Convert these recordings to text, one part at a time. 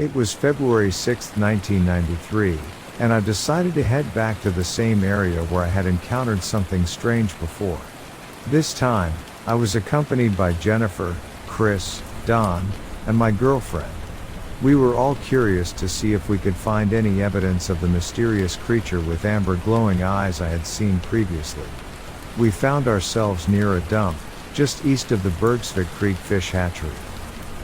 It was February 6, 1993, and I decided to head back to the same area where I had encountered something strange before. This time, I was accompanied by Jennifer, Chris, Don, and my girlfriend. We were all curious to see if we could find any evidence of the mysterious creature with amber glowing eyes I had seen previously. We found ourselves near a dump, just east of the Bergsvik Creek fish hatchery.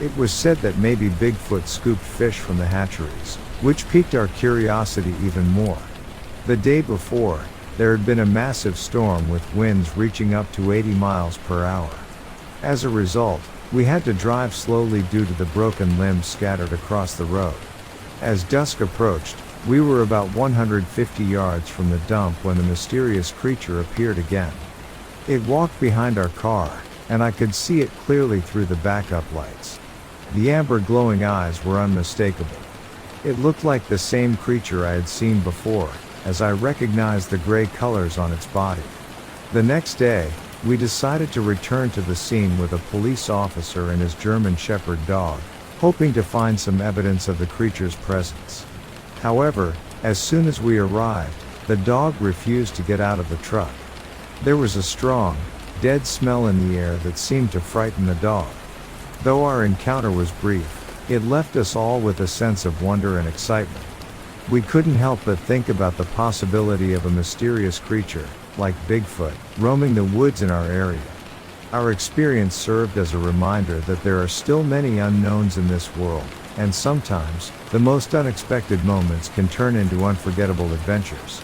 It was said that maybe Bigfoot scooped fish from the hatcheries, which piqued our curiosity even more. The day before, there had been a massive storm with winds reaching up to 80 miles per hour. As a result, we had to drive slowly due to the broken limbs scattered across the road. As dusk approached, we were about 150 yards from the dump when the mysterious creature appeared again. It walked behind our car, and I could see it clearly through the backup lights. The amber glowing eyes were unmistakable. It looked like the same creature I had seen before, as I recognized the gray colors on its body. The next day, we decided to return to the scene with a police officer and his German Shepherd dog, hoping to find some evidence of the creature's presence. However, as soon as we arrived, the dog refused to get out of the truck. There was a strong, dead smell in the air that seemed to frighten the dog. Though our encounter was brief, it left us all with a sense of wonder and excitement. We couldn't help but think about the possibility of a mysterious creature, like Bigfoot, roaming the woods in our area. Our experience served as a reminder that there are still many unknowns in this world, and sometimes, the most unexpected moments can turn into unforgettable adventures.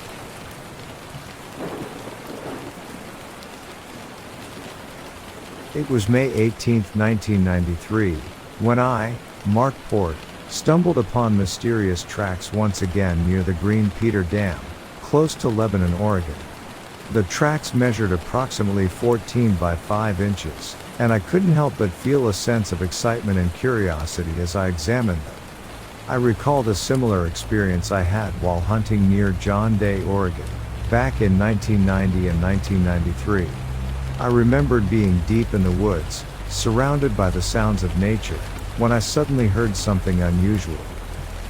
It was May 18, 1993, when I, Mark Port, stumbled upon mysterious tracks once again near the Green Peter Dam, close to Lebanon, Oregon. The tracks measured approximately 14 by 5 inches, and I couldn't help but feel a sense of excitement and curiosity as I examined them. I recalled a similar experience I had while hunting near John Day, Oregon, back in 1990 and 1993. I remembered being deep in the woods, surrounded by the sounds of nature, when I suddenly heard something unusual.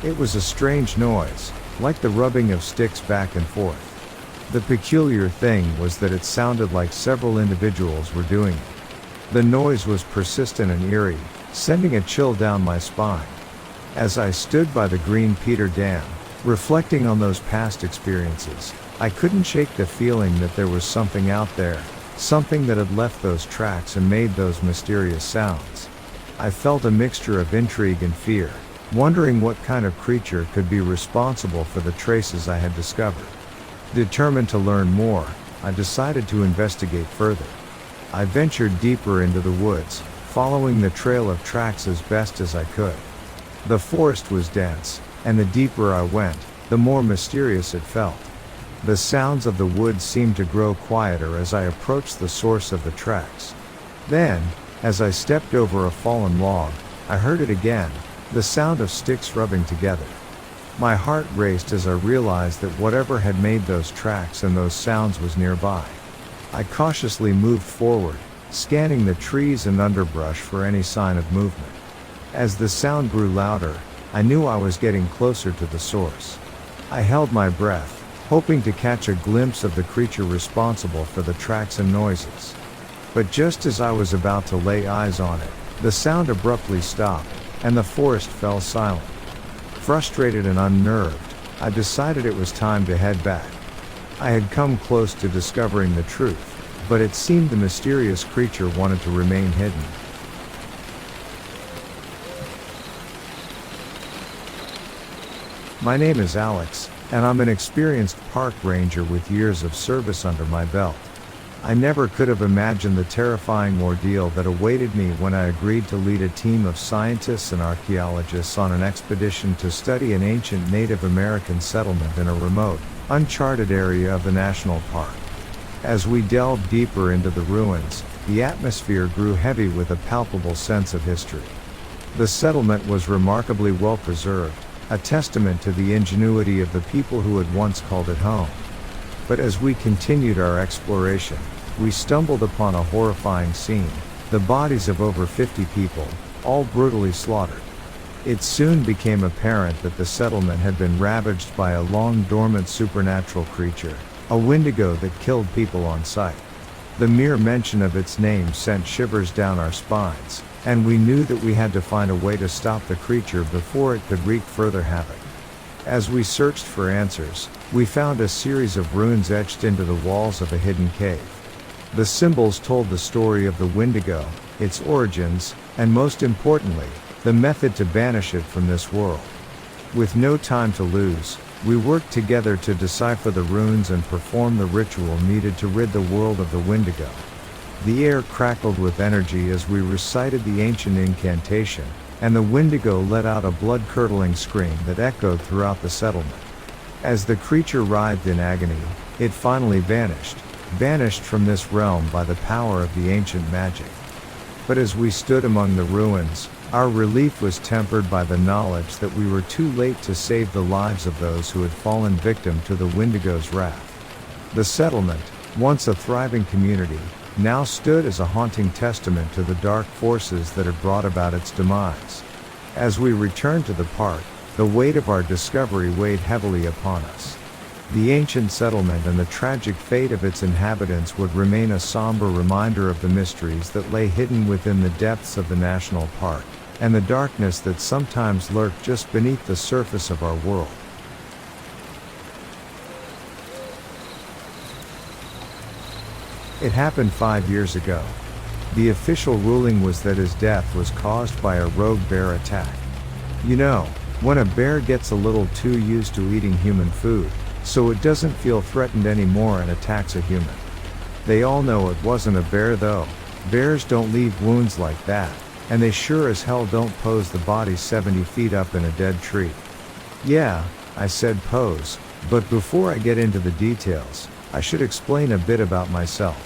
It was a strange noise, like the rubbing of sticks back and forth. The peculiar thing was that it sounded like several individuals were doing it. The noise was persistent and eerie, sending a chill down my spine. As I stood by the Green Peter Dam, reflecting on those past experiences, I couldn't shake the feeling that there was something out there, something that had left those tracks and made those mysterious sounds. I felt a mixture of intrigue and fear, wondering what kind of creature could be responsible for the traces I had discovered. Determined to learn more, I decided to investigate further. I ventured deeper into the woods, following the trail of tracks as best as I could. The forest was dense, and the deeper I went, the more mysterious it felt. The sounds of the woods seemed to grow quieter as I approached the source of the tracks. Then, as I stepped over a fallen log, I heard it again, the sound of sticks rubbing together. My heart raced as I realized that whatever had made those tracks and those sounds was nearby. I cautiously moved forward, scanning the trees and underbrush for any sign of movement. As the sound grew louder, I knew I was getting closer to the source. I held my breath, hoping to catch a glimpse of the creature responsible for the tracks and noises. But just as I was about to lay eyes on it, the sound abruptly stopped, and the forest fell silent. Frustrated and unnerved, I decided it was time to head back. I had come close to discovering the truth, but it seemed the mysterious creature wanted to remain hidden. My name is Alex, and I'm an experienced park ranger with years of service under my belt. I never could have imagined the terrifying ordeal that awaited me when I agreed to lead a team of scientists and archaeologists on an expedition to study an ancient Native American settlement in a remote, uncharted area of the national park. As we delved deeper into the ruins, the atmosphere grew heavy with a palpable sense of history. The settlement was remarkably well preserved, a testament to the ingenuity of the people who had once called it home. But as we continued our exploration, we stumbled upon a horrifying scene, the bodies of over 50 people, all brutally slaughtered. It soon became apparent that the settlement had been ravaged by a long-dormant supernatural creature, a Wendigo that killed people on sight. The mere mention of its name sent shivers down our spines, and we knew that we had to find a way to stop the creature before it could wreak further havoc. As we searched for answers, we found a series of runes etched into the walls of a hidden cave. The symbols told the story of the Wendigo, its origins, and most importantly, the method to banish it from this world. With no time to lose, we worked together to decipher the runes and perform the ritual needed to rid the world of the Wendigo. The air crackled with energy as we recited the ancient incantation, and the Wendigo let out a blood-curdling scream that echoed throughout the settlement. As the creature writhed in agony, it finally vanished from this realm by the power of the ancient magic. But as we stood among the ruins, our relief was tempered by the knowledge that we were too late to save the lives of those who had fallen victim to the Wendigo's wrath. The settlement, once a thriving community, now stood as a haunting testament to the dark forces that had brought about its demise. As we returned to the park, the weight of our discovery weighed heavily upon us. The ancient settlement and the tragic fate of its inhabitants would remain a somber reminder of the mysteries that lay hidden within the depths of the national park, and the darkness that sometimes lurked just beneath the surface of our world. It happened 5 years ago. The official ruling was that his death was caused by a rogue bear attack. You know, when a bear gets a little too used to eating human food, so it doesn't feel threatened anymore and attacks a human. They all know it wasn't a bear though. Bears don't leave wounds like that, and they sure as hell don't pose the body 70 feet up in a dead tree. Yeah, I said pose, but before I get into the details, I should explain a bit about myself.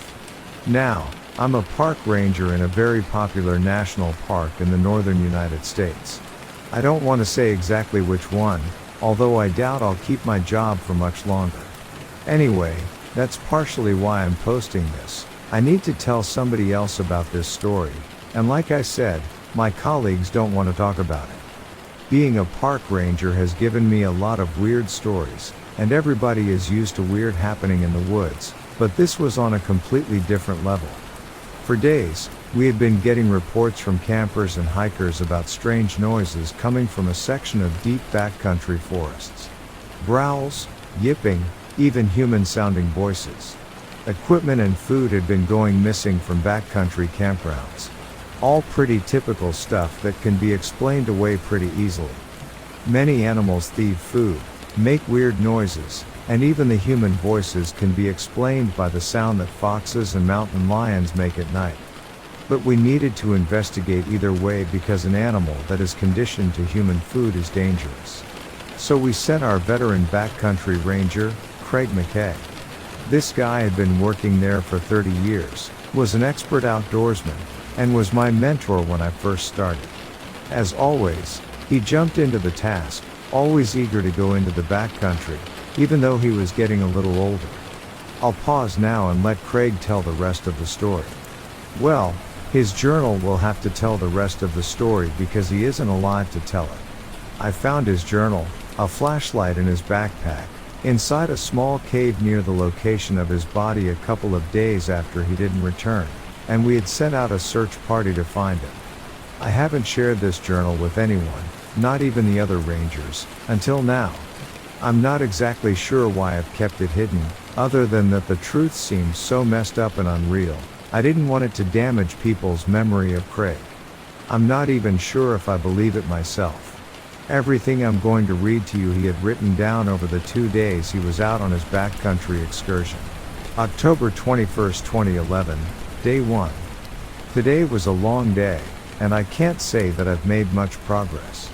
Now, I'm a park ranger in a very popular national park in the northern United States. I don't want to say exactly which one, although I doubt I'll keep my job for much longer. Anyway, that's partially why I'm posting this. I need to tell somebody else about this story, and like I said, my colleagues don't want to talk about it. Being a park ranger has given me a lot of weird stories, and everybody is used to weird happening in the woods, but this was on a completely different level. For days, we had been getting reports from campers and hikers about strange noises coming from a section of deep backcountry forests. Growls, yipping, even human-sounding voices. Equipment and food had been going missing from backcountry campgrounds. All pretty typical stuff that can be explained away pretty easily. Many animals thieve food, make weird noises, and even the human voices can be explained by the sound that foxes and mountain lions make at night. But we needed to investigate either way because an animal that is conditioned to human food is dangerous. So we sent our veteran backcountry ranger, Craig McKay. This guy had been working there for 30 years, was an expert outdoorsman, and was my mentor when I first started. As always, he jumped into the task, always eager to go into the backcountry, even though he was getting a little older. I'll pause now and let Craig tell the rest of the story. Well, his journal will have to tell the rest of the story because he isn't alive to tell it. I found his journal, a flashlight in his backpack, inside a small cave near the location of his body a couple of days after he didn't return, and we had sent out a search party to find him. I haven't shared this journal with anyone, not even the other rangers, until now. I'm not exactly sure why I've kept it hidden, other than that the truth seems so messed up and unreal. I didn't want it to damage people's memory of Craig. I'm not even sure if I believe it myself. Everything I'm going to read to you he had written down over the 2 days he was out on his backcountry excursion. October 21st, 2011, Day 1. Today was a long day, and I can't say that I've made much progress.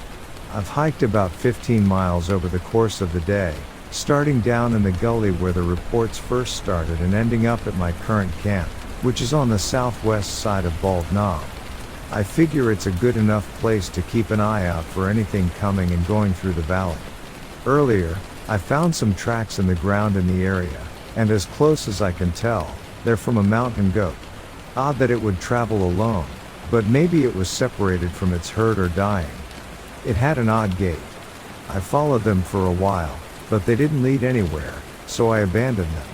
I've hiked about 15 miles over the course of the day, starting down in the gully where the reports first started and ending up at my current camp, which is on the southwest side of Bald Knob. I figure it's a good enough place to keep an eye out for anything coming and going through the valley. Earlier, I found some tracks in the ground in the area, and as close as I can tell, they're from a mountain goat. Odd that it would travel alone, but maybe it was separated from its herd or dying. It had an odd gait. I followed them for a while, but they didn't lead anywhere, so I abandoned them.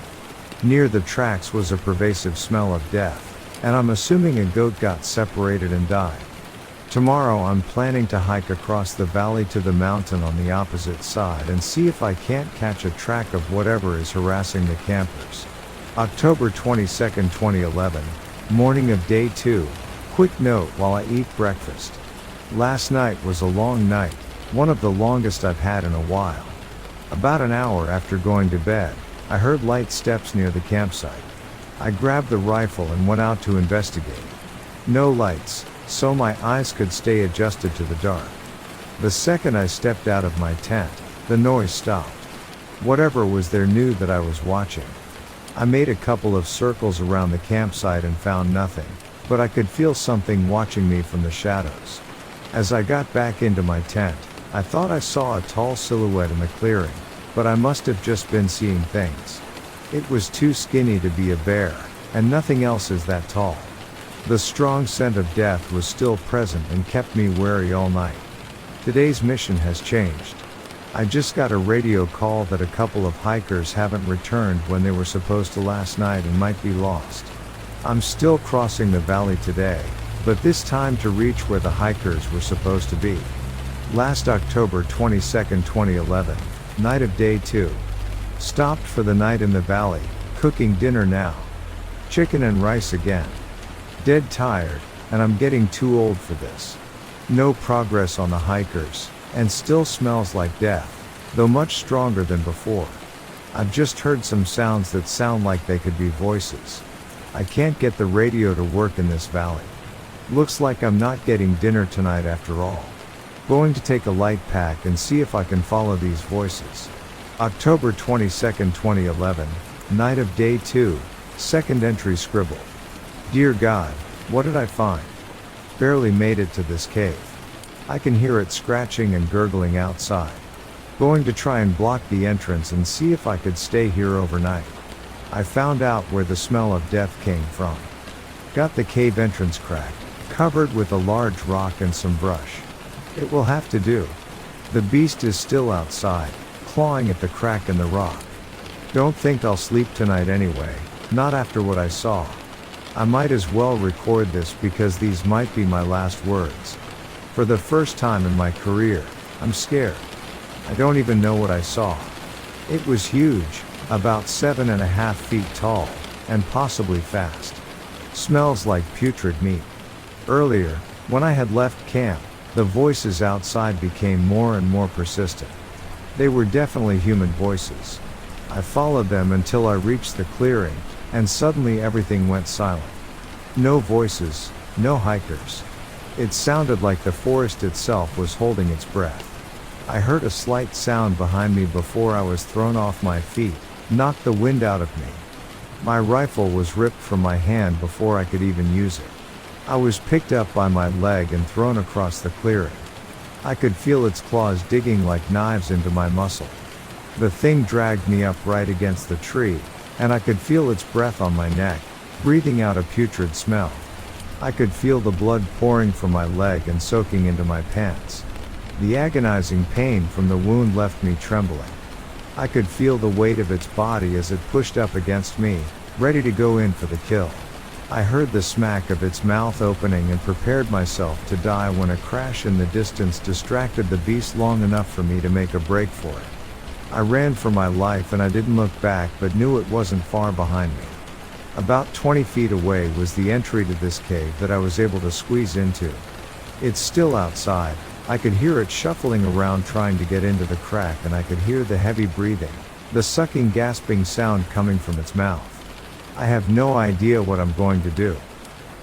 Near the tracks was a pervasive smell of death, and I'm assuming a goat got separated and died. Tomorrow I'm planning to hike across the valley to the mountain on the opposite side and see if I can't catch a track of whatever is harassing the campers. October 22, 2011, morning of day 2. Quick note while I eat breakfast. Last night was a long night, one of the longest I've had in a while. About an hour after going to bed, I heard light steps near the campsite. I grabbed the rifle and went out to investigate. No lights, so my eyes could stay adjusted to the dark. The second I stepped out of my tent, the noise stopped. Whatever was there knew that I was watching. I made a couple of circles around the campsite and found nothing, but I could feel something watching me from the shadows. As I got back into my tent, I thought I saw a tall silhouette in the clearing, but I must have just been seeing things. It was too skinny to be a bear, and nothing else is that tall. The strong scent of death was still present and kept me wary all night. Today's mission has changed. I just got a radio call that a couple of hikers haven't returned when they were supposed to last night and might be lost. I'm still crossing the valley today, but this time to reach where the hikers were supposed to be. Last October 22, 2011, night of day 2. Stopped for the night in the valley, cooking dinner now. Chicken and rice again. Dead tired, and I'm getting too old for this. No progress on the hikers, and still smells like death, though much stronger than before. I've just heard some sounds that sound like they could be voices. I can't get the radio to work in this valley. Looks like I'm not getting dinner tonight after all. Going to take a light pack and see if I can follow these voices. October 22, 2011, night of day 2, second entry scribbled. Dear God, what did I find? Barely made it to this cave. I can hear it scratching and gurgling outside. Going to try and block the entrance and see if I could stay here overnight. I found out where the smell of death came from. Got the cave entrance cracked, covered with a large rock and some brush. It will have to do. The beast is still outside, clawing at the crack in the rock. Don't think I'll sleep tonight anyway, not after what I saw. I might as well record this because these might be my last words. For the first time in my career, I'm scared. I don't even know what I saw. It was huge, about 7.5 feet tall, and possibly fast. Smells like putrid meat. Earlier, when I had left camp, the voices outside became more and more persistent. They were definitely human voices. I followed them until I reached the clearing, and suddenly everything went silent. No voices, no hikers. It sounded like the forest itself was holding its breath. I heard a slight sound behind me before I was thrown off my feet, knocked the wind out of me. My rifle was ripped from my hand before I could even use it. I was picked up by my leg and thrown across the clearing. I could feel its claws digging like knives into my muscle. The thing dragged me up right against the tree, and I could feel its breath on my neck, breathing out a putrid smell. I could feel the blood pouring from my leg and soaking into my pants. The agonizing pain from the wound left me trembling. I could feel the weight of its body as it pushed up against me, ready to go in for the kill. I heard the smack of its mouth opening and prepared myself to die when a crash in the distance distracted the beast long enough for me to make a break for it. I ran for my life and I didn't look back but knew it wasn't far behind me. About 20 feet away was the entry to this cave that I was able to squeeze into. It's still outside. I could hear it shuffling around trying to get into the crack, and I could hear the heavy breathing, the sucking, gasping sound coming from its mouth. I have no idea what I'm going to do.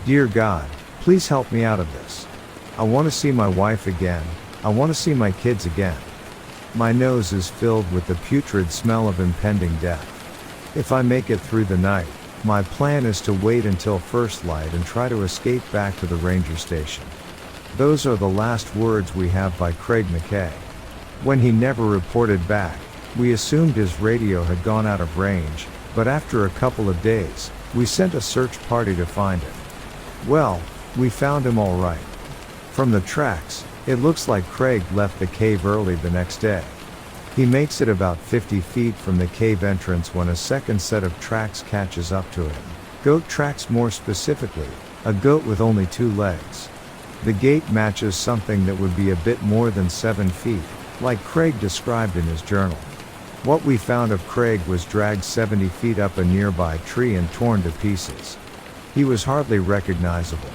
Dear God, please help me out of this. I want to see my wife again. I want to see my kids again. My nose is filled with the putrid smell of impending death. If I make it through the night, my plan is to wait until first light and try to escape back to the ranger station. Those are the last words we have by Craig McKay. When he never reported back, we assumed his radio had gone out of range, but after a couple of days, we sent a search party to find him. Well, we found him all right. From the tracks, It looks like Craig left the cave early the next day. He makes it about 50 feet from the cave entrance when a second set of tracks catches up to him. Goat tracks more specifically, a goat with only 2 legs. The gait matches something that would be a bit more than 7 feet, like Craig described in his journal. What we found of Craig was dragged 70 feet up a nearby tree and torn to pieces. He was hardly recognizable.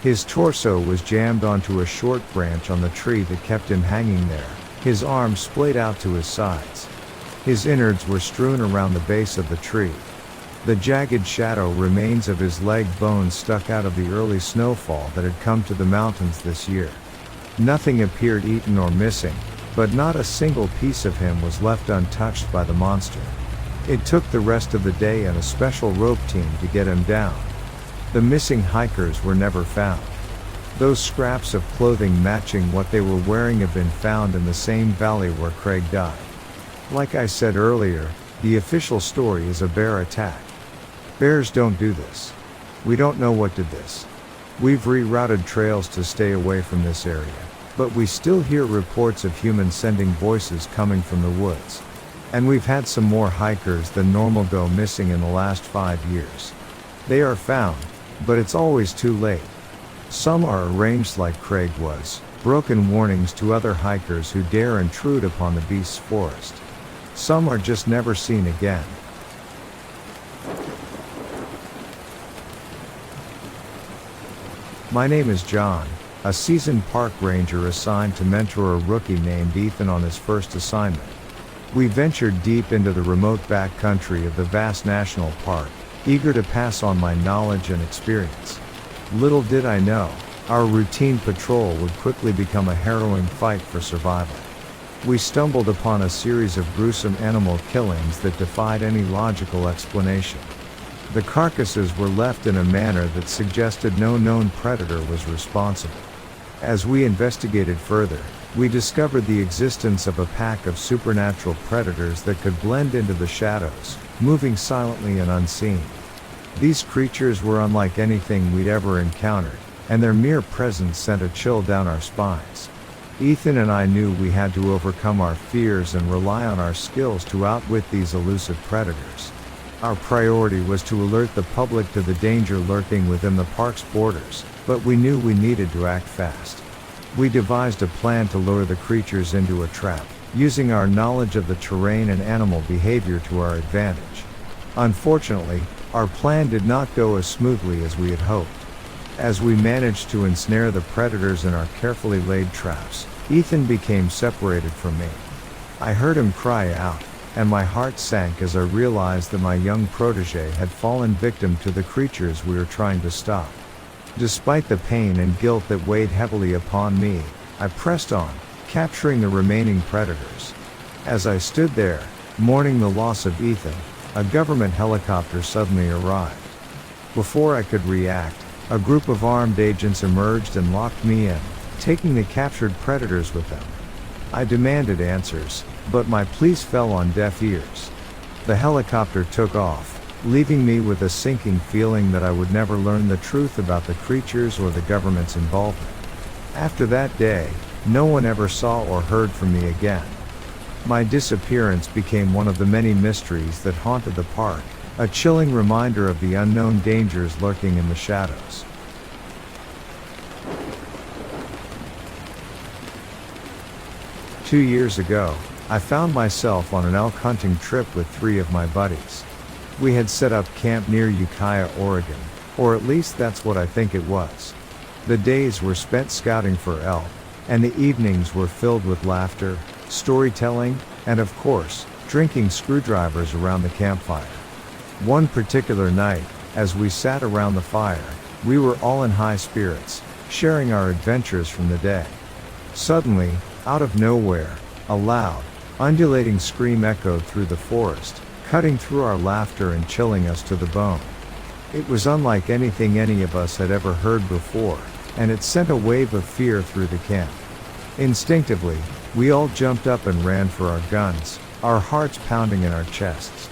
His torso was jammed onto a short branch on the tree that kept him hanging there, his arms splayed out to his sides. His innards were strewn around the base of the tree. The jagged shadow remains of his leg bones stuck out of the early snowfall that had come to the mountains this year. Nothing appeared eaten or missing, but not a single piece of him was left untouched by the monster. It took the rest of the day and a special rope team to get him down. The missing hikers were never found. Those scraps of clothing matching what they were wearing have been found in the same valley where Craig died. Like I said earlier, the official story is a bear attack. Bears don't do this. We don't know what did this. We've rerouted trails to stay away from this area, but we still hear reports of humans sending voices coming from the woods. And we've had some more hikers than normal go missing in the last 5 years. They are found, but it's always too late. Some are arranged like Craig was, broken warnings to other hikers who dare intrude upon the beast's forest. Some are just never seen again. My name is John, a seasoned park ranger assigned to mentor a rookie named Ethan on his first assignment. We ventured deep into the remote backcountry of the vast national park, eager to pass on my knowledge and experience. Little did I know, our routine patrol would quickly become a harrowing fight for survival. We stumbled upon a series of gruesome animal killings that defied any logical explanation. The carcasses were left in a manner that suggested no known predator was responsible. As we investigated further, we discovered the existence of a pack of supernatural predators that could blend into the shadows, moving silently and unseen. These creatures were unlike anything we'd ever encountered, and their mere presence sent a chill down our spines. Ethan and I knew we had to overcome our fears and rely on our skills to outwit these elusive predators. Our priority was to alert the public to the danger lurking within the park's borders, but we knew we needed to act fast. We devised a plan to lure the creatures into a trap, using our knowledge of the terrain and animal behavior to our advantage. Unfortunately, our plan did not go as smoothly as we had hoped. As we managed to ensnare the predators in our carefully laid traps, Ethan became separated from me. I heard him cry out, and my heart sank as I realized that my young protege had fallen victim to the creatures we were trying to stop. Despite the pain and guilt that weighed heavily upon me, I pressed on, capturing the remaining predators. As I stood there, mourning the loss of Ethan, a government helicopter suddenly arrived. Before I could react, a group of armed agents emerged and locked me in, taking the captured predators with them. I demanded answers, but my pleas fell on deaf ears. The helicopter took off, leaving me with a sinking feeling that I would never learn the truth about the creatures or the government's involvement. After that day, no one ever saw or heard from me again. My disappearance became one of the many mysteries that haunted the park, a chilling reminder of the unknown dangers lurking in the shadows. Two years ago, I found myself on an elk hunting trip with 3 of my buddies. We had set up camp near Ukiah, Oregon, or at least that's what I think it was. The days were spent scouting for elk, and the evenings were filled with laughter, storytelling, and of course, drinking screwdrivers around the campfire. One particular night, as we sat around the fire, we were all in high spirits, sharing our adventures from the day. Suddenly, out of nowhere, a loud, undulating scream echoed through the forest, cutting through our laughter and chilling us to the bone. It was unlike anything any of us had ever heard before, and it sent a wave of fear through the camp. Instinctively, we all jumped up and ran for our guns, our hearts pounding in our chests.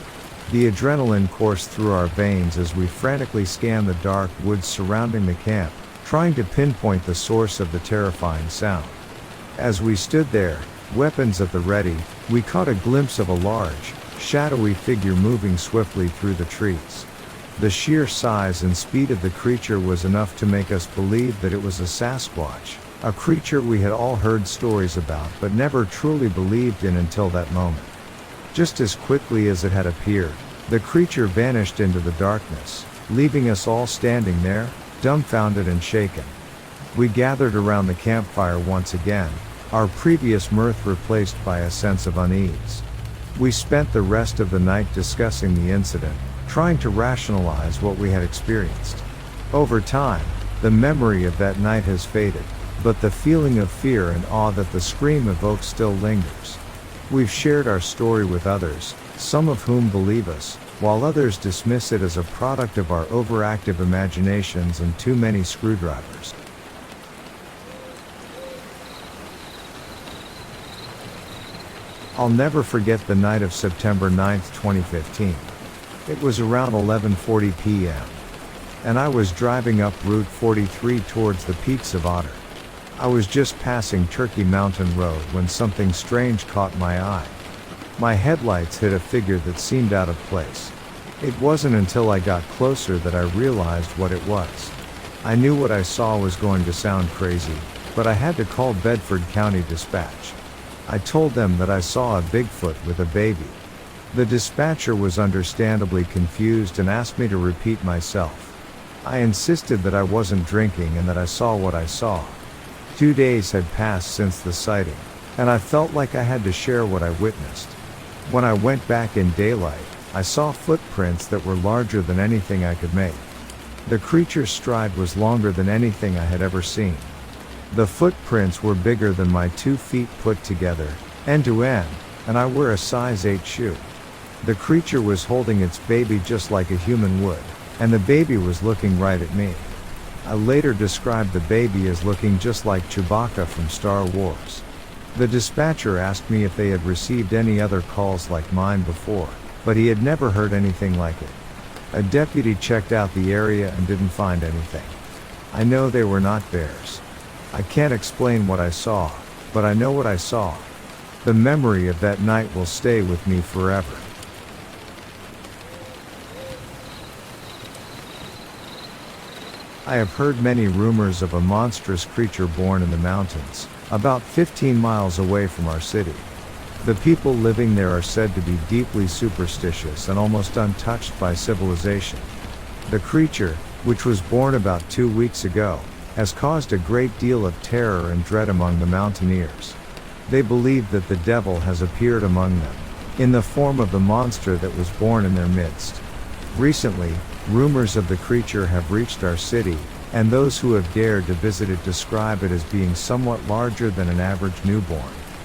The adrenaline coursed through our veins as we frantically scanned the dark woods surrounding the camp, trying to pinpoint the source of the terrifying sound. As we stood there, weapons at the ready, we caught a glimpse of a large, shadowy figure moving swiftly through the trees. The sheer size and speed of the creature was enough to make us believe that it was a Sasquatch, a creature we had all heard stories about but never truly believed in until that moment. Just as quickly as it had appeared, the creature vanished into the darkness, leaving us all standing there, dumbfounded and shaken. We gathered around the campfire once again, our previous mirth replaced by a sense of unease. We spent the rest of the night discussing the incident, trying to rationalize what we had experienced. Over time, the memory of that night has faded, but the feeling of fear and awe that the scream evokes still lingers. We've shared our story with others, some of whom believe us, while others dismiss it as a product of our overactive imaginations and too many screwdrivers. I'll never forget the night of September 9, 2015. It was around 11:40 p.m. and I was driving up Route 43 towards the peaks of Otter. I was just passing Turkey Mountain Road when something strange caught my eye. My headlights hit a figure that seemed out of place. It wasn't until I got closer that I realized what it was. I knew what I saw was going to sound crazy, but I had to call Bedford County Dispatch. I told them that I saw a Bigfoot with a baby. The dispatcher was understandably confused and asked me to repeat myself. I insisted that I wasn't drinking and that I saw what I saw. 2 days had passed since the sighting, and I felt like I had to share what I witnessed. When I went back in daylight, I saw footprints that were larger than anything I could make. The creature's stride was longer than anything I had ever seen. The footprints were bigger than my 2 feet put together, end to end, and I wear a size 8 shoe. The creature was holding its baby just like a human would, and the baby was looking right at me. I later described the baby as looking just like Chewbacca from Star Wars. The dispatcher asked me if they had received any other calls like mine before, but he had never heard anything like it. A deputy checked out the area and didn't find anything. I know they were not bears. I can't explain what I saw, but I know what I saw. The memory of that night will stay with me forever. I have heard many rumors of a monstrous creature born in the mountains, about 15 miles away from our city. The people living there are said to be deeply superstitious and almost untouched by civilization. The creature, which was born about 2 weeks ago, has caused a great deal of terror and dread among the mountaineers. They believe that the devil has appeared among them, in the form of the monster that was born in their midst. Recently, rumors of the creature have reached our city, and those who have dared to visit it describe it as being somewhat larger than an average newborn,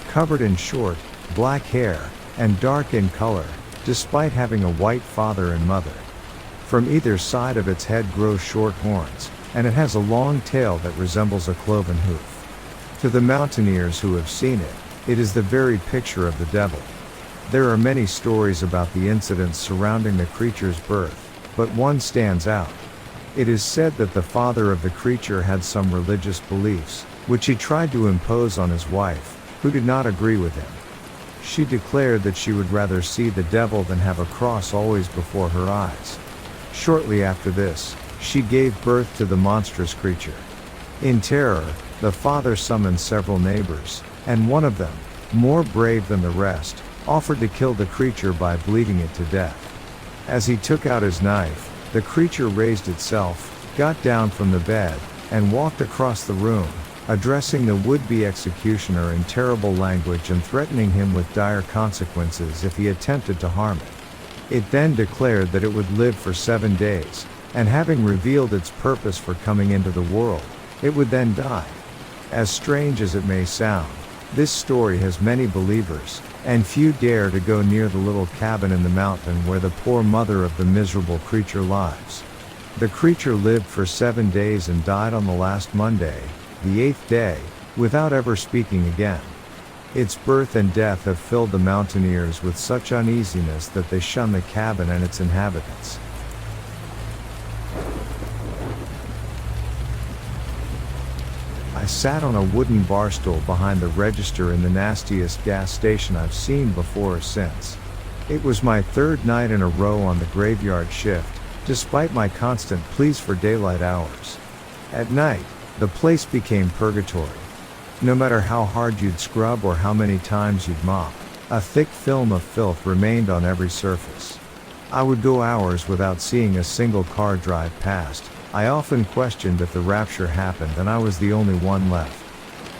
covered in short, black hair, and dark in color, despite having a white father and mother. From either side of its head grow short horns, and it has a long tail that resembles a cloven hoof. To the mountaineers who have seen it, it is the very picture of the devil. There are many stories about the incidents surrounding the creature's birth, but one stands out. It is said that the father of the creature had some religious beliefs, which he tried to impose on his wife, who did not agree with him. She declared that she would rather see the devil than have a cross always before her eyes. Shortly after this, she gave birth to the monstrous creature. In terror, the father summoned several neighbors, and one of them, more brave than the rest, offered to kill the creature by bleeding it to death. As he took out his knife, the creature raised itself, got down from the bed, and walked across the room, addressing the would-be executioner in terrible language and threatening him with dire consequences if he attempted to harm it. It then declared that it would live for 7 days, and having revealed its purpose for coming into the world, it would then die. As strange as it may sound, this story has many believers, and few dare to go near the little cabin in the mountain where the poor mother of the miserable creature lives. The creature lived for 7 days and died on the last Monday, the 8th day, without ever speaking again. Its birth and death have filled the mountaineers with such uneasiness that they shun the cabin and its inhabitants. I sat on a wooden bar stool behind the register in the nastiest gas station I've seen before or since. It was my third night in a row on the graveyard shift, despite my constant pleas for daylight hours. At night, the place became purgatory. No matter how hard you'd scrub or how many times you'd mop, a thick film of filth remained on every surface. I would go hours without seeing a single car drive past. I often questioned if the rapture happened and I was the only one left.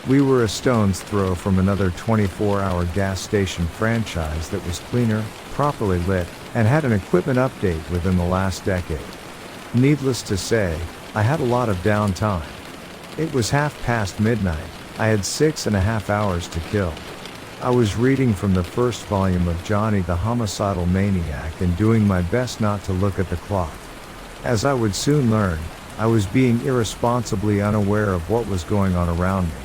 We were a stone's throw from another 24-hour gas station franchise that was cleaner, properly lit, and had an equipment update within the last decade. Needless to say, I had a lot of downtime. It was midnight. I had 6.5 hours to kill. I was reading from the first volume of Johnny the Homicidal Maniac and doing my best not to look at the clock. As I would soon learn, I was being irresponsibly unaware of what was going on around me.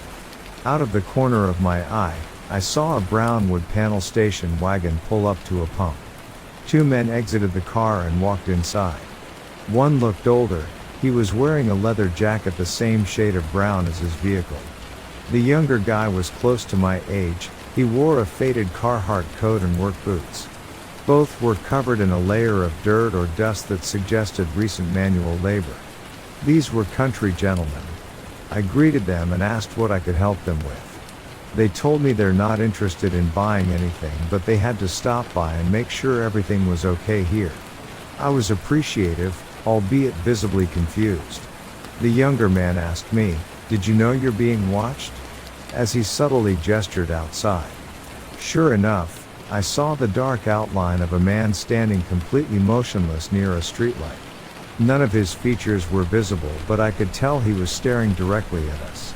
Out of the corner of my eye, I saw a brown wood panel station wagon pull up to a pump. Two men exited the car and walked inside. One looked older. He was wearing a leather jacket the same shade of brown as his vehicle. The younger guy was close to my age. He wore a faded Carhartt coat and work boots. Both were covered in a layer of dirt or dust that suggested recent manual labor. These were country gentlemen. I greeted them and asked what I could help them with. They told me they're not interested in buying anything, but they had to stop by and make sure everything was okay here. I was appreciative, albeit visibly confused. The younger man asked me, "Did you know you're being watched?" as he subtly gestured outside. Sure enough, I saw the dark outline of a man standing completely motionless near a streetlight. None of his features were visible, but I could tell he was staring directly at us.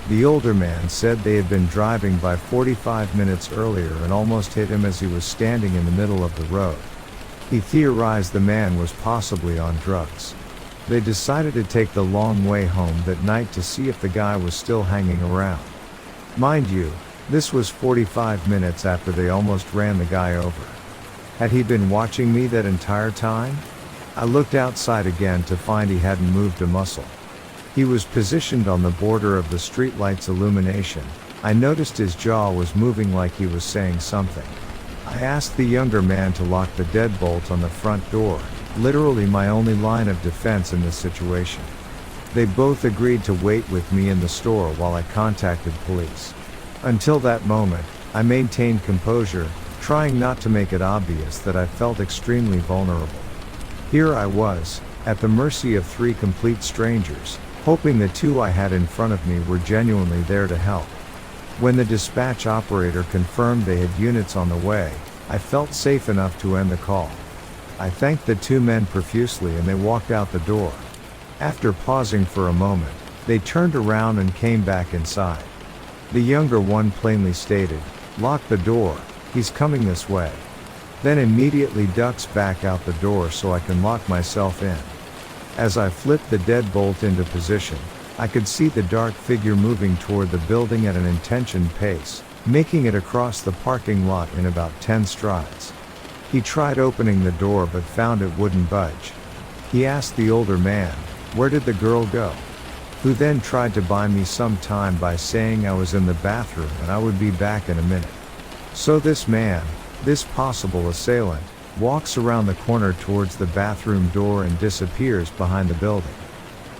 The older man said they had been driving by 45 minutes earlier and almost hit him as he was standing in the middle of the road. He theorized the man was possibly on drugs. They decided to take the long way home that night to see if the guy was still hanging around. Mind you, this was 45 minutes after they almost ran the guy over. Had he been watching me that entire time? I looked outside again to find he hadn't moved a muscle. He was positioned on the border of the streetlight's illumination. I noticed his jaw was moving like he was saying something. I asked the younger man to lock the deadbolt on the front door, literally my only line of defense in this situation. They both agreed to wait with me in the store while I contacted police. Until that moment, I maintained composure, trying not to make it obvious that I felt extremely vulnerable. Here I was, at the mercy of three complete strangers, hoping the two I had in front of me were genuinely there to help. When the dispatch operator confirmed they had units on the way, I felt safe enough to end the call. I thanked the two men profusely and they walked out the door. After pausing for a moment, they turned around and came back inside. The younger one plainly stated, "Lock the door, he's coming this way." Then immediately ducks back out the door so I can lock myself in. As I flipped the deadbolt into position, I could see the dark figure moving toward the building at an intentioned pace, making it across the parking lot in about 10 strides. He tried opening the door but found it wouldn't budge. He asked the older man, "Where did the girl go?" who then tried to buy me some time by saying I was in the bathroom and I would be back in a minute. So this man, this possible assailant, walks around the corner towards the bathroom door and disappears behind the building.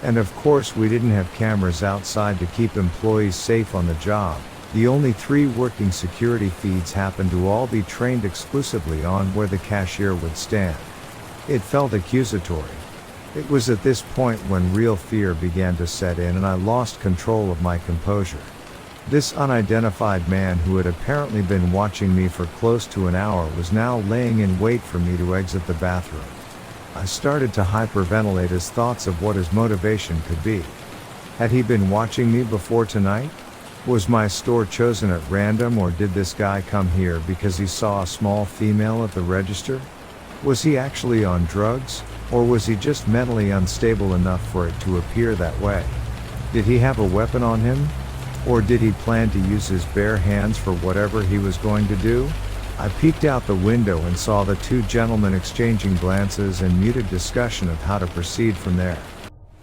And of course we didn't have cameras outside to keep employees safe on the job. The only 3 working security feeds happened to all be trained exclusively on where the cashier would stand. It felt accusatory. It was at this point when real fear began to set in and I lost control of my composure. This unidentified man who had apparently been watching me for close to an hour was now laying in wait for me to exit the bathroom. I started to hyperventilate as thoughts of what his motivation could be. Had he been watching me before tonight? Was my store chosen at random, or did this guy come here because he saw a small female at the register? Was he actually on drugs, or was he just mentally unstable enough for it to appear that way? Did he have a weapon on him? Or did he plan to use his bare hands for whatever he was going to do? I peeked out the window and saw the 2 gentlemen exchanging glances and muted discussion of how to proceed from there.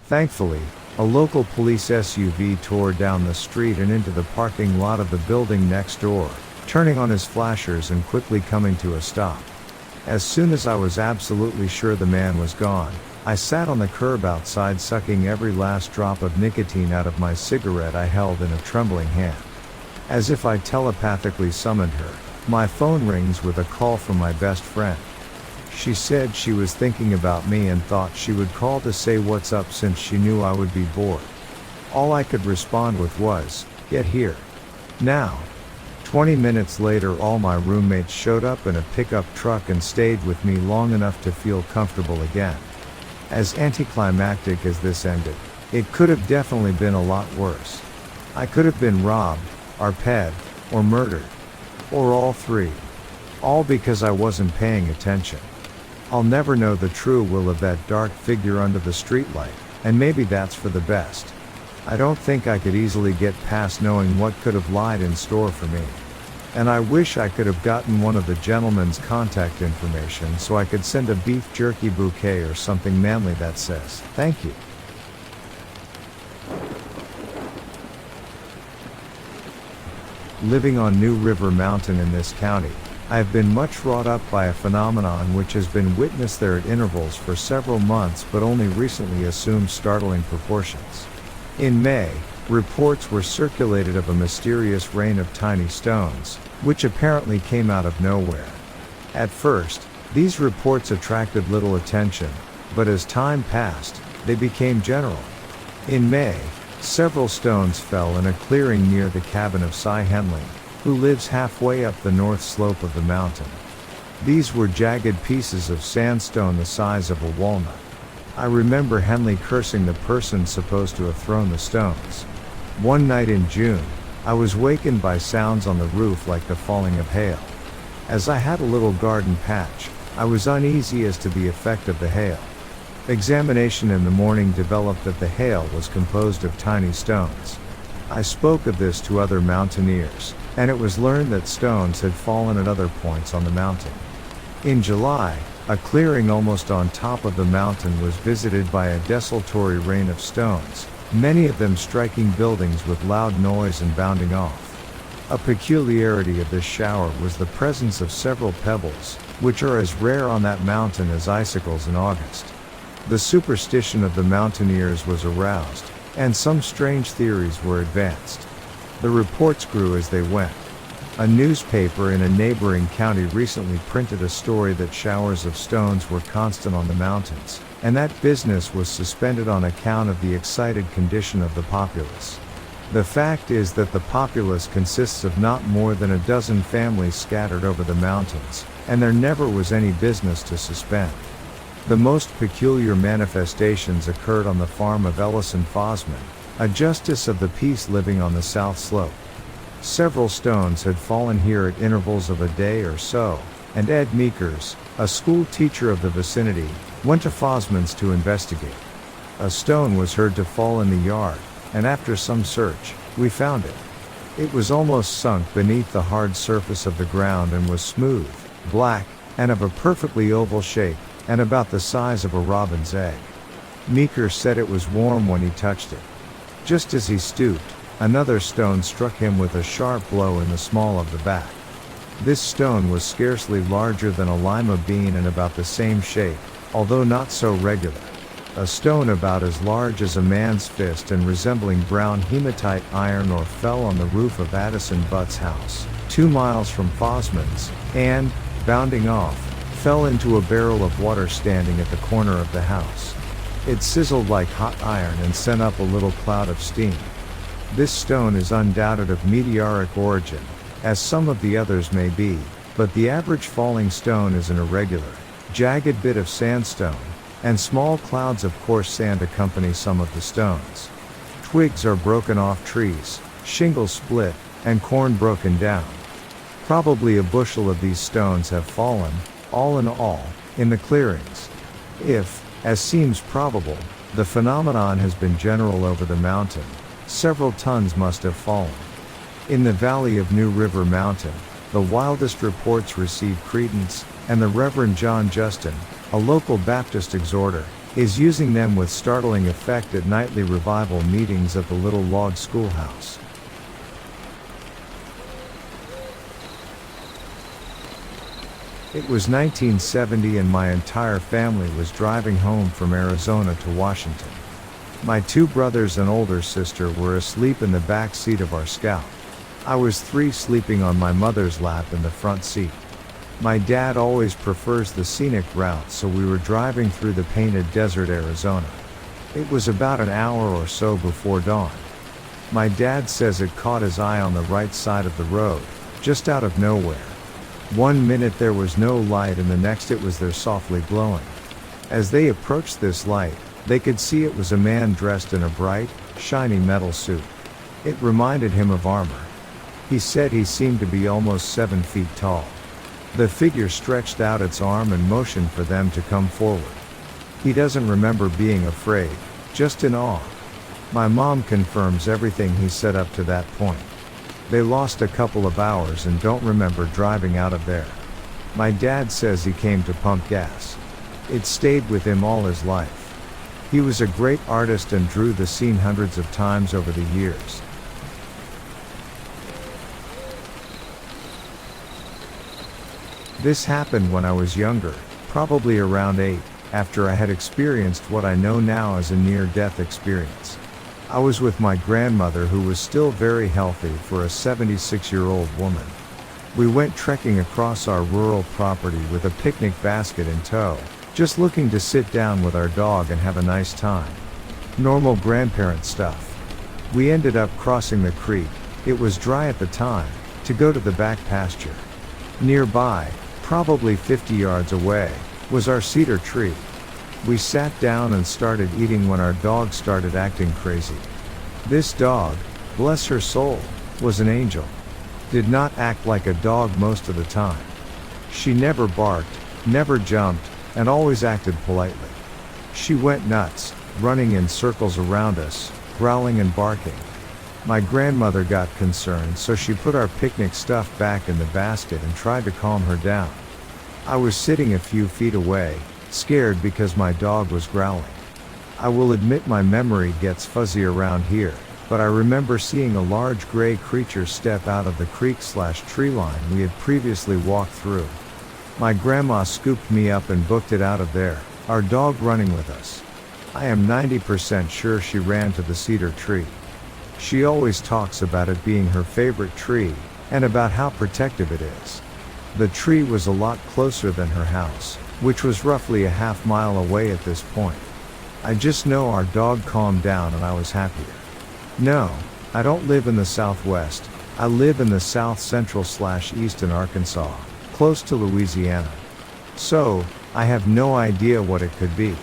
Thankfully, A local police SUV tore down the street and into the parking lot of the building next door, turning on his flashers and quickly coming to a stop. As soon as I was absolutely sure the man was gone, I sat on the curb outside sucking every last drop of nicotine out of my cigarette I held in a trembling hand. As if I telepathically summoned her, my phone rings with a call from my best friend. She said she was thinking about me and thought she would call to say what's up since she knew I would be bored. All I could respond with was, "Get here. Now." 20 minutes later, all my roommates showed up in a pickup truck and stayed with me long enough to feel comfortable again. As anticlimactic as this ended, it could have definitely been a lot worse. I could have been robbed, arped, or murdered. Or all three. All because I wasn't paying attention. I'll never know the true will of that dark figure under the streetlight, and maybe that's for the best. I don't think I could easily get past knowing what could have lied in store for me. And I wish I could have gotten one of the gentleman's contact information so I could send a beef jerky bouquet or something manly that says, "Thank you." Living on New River Mountain in this county, I have been much wrought up by a phenomenon which has been witnessed there at intervals for several months but only recently assumed startling proportions. In May, reports were circulated of a mysterious rain of tiny stones, which apparently came out of nowhere. At first, these reports attracted little attention, but as time passed, they became general. In May, several stones fell in a clearing near the cabin of Cy Henley, who lives halfway up the north slope of the mountain. These were jagged pieces of sandstone the size of a walnut. I remember Henley cursing the person supposed to have thrown the stones. One night in June, I was wakened by sounds on the roof like the falling of hail. As I had a little garden patch, I was uneasy as to the effect of the hail. Examination in the morning developed that the hail was composed of tiny stones. I spoke of this to other mountaineers, and it was learned that stones had fallen at other points on the mountain. In July, a clearing almost on top of the mountain was visited by a desultory rain of stones, many of them striking buildings with loud noise and bounding off. A peculiarity of this shower was the presence of several pebbles, which are as rare on that mountain as icicles in August. The superstition of the mountaineers was aroused, and some strange theories were advanced. The reports grew as they went. A newspaper in a neighboring county recently printed a story that showers of stones were constant on the mountains, and that business was suspended on account of the excited condition of the populace. The fact is that the populace consists of not more than a dozen families scattered over the mountains, and there never was any business to suspend. The most peculiar manifestations occurred on the farm of Ellison Fosman, a justice of the peace living on the south slope. Several stones had fallen here at intervals of a day or so, and Ed Meekers, a school teacher of the vicinity, went to Fosman's to investigate. A stone was heard to fall in the yard, and after some search, we found it. It was almost sunk beneath the hard surface of the ground and was smooth, black, and of a perfectly oval shape, and about the size of a robin's egg. Meekers said it was warm when he touched it. Just as he stooped, another stone struck him with a sharp blow in the small of the back. This stone was scarcely larger than a lima bean and about the same shape, although not so regular. A stone about as large as a man's fist and resembling brown hematite iron ore fell on the roof of Addison Butt's house, 2 miles from Fosman's, and, bounding off, fell into a barrel of water standing at the corner of the house. It sizzled like hot iron and sent up a little cloud of steam. This stone is undoubted of meteoric origin, as some of the others may be, but the average falling stone is an irregular, jagged bit of sandstone, and small clouds of coarse sand accompany some of the stones. Twigs are broken off trees, shingles split, and corn broken down. Probably a bushel of these stones have fallen, all in all, in the clearings. If, as seems probable, the phenomenon has been general over the mountain, several tons must have fallen. In the valley of New River Mountain, the wildest reports received credence, and the Reverend John Justin, a local Baptist exhorter, is using them with startling effect at nightly revival meetings at the little log schoolhouse. It was 1970 and my entire family was driving home from Arizona to Washington. My 2 brothers and older sister were asleep in the back seat of our Scout. I was 3 sleeping on my mother's lap in the front seat. My dad always prefers the scenic route, so we were driving through the painted desert Arizona. It was about an hour or so before dawn. My dad says it caught his eye on the right side of the road, just out of nowhere. One minute there was no light and the next it was there softly glowing. As they approached this light, they could see it was a man dressed in a bright, shiny metal suit. It reminded him of armor. He said he seemed to be almost 7 feet tall. The figure stretched out its arm and motioned for them to come forward. He doesn't remember being afraid, just in awe. My mom confirms everything he said up to that point. They lost a couple of hours and don't remember driving out of there. My dad says he came to pump gas. It stayed with him all his life. He was a great artist and drew the scene hundreds of times over the years. This happened when I was younger, probably around 8, after I had experienced what I know now as a near-death experience. I was with my grandmother, who was still very healthy for a 76-year-old woman. We went trekking across our rural property with a picnic basket in tow, just looking to sit down with our dog and have a nice time. Normal grandparent stuff. We ended up crossing the creek, it was dry at the time, to go to the back pasture. Nearby, probably 50 yards away, was our cedar tree. We sat down and started eating when our dog started acting crazy. This dog, bless her soul, was an angel. Did not act like a dog most of the time. She never barked, never jumped, and always acted politely. She went nuts, running in circles around us, growling and barking. My grandmother got concerned, so she put our picnic stuff back in the basket and tried to calm her down. I was sitting a few feet away, scared because my dog was growling. I will admit my memory gets fuzzy around here, but I remember seeing a large gray creature step out of the creek/tree line we had previously walked through. My grandma scooped me up and booked it out of there, our dog running with us. I am 90% sure she ran to the cedar tree. She always talks about it being her favorite tree, and about how protective it is. The tree was a lot closer than her house, which was roughly a half-mile away at this point. I just know our dog calmed down and I was happier. No, I don't live in the Southwest, I live in the South Central/Eastern Arkansas, close to Louisiana. So, I have no idea what it could be.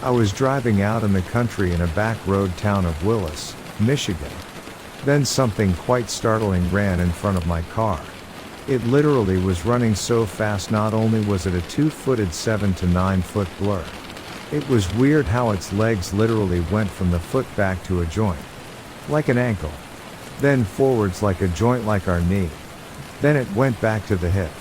I was driving out in the country in a back road town of Willis, Michigan. Then something quite startling ran in front of my car. It literally was running so fast, not only was it a 2-footed 7 to 9 foot blur. It was weird how its legs literally went from the foot back to a joint. Like an ankle. Then forwards like a joint like our knee. Then it went back to the hip.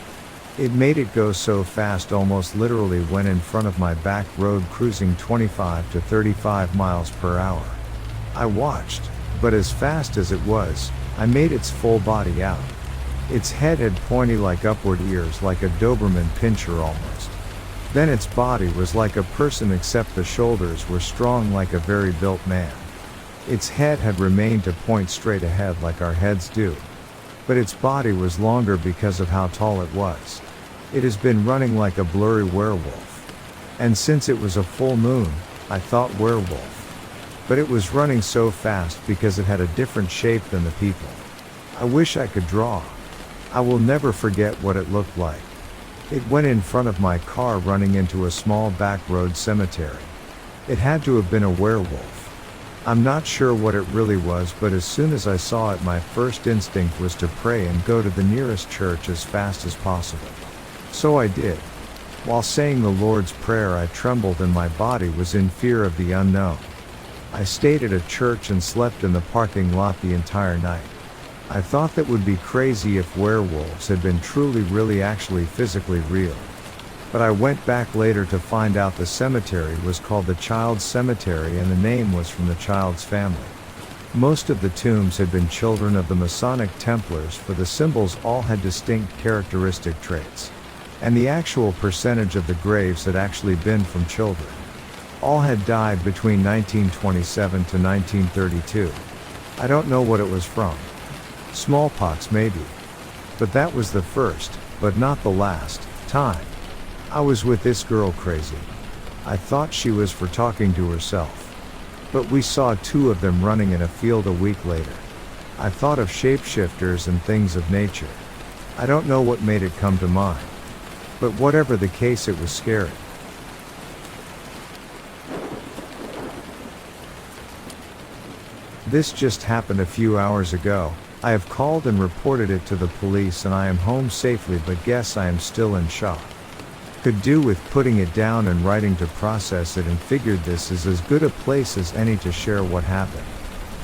It made it go so fast, almost literally went in front of my back road cruising 25 to 35 miles per hour. I watched, but as fast as it was, I made its full body out. Its head had pointy like upward ears like a Doberman pinscher almost. Then its body was like a person except the shoulders were strong like a very built man. Its head had remained to point straight ahead like our heads do. But its body was longer because of how tall it was. It has been running like a blurry werewolf. And since it was a full moon, I thought werewolf. But it was running so fast because it had a different shape than the people. I wish I could draw. I will never forget what it looked like. It went in front of my car running into a small back road cemetery. It had to have been a werewolf. I'm not sure what it really was, but as soon as I saw it, my first instinct was to pray and go to the nearest church as fast as possible. So I did. While saying the Lord's Prayer, I trembled and my body was in fear of the unknown. I stayed at a church and slept in the parking lot the entire night. I thought that would be crazy if werewolves had been truly really actually physically real. But I went back later to find out the cemetery was called the Child's Cemetery and the name was from the child's family. Most of the tombs had been children of the Masonic Templars, for the symbols all had distinct characteristic traits. And the actual percentage of the graves had actually been from children. All had died between 1927 to 1932. I don't know what it was from. Smallpox maybe. But that was the first, but not the last, time I was with this girl crazy. I thought she was for talking to herself. But we saw two of them running in a field a week later. I thought of shapeshifters and things of nature. I don't know what made it come to mind. But whatever the case, it was scary. This just happened a few hours ago. I have called and reported it to the police and I am home safely, but guess I am still in shock. Could do with putting it down and writing to process it, and figured this is as good a place as any to share what happened.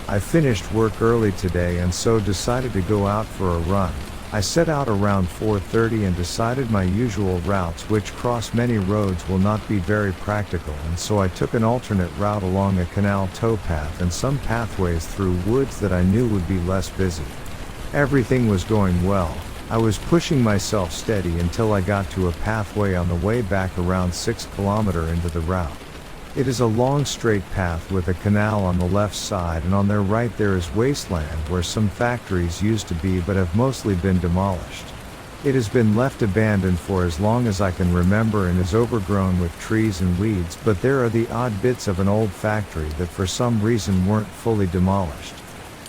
I finished work early today and so decided to go out for a run. I set out around 4:30 and decided my usual routes, which cross many roads, will not be very practical, and so I took an alternate route along a canal towpath and some pathways through woods that I knew would be less busy. Everything was going well. I was pushing myself steady until I got to a pathway on the way back around 6 km into the route. It is a long straight path with a canal on the left side, and on their right there is wasteland where some factories used to be but have mostly been demolished. It has been left abandoned for as long as I can remember and is overgrown with trees and weeds, but there are the odd bits of an old factory that for some reason weren't fully demolished.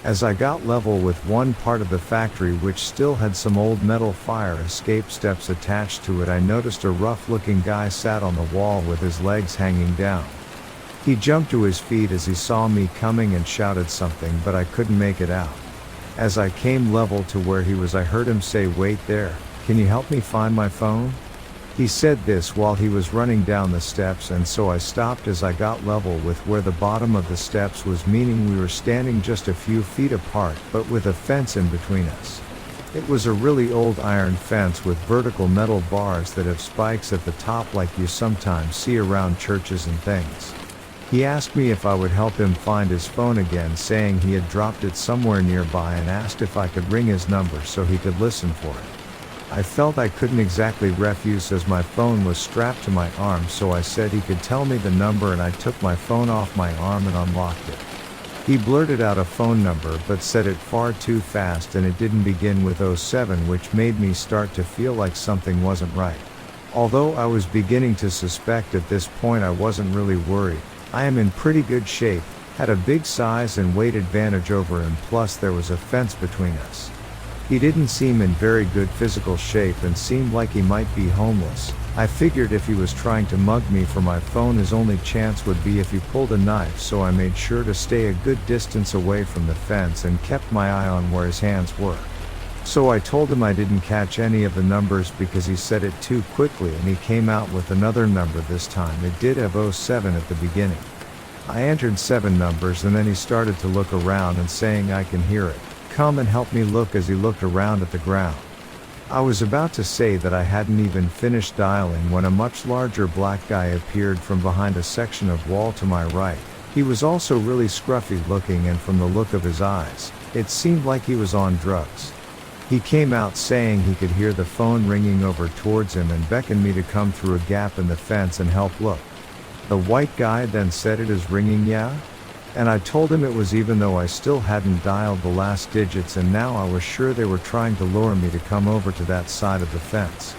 As I got level with one part of the factory, which still had some old metal fire escape steps attached to it, I noticed a rough-looking guy sat on the wall with his legs hanging down. He jumped to his feet as he saw me coming and shouted something, but I couldn't make it out. As I came level to where he was, I heard him say, "Wait there, can you help me find my phone?" He said this while he was running down the steps, and so I stopped as I got level with where the bottom of the steps was, meaning we were standing just a few feet apart, but with a fence in between us. It was a really old iron fence with vertical metal bars that have spikes at the top like you sometimes see around churches and things. He asked me if I would help him find his phone again, saying he had dropped it somewhere nearby, and asked if I could ring his number so he could listen for it. I felt I couldn't exactly refuse as my phone was strapped to my arm, so I said he could tell me the number, and I took my phone off my arm and unlocked it. He blurted out a phone number but said it far too fast and it didn't begin with 07, which made me start to feel like something wasn't right. Although I was beginning to suspect at this point, I wasn't really worried. I am in pretty good shape, had a big size and weight advantage over him, plus there was a fence between us. He didn't seem in very good physical shape and seemed like he might be homeless. I figured if he was trying to mug me for my phone, his only chance would be if he pulled a knife, so I made sure to stay a good distance away from the fence and kept my eye on where his hands were. So I told him I didn't catch any of the numbers because he said it too quickly, and he came out with another number this time. It did have 07 at the beginning. I entered 7 numbers and then he started to look around and saying, "I can hear it. Come and help me look," as he looked around at the ground. I was about to say that I hadn't even finished dialing when a much larger black guy appeared from behind a section of wall to my right. He was also really scruffy looking, and from the look of his eyes, it seemed like he was on drugs. He came out saying he could hear the phone ringing over towards him and beckoned me to come through a gap in the fence and help look. The white guy then said, "It is ringing, yeah?" And I told him it was, even though I still hadn't dialed the last digits, and now I was sure they were trying to lure me to come over to that side of the fence.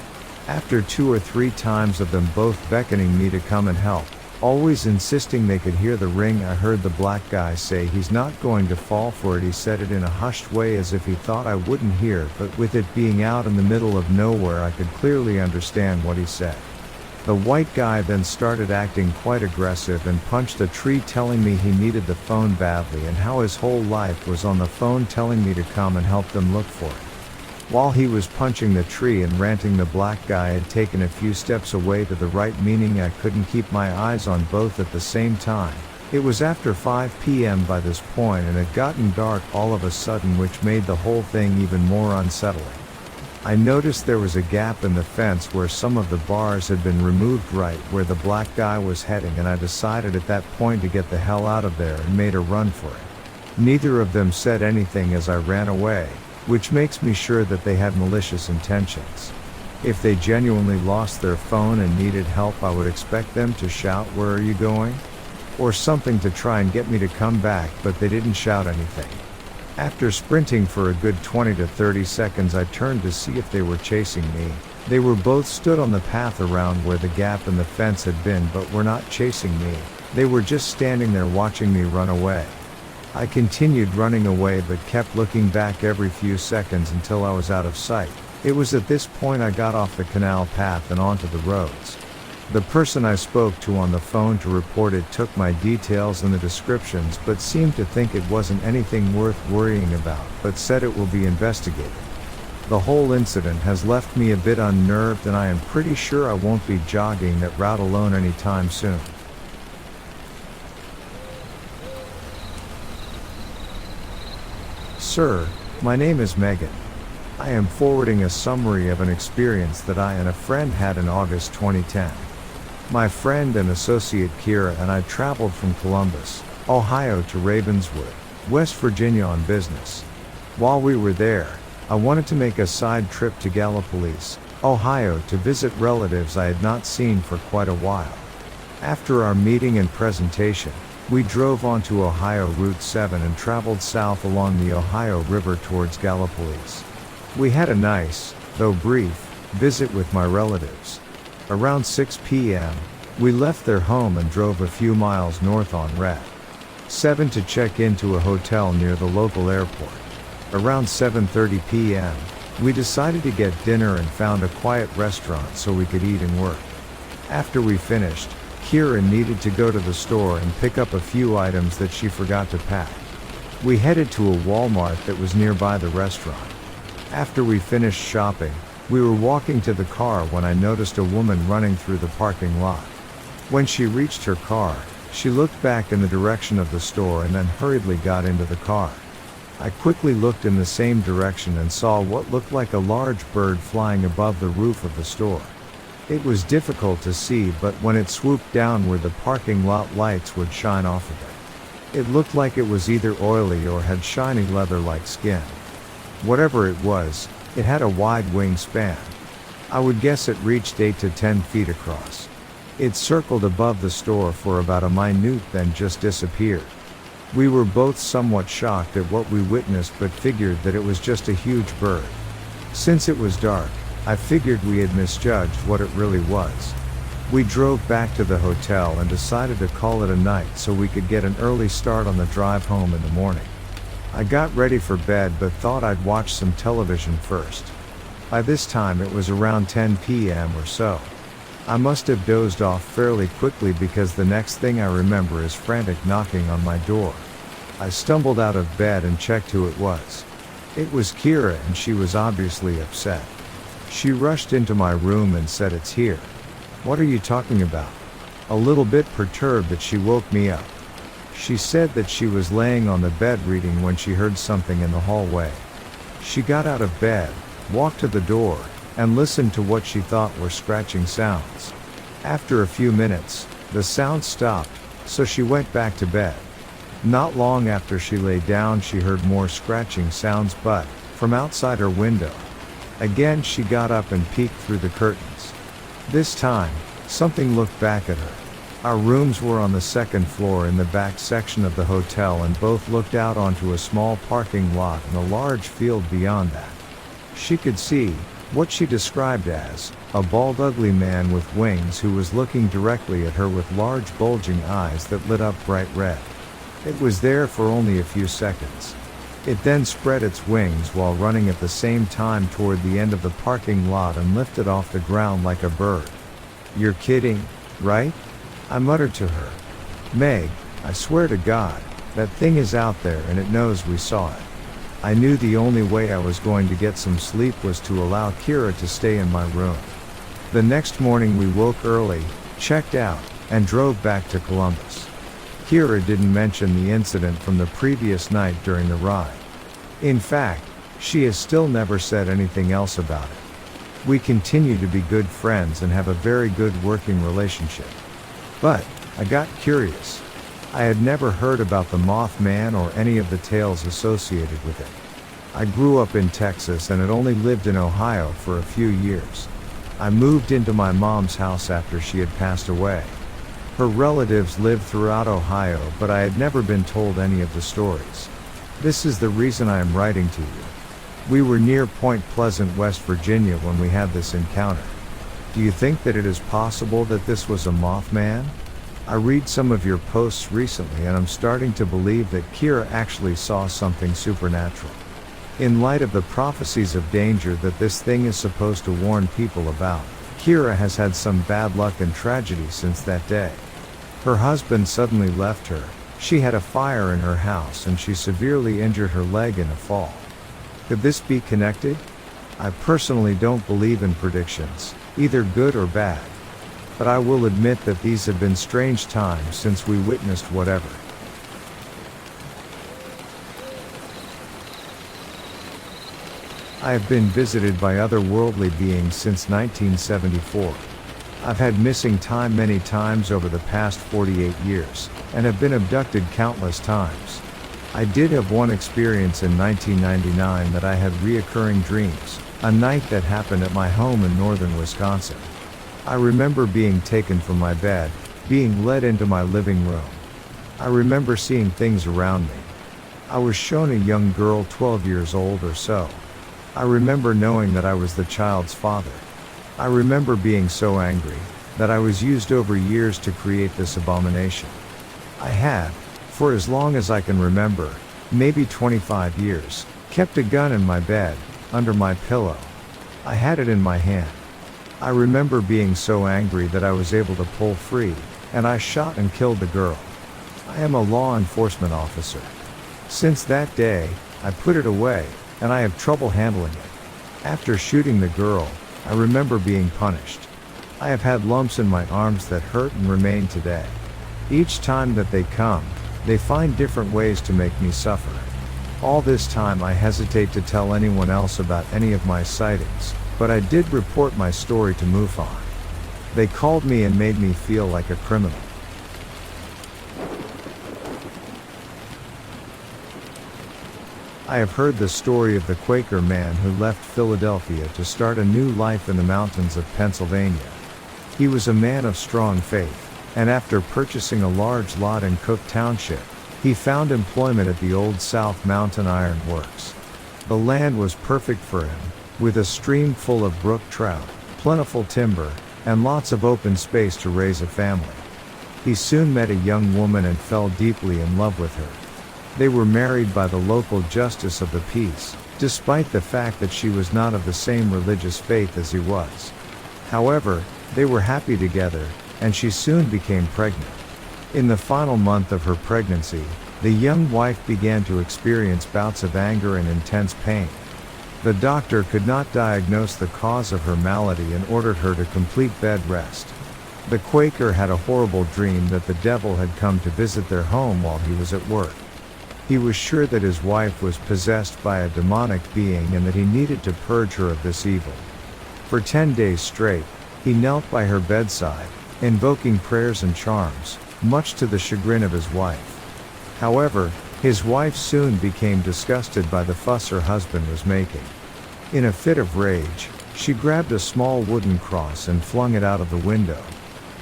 After 2 or 3 times of them both beckoning me to come and help, always insisting they could hear the ring, I heard the black guy say he's not going to fall for it. He said it in a hushed way as if he thought I wouldn't hear, but with it being out in the middle of nowhere, I could clearly understand what he said. The white guy then started acting quite aggressive and punched a tree, telling me he needed the phone badly and how his whole life was on the phone, telling me to come and help them look for it. While he was punching the tree and ranting, the black guy had taken a few steps away to the right, meaning I couldn't keep my eyes on both at the same time, It was after 5 p.m. by this point and had gotten dark all of a sudden, which made the whole thing even more unsettling. I noticed there was a gap in the fence where some of the bars had been removed right where the black guy was heading, and I decided at that point to get the hell out of there and made a run for it. Neither of them said anything as I ran away, which makes me sure that they had malicious intentions. If they genuinely lost their phone and needed help, I would expect them to shout, "Where are you going?" or something to try and get me to come back, but they didn't shout anything. After sprinting for a good 20 to 30 seconds, I turned to see if they were chasing me. They were both stood on the path around where the gap in the fence had been, but were not chasing me. They were just standing there watching me run away. I continued running away but kept looking back every few seconds until I was out of sight. It was at this point I got off the canal path and onto the roads. The person I spoke to on the phone to report it took my details and the descriptions, but seemed to think it wasn't anything worth worrying about, but said it will be investigated. The whole incident has left me a bit unnerved, and I am pretty sure I won't be jogging that route alone anytime soon. Sir, my name is Megan. I am forwarding a summary of an experience that I and a friend had in August 2010. My friend and associate Kira and I traveled from Columbus, Ohio to Ravenswood, West Virginia on business. While we were there, I wanted to make a side trip to Gallipolis, Ohio to visit relatives I had not seen for quite a while. After our meeting and presentation, we drove onto Ohio Route 7 and traveled south along the Ohio River towards Gallipolis. We had a nice, though brief, visit with my relatives. Around 6 p.m., we left their home and drove a few miles north on Route 7 to check into a hotel near the local airport. Around 7:30 p.m., we decided to get dinner and found a quiet restaurant so we could eat and work. After we finished, Kira needed to go to the store and pick up a few items that she forgot to pack. We headed to a Walmart that was nearby the restaurant. After we finished shopping, we were walking to the car when I noticed a woman running through the parking lot. When she reached her car, she looked back in the direction of the store and then hurriedly got into the car. I quickly looked in the same direction and saw what looked like a large bird flying above the roof of the store. It was difficult to see, but when it swooped down where the parking lot lights would shine off of it, it looked like it was either oily or had shiny leather-like skin. Whatever it was, it had a wide wingspan. I would guess it reached 8 to 10 feet across. It circled above the store for about a minute, then just disappeared. We were both somewhat shocked at what we witnessed, but figured that it was just a huge bird. Since it was dark, I figured we had misjudged what it really was. We drove back to the hotel and decided to call it a night so we could get an early start on the drive home in the morning. I got ready for bed but thought I'd watch some television first. By this time it was around 10 p.m. or so. I must have dozed off fairly quickly because the next thing I remember is frantic knocking on my door. I stumbled out of bed and checked who it was. It was Kira, and she was obviously upset. She rushed into my room and said, "It's here." "What are you talking about?" A little bit perturbed that she woke me up. She said that she was laying on the bed reading when she heard something in the hallway. She got out of bed, walked to the door, and listened to what she thought were scratching sounds. After a few minutes, the sound stopped, so she went back to bed. Not long after she lay down, she heard more scratching sounds, but from outside her window. Again she got up and peeked through the curtains. This time, something looked back at her. Our rooms were on the second floor in the back section of the hotel, and both looked out onto a small parking lot and a large field beyond that. She could see what she described as a bald, ugly man with wings who was looking directly at her with large bulging eyes that lit up bright red. It was there for only a few seconds. It then spread its wings while running at the same time toward the end of the parking lot and lifted off the ground like a bird. "You're kidding, right?" I muttered to her. "Meg, I swear to God, that thing is out there and it knows we saw it." I knew the only way I was going to get some sleep was to allow Kira to stay in my room. The next morning we woke early, checked out, and drove back to Columbus. Kira didn't mention the incident from the previous night during the ride. In fact, she has still never said anything else about it. We continue to be good friends and have a very good working relationship. But, I got curious. I had never heard about the Mothman or any of the tales associated with it. I grew up in Texas and had only lived in Ohio for a few years. I moved into my mom's house after she had passed away. Her relatives lived throughout Ohio, but I had never been told any of the stories. This is the reason I am writing to you. We were near Point Pleasant, West Virginia when we had this encounter. Do you think that it is possible that this was a Mothman? I read some of your posts recently and I'm starting to believe that Kira actually saw something supernatural. In light of the prophecies of danger that this thing is supposed to warn people about, Kira has had some bad luck and tragedy since that day. Her husband suddenly left her, she had a fire in her house and she severely injured her leg in a fall. Could this be connected? I personally don't believe in predictions, either good or bad. But I will admit that these have been strange times since we witnessed whatever. I have been visited by otherworldly beings since 1974. I've had missing time many times over the past 48 years, and have been abducted countless times. I did have one experience in 1999 that I had reoccurring dreams, a night that happened at my home in northern Wisconsin. I remember being taken from my bed, being led into my living room. I remember seeing things around me. I was shown a young girl 12 years old or so. I remember knowing that I was the child's father. I remember being so angry that I was used over years to create this abomination. I had, for as long as I can remember, maybe 25 years, kept a gun in my bed, under my pillow. I had it in my hand. I remember being so angry that I was able to pull free, and I shot and killed the girl. I am a law enforcement officer. Since that day, I put it away, and I have trouble handling it. After shooting the girl, I remember being punished. I have had lumps in my arms that hurt and remain today. Each time that they come, they find different ways to make me suffer. All this time I hesitate to tell anyone else about any of my sightings, but I did report my story to MUFON. They called me and made me feel like a criminal. I have heard the story of the Quaker man who left Philadelphia to start a new life in the mountains of Pennsylvania. He was a man of strong faith, and after purchasing a large lot in Cook Township, he found employment at the Old South Mountain Iron Works. The land was perfect for him, with a stream full of brook trout, plentiful timber, and lots of open space to raise a family. He soon met a young woman and fell deeply in love with her. They were married by the local justice of the peace, despite the fact that she was not of the same religious faith as he was. However, they were happy together, and she soon became pregnant. In the final month of her pregnancy, the young wife began to experience bouts of anger and intense pain. The doctor could not diagnose the cause of her malady and ordered her to complete bed rest. The Quaker had a horrible dream that the devil had come to visit their home while he was at work. He was sure that his wife was possessed by a demonic being and that he needed to purge her of this evil. For 10 days straight, he knelt by her bedside, invoking prayers and charms, much to the chagrin of his wife. However, his wife soon became disgusted by the fuss her husband was making. In a fit of rage, she grabbed a small wooden cross and flung it out of the window.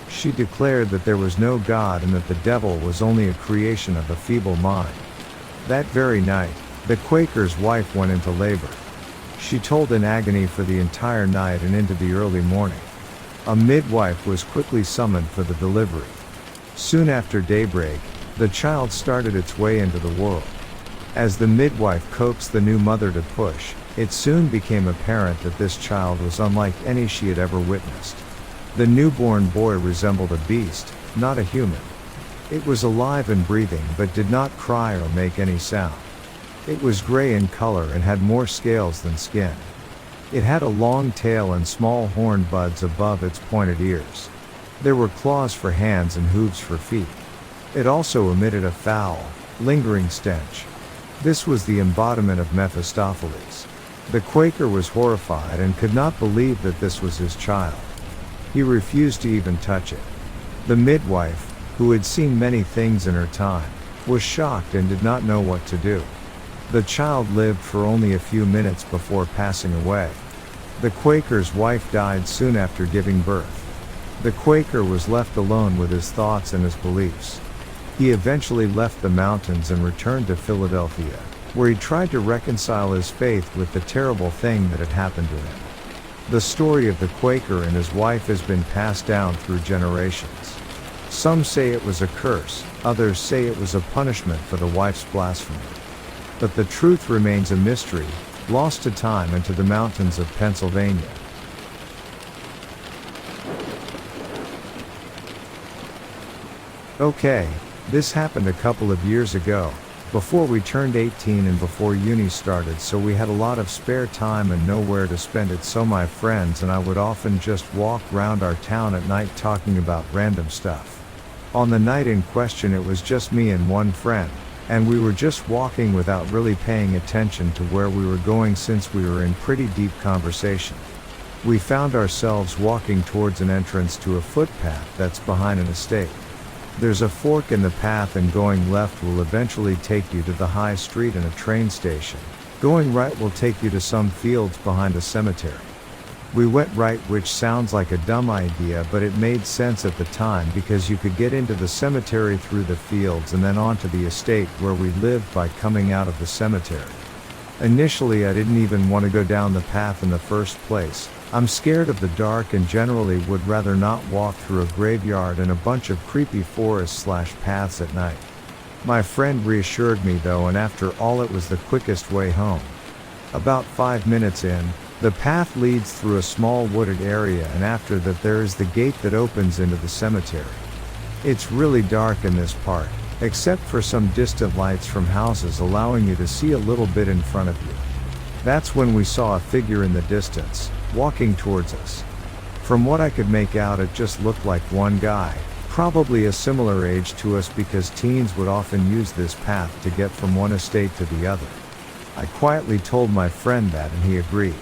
She declared that there was no God and that the devil was only a creation of a feeble mind. That very night, the Quaker's wife went into labor. She told in agony for the entire night and into the early morning. A midwife was quickly summoned for the delivery. Soon after daybreak, the child started its way into the world. As the midwife coaxed the new mother to push, it soon became apparent that this child was unlike any she had ever witnessed. The newborn boy resembled a beast, not a human. It was alive and breathing but did not cry or make any sound. It was gray in color and had more scales than skin. It had a long tail and small horn buds above its pointed ears. There were claws for hands and hooves for feet. It also emitted a foul, lingering stench. This was the embodiment of Mephistopheles. The Quaker was horrified and could not believe that this was his child. He refused to even touch it. The midwife, who had seen many things in her time, was shocked and did not know what to do. The child lived for only a few minutes before passing away. The Quaker's wife died soon after giving birth. The Quaker was left alone with his thoughts and his beliefs. He eventually left the mountains and returned to Philadelphia, where he tried to reconcile his faith with the terrible thing that had happened to him. The story of the Quaker and his wife has been passed down through generations. Some say it was a curse, others say it was a punishment for the wife's blasphemy. But the truth remains a mystery, lost to time and to the mountains of Pennsylvania. Okay, this happened a couple of years ago, before we turned 18 and before uni started, so we had a lot of spare time and nowhere to spend it, so my friends and I would often just walk round our town at night talking about random stuff. On the night in question it was just me and one friend, and we were just walking without really paying attention to where we were going since we were in pretty deep conversation. We found ourselves walking towards an entrance to a footpath that's behind an estate. There's a fork in the path and going left will eventually take you to the high street and a train station. Going right will take you to some fields behind a cemetery. We went right, which sounds like a dumb idea, but it made sense at the time because you could get into the cemetery through the fields and then onto the estate where we lived by coming out of the cemetery. Initially I didn't even want to go down the path in the first place. I'm scared of the dark and generally would rather not walk through a graveyard and a bunch of creepy forests/paths at night. My friend reassured me though, and after all it was the quickest way home. About 5 minutes in, the path leads through a small wooded area, and after that there is the gate that opens into the cemetery. It's really dark in this part, except for some distant lights from houses allowing you to see a little bit in front of you. That's when we saw a figure in the distance, walking towards us. From what I could make out, it just looked like one guy, probably a similar age to us because teens would often use this path to get from one estate to the other. I quietly told my friend that and he agreed.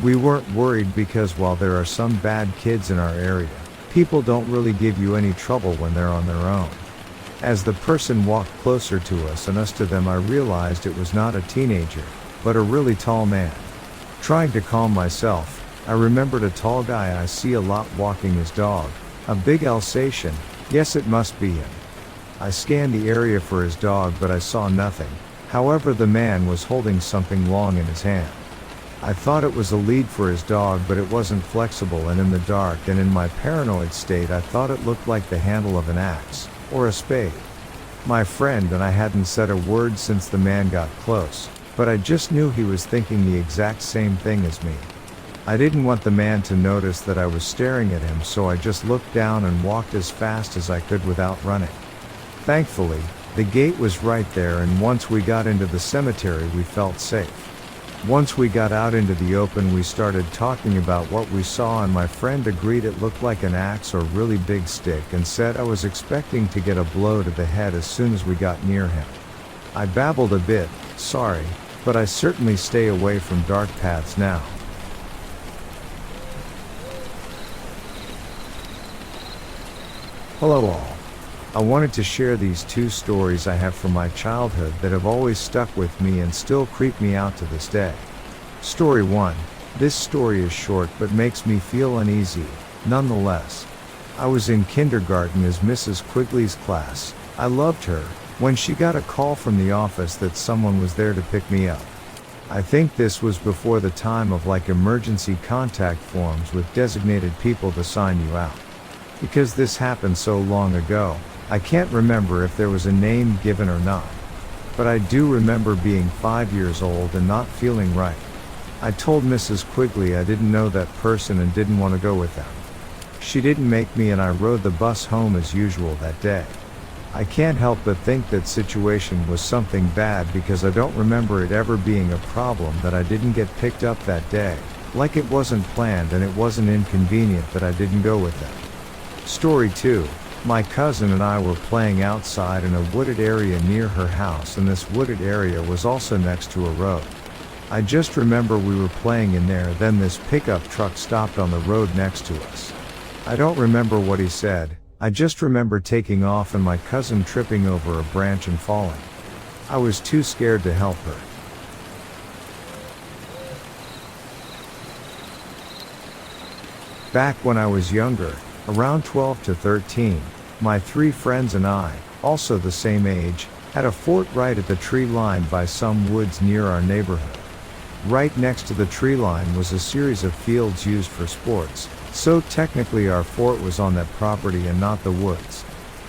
We weren't worried because while there are some bad kids in our area, people don't really give you any trouble when they're on their own. As the person walked closer to us and us to them, I realized it was not a teenager, but a really tall man. Trying to calm myself, I remembered a tall guy I see a lot walking his dog, a big Alsatian. Yes, it must be him. I scanned the area for his dog but I saw nothing. However, the man was holding something long in his hand. I thought it was a lead for his dog, but it wasn't flexible, and in the dark and in my paranoid state I thought it looked like the handle of an axe, or a spade. My friend and I hadn't said a word since the man got close, but I just knew he was thinking the exact same thing as me. I didn't want the man to notice that I was staring at him, so I just looked down and walked as fast as I could without running. Thankfully, the gate was right there, and once we got into the cemetery we felt safe. Once we got out into the open we started talking about what we saw, and my friend agreed it looked like an axe or really big stick and said I was expecting to get a blow to the head as soon as we got near him. I babbled a bit, sorry, but I certainly stay away from dark paths now. Hello all. I wanted to share these two stories I have from my childhood that have always stuck with me and still creep me out to this day. Story 1. This story is short but makes me feel uneasy, nonetheless. I was in kindergarten as Mrs. Quigley's class. I loved her, when she got a call from the office that someone was there to pick me up. I think this was before the time of like emergency contact forms with designated people to sign you out. Because this happened so long ago, I can't remember if there was a name given or not. But I do remember being 5 years old and not feeling right. I told Mrs. Quigley I didn't know that person and didn't want to go with them. She didn't make me, and I rode the bus home as usual that day. I can't help but think that situation was something bad because I don't remember it ever being a problem that I didn't get picked up that day, like it wasn't planned and it wasn't inconvenient that I didn't go with them. Story 2. My cousin and I were playing outside in a wooded area near her house, and this wooded area was also next to a road. I just remember we were playing in there, then this pickup truck stopped on the road next to us. I don't remember what he said, I just remember taking off and my cousin tripping over a branch and falling. I was too scared to help her. Back when I was younger, around 12 to 13, my 3 friends and I, also the same age, had a fort right at the tree line by some woods near our neighborhood. Right next to the tree line was a series of fields used for sports, so technically our fort was on that property and not the woods.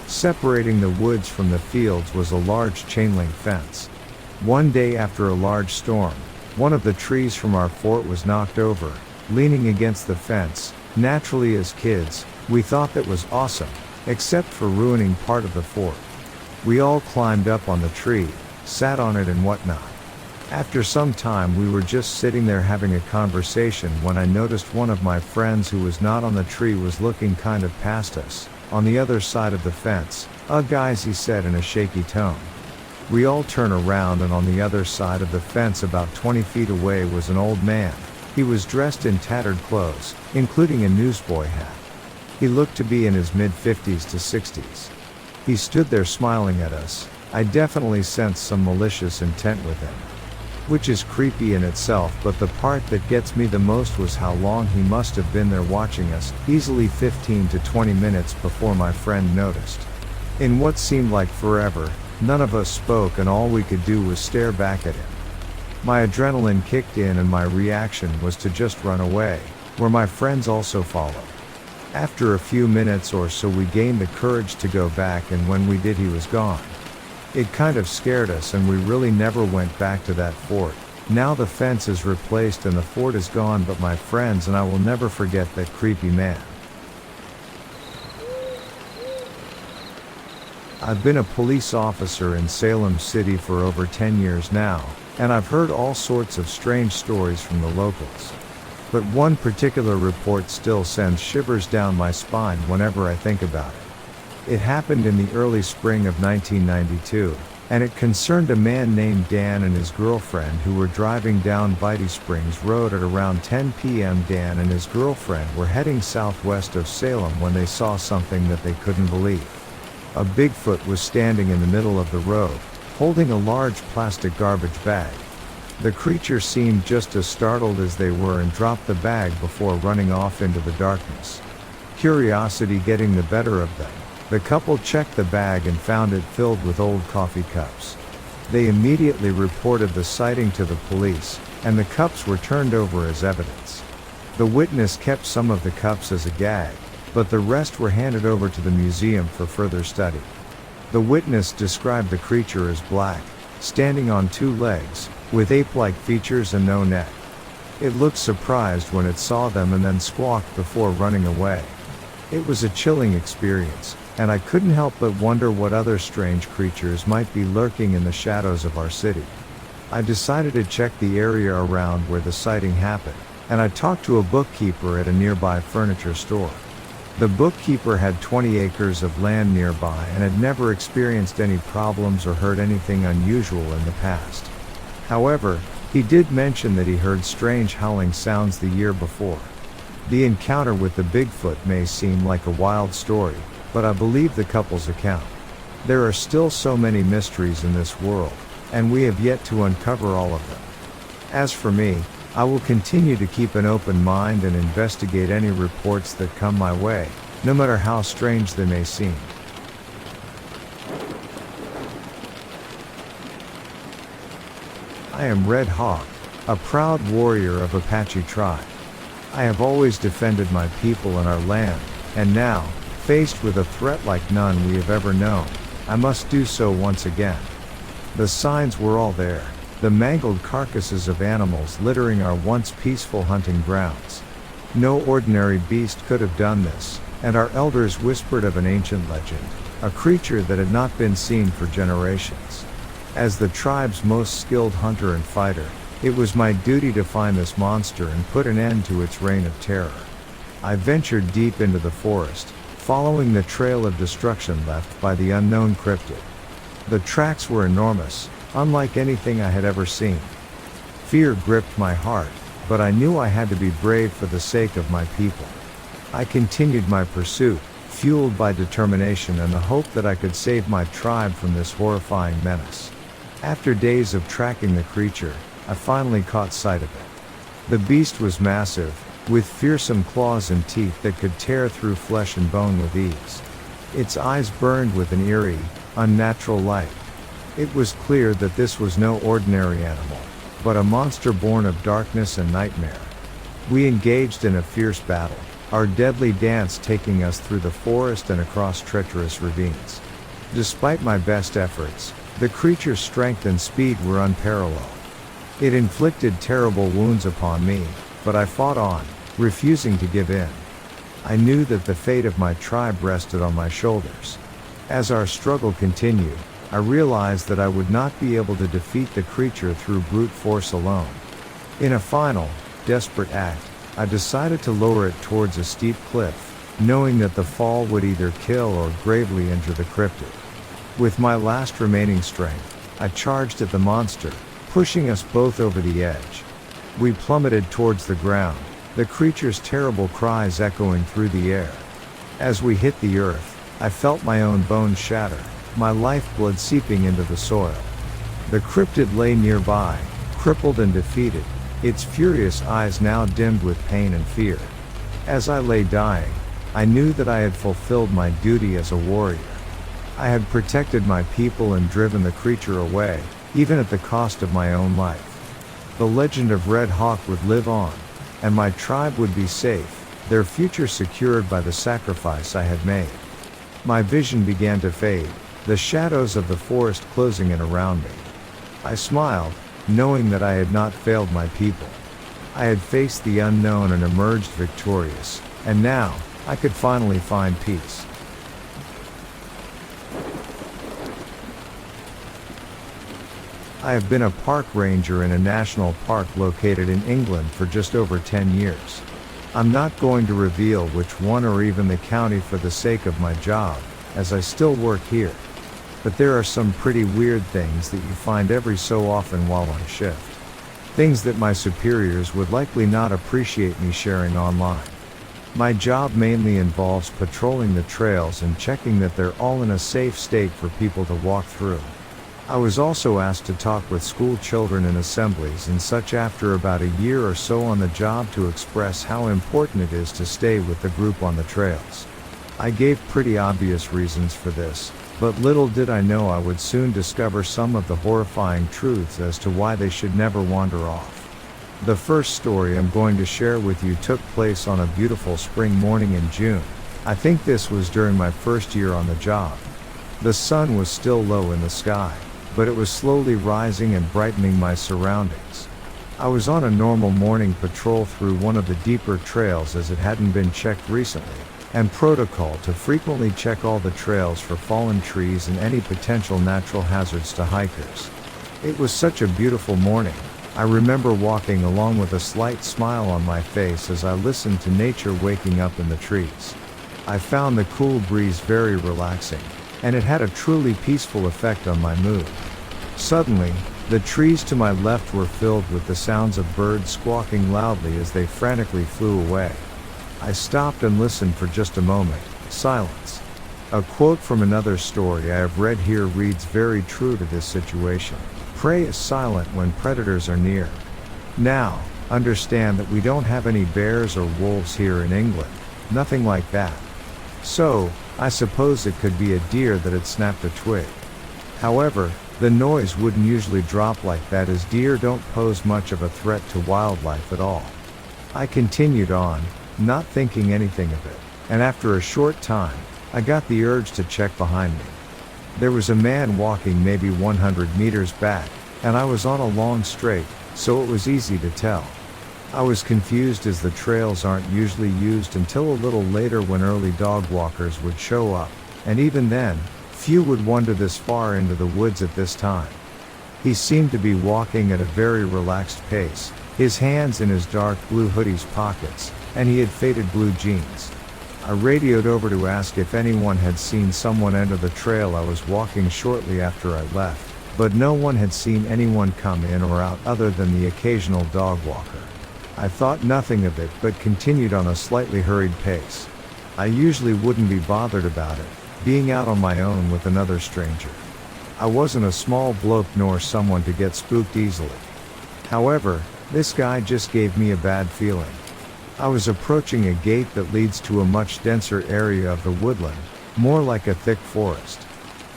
Separating the woods from the fields was a large chain-link fence. One day after a large storm, one of the trees from our fort was knocked over, leaning against the fence. Naturally, as kids, we thought that was awesome, except for ruining part of the fort. We all climbed up on the tree, sat on it and whatnot. After some time we were just sitting there having a conversation when I noticed one of my friends who was not on the tree was looking kind of past us, on the other side of the fence. Guys," he said in a shaky tone. We all turn around, and on the other side of the fence about 20 feet away was an old man. He was dressed in tattered clothes, including a newsboy hat. He looked to be in his mid-50s to 60s. He stood there smiling at us. I definitely sensed some malicious intent with him, which is creepy in itself, but the part that gets me the most was how long he must have been there watching us, easily 15 to 20 minutes before my friend noticed. In what seemed like forever, none of us spoke, and all we could do was stare back at him. My adrenaline kicked in and my reaction was to just run away, where my friends also followed. After a few minutes or so we gained the courage to go back, and when we did he was gone. It kind of scared us, and we really never went back to that fort. Now the fence is replaced and the fort is gone, but my friends and I will never forget that creepy man. I've been a police officer in Salem City for over 10 years now, and I've heard all sorts of strange stories from the locals. But one particular report still sends shivers down my spine whenever I think about it. It happened in the early spring of 1992, and it concerned a man named Dan and his girlfriend who were driving down Bitey Springs Road at around 10 p.m. Dan and his girlfriend were heading southwest of Salem when they saw something that they couldn't believe. A Bigfoot was standing in the middle of the road, holding a large plastic garbage bag. The creature seemed just as startled as they were and dropped the bag before running off into the darkness. Curiosity getting the better of them, the couple checked the bag and found it filled with old coffee cups. They immediately reported the sighting to the police, and the cups were turned over as evidence. The witness kept some of the cups as a gag, but the rest were handed over to the museum for further study. The witness described the creature as black, standing on 2 legs, with ape-like features and no neck. It looked surprised when it saw them and then squawked before running away. It was a chilling experience, and I couldn't help but wonder what other strange creatures might be lurking in the shadows of our city. I decided to check the area around where the sighting happened, and I talked to a bookkeeper at a nearby furniture store. The bookkeeper had 20 acres of land nearby and had never experienced any problems or heard anything unusual in the past. However, he did mention that he heard strange howling sounds the year before. The encounter with the Bigfoot may seem like a wild story, but I believe the couple's account. There are still so many mysteries in this world, and we have yet to uncover all of them. As for me, I will continue to keep an open mind and investigate any reports that come my way, no matter how strange they may seem. I am Red Hawk, a proud warrior of Apache tribe. I have always defended my people and our land, and now, faced with a threat like none we have ever known, I must do so once again. The signs were all there, the mangled carcasses of animals littering our once peaceful hunting grounds. No ordinary beast could have done this, and our elders whispered of an ancient legend, a creature that had not been seen for generations. As the tribe's most skilled hunter and fighter, it was my duty to find this monster and put an end to its reign of terror. I ventured deep into the forest, following the trail of destruction left by the unknown cryptid. The tracks were enormous, unlike anything I had ever seen. Fear gripped my heart, but I knew I had to be brave for the sake of my people. I continued my pursuit, fueled by determination and the hope that I could save my tribe from this horrifying menace. After days of tracking the creature, I finally caught sight of it. The beast was massive, with fearsome claws and teeth that could tear through flesh and bone with ease. Its eyes burned with an eerie, unnatural light. It was clear that this was no ordinary animal, but a monster born of darkness and nightmare. We engaged in a fierce battle, our deadly dance taking us through the forest and across treacherous ravines. Despite my best efforts, the creature's strength and speed were unparalleled. It inflicted terrible wounds upon me, but I fought on, refusing to give in. I knew that the fate of my tribe rested on my shoulders. As our struggle continued, I realized that I would not be able to defeat the creature through brute force alone. In a final, desperate act, I decided to lower it towards a steep cliff, knowing that the fall would either kill or gravely injure the cryptid. With my last remaining strength, I charged at the monster, pushing us both over the edge. We plummeted towards the ground, the creature's terrible cries echoing through the air. As we hit the earth, I felt my own bones shatter, my lifeblood seeping into the soil. The cryptid lay nearby, crippled and defeated, its furious eyes now dimmed with pain and fear. As I lay dying, I knew that I had fulfilled my duty as a warrior. I had protected my people and driven the creature away, even at the cost of my own life. The legend of Red Hawk would live on, and my tribe would be safe, their future secured by the sacrifice I had made. My vision began to fade, the shadows of the forest closing in around me. I smiled, knowing that I had not failed my people. I had faced the unknown and emerged victorious, and now, I could finally find peace. I have been a park ranger in a national park located in England for just over 10 years. I'm not going to reveal which one or even the county for the sake of my job, as I still work here. But there are some pretty weird things that you find every so often while on shift. Things that my superiors would likely not appreciate me sharing online. My job mainly involves patrolling the trails and checking that they're all in a safe state for people to walk through. I was also asked to talk with school children in assemblies and such after about a year or so on the job to express how important it is to stay with the group on the trails. I gave pretty obvious reasons for this, but little did I know I would soon discover some of the horrifying truths as to why they should never wander off. The first story I'm going to share with you took place on a beautiful spring morning in June. I think this was during my first year on the job. The sun was still low in the sky, but it was slowly rising and brightening my surroundings. I was on a normal morning patrol through one of the deeper trails as it hadn't been checked recently, and protocol to frequently check all the trails for fallen trees and any potential natural hazards to hikers. It was such a beautiful morning. I remember walking along with a slight smile on my face as I listened to nature waking up in the trees. I found the cool breeze very relaxing, and it had a truly peaceful effect on my mood. Suddenly, the trees to my left were filled with the sounds of birds squawking loudly as they frantically flew away. I stopped and listened for just a moment. Silence. A quote from another story I have read here reads very true to this situation. Prey is silent when predators are near. Now, understand that we don't have any bears or wolves here in England, nothing like that. So, I suppose it could be a deer that had snapped a twig. However, the noise wouldn't usually drop like that as deer don't pose much of a threat to wildlife at all. I continued on, not thinking anything of it, and after a short time, I got the urge to check behind me. There was a man walking maybe 100 meters back, and I was on a long straight, so it was easy to tell. I was confused as the trails aren't usually used until a little later when early dog walkers would show up, and even then, few would wander this far into the woods at this time. He seemed to be walking at a very relaxed pace, his hands in his dark blue hoodie's pockets, and he had faded blue jeans. I radioed over to ask if anyone had seen someone enter the trail I was walking shortly after I left, but no one had seen anyone come in or out other than the occasional dog walker. I thought nothing of it but continued on a slightly hurried pace. I usually wouldn't be bothered about it, being out on my own with another stranger. I wasn't a small bloke nor someone to get spooked easily. However, this guy just gave me a bad feeling. I was approaching a gate that leads to a much denser area of the woodland, more like a thick forest.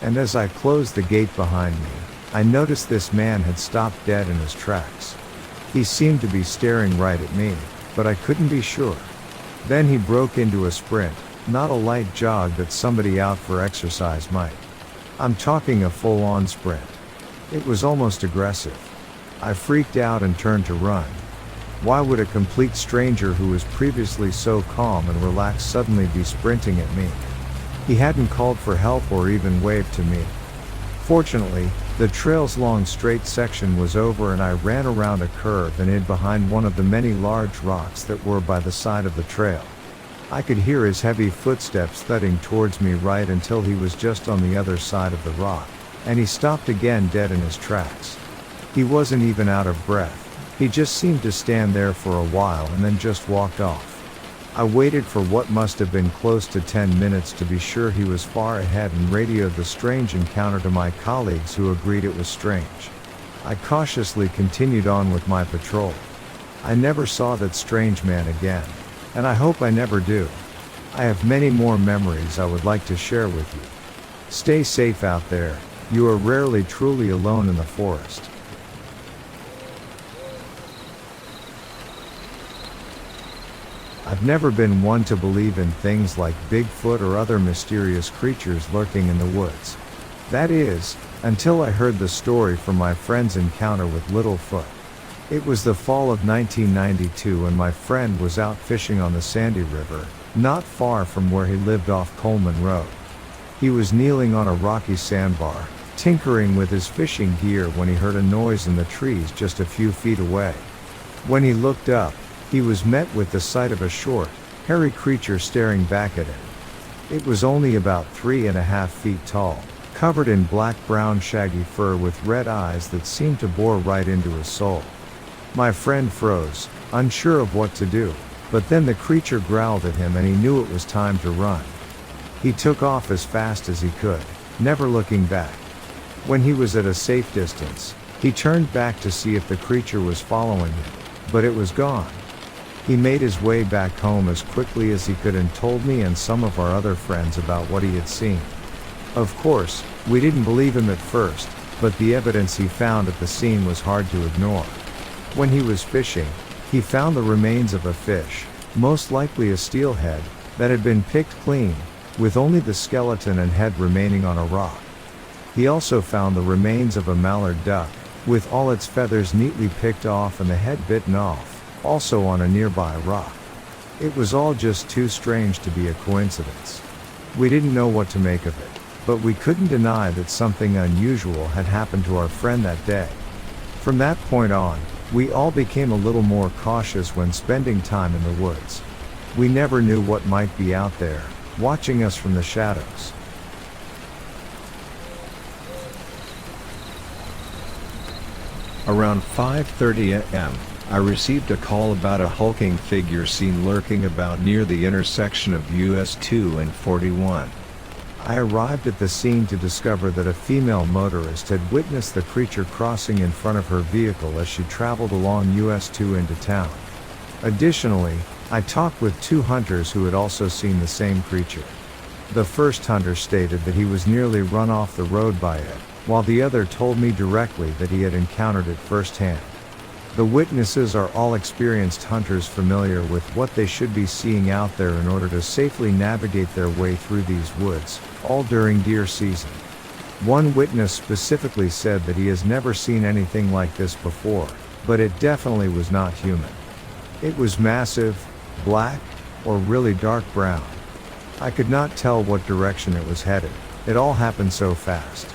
And as I closed the gate behind me, I noticed this man had stopped dead in his tracks. He seemed to be staring right at me, but I couldn't be sure. Then he broke into a sprint, not a light jog that somebody out for exercise might. I'm talking a full-on sprint. It was almost aggressive. I freaked out and turned to run. Why would a complete stranger who was previously so calm and relaxed suddenly be sprinting at me? He hadn't called for help or even waved to me. Fortunately, the trail's long straight section was over and I ran around a curve and hid behind one of the many large rocks that were by the side of the trail. I could hear his heavy footsteps thudding towards me right until he was just on the other side of the rock, and he stopped again dead in his tracks. He wasn't even out of breath. He just seemed to stand there for a while and then just walked off. I waited for what must have been close to 10 minutes to be sure he was far ahead and radioed the strange encounter to my colleagues who agreed it was strange. I cautiously continued on with my patrol. I never saw that strange man again, and I hope I never do. I have many more memories I would like to share with you. Stay safe out there, you are rarely truly alone in the forest. I've never been one to believe in things like Bigfoot or other mysterious creatures lurking in the woods. That is, until I heard the story from my friend's encounter with Littlefoot. It was the fall of 1992 and my friend was out fishing on the Sandy River, not far from where he lived off Coleman Road. He was kneeling on a rocky sandbar, tinkering with his fishing gear when he heard a noise in the trees just a few feet away. When he looked up, he was met with the sight of a short, hairy creature staring back at him. It was only about 3.5 feet tall, covered in black-brown shaggy fur with red eyes that seemed to bore right into his soul. My friend froze, unsure of what to do, but then the creature growled at him and he knew it was time to run. He took off as fast as he could, never looking back. When he was at a safe distance, he turned back to see if the creature was following him, but it was gone. He made his way back home as quickly as he could and told me and some of our other friends about what he had seen. Of course, we didn't believe him at first, but the evidence he found at the scene was hard to ignore. When he was fishing, he found the remains of a fish, most likely a steelhead, that had been picked clean, with only the skeleton and head remaining on a rock. He also found the remains of a mallard duck, with all its feathers neatly picked off and the head bitten off, also on a nearby rock. It was all just too strange to be a coincidence. We didn't know what to make of it, but we couldn't deny that something unusual had happened to our friend that day. From that point on, we all became a little more cautious when spending time in the woods. We never knew what might be out there, watching us from the shadows. Around 5:30 a.m., I received a call about a hulking figure seen lurking about near the intersection of US 2 and 41. I arrived at the scene to discover that a female motorist had witnessed the creature crossing in front of her vehicle as she traveled along US 2 into town. Additionally, I talked with 2 hunters who had also seen the same creature. The first hunter stated that he was nearly run off the road by it, while the other told me directly that he had encountered it firsthand. The witnesses are all experienced hunters familiar with what they should be seeing out there in order to safely navigate their way through these woods, all during deer season. One witness specifically said that he has never seen anything like this before, but it definitely was not human. It was massive, black, or really dark brown. I could not tell what direction it was headed, it all happened so fast.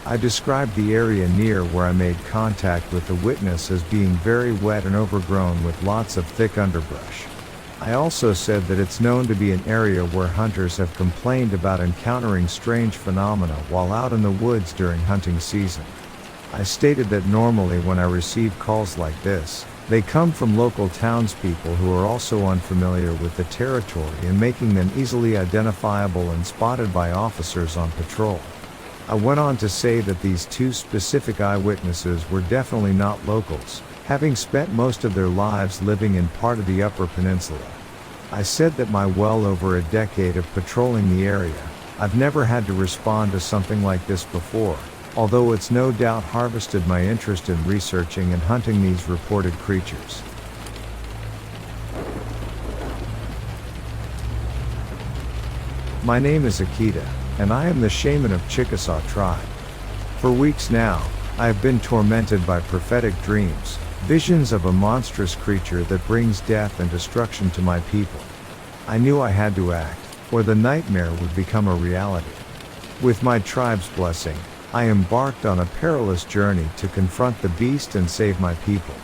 I described the area near where I made contact with the witness as being very wet and overgrown with lots of thick underbrush. I also said that it's known to be an area where hunters have complained about encountering strange phenomena while out in the woods during hunting season. I stated that normally when I receive calls like this, they come from local townspeople who are also unfamiliar with the territory and making them easily identifiable and spotted by officers on patrol. I went on to say that these two specific eyewitnesses were definitely not locals, having spent most of their lives living in part of the Upper Peninsula. I said that my well over a decade of patrolling the area, I've never had to respond to something like this before, although it's no doubt harvested my interest in researching and hunting these reported creatures. My name is Akita, and I am the shaman of Chickasaw tribe. For weeks now, I have been tormented by prophetic dreams, visions of a monstrous creature that brings death and destruction to my people. I knew I had to act, or the nightmare would become a reality. With my tribe's blessing, I embarked on a perilous journey to confront the beast and save my people.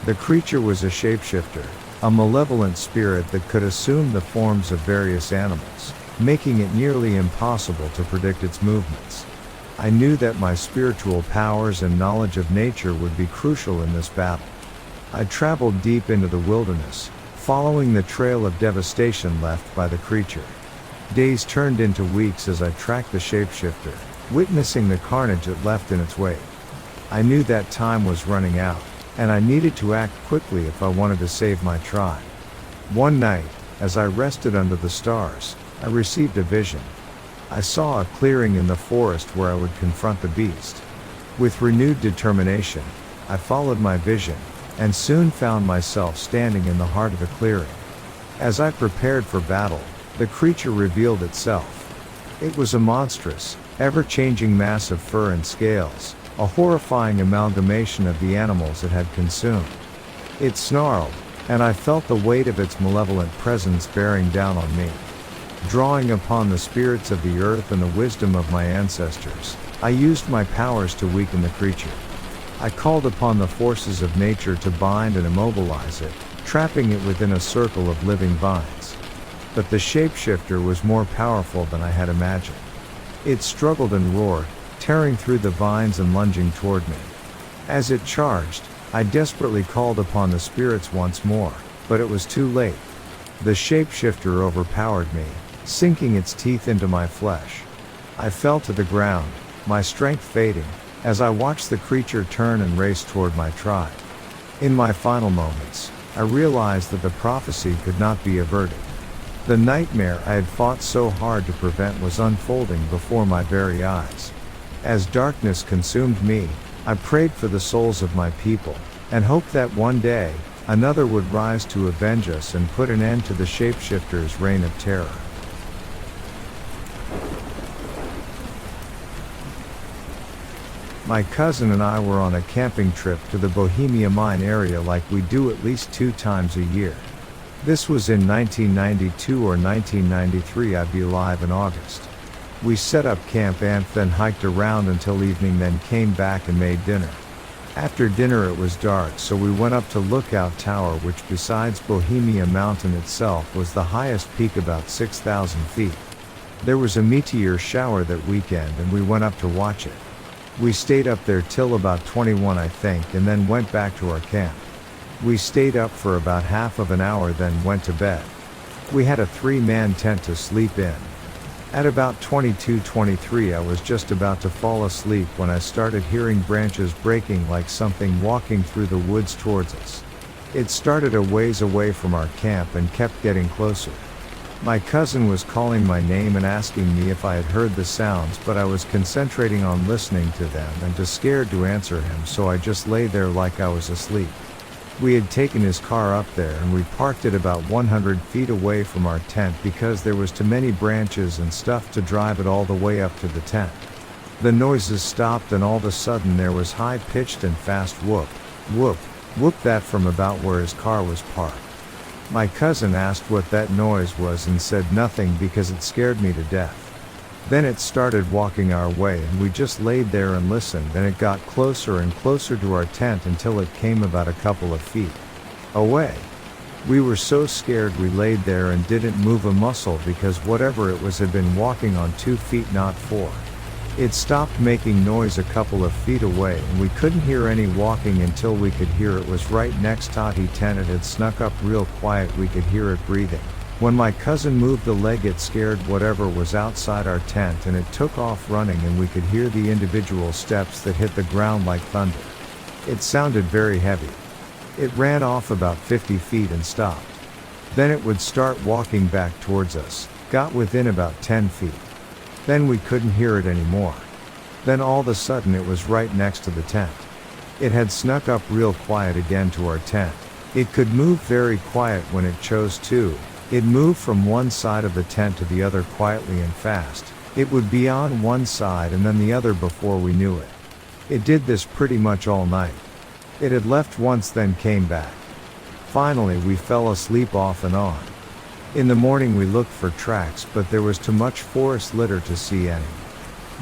The creature was a shapeshifter, a malevolent spirit that could assume the forms of various animals, making it nearly impossible to predict its movements. I knew that my spiritual powers and knowledge of nature would be crucial in this battle. I traveled deep into the wilderness, following the trail of devastation left by the creature. Days turned into weeks as I tracked the shapeshifter, witnessing the carnage it left in its wake. I knew that time was running out, and I needed to act quickly if I wanted to save my tribe. One night, as I rested under the stars, I received a vision. I saw a clearing in the forest where I would confront the beast. With renewed determination, I followed my vision, and soon found myself standing in the heart of the clearing. As I prepared for battle, the creature revealed itself. It was a monstrous, ever-changing mass of fur and scales, a horrifying amalgamation of the animals it had consumed. It snarled, and I felt the weight of its malevolent presence bearing down on me. Drawing upon the spirits of the earth and the wisdom of my ancestors, I used my powers to weaken the creature. I called upon the forces of nature to bind and immobilize it, trapping it within a circle of living vines. But the shapeshifter was more powerful than I had imagined. It struggled and roared, tearing through the vines and lunging toward me. As it charged, I desperately called upon the spirits once more, but it was too late. The shapeshifter overpowered me, sinking its teeth into my flesh. I fell to the ground, my strength fading, as I watched the creature turn and race toward my tribe. In my final moments, I realized that the prophecy could not be averted. The nightmare I had fought so hard to prevent was unfolding before my very eyes. As darkness consumed me, I prayed for the souls of my people, and hoped that one day, another would rise to avenge us and put an end to the shapeshifter's reign of terror. My cousin and I were on a camping trip to the Bohemia mine area like we do at least 2 times a year. This was in 1992 or 1993, I'd be alive in August. We set up camp and then hiked around until evening, then came back and made dinner. After dinner it was dark, so we went up to Lookout Tower, which besides Bohemia Mountain itself was the highest peak, about 6,000 feet. There was a meteor shower that weekend and we went up to watch it. We stayed up there till about 21 I think, and then went back to our camp. We stayed up for about half of an hour, then went to bed. We had a 3-man tent to sleep in. At about 22:23 I was just about to fall asleep when I started hearing branches breaking like something walking through the woods towards us. It started a ways away from our camp and kept getting closer. My cousin was calling my name and asking me if I had heard the sounds, but I was concentrating on listening to them and too scared to answer him, so I just lay there like I was asleep. We had taken his car up there and we parked it about 100 feet away from our tent because there was too many branches and stuff to drive it all the way up to the tent. The noises stopped and all of a sudden there was high-pitched and fast whoop, whoop, whoop, that from about where his car was parked. My cousin asked what that noise was and said nothing because it scared me to death. Then it started walking our way and we just laid there and listened, and it got closer and closer to our tent until it came about a couple of feet away. We were so scared we laid there and didn't move a muscle because whatever it was had been walking on 2 feet, not 4. It stopped making noise a couple of feet away and we couldn't hear any walking until we could hear it was right next to the tent. It had snuck up real quiet, we could hear it breathing. When my cousin moved the leg, it scared whatever was outside our tent and it took off running, and we could hear the individual steps that hit the ground like thunder. It sounded very heavy. It ran off about 50 feet and stopped. Then it would start walking back towards us, got within about 10 feet. Then we couldn't hear it anymore. Then all of a sudden it was right next to the tent. It had snuck up real quiet again to our tent. It could move very quiet when it chose to. It moved from one side of the tent to the other quietly and fast. It would be on one side and then the other before we knew it. It did this pretty much all night. It had left once then came back. Finally we fell asleep off and on. In the morning we looked for tracks, but there was too much forest litter to see any.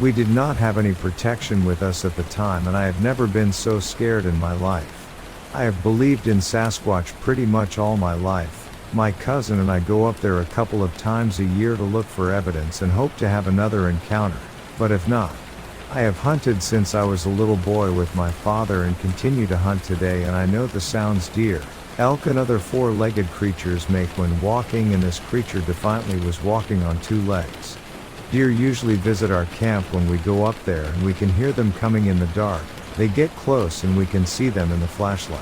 We did not have any protection with us at the time, and I have never been so scared in my life. I have believed in Sasquatch pretty much all my life. My cousin and I go up there a couple of times a year to look for evidence and hope to have another encounter, but if not, I have hunted since I was a little boy with my father and continue to hunt today, and I know the sounds deer, elk and other 4-legged creatures make when walking, and this creature defiantly was walking on 2 legs. Deer usually visit our camp when we go up there, and we can hear them coming in the dark. They get close and we can see them in the flashlight.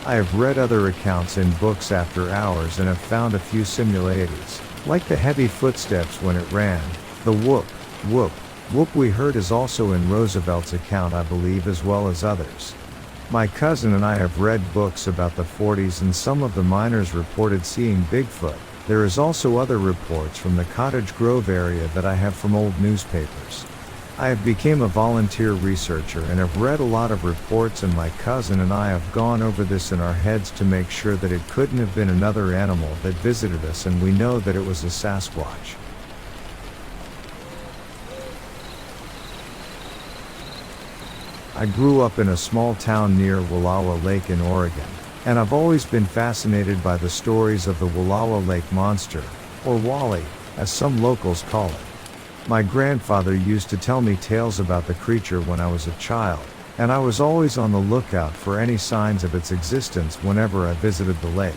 I have read other accounts in books after hours and have found a few similarities, like the heavy footsteps when it ran. The whoop, whoop, whoop we heard is also in Roosevelt's account, I believe, as well as others. My cousin and I have read books about the 40s, and some of the miners reported seeing Bigfoot. There is also other reports from the Cottage Grove area that I have from old newspapers. I have become a volunteer researcher and have read a lot of reports, and my cousin and I have gone over this in our heads to make sure that it couldn't have been another animal that visited us, and we know that it was a Sasquatch. I grew up in a small town near Wallowa Lake in Oregon, and I've always been fascinated by the stories of the Wallowa Lake Monster, or Wally, as some locals call it. My grandfather used to tell me tales about the creature when I was a child, and I was always on the lookout for any signs of its existence whenever I visited the lake.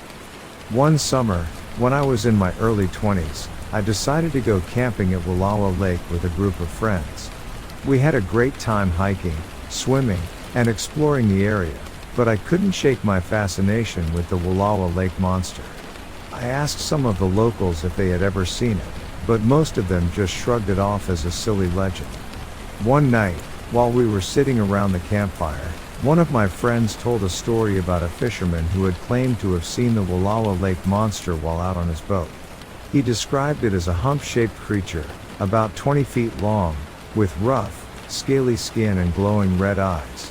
One summer, when I was in my early 20s, I decided to go camping at Wallowa Lake with a group of friends. We had a great time hiking, swimming, and exploring the area, but I couldn't shake my fascination with the Wallowa Lake Monster. I asked some of the locals if they had ever seen it, but most of them just shrugged it off as a silly legend. One night, while we were sitting around the campfire, one of my friends told a story about a fisherman who had claimed to have seen the Wallowa Lake Monster while out on his boat. He described it as a hump-shaped creature, about 20 feet long, with rough, scaly skin and glowing red eyes.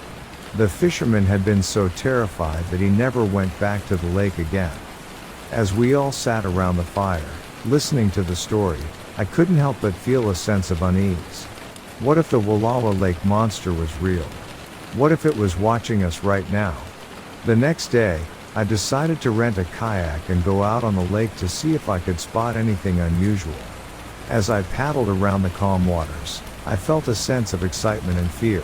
The fisherman had been so terrified that he never went back to the lake again. As we all sat around the fire, listening to the story, I couldn't help but feel a sense of unease. What if the Wallowa Lake Monster was real? What if it was watching us right now? The next day, I decided to rent a kayak and go out on the lake to see if I could spot anything unusual. As I paddled around the calm waters, I felt a sense of excitement and fear.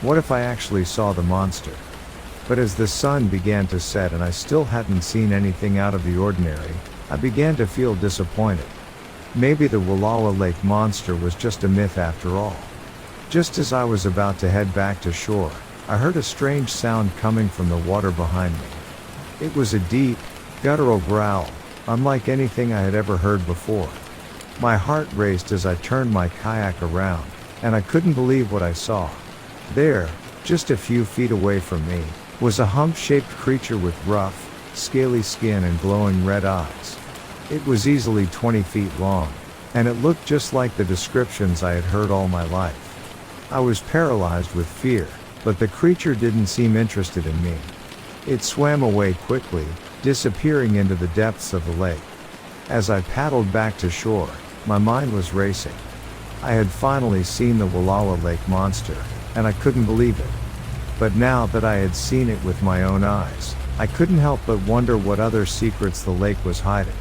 What if I actually saw the monster? But as the sun began to set and I still hadn't seen anything out of the ordinary, I began to feel disappointed. Maybe the Wallowa Lake Monster was just a myth after all. Just as I was about to head back to shore, I heard a strange sound coming from the water behind me. It was a deep, guttural growl, unlike anything I had ever heard before. My heart raced as I turned my kayak around, and I couldn't believe what I saw. There, just a few feet away from me, was a hump-shaped creature with rough, scaly skin and glowing red eyes. It was easily 20 feet long, and it looked just like the descriptions I had heard all my life. I was paralyzed with fear, but the creature didn't seem interested in me. It swam away quickly, disappearing into the depths of the lake. As I paddled back to shore, my mind was racing. I had finally seen the Wallowa Lake Monster, and I couldn't believe it. But now that I had seen it with my own eyes, I couldn't help but wonder what other secrets the lake was hiding.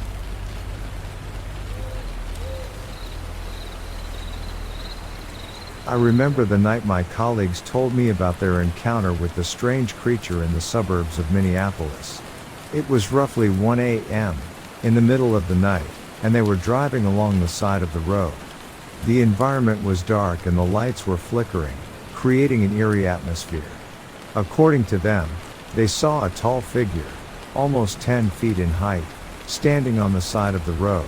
I remember the night my colleagues told me about their encounter with the strange creature in the suburbs of Minneapolis. It was roughly 1 a.m., in the middle of the night, and they were driving along the side of the road. The environment was dark and the lights were flickering, creating an eerie atmosphere. According to them, they saw a tall figure, almost 10 feet in height, standing on the side of the road.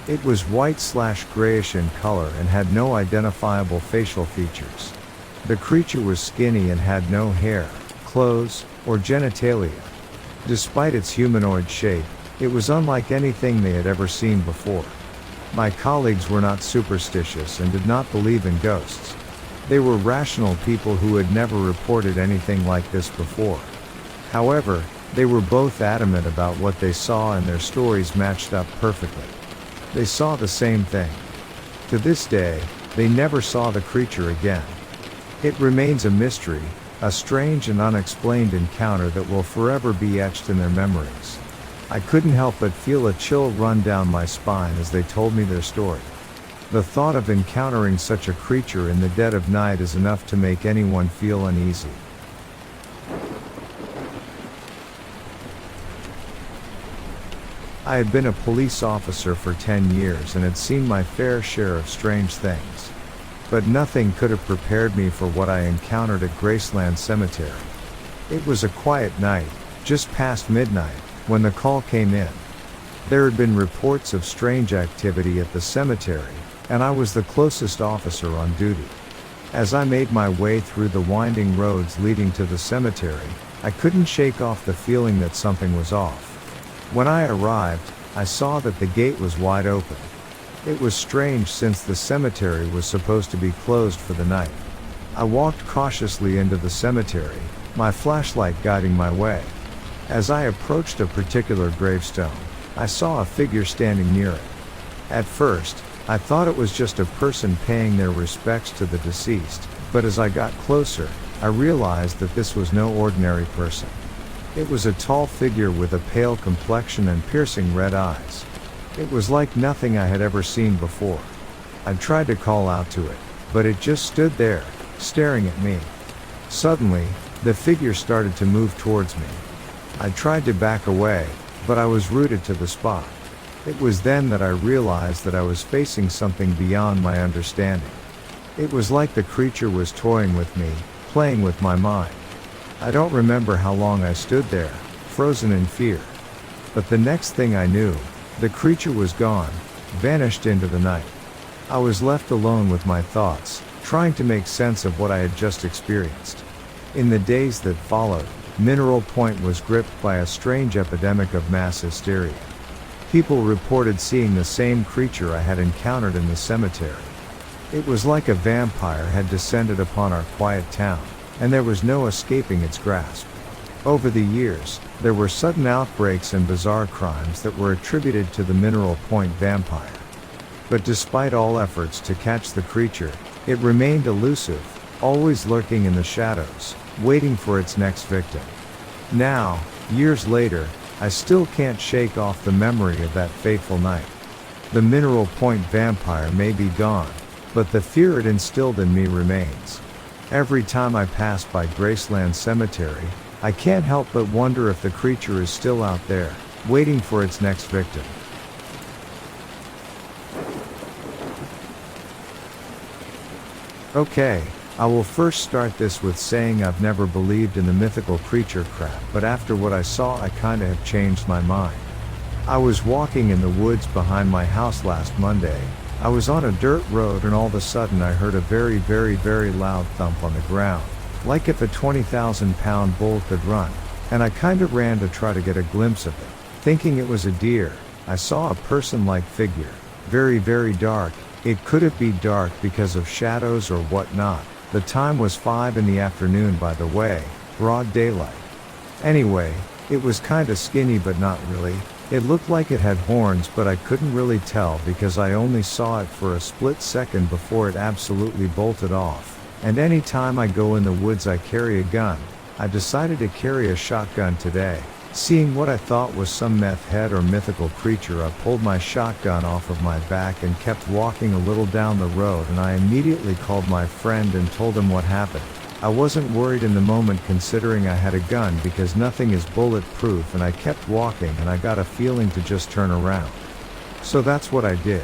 It was white/grayish in color and had no identifiable facial features. The creature was skinny and had no hair, clothes, or genitalia. Despite its humanoid shape, it was unlike anything they had ever seen before. My colleagues were not superstitious and did not believe in ghosts. They were rational people who had never reported anything like this before. However, they were both adamant about what they saw and their stories matched up perfectly. They saw the same thing. To this day, they never saw the creature again. It remains a mystery, a strange and unexplained encounter that will forever be etched in their memories. I couldn't help but feel a chill run down my spine as they told me their story. The thought of encountering such a creature in the dead of night is enough to make anyone feel uneasy. I had been a police officer for 10 years and had seen my fair share of strange things. But nothing could have prepared me for what I encountered at Graceland Cemetery. It was a quiet night, just past midnight, when the call came in. There had been reports of strange activity at the cemetery, and I was the closest officer on duty. As I made my way through the winding roads leading to the cemetery, I couldn't shake off the feeling that something was off. When I arrived, I saw that the gate was wide open. It was strange since the cemetery was supposed to be closed for the night. I walked cautiously into the cemetery, my flashlight guiding my way. As I approached a particular gravestone, I saw a figure standing near it. At first, I thought it was just a person paying their respects to the deceased, but as I got closer, I realized that this was no ordinary person. It was a tall figure with a pale complexion and piercing red eyes. It was like nothing I had ever seen before. I tried to call out to it, but it just stood there, staring at me. Suddenly, the figure started to move towards me. I tried to back away, but I was rooted to the spot. It was then that I realized that I was facing something beyond my understanding. It was like the creature was toying with me, playing with my mind. I don't remember how long I stood there, frozen in fear. But the next thing I knew, the creature was gone, vanished into the night. I was left alone with my thoughts, trying to make sense of what I had just experienced. In the days that followed, Mineral Point was gripped by a strange epidemic of mass hysteria. People reported seeing the same creature I had encountered in the cemetery. It was like a vampire had descended upon our quiet town, and there was no escaping its grasp. Over the years, there were sudden outbreaks and bizarre crimes that were attributed to the Mineral Point vampire. But despite all efforts to catch the creature, it remained elusive, always lurking in the shadows, waiting for its next victim. Now, years later, I still can't shake off the memory of that fateful night. The Mineral Point vampire may be gone, but the fear it instilled in me remains. Every time I pass by Graceland Cemetery, I can't help but wonder if the creature is still out there, waiting for its next victim. Okay, I will first start this with saying I've never believed in the mythical creature crap, but after what I saw I kinda have changed my mind. I was walking in the woods behind my house last Monday. I was on a dirt road and all of a sudden I heard a very loud thump on the ground, like if a 20,000-pound bull could run, and I kinda ran to try to get a glimpse of it, thinking it was a deer. I saw a person-like figure, very dark. It couldn't be dark because of shadows or whatnot. The time was 5 in the afternoon, by the way, broad daylight. Anyway, it was kinda skinny but not really. It looked like it had horns, but I couldn't really tell because I only saw it for a split second before it absolutely bolted off. And any time I go in the woods I carry a gun. I decided to carry a shotgun today. Seeing what I thought was some meth head or mythical creature, I pulled my shotgun off of my back and kept walking a little down the road, and I immediately called my friend and told him what happened. I wasn't worried in the moment considering I had a gun because nothing is bulletproof, and I kept walking and I got a feeling to just turn around. So that's what I did.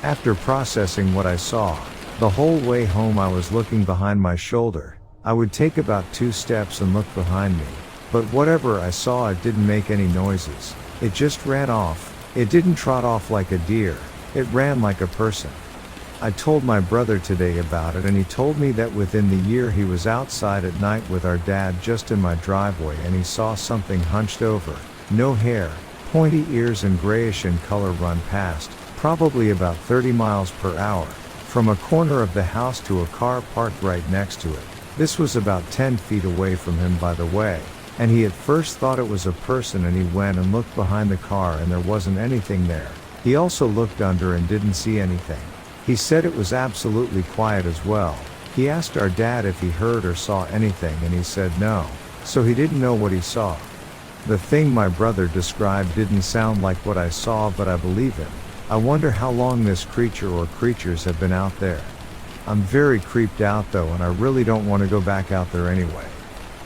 After processing what I saw, the whole way home I was looking behind my shoulder. I would take about 2 steps and look behind me. But whatever I saw, it didn't make any noises. It just ran off. It didn't trot off like a deer. It ran like a person. I told my brother today about it, and he told me that within the year he was outside at night with our dad just in my driveway, and he saw something hunched over, no hair, pointy ears and grayish in color run past, probably about 30 miles per hour, from a corner of the house to a car parked right next to it. This was about 10 feet away from him, by the way. And he at first thought it was a person, and he went and looked behind the car and there wasn't anything there. He also looked under and didn't see anything. He said it was absolutely quiet as well. He asked our dad if he heard or saw anything, and he said no, so he didn't know what he saw. The thing my brother described didn't sound like what I saw, but I believe him. I wonder how long this creature or creatures have been out there. I'm very creeped out though, and I really don't want to go back out there anyway.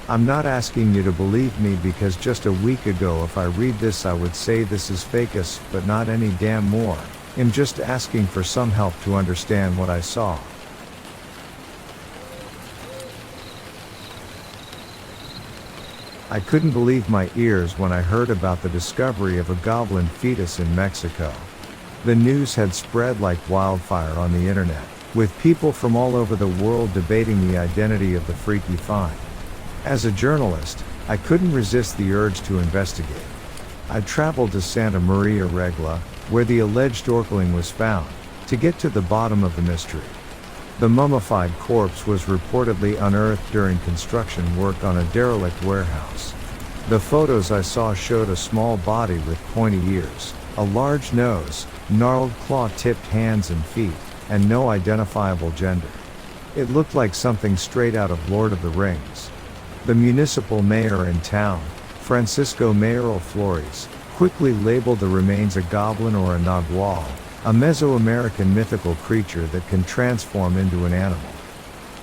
I'm not asking you to believe me, because just a week ago if I read this I would say this is fakeus, but not any damn more. I'm just asking for some help to understand what I saw. I couldn't believe my ears when I heard about the discovery of a goblin fetus in Mexico. The news had spread like wildfire on the internet, with people from all over the world debating the identity of the freaky find. As a journalist, I couldn't resist the urge to investigate. I traveled to Santa Maria Regla, where the alleged orkling was found, to get to the bottom of the mystery. The mummified corpse was reportedly unearthed during construction work on a derelict warehouse. The photos I saw showed a small body with pointy ears, a large nose, gnarled claw-tipped hands and feet, and no identifiable gender. It looked like something straight out of Lord of the Rings. The municipal mayor in town, Francisco Mayoral Flores, quickly labeled the remains a goblin or a nagual, a Mesoamerican mythical creature that can transform into an animal.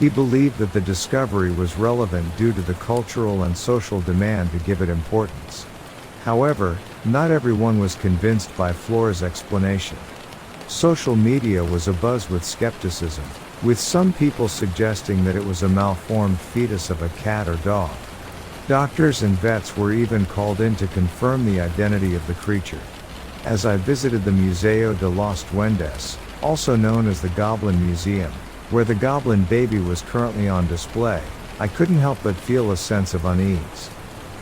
He believed that the discovery was relevant due to the cultural and social demand to give it importance. However, not everyone was convinced by Flores' explanation. Social media was abuzz with skepticism, with some people suggesting that it was a malformed fetus of a cat or dog. Doctors and vets were even called in to confirm the identity of the creature. As I visited the Museo de los Duendes, also known as the Goblin Museum, where the goblin baby was currently on display, I couldn't help but feel a sense of unease.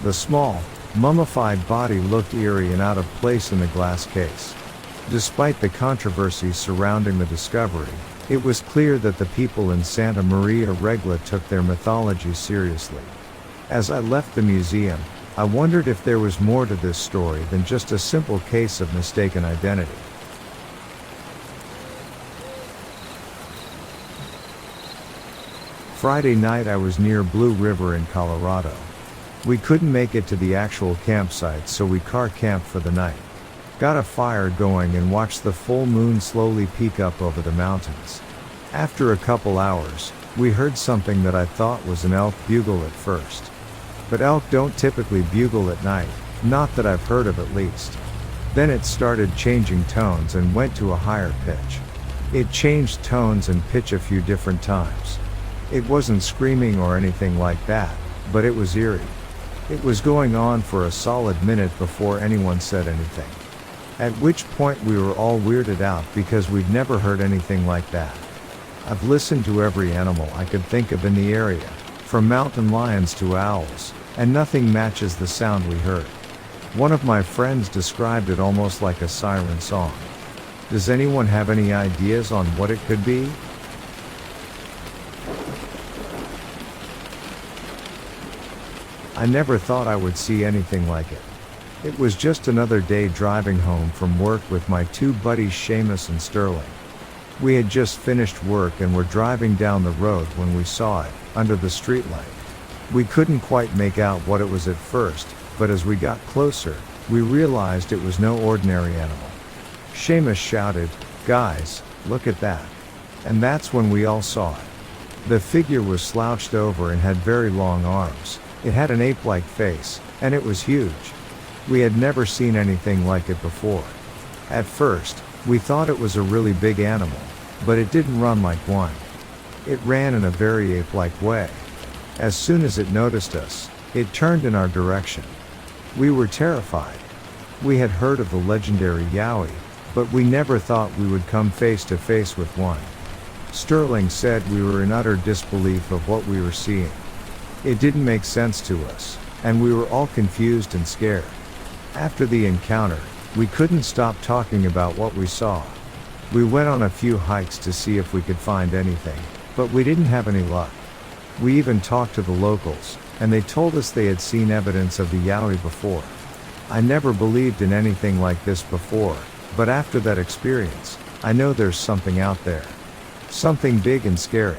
The small, mummified body looked eerie and out of place in the glass case. Despite the controversy surrounding the discovery, it was clear that the people in Santa Maria Regla took their mythology seriously. As I left the museum, I wondered if there was more to this story than just a simple case of mistaken identity. Friday night I was near Blue River in Colorado. We couldn't make it to the actual campsite, so we car camped for the night. Got a fire going and watched the full moon slowly peek up over the mountains. After a couple hours, we heard something that I thought was an elk bugle at first. But elk don't typically bugle at night, not that I've heard of at least. Then it started changing tones and went to a higher pitch. It changed tones and pitch a few different times. It wasn't screaming or anything like that, but it was eerie. It was going on for a solid minute before anyone said anything. At which point we were all weirded out because we'd never heard anything like that. I've listened to every animal I could think of in the area, from mountain lions to owls, and nothing matches the sound we heard. One of my friends described it almost like a siren song. Does anyone have any ideas on what it could be? I never thought I would see anything like it. It was just another day driving home from work with my two buddies Seamus and Sterling. We had just finished work and were driving down the road when we saw it, under the streetlight. We couldn't quite make out what it was at first, but as we got closer, we realized it was no ordinary animal. Seamus shouted, "Guys, look at that." And that's when we all saw it. The figure was slouched over and had very long arms. It had an ape-like face, and it was huge. We had never seen anything like it before. At first, we thought it was a really big animal, but it didn't run like one. It ran in a very ape-like way. As soon as it noticed us, it turned in our direction. We were terrified. We had heard of the legendary Yowie, but we never thought we would come face to face with one. Sterling said we were in utter disbelief of what we were seeing. It didn't make sense to us, and we were all confused and scared. After the encounter, we couldn't stop talking about what we saw. We went on a few hikes to see if we could find anything, but we didn't have any luck. We even talked to the locals, and they told us they had seen evidence of the Yowie before. I never believed in anything like this before, but after that experience, I know there's something out there. Something big and scary.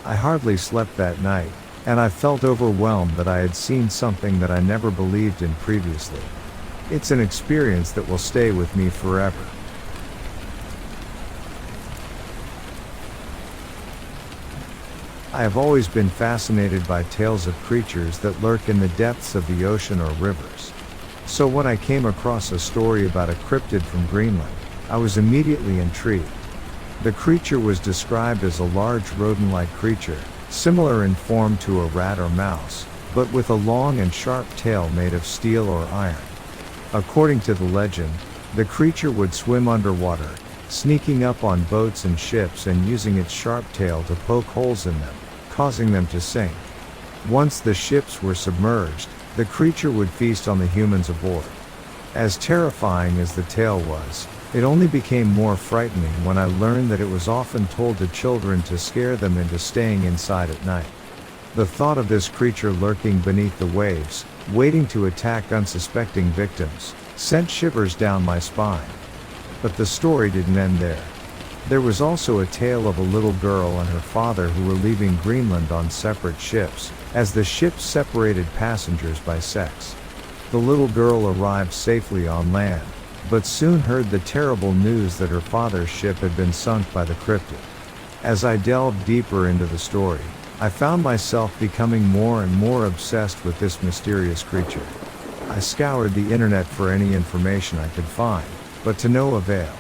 I hardly slept that night, and I felt overwhelmed that I had seen something that I never believed in previously. It's an experience that will stay with me forever. I have always been fascinated by tales of creatures that lurk in the depths of the ocean or rivers. So when I came across a story about a cryptid from Greenland, I was immediately intrigued. The creature was described as a large rodent-like creature, similar in form to a rat or mouse, but with a long and sharp tail made of steel or iron. According to the legend, the creature would swim underwater, sneaking up on boats and ships and using its sharp tail to poke holes in them, causing them to sink. Once the ships were submerged, the creature would feast on the humans aboard. As terrifying as the tale was, it only became more frightening when I learned that it was often told to children to scare them into staying inside at night. The thought of this creature lurking beneath the waves, waiting to attack unsuspecting victims, sent shivers down my spine. But the story didn't end there. There was also a tale of a little girl and her father who were leaving Greenland on separate ships, as the ships separated passengers by sex. The little girl arrived safely on land, but soon heard the terrible news that her father's ship had been sunk by the cryptid. As I delved deeper into the story, I found myself becoming more and more obsessed with this mysterious creature. I scoured the internet for any information I could find, but to no avail.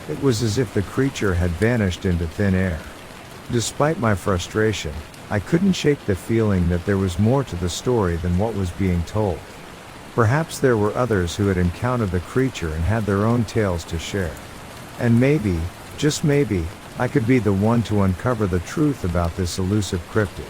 It was as if the creature had vanished into thin air. Despite my frustration, I couldn't shake the feeling that there was more to the story than what was being told. Perhaps there were others who had encountered the creature and had their own tales to share. And maybe, just maybe, I could be the one to uncover the truth about this elusive cryptid.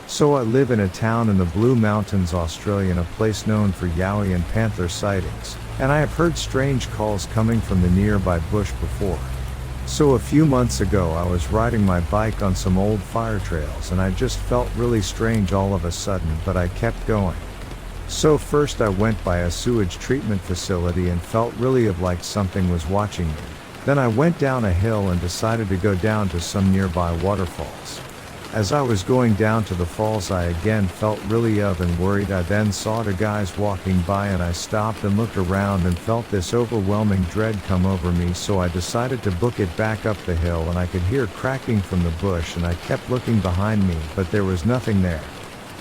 So I live in a town in the Blue Mountains, Australia, in a place known for Yowie and panther sightings, and I have heard strange calls coming from the nearby bush before. So a few months ago I was riding my bike on some old fire trails and I just felt really strange all of a sudden, but I kept going. So first I went by a sewage treatment facility and felt really like something was watching me. Then I went down a hill and decided to go down to some nearby waterfalls. As I was going down to the falls I again felt really and worried. I then saw two guys walking by and I stopped and looked around and felt this overwhelming dread come over me, so I decided to book it back up the hill, and I could hear cracking from the bush and I kept looking behind me, but there was nothing there.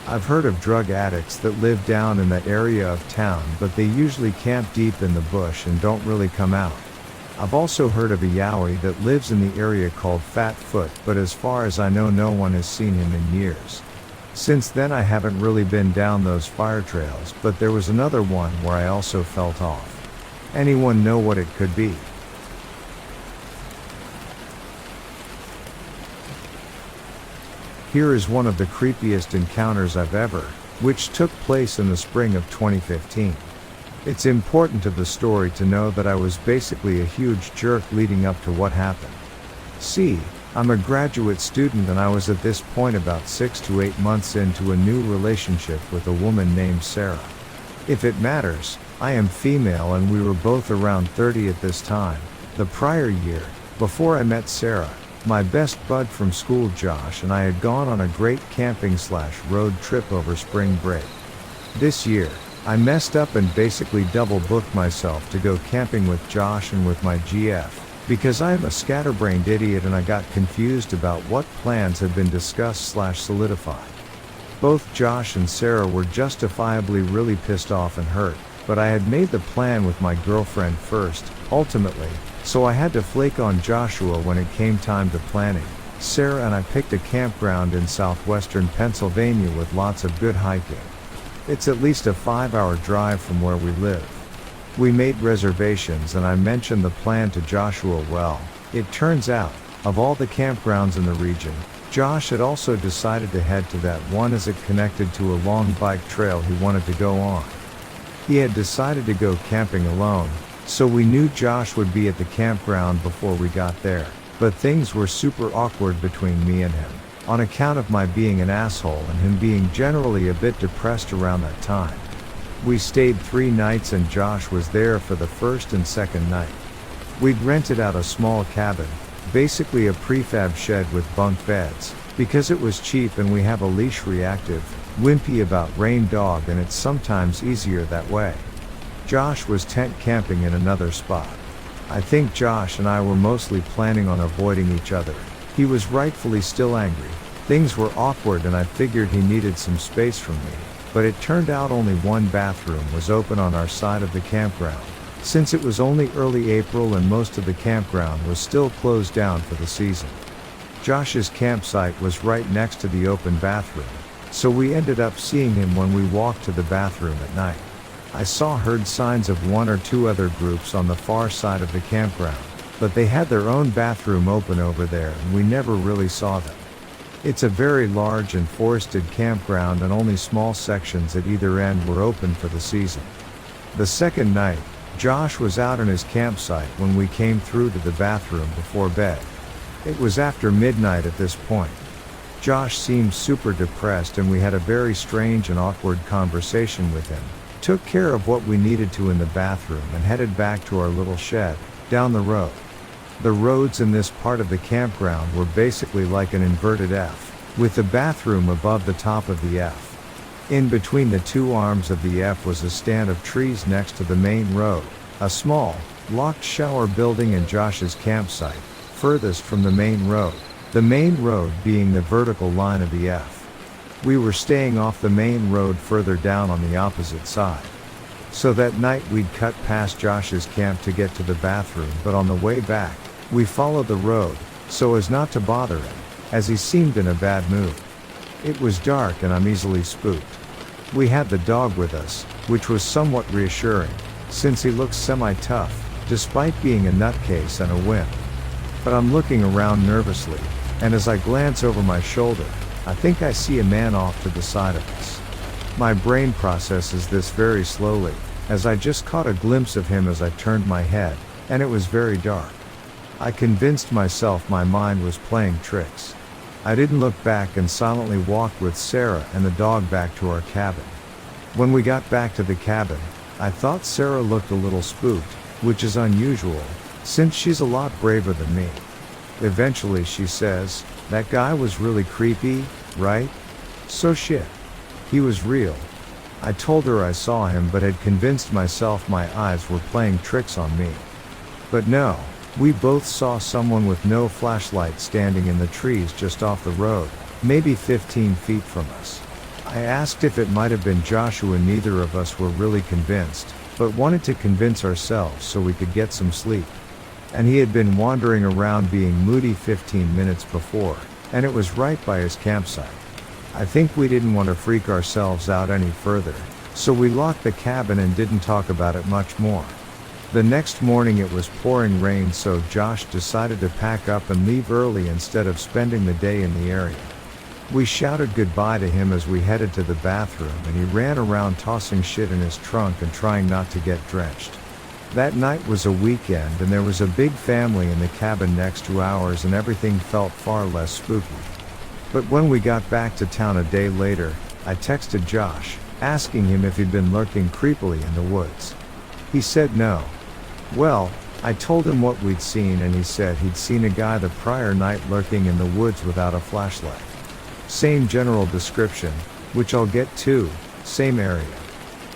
I've heard of drug addicts that live down in that area of town, but they usually camp deep in the bush and don't really come out. I've also heard of a Yowie that lives in the area called Fatfoot, but as far as I know no one has seen him in years. Since then I haven't really been down those fire trails, but there was another one where I also felt off. Anyone know what it could be? Here is one of the creepiest encounters I've ever, which took place in the spring of 2015. It's important to the story to know that I was basically a huge jerk leading up to what happened. See, I'm a graduate student and I was at this point about 6 to 8 months into a new relationship with a woman named Sarah. If it matters, I am female and we were both around 30 at this time. The prior year, before I met Sarah, My best bud from school Josh and I had gone on a great camping/road trip over spring break. This year, I messed up and basically double booked myself to go camping with Josh and with my GF, because I am a scatterbrained idiot and I got confused about what plans had been discussed/solidified. Both Josh and Sarah were justifiably really pissed off and hurt, but I had made the plan with my girlfriend first, ultimately, so I had to flake on Joshua when it came time to planning. Sarah and I picked a campground in southwestern Pennsylvania with lots of good hiking. It's at least a 5-hour drive from where we live. We made reservations and I mentioned the plan to Joshua. Well, it turns out, of all the campgrounds in the region, Josh had also decided to head to that one as it connected to a long bike trail he wanted to go on. He had decided to go camping alone, so we knew Josh would be at the campground before we got there, but things were super awkward between me and him, on account of my being an asshole and him being generally a bit depressed around that time. We stayed 3 nights and Josh was there for the first and second night. We'd rented out a small cabin, basically a prefab shed with bunk beds, because it was cheap and we have a leash reactive, wimpy about rain dog and it's sometimes easier that way. Josh was tent camping in another spot. I think Josh and I were mostly planning on avoiding each other. He was rightfully still angry. Things were awkward and I figured he needed some space from me, but it turned out only one bathroom was open on our side of the campground, since it was only early April and most of the campground was still closed down for the season. Josh's campsite was right next to the open bathroom, so we ended up seeing him when we walked to the bathroom at night. I heard signs of 1 or 2 other groups on the far side of the campground, but they had their own bathroom open over there and we never really saw them. It's a very large and forested campground and only small sections at either end were open for the season. The second night, Josh was out in his campsite when we came through to the bathroom before bed. It was after midnight at this point. Josh seemed super depressed and we had a very strange and awkward conversation with him, took care of what we needed to in the bathroom and headed back to our little shed, down the road. The roads in this part of the campground were basically like an inverted F, with the bathroom above the top of the F. In between the 2 arms of the F was a stand of trees next to the main road, a small, locked shower building and Josh's campsite, furthest from the main road being the vertical line of the F. We were staying off the main road further down on the opposite side. So that night we'd cut past Josh's camp to get to the bathroom, but on the way back, we followed the road, so as not to bother him, as he seemed in a bad mood. It was dark and I'm easily spooked. We had the dog with us, which was somewhat reassuring, since he looks semi-tough, despite being a nutcase and a wimp. But I'm looking around nervously, and as I glance over my shoulder, I think I see a man off to the side of us. My brain processes this very slowly, as I just caught a glimpse of him as I turned my head, and it was very dark. I convinced myself my mind was playing tricks. I didn't look back and silently walked with Sarah and the dog back to our cabin. When we got back to the cabin, I thought Sarah looked a little spooked, which is unusual, since she's a lot braver than me. Eventually she says, "That guy was really creepy, right?" "So shit. He was real." I told her I saw him but had convinced myself my eyes were playing tricks on me. But no, we both saw someone with no flashlight standing in the trees just off the road, maybe 15 feet from us. I asked if it might have been Joshua. Neither of us were really convinced, but wanted to convince ourselves so we could get some sleep. And he had been wandering around being moody 15 minutes before, and it was right by his campsite. I think we didn't want to freak ourselves out any further, so we locked the cabin and didn't talk about it much more. The next morning it was pouring rain, so Josh decided to pack up and leave early instead of spending the day in the area. We shouted goodbye to him as we headed to the bathroom and he ran around tossing shit in his trunk and trying not to get drenched. That night was a weekend and there was a big family in the cabin next to ours and everything felt far less spooky. But when we got back to town a day later, I texted Josh, asking him if he'd been lurking creepily in the woods. He said no. Well, I told him what we'd seen and he said he'd seen a guy the prior night lurking in the woods without a flashlight. Same general description, which I'll get to, same area.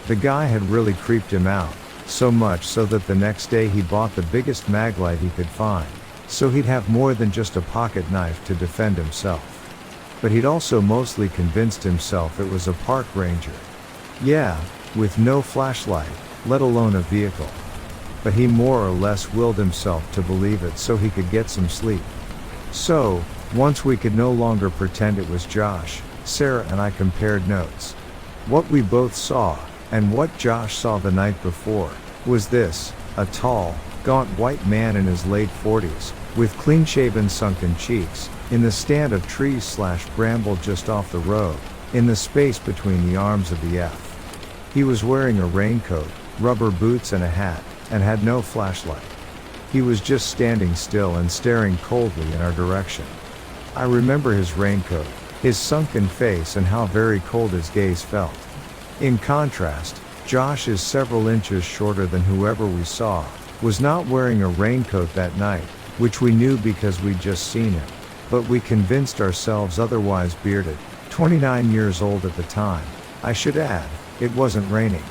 The guy had really creeped him out, so much so that the next day he bought the biggest maglite he could find, so he'd have more than just a pocket knife to defend himself. But he'd also mostly convinced himself it was a park ranger. Yeah, with no flashlight, let alone a vehicle. But he more or less willed himself to believe it so he could get some sleep. So, once we could no longer pretend it was Josh, Sarah and I compared notes. What we both saw, and what Josh saw the night before, was this: a tall, gaunt white man in his late 40s, with clean-shaven sunken cheeks, in the stand of trees/bramble just off the road, in the space between the arms of the F. He was wearing a raincoat, rubber boots and a hat, and had no flashlight. He was just standing still and staring coldly in our direction. I remember his raincoat, his sunken face and how very cold his gaze felt. In contrast, Josh is several inches shorter than whoever we saw, was not wearing a raincoat that night, which we knew because we'd just seen him, but we convinced ourselves otherwise. Bearded, 29 years old at the time, I should add, it wasn't raining.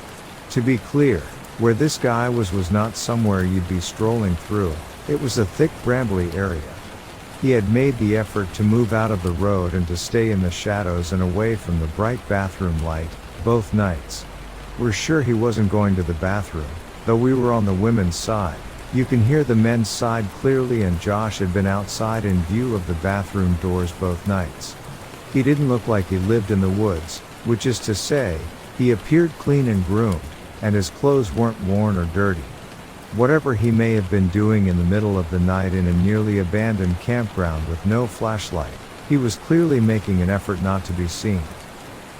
To be clear, where this guy was not somewhere you'd be strolling through, it was a thick brambly area. He had made the effort to move out of the road and to stay in the shadows and away from the bright bathroom light, both nights. We're sure he wasn't going to the bathroom, though we were on the women's side. You can hear the men's side clearly, and Josh had been outside in view of the bathroom doors both nights. He didn't look like he lived in the woods, which is to say, he appeared clean and groomed, and his clothes weren't worn or dirty. Whatever he may have been doing in the middle of the night in a nearly abandoned campground with no flashlight, he was clearly making an effort not to be seen.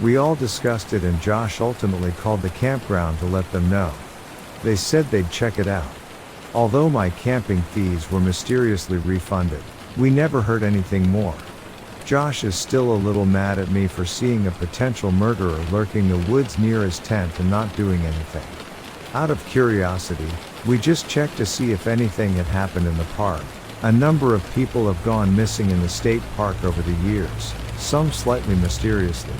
We all discussed it and Josh ultimately called the campground to let them know. They said they'd check it out. Although my camping fees were mysteriously refunded, we never heard anything more. Josh is still a little mad at me for seeing a potential murderer lurking the woods near his tent and not doing anything. Out of curiosity, we just checked to see if anything had happened in the park. A number of people have gone missing in the state park over the years, some slightly mysteriously.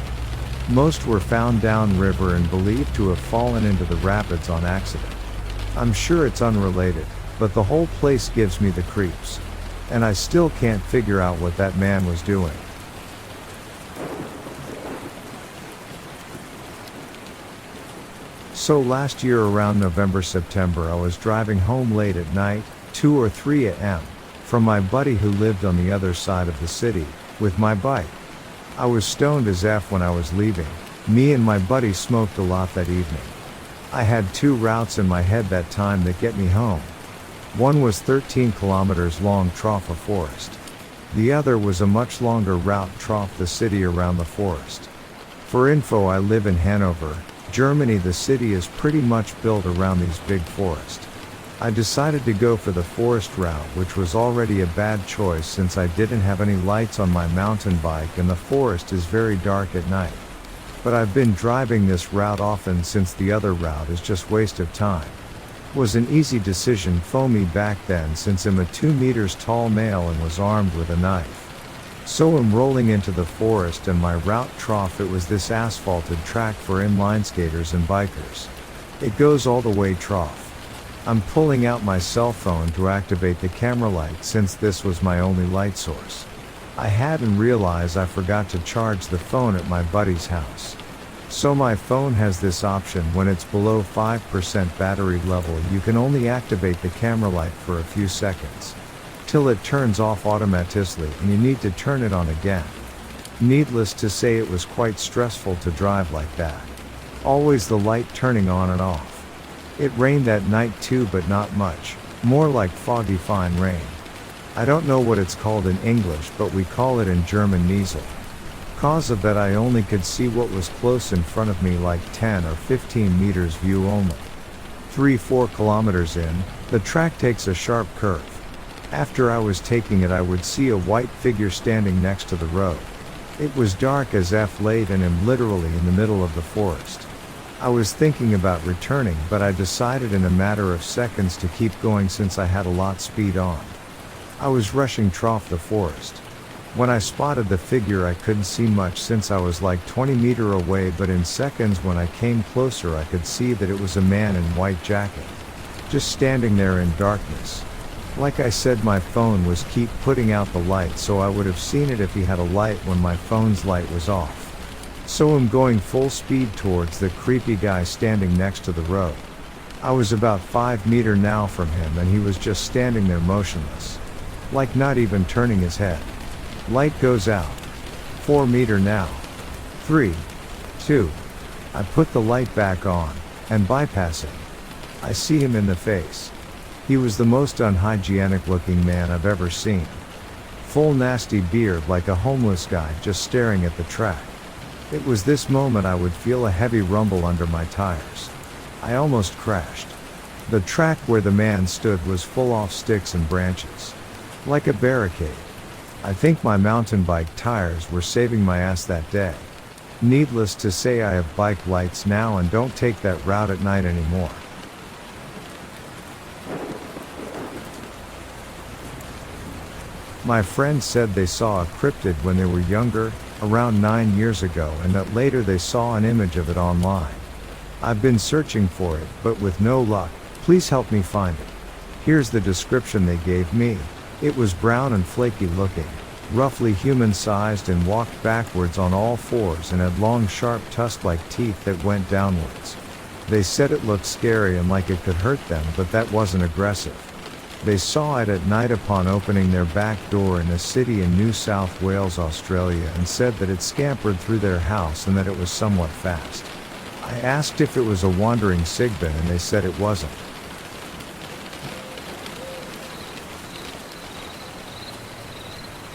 Most were found downriver and believed to have fallen into the rapids on accident. I'm sure it's unrelated, but the whole place gives me the creeps. And I still can't figure out what that man was doing. So last year around November-September I was driving home late at night, 2 or 3 a.m., from my buddy who lived on the other side of the city, with my bike. I was stoned as F when I was leaving. Me and my buddy smoked a lot that evening. I had 2 routes in my head that time that get me home. One was 13 kilometers long, trough a forest. The other was a much longer route, trough the city around the forest. For info, I live in Hanover, Germany. The city is pretty much built around these big forests. I decided to go for the forest route, which was already a bad choice since I didn't have any lights on my mountain bike and the forest is very dark at night. But I've been driving this route often since the other route is just waste of time. Was an easy decision for me back then since I'm a 2 meters tall male and was armed with a knife. So I'm rolling into the forest and my route trough, it was this asphalted track for inline skaters and bikers. It goes all the way trough. I'm pulling out my cell phone to activate the camera light since this was my only light source. I hadn't realized I forgot to charge the phone at my buddy's house. So my phone has this option: when it's below 5% battery level, you can only activate the camera light for a few seconds, till it turns off automatically and you need to turn it on again. Needless to say, it was quite stressful to drive like that. Always the light turning on and off. It rained that night too, but not much, more like foggy fine rain. I don't know what it's called in English, but we call it in German Niesel. Cause of that, I only could see what was close in front of me, like 10 or 15 meters view only. 3-4 kilometers in, the track takes a sharp curve. After I was taking it, I would see a white figure standing next to the road. It was dark as F late and am literally in the middle of the forest. I was thinking about returning, but I decided in a matter of seconds to keep going since I had a lot speed on. I was rushing trough the forest. When I spotted the figure I couldn't see much since I was like 20 meters away, but in seconds when I came closer I could see that it was a man in white jacket. Just standing there in darkness. Like I said, my phone was keep putting out the light, so I would have seen it if he had a light when my phone's light was off. So I'm going full speed towards the creepy guy standing next to the road. I was about 5 meters now from him and he was just standing there motionless. Like not even turning his head. Light goes out. 4 meters now. 3, 2. I put the light back on, and bypassing. I see him in the face. He was the most unhygienic looking man I've ever seen. Full nasty beard like a homeless guy just staring at the track. It was this moment I would feel a heavy rumble under my tires. I almost crashed. The track where the man stood was full of sticks and branches. Like a barricade. I think my mountain bike tires were saving my ass that day. Needless to say, I have bike lights now and don't take that route at night anymore. My friends said they saw a cryptid when they were younger, around 9 years ago, and that later they saw an image of it online. I've been searching for it, but with no luck. Please help me find it. Here's the description they gave me. It was brown and flaky looking, roughly human-sized, and walked backwards on all fours and had long sharp tusk-like teeth that went downwards. They said it looked scary and like it could hurt them, but that wasn't aggressive. They saw it at night upon opening their back door in a city in New South Wales, Australia, and said that it scampered through their house and that it was somewhat fast. I asked if it was a wandering Sigbin and they said it wasn't.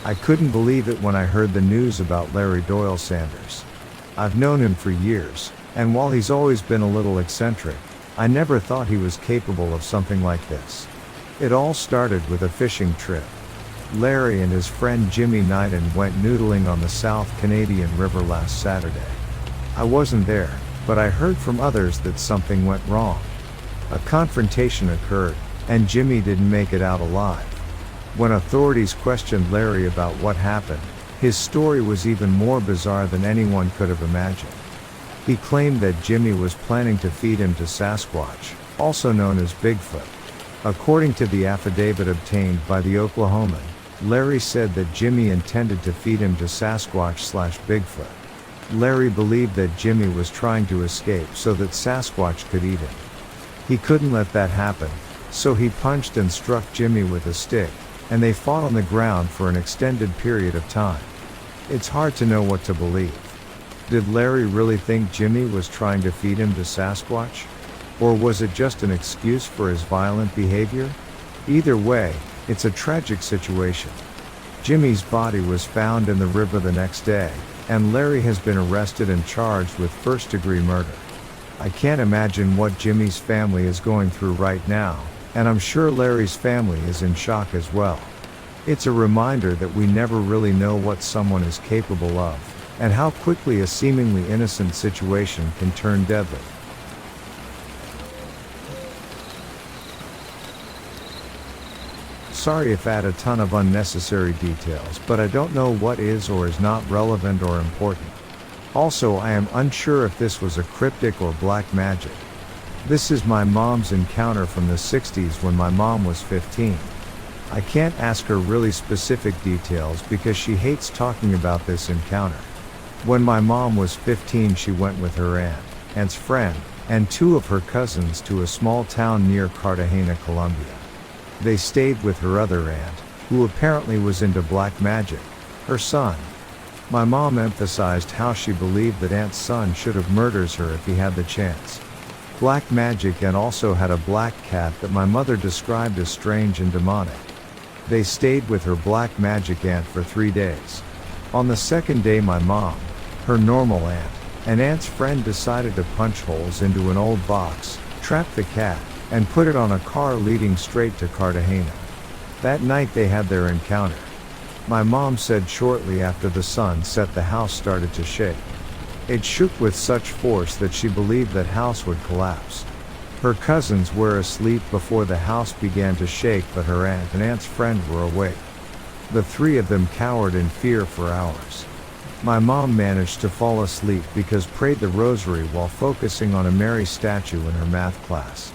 I couldn't believe it when I heard the news about Larry Doyle Sanders. I've known him for years, and while he's always been a little eccentric, I never thought he was capable of something like this. It all started with a fishing trip. Larry and his friend Jimmy Knighton went noodling on the South Canadian River last Saturday. I wasn't there, but I heard from others that something went wrong. A confrontation occurred, and Jimmy didn't make it out alive. When authorities questioned Larry about what happened, his story was even more bizarre than anyone could have imagined. He claimed that Jimmy was planning to feed him to Sasquatch, also known as Bigfoot. According to the affidavit obtained by the Oklahoman, Larry said that Jimmy intended to feed him to Sasquatch/Bigfoot. Larry believed that Jimmy was trying to escape so that Sasquatch could eat him. He couldn't let that happen, so he punched and struck Jimmy with a stick, and they fought on the ground for an extended period of time. It's hard to know what to believe. Did Larry really think Jimmy was trying to feed him to Sasquatch? Or was it just an excuse for his violent behavior? Either way, it's a tragic situation. Jimmy's body was found in the river the next day, and Larry has been arrested and charged with first-degree murder. I can't imagine what Jimmy's family is going through right now, and I'm sure Larry's family is in shock as well. It's a reminder that we never really know what someone is capable of, and how quickly a seemingly innocent situation can turn deadly. Sorry if I add a ton of unnecessary details, but I don't know what is or is not relevant or important. Also, I am unsure if this was a cryptic or black magic. This is my mom's encounter from the 60s when my mom was 15. I can't ask her really specific details because she hates talking about this encounter. When my mom was 15, she went with her aunt's friend, and 2 of her cousins to a small town near Cartagena, Colombia. They stayed with her other aunt, who apparently was into black magic, her son. My mom emphasized how she believed that aunt's son should have murdered her if he had the chance. Black magic, and also had a black cat that my mother described as strange and demonic. They stayed with her black magic aunt for 3 days. On the second day, my mom, her normal aunt, and aunt's friend decided to punch holes into an old box, trap the cat, and put it on a car leading straight to Cartagena. That night they had their encounter. My mom said shortly after the sun set the house started to shake. It shook with such force that she believed that house would collapse. Her cousins were asleep before the house began to shake, but her aunt and aunt's friend were awake. The three of them cowered in fear for hours. My mom managed to fall asleep because prayed the rosary while focusing on a Mary statue in her math class.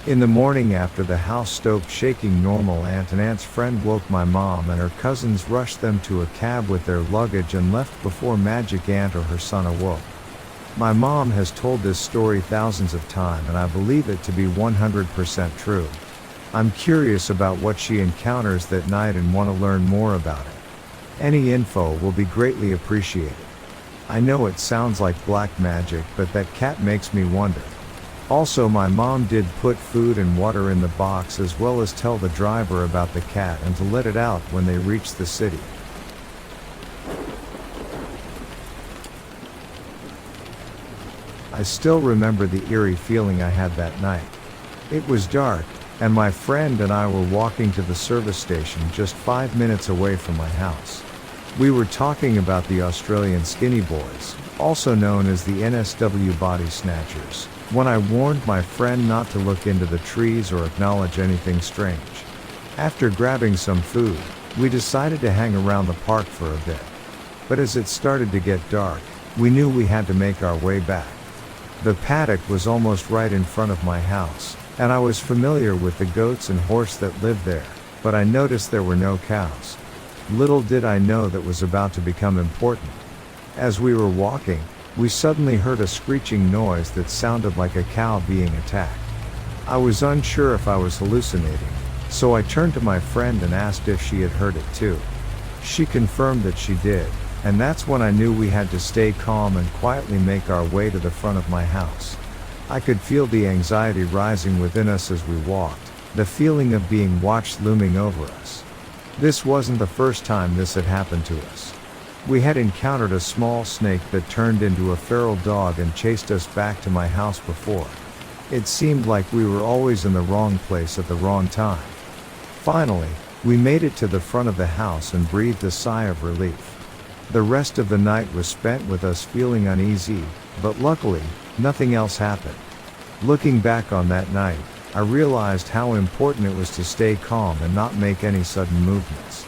In the morning after the house stopped shaking, normal aunt and aunt's friend woke my mom, and her cousins rushed them to a cab with their luggage and left before magic aunt or her son awoke. My mom has told this story thousands of times, and I believe it to be 100% true. I'm curious about what she encounters that night and want to learn more about it. Any info will be greatly appreciated. I know it sounds like black magic, but that cat makes me wonder. Also, my mom did put food and water in the box, as well as tell the driver about the cat and to let it out when they reached the city. I still remember the eerie feeling I had that night. It was dark, and my friend and I were walking to the service station just 5 minutes away from my house. We were talking about the Australian Skinny Boys, also known as the NSW Body Snatchers, when I warned my friend not to look into the trees or acknowledge anything strange. After grabbing some food, we decided to hang around the park for a bit. But as it started to get dark, we knew we had to make our way back. The paddock was almost right in front of my house, and I was familiar with the goats and horse that lived there, but I noticed there were no cows. Little did I know that was about to become important. As we were walking, we suddenly heard a screeching noise that sounded like a cow being attacked. I was unsure if I was hallucinating, so I turned to my friend and asked if she had heard it too. She confirmed that she did, and that's when I knew we had to stay calm and quietly make our way to the front of my house. I could feel the anxiety rising within us as we walked, the feeling of being watched looming over us. This wasn't the first time this had happened to us. We had encountered a small snake that turned into a feral dog and chased us back to my house before. It seemed like we were always in the wrong place at the wrong time. Finally, we made it to the front of the house and breathed a sigh of relief. The rest of the night was spent with us feeling uneasy, but luckily, nothing else happened. Looking back on that night, I realized how important it was to stay calm and not make any sudden movements.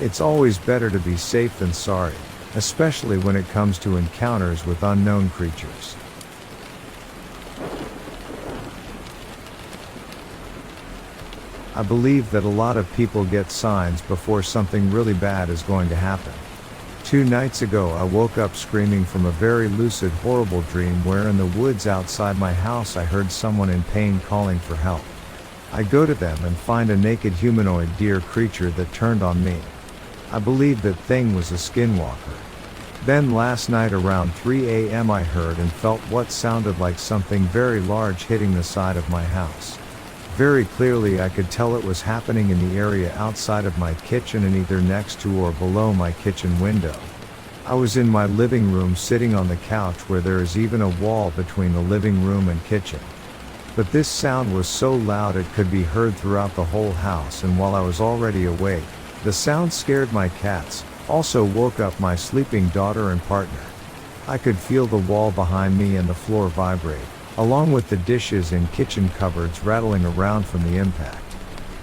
It's always better to be safe than sorry, especially when it comes to encounters with unknown creatures. I believe that a lot of people get signs before something really bad is going to happen. 2 nights ago I woke up screaming from a very lucid, horrible dream where in the woods outside my house I heard someone in pain calling for help. I go to them and find a naked humanoid deer creature that turned on me. I believe that thing was a skinwalker. Then last night around 3 a.m. I heard and felt what sounded like something very large hitting the side of my house. Very clearly I could tell it was happening in the area outside of my kitchen and either next to or below my kitchen window. I was in my living room sitting on the couch where there is even a wall between the living room and kitchen. But this sound was so loud it could be heard throughout the whole house, and while I was already awake, the sound scared my cats, also woke up my sleeping daughter and partner. I could feel the wall behind me and the floor vibrate, along with the dishes and kitchen cupboards rattling around from the impact.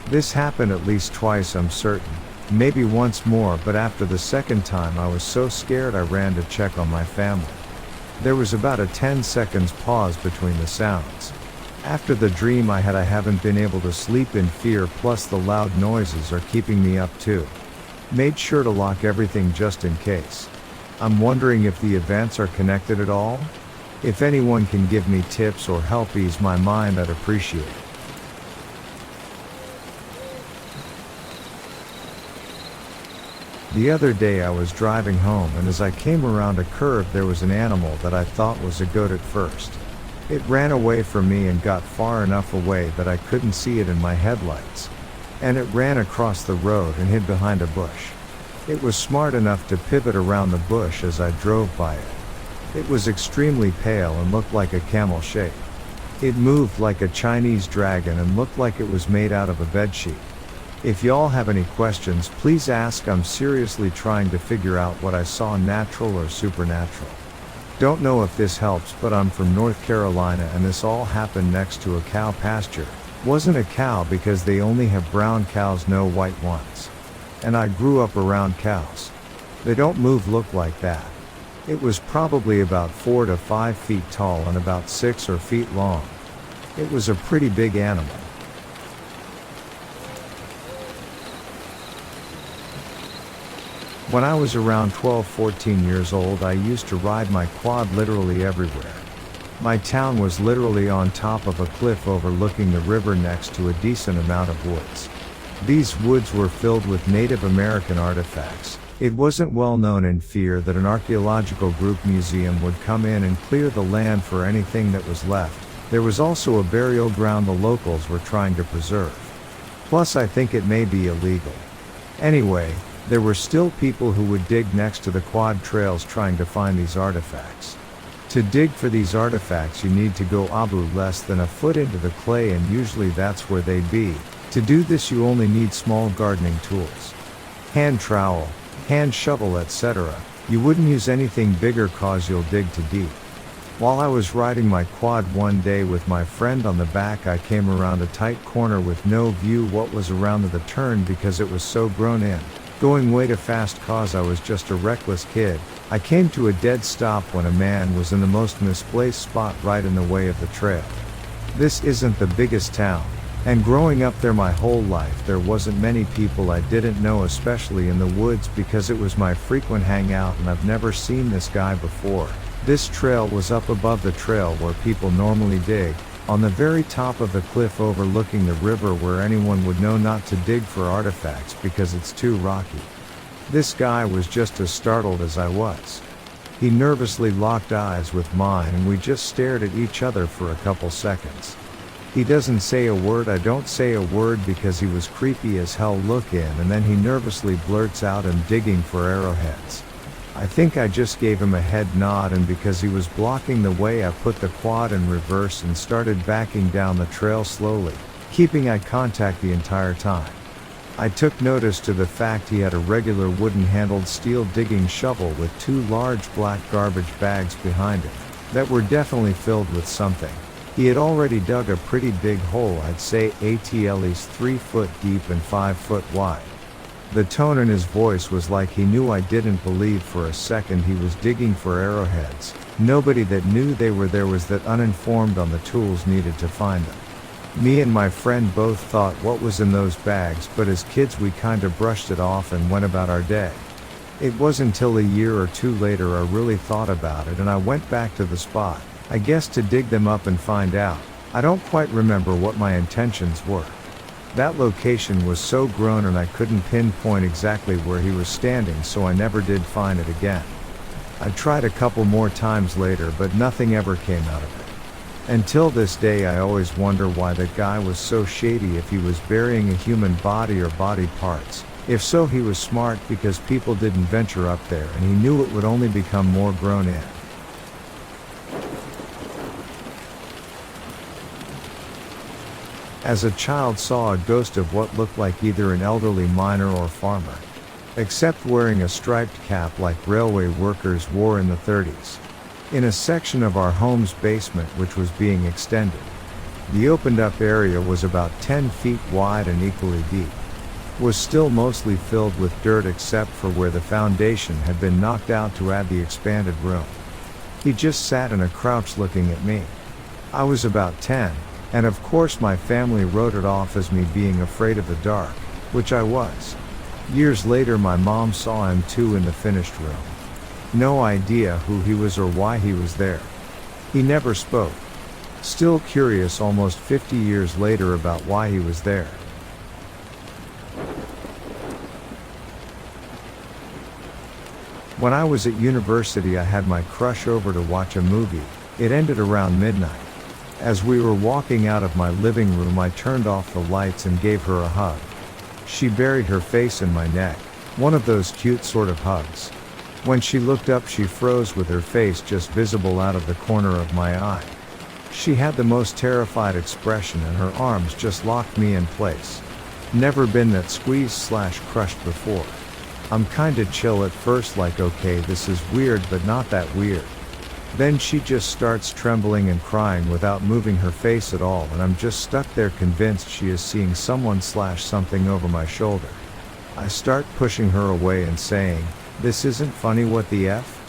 This happened at least twice, I'm certain, maybe once more, but after the second time I was so scared I ran to check on my family. There was about a 10 seconds pause between the sounds. After the dream I haven't been able to sleep in fear, plus the loud noises are keeping me up too. Made sure to lock everything just in case. I'm wondering if the events are connected at all? If anyone can give me tips or help ease my mind, I'd appreciate it. The other day I was driving home, and as I came around a curve there was an animal that I thought was a goat at first. It ran away from me and got far enough away that I couldn't see it in my headlights. And it ran across the road and hid behind a bush. It was smart enough to pivot around the bush as I drove by it. It was extremely pale and looked like a camel shape. It moved like a Chinese dragon and looked like it was made out of a bedsheet. If y'all have any questions, please ask. I'm seriously trying to figure out what I saw, natural or supernatural. Don't know if this helps, but I'm from North Carolina and this all happened next to a cow pasture. Wasn't a cow because they only have brown cows, no white ones. And I grew up around cows. They don't move look like that. It was probably about 4 to 5 feet tall and about 6 or feet long. It was a pretty big animal. When I was around 12-14 years old, I used to ride my quad literally everywhere. My town was literally on top of a cliff overlooking the river next to a decent amount of woods. These woods were filled with Native American artifacts. It wasn't well known in fear that an archaeological group museum would come in and clear the land for anything that was left. There was also a burial ground the locals were trying to preserve. Plus I think it may be illegal. Anyway, there were still people who would dig next to the quad trails trying to find these artifacts. To dig for these artifacts you need to go less than a foot into the clay, and usually that's where they'd be. To do this you only need small gardening tools. Hand trowel, hand shovel, etc. You wouldn't use anything bigger cause you'll dig too deep. While I was riding my quad one day with my friend on the back, I came around a tight corner with no view what was around the turn because it was so grown in. Going way too fast cause I was just a reckless kid. I came to a dead stop when a man was in the most misplaced spot right in the way of the trail. This isn't the biggest town, and growing up there my whole life there wasn't many people I didn't know, especially in the woods, because it was my frequent hangout and I've never seen this guy before. This trail was up above the trail where people normally dig, on the very top of the cliff overlooking the river where anyone would know not to dig for artifacts because it's too rocky. This guy was just as startled as I was. He nervously locked eyes with mine and we just stared at each other for a couple seconds. He doesn't say a word, I don't say a word because he was creepy as hell looking, and then he nervously blurts out, "I'm digging for arrowheads." I think I just gave him a head nod, and because he was blocking the way I put the quad in reverse and started backing down the trail slowly, keeping eye contact the entire time. I took notice to the fact he had a regular wooden-handled steel digging shovel with 2 large black garbage bags behind him, that were definitely filled with something. He had already dug a pretty big hole, I'd say at least 3 foot deep and 5 foot wide. The tone in his voice was like he knew I didn't believe for a second he was digging for arrowheads. Nobody that knew they were there was that uninformed on the tools needed to find them. Me and my friend both thought what was in those bags, but as kids we kinda brushed it off and went about our day. It wasn't until a year or 2 later I really thought about it and I went back to the spot, I guess to dig them up and find out. I don't quite remember what my intentions were. That location was so grown and I couldn't pinpoint exactly where he was standing, so I never did find it again. I tried a couple more times later but nothing ever came out of it. Until this day I always wonder why that guy was so shady, if he was burying a human body or body parts. If so, he was smart because people didn't venture up there and he knew it would only become more grown in. As a child saw a ghost of what looked like either an elderly miner or farmer, except wearing a striped cap like railway workers wore in the 30s. In a section of our home's basement which was being extended. The opened up area was about 10 feet wide and equally deep. Was still mostly filled with dirt except for where the foundation had been knocked out to add the expanded room. He just sat in a crouch looking at me. I was about 10. And of course my family wrote it off as me being afraid of the dark, which I was. Years later my mom saw him too in the finished room. No idea who he was or why he was there. He never spoke. Still curious almost 50 years later about why he was there. When I was at university I had my crush over to watch a movie. It ended around midnight. As we were walking out of my living room I turned off the lights and gave her a hug. She buried her face in my neck, one of those cute sort of hugs. When she looked up she froze with her face just visible out of the corner of my eye. She had the most terrified expression and her arms just locked me in place. Never been that squeezed/crushed before. I'm kinda chill at first, like okay this is weird but not that weird. Then she just starts trembling and crying without moving her face at all, and I'm just stuck there convinced she is seeing someone slash something over my shoulder. I start pushing her away and saying, "This isn't funny, what the F?"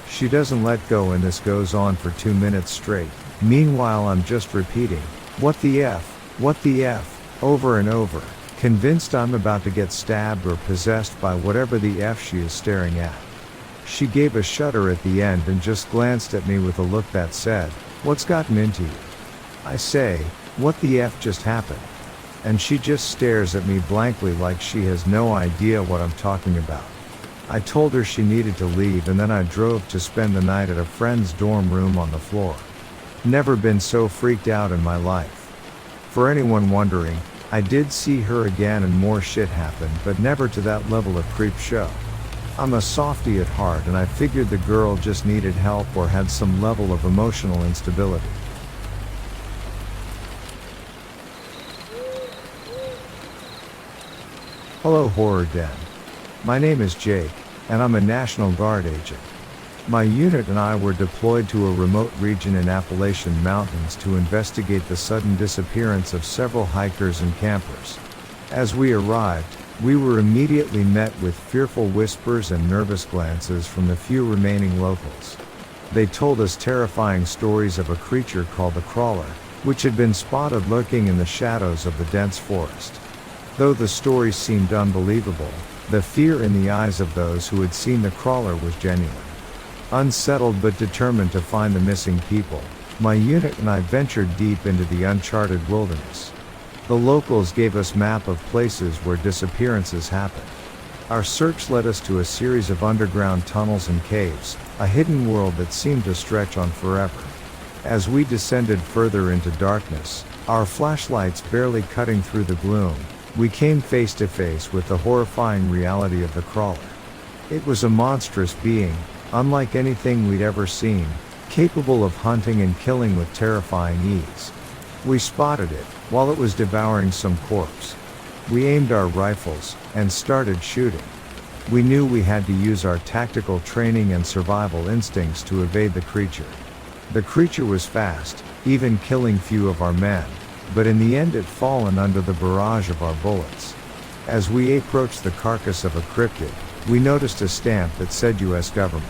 She doesn't let go, and this goes on for 2 minutes straight. Meanwhile I'm just repeating, "What the F? What the F?" over and over, convinced I'm about to get stabbed or possessed by whatever the F she is staring at. She gave a shudder at the end and just glanced at me with a look that said, "What's gotten into you?" I say, "What the F just happened?" And she just stares at me blankly like she has no idea what I'm talking about. I told her she needed to leave, and then I drove to spend the night at a friend's dorm room on the floor. Never been so freaked out in my life. For anyone wondering, I did see her again and more shit happened, but never to that level of creep show. I'm a softie at heart, and I figured the girl just needed help or had some level of emotional instability. Hello Horror Den. My name is Jake, and I'm a National Guard agent. My unit and I were deployed to a remote region in Appalachian Mountains to investigate the sudden disappearance of several hikers and campers. As we arrived, we were immediately met with fearful whispers and nervous glances from the few remaining locals. They told us terrifying stories of a creature called the Crawler, which had been spotted lurking in the shadows of the dense forest. Though the stories seemed unbelievable, the fear in the eyes of those who had seen the Crawler was genuine. Unsettled but determined to find the missing people, my unit and I ventured deep into the uncharted wilderness. The locals gave us map of places where disappearances happened. Our search led us to a series of underground tunnels and caves, a hidden world that seemed to stretch on forever. As we descended further into darkness, our flashlights barely cutting through the gloom, we came face to face with the horrifying reality of the Crawler. It was a monstrous being, unlike anything we'd ever seen, capable of hunting and killing with terrifying ease. We spotted it, while it was devouring some corpse. We aimed our rifles, and started shooting. We knew we had to use our tactical training and survival instincts to evade the creature. The creature was fast, even killing few of our men, but in the end it fallen under the barrage of our bullets. As we approached the carcass of a cryptid, we noticed a stamp that said US government.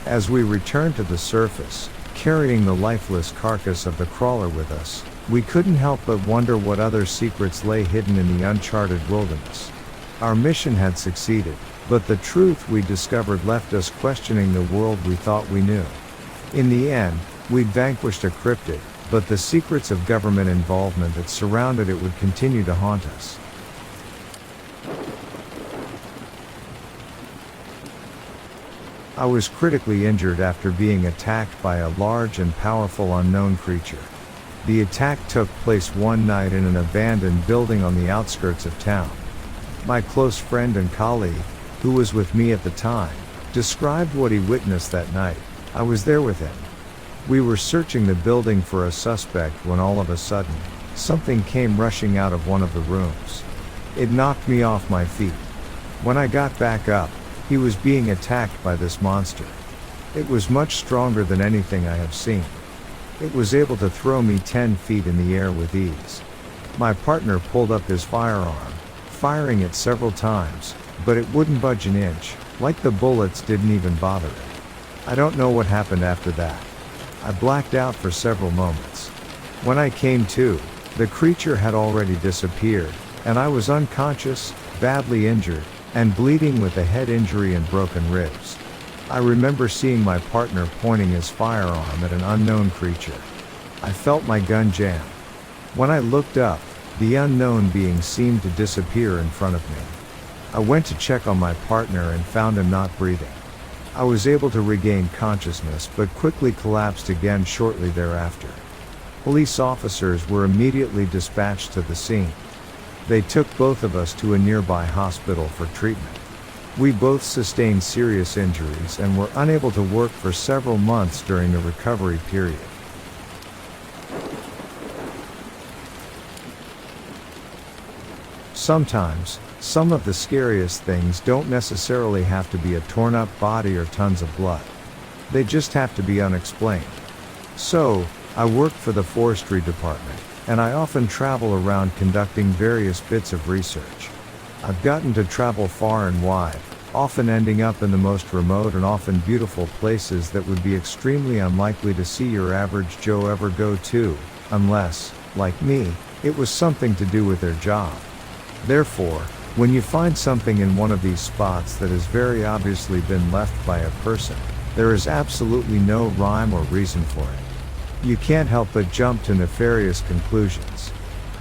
As we returned to the surface, carrying the lifeless carcass of the Crawler with us, we couldn't help but wonder what other secrets lay hidden in the uncharted wilderness. Our mission had succeeded, but the truth we discovered left us questioning the world we thought we knew. In the end, we'd vanquished a cryptid, but the secrets of government involvement that surrounded it would continue to haunt us. I was critically injured after being attacked by a large and powerful unknown creature. The attack took place one night in an abandoned building on the outskirts of town. My close friend and colleague, who was with me at the time, described what he witnessed that night. I was there with him. We were searching the building for a suspect when all of a sudden, something came rushing out of one of the rooms. It knocked me off my feet. When I got back up, he was being attacked by this monster. It was much stronger than anything I have seen. It was able to throw me 10 feet in the air with ease. My partner pulled up his firearm, firing it several times, but it wouldn't budge an inch, like the bullets didn't even bother it. I don't know what happened after that. I blacked out for several moments. When I came to, the creature had already disappeared, and I was unconscious, badly injured, and bleeding with a head injury and broken ribs. I remember seeing my partner pointing his firearm at an unknown creature. I felt my gun jam. When I looked up, the unknown being seemed to disappear in front of me. I went to check on my partner and found him not breathing. I was able to regain consciousness but quickly collapsed again shortly thereafter. Police officers were immediately dispatched to the scene. They took both of us to a nearby hospital for treatment. We both sustained serious injuries and were unable to work for several months during the recovery period. Sometimes, some of the scariest things don't necessarily have to be a torn up body or tons of blood. They just have to be unexplained. So, I work for the forestry department, and I often travel around conducting various bits of research. I've gotten to travel far and wide, often ending up in the most remote and often beautiful places that would be extremely unlikely to see your average Joe ever go to, unless, like me, it was something to do with their job. Therefore, when you find something in one of these spots that has very obviously been left by a person, there is absolutely no rhyme or reason for it. You can't help but jump to nefarious conclusions.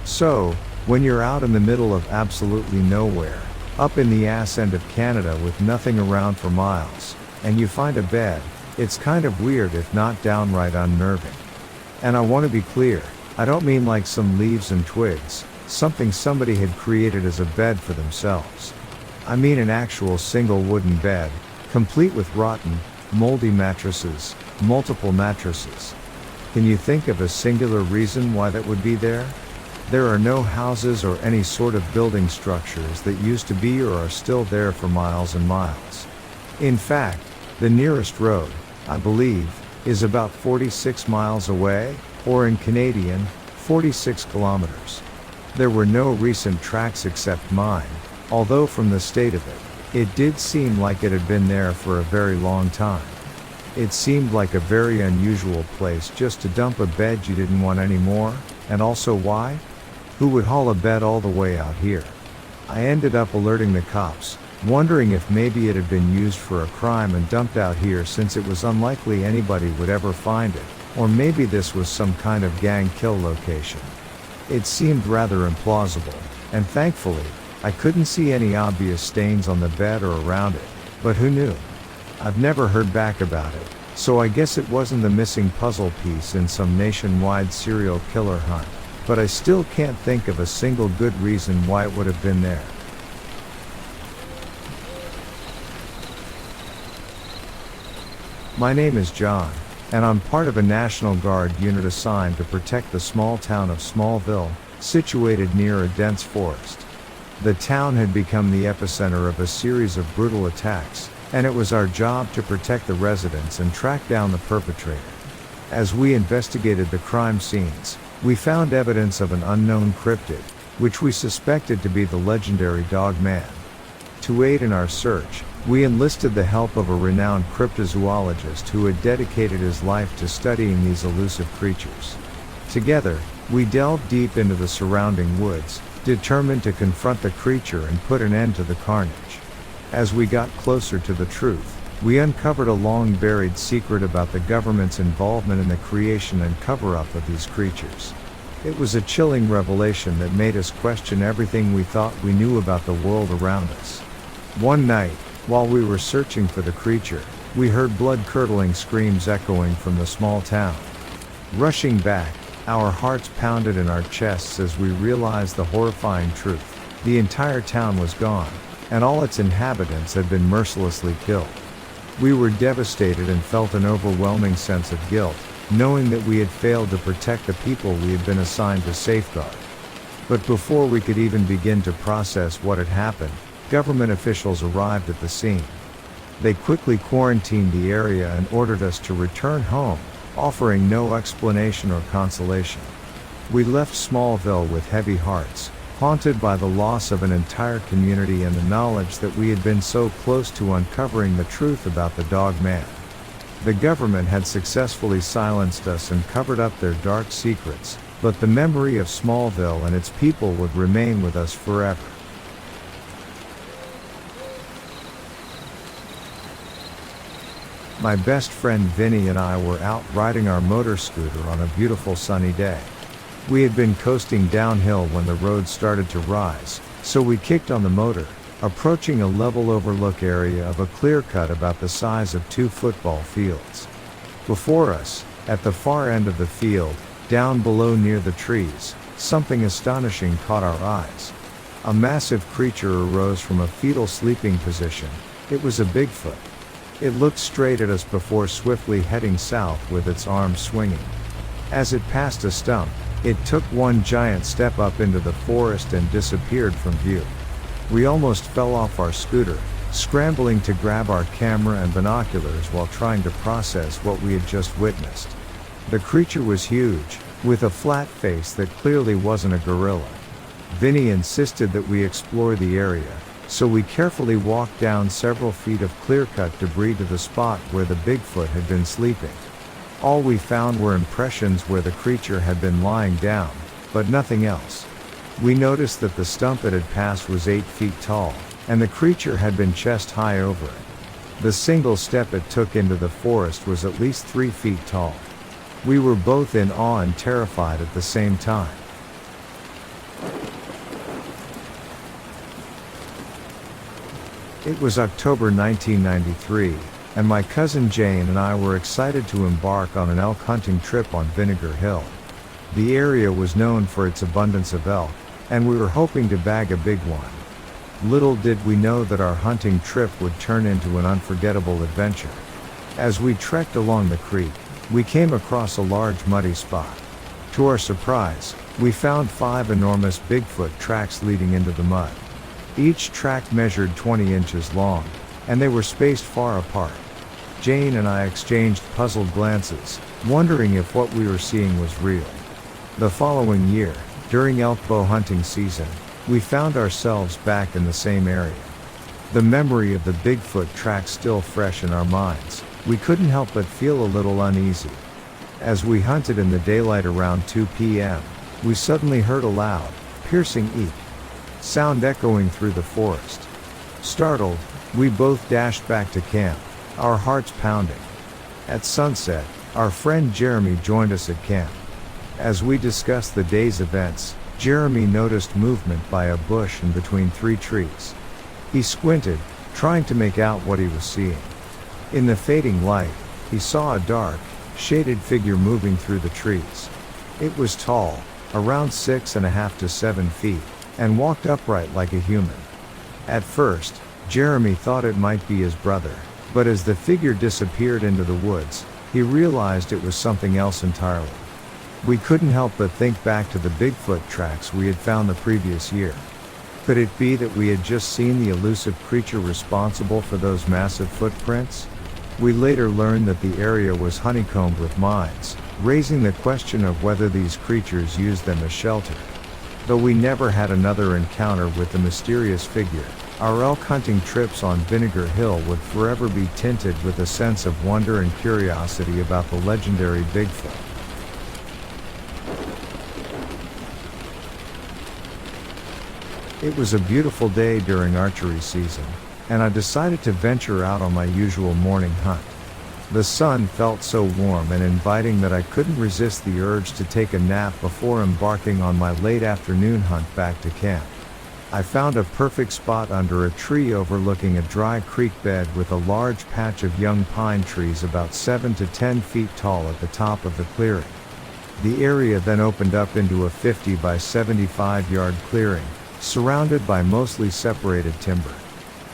So, when you're out in the middle of absolutely nowhere, up in the ass end of Canada with nothing around for miles, and you find a bed, it's kind of weird if not downright unnerving. And I want to be clear, I don't mean like some leaves and twigs, something somebody had created as a bed for themselves. I mean an actual single wooden bed, complete with rotten, moldy mattresses, multiple mattresses. Can you think of a singular reason why that would be there? There are no houses or any sort of building structures that used to be or are still there for miles and miles. In fact, the nearest road, I believe, is about 46 miles away, or in Canadian, 46 kilometers. There were no recent tracks except mine, although from the state of it did seem like it had been there for a very long time. It seemed like a very unusual place just to dump a bed you didn't want anymore, and also why? Who would haul a bed all the way out here? I ended up alerting the cops, wondering if maybe it had been used for a crime and dumped out here since it was unlikely anybody would ever find it, or maybe this was some kind of gang kill location. It seemed rather implausible, and thankfully, I couldn't see any obvious stains on the bed or around it, but who knew? I've never heard back about it, so I guess it wasn't the missing puzzle piece in some nationwide serial killer hunt, but I still can't think of a single good reason why it would have been there. My name is John, and I'm part of a National Guard unit assigned to protect the small town of Smallville, situated near a dense forest. The town had become the epicenter of a series of brutal attacks, and it was our job to protect the residents and track down the perpetrator. As we investigated the crime scenes, we found evidence of an unknown cryptid, which we suspected to be the legendary Dog Man. To aid in our search, we enlisted the help of a renowned cryptozoologist who had dedicated his life to studying these elusive creatures. Together, we delved deep into the surrounding woods, determined to confront the creature and put an end to the carnage. As we got closer to the truth, we uncovered a long-buried secret about the government's involvement in the creation and cover-up of these creatures. It was a chilling revelation that made us question everything we thought we knew about the world around us. One night, while we were searching for the creature, we heard blood-curdling screams echoing from the small town. Rushing back, our hearts pounded in our chests as we realized the horrifying truth. The entire town was gone, and all its inhabitants had been mercilessly killed. We were devastated and felt an overwhelming sense of guilt, knowing that we had failed to protect the people we had been assigned to safeguard. But before we could even begin to process what had happened, government officials arrived at the scene. They quickly quarantined the area and ordered us to return home, offering no explanation or consolation. We left Smallville with heavy hearts, haunted by the loss of an entire community and the knowledge that we had been so close to uncovering the truth about the Dog Man. The government had successfully silenced us and covered up their dark secrets, but the memory of Smallville and its people would remain with us forever. My best friend Vinny and I were out riding our motor scooter on a beautiful sunny day. We had been coasting downhill when the road started to rise, so we kicked on the motor, approaching a level overlook area of a clear cut about the size of 2 football fields. Before us, at the far end of the field, down below near the trees, something astonishing caught our eyes. A massive creature arose from a fetal sleeping position. It was a Bigfoot. It looked straight at us before swiftly heading south with its arms swinging. As it passed a stump, it took one giant step up into the forest and disappeared from view. We almost fell off our scooter, scrambling to grab our camera and binoculars while trying to process what we had just witnessed. The creature was huge, with a flat face that clearly wasn't a gorilla. Vinny insisted that we explore the area, so we carefully walked down several feet of clear-cut debris to the spot where the Bigfoot had been sleeping. All we found were impressions where the creature had been lying down, but nothing else. We noticed that the stump it had passed was 8 feet tall, and the creature had been chest high over it. The single step it took into the forest was at least 3 feet tall. We were both in awe and terrified at the same time. It was October 1993, and my cousin Jane and I were excited to embark on an elk hunting trip on Vinegar Hill. The area was known for its abundance of elk, and we were hoping to bag a big one. Little did we know that our hunting trip would turn into an unforgettable adventure. As we trekked along the creek, we came across a large muddy spot. To our surprise, we found 5 enormous Bigfoot tracks leading into the mud. Each track measured 20 inches long, and they were spaced far apart. Jane and I exchanged puzzled glances, wondering if what we were seeing was real. The following year, during elk bow hunting season, we found ourselves back in the same area. The memory of the Bigfoot tracks still fresh in our minds, we couldn't help but feel a little uneasy. As we hunted in the daylight around 2 p.m., we suddenly heard a loud, piercing eek sound echoing through the forest. Startled, we both dashed back to camp, our hearts pounding. At sunset, our friend Jeremy joined us at camp. As we discussed the day's events, Jeremy noticed movement by a bush in between 3 trees. He squinted, trying to make out what he was seeing. In the fading light, he saw a dark, shaded figure moving through the trees. It was tall, around 6.5 to 7 feet, and walked upright like a human. At first, Jeremy thought it might be his brother, but as the figure disappeared into the woods, he realized it was something else entirely. We couldn't help but think back to the Bigfoot tracks we had found the previous year. Could it be that we had just seen the elusive creature responsible for those massive footprints? We later learned that the area was honeycombed with mines, raising the question of whether these creatures used them as shelter. Though we never had another encounter with the mysterious figure, our elk hunting trips on Vinegar Hill would forever be tinted with a sense of wonder and curiosity about the legendary Bigfoot. It was a beautiful day during archery season, and I decided to venture out on my usual morning hunt. The sun felt so warm and inviting that I couldn't resist the urge to take a nap before embarking on my late afternoon hunt back to camp. I found a perfect spot under a tree overlooking a dry creek bed with a large patch of young pine trees about 7 to 10 feet tall at the top of the clearing. The area then opened up into a 50 by 75 yard clearing, surrounded by mostly separated timber.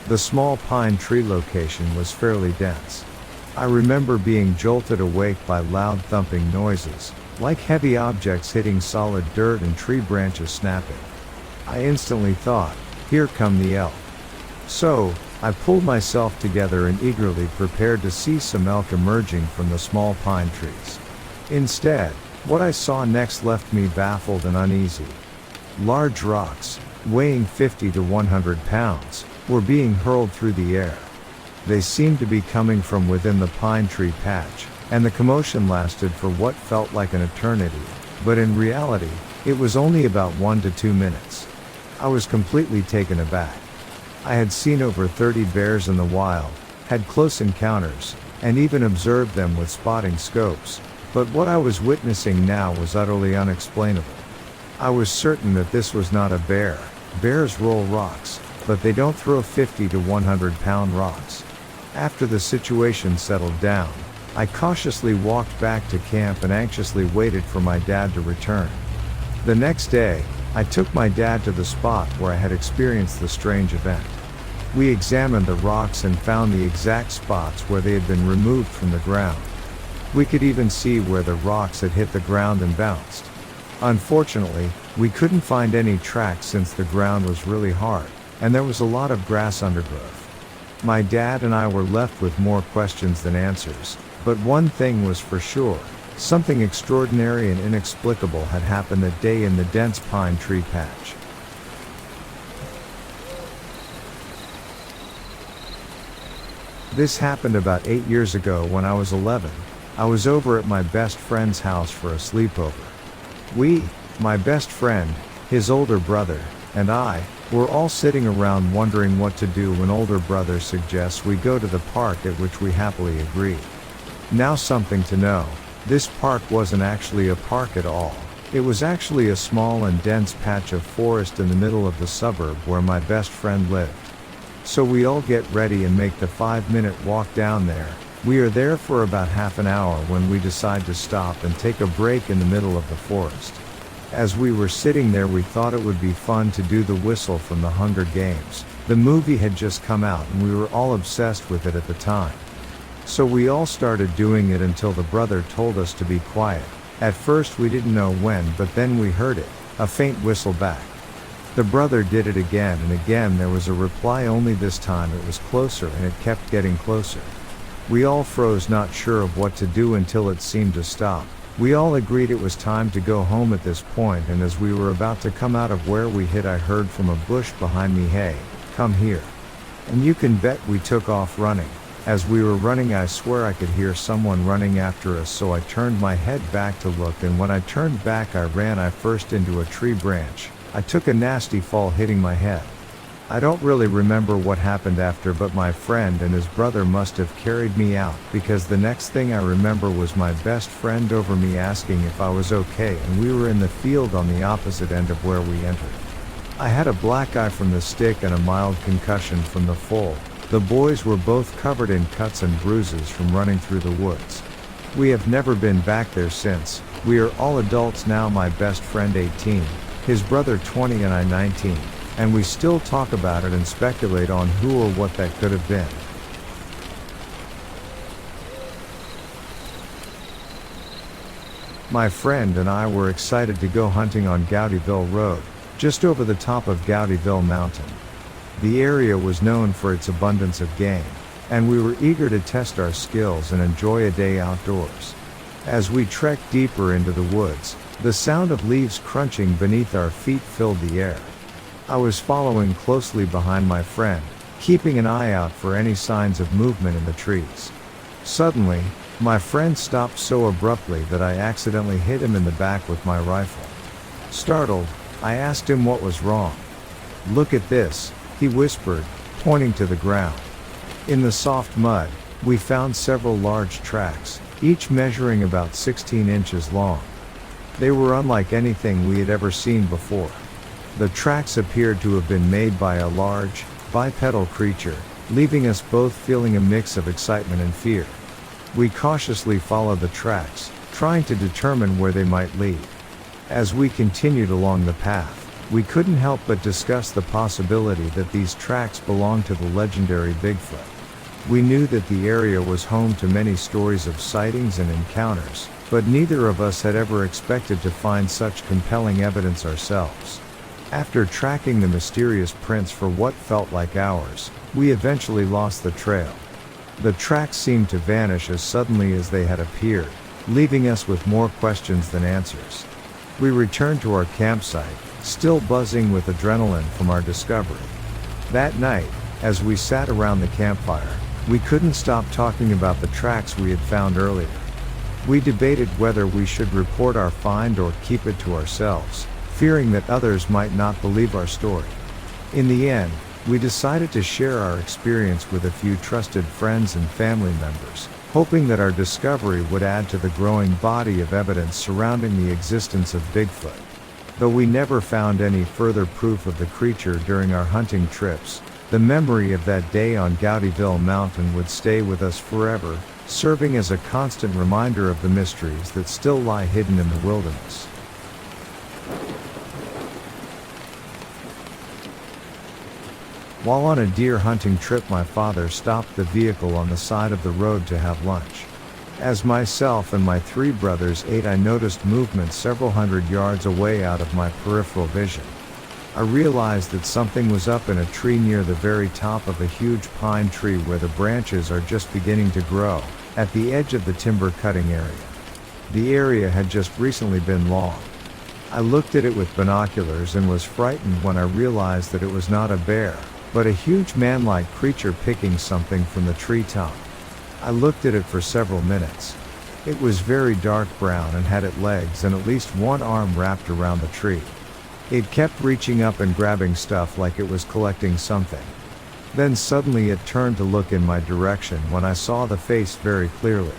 The small pine tree location was fairly dense. I remember being jolted awake by loud thumping noises, like heavy objects hitting solid dirt and tree branches snapping. I instantly thought, here come the elk. So, I pulled myself together and eagerly prepared to see some elk emerging from the small pine trees. Instead, what I saw next left me baffled and uneasy. Large rocks, weighing 50 to 100 pounds, were being hurled through the air. They seemed to be coming from within the pine tree patch, and the commotion lasted for what felt like an eternity, but in reality, it was only about 1 to 2 minutes. I was completely taken aback. I had seen over 30 bears in the wild, had close encounters, and even observed them with spotting scopes, but what I was witnessing now was utterly unexplainable. I was certain that this was not a bear. Bears roll rocks, but they don't throw 50 to 100 pound rocks. After the situation settled down, I cautiously walked back to camp and anxiously waited for my dad to return. The next day, I took my dad to the spot where I had experienced the strange event. We examined the rocks and found the exact spots where they had been removed from the ground. We could even see where the rocks had hit the ground and bounced. Unfortunately, we couldn't find any tracks since the ground was really hard, and there was a lot of grass undergrowth. My dad and I were left with more questions than answers, but one thing was for sure. Something extraordinary and inexplicable had happened that day in the dense pine tree patch. This happened about 8 years ago when I was 11. I was over at my best friend's house for a sleepover. We, my best friend, his older brother, and I, were all sitting around wondering what to do when older brother suggests we go to the park, at which we happily agreed. Now something to know, this park wasn't actually a park at all. It was actually a small and dense patch of forest in the middle of the suburb where my best friend lived. So we all get ready and make the 5-minute walk down there. We are there for about half an hour when we decide to stop and take a break in the middle of the forest. As we were sitting there, we thought it would be fun to do the whistle from the Hunger Games. The movie had just come out and we were all obsessed with it at the time. So we all started doing it until the brother told us to be quiet. At first we didn't know when, but then we heard it, a faint whistle back. The brother did it again, and again there was a reply, only this time it was closer and it kept getting closer. We all froze, not sure of what to do until it seemed to stop. We all agreed it was time to go home at this point, and as we were about to come out of where we hid, I heard from a bush behind me, "Hey, come here." And you can bet we took off running. As we were running, I swear I could hear someone running after us, so I turned my head back to look, and when I turned back I ran first into a tree branch. I took a nasty fall, hitting my head. I don't really remember what happened after, but my friend and his brother must have carried me out, because the next thing I remember was my best friend over me asking if I was okay, and we were in the field on the opposite end of where we entered. I had a black eye from the stick and a mild concussion from the fall. The boys were both covered in cuts and bruises from running through the woods. We have never been back there since. We are all adults now, my best friend 18, his brother 20 and I 19, and we still talk about it and speculate on who or what that could have been. My friend and I were excited to go hunting on Gowdyville Road, just over the top of Gowdyville Mountain. The area was known for its abundance of game, and we were eager to test our skills and enjoy a day outdoors. As we trekked deeper into the woods, the sound of leaves crunching beneath our feet filled the air. I was following closely behind my friend, keeping an eye out for any signs of movement in the trees. Suddenly, my friend stopped so abruptly that I accidentally hit him in the back with my rifle. Startled, I asked him what was wrong. "Look at this," he whispered, pointing to the ground. In the soft mud, we found several large tracks, each measuring about 16 inches long. They were unlike anything we had ever seen before. The tracks appeared to have been made by a large, bipedal creature, leaving us both feeling a mix of excitement and fear. We cautiously followed the tracks, trying to determine where they might lead. As we continued along the path, we couldn't help but discuss the possibility that these tracks belonged to the legendary Bigfoot. We knew that the area was home to many stories of sightings and encounters, but neither of us had ever expected to find such compelling evidence ourselves. After tracking the mysterious prints for what felt like hours, we eventually lost the trail. The tracks seemed to vanish as suddenly as they had appeared, leaving us with more questions than answers. We returned to our campsite, still buzzing with adrenaline from our discovery. That night, as we sat around the campfire, we couldn't stop talking about the tracks we had found earlier. We debated whether we should report our find or keep it to ourselves, fearing that others might not believe our story. In the end, we decided to share our experience with a few trusted friends and family members, hoping that our discovery would add to the growing body of evidence surrounding the existence of Bigfoot. Though we never found any further proof of the creature during our hunting trips, the memory of that day on Gowdyville Mountain would stay with us forever, serving as a constant reminder of the mysteries that still lie hidden in the wilderness. While on a deer hunting trip, my father stopped the vehicle on the side of the road to have lunch. As myself and my 3 brothers ate, I noticed movement several hundred yards away out of my peripheral vision. I realized that something was up in a tree near the very top of a huge pine tree where the branches are just beginning to grow, at the edge of the timber cutting area. The area had just recently been logged. I looked at it with binoculars and was frightened when I realized that it was not a bear, but a huge man-like creature picking something from the treetop. I looked at it for several minutes. It was very dark brown and had its legs and at least one arm wrapped around the tree. It kept reaching up and grabbing stuff like it was collecting something. Then suddenly it turned to look in my direction when I saw the face very clearly.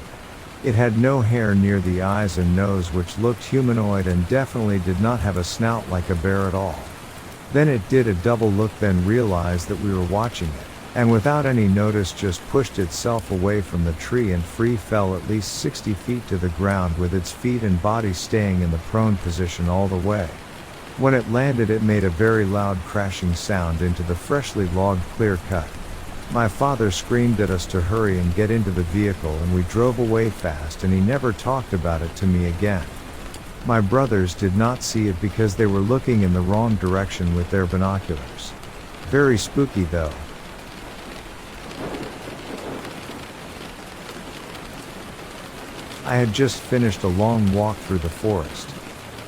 It had no hair near the eyes and nose, which looked humanoid, and definitely did not have a snout like a bear at all. Then it did a double look, then realized that we were watching it, and without any notice just pushed itself away from the tree and free fell at least 60 feet to the ground, with its feet and body staying in the prone position all the way. When it landed, it made a very loud crashing sound into the freshly logged clear cut. My father screamed at us to hurry and get into the vehicle, and we drove away fast, and he never talked about it to me again. My brothers did not see it because they were looking in the wrong direction with their binoculars. Very spooky though. I had just finished a long walk through the forest.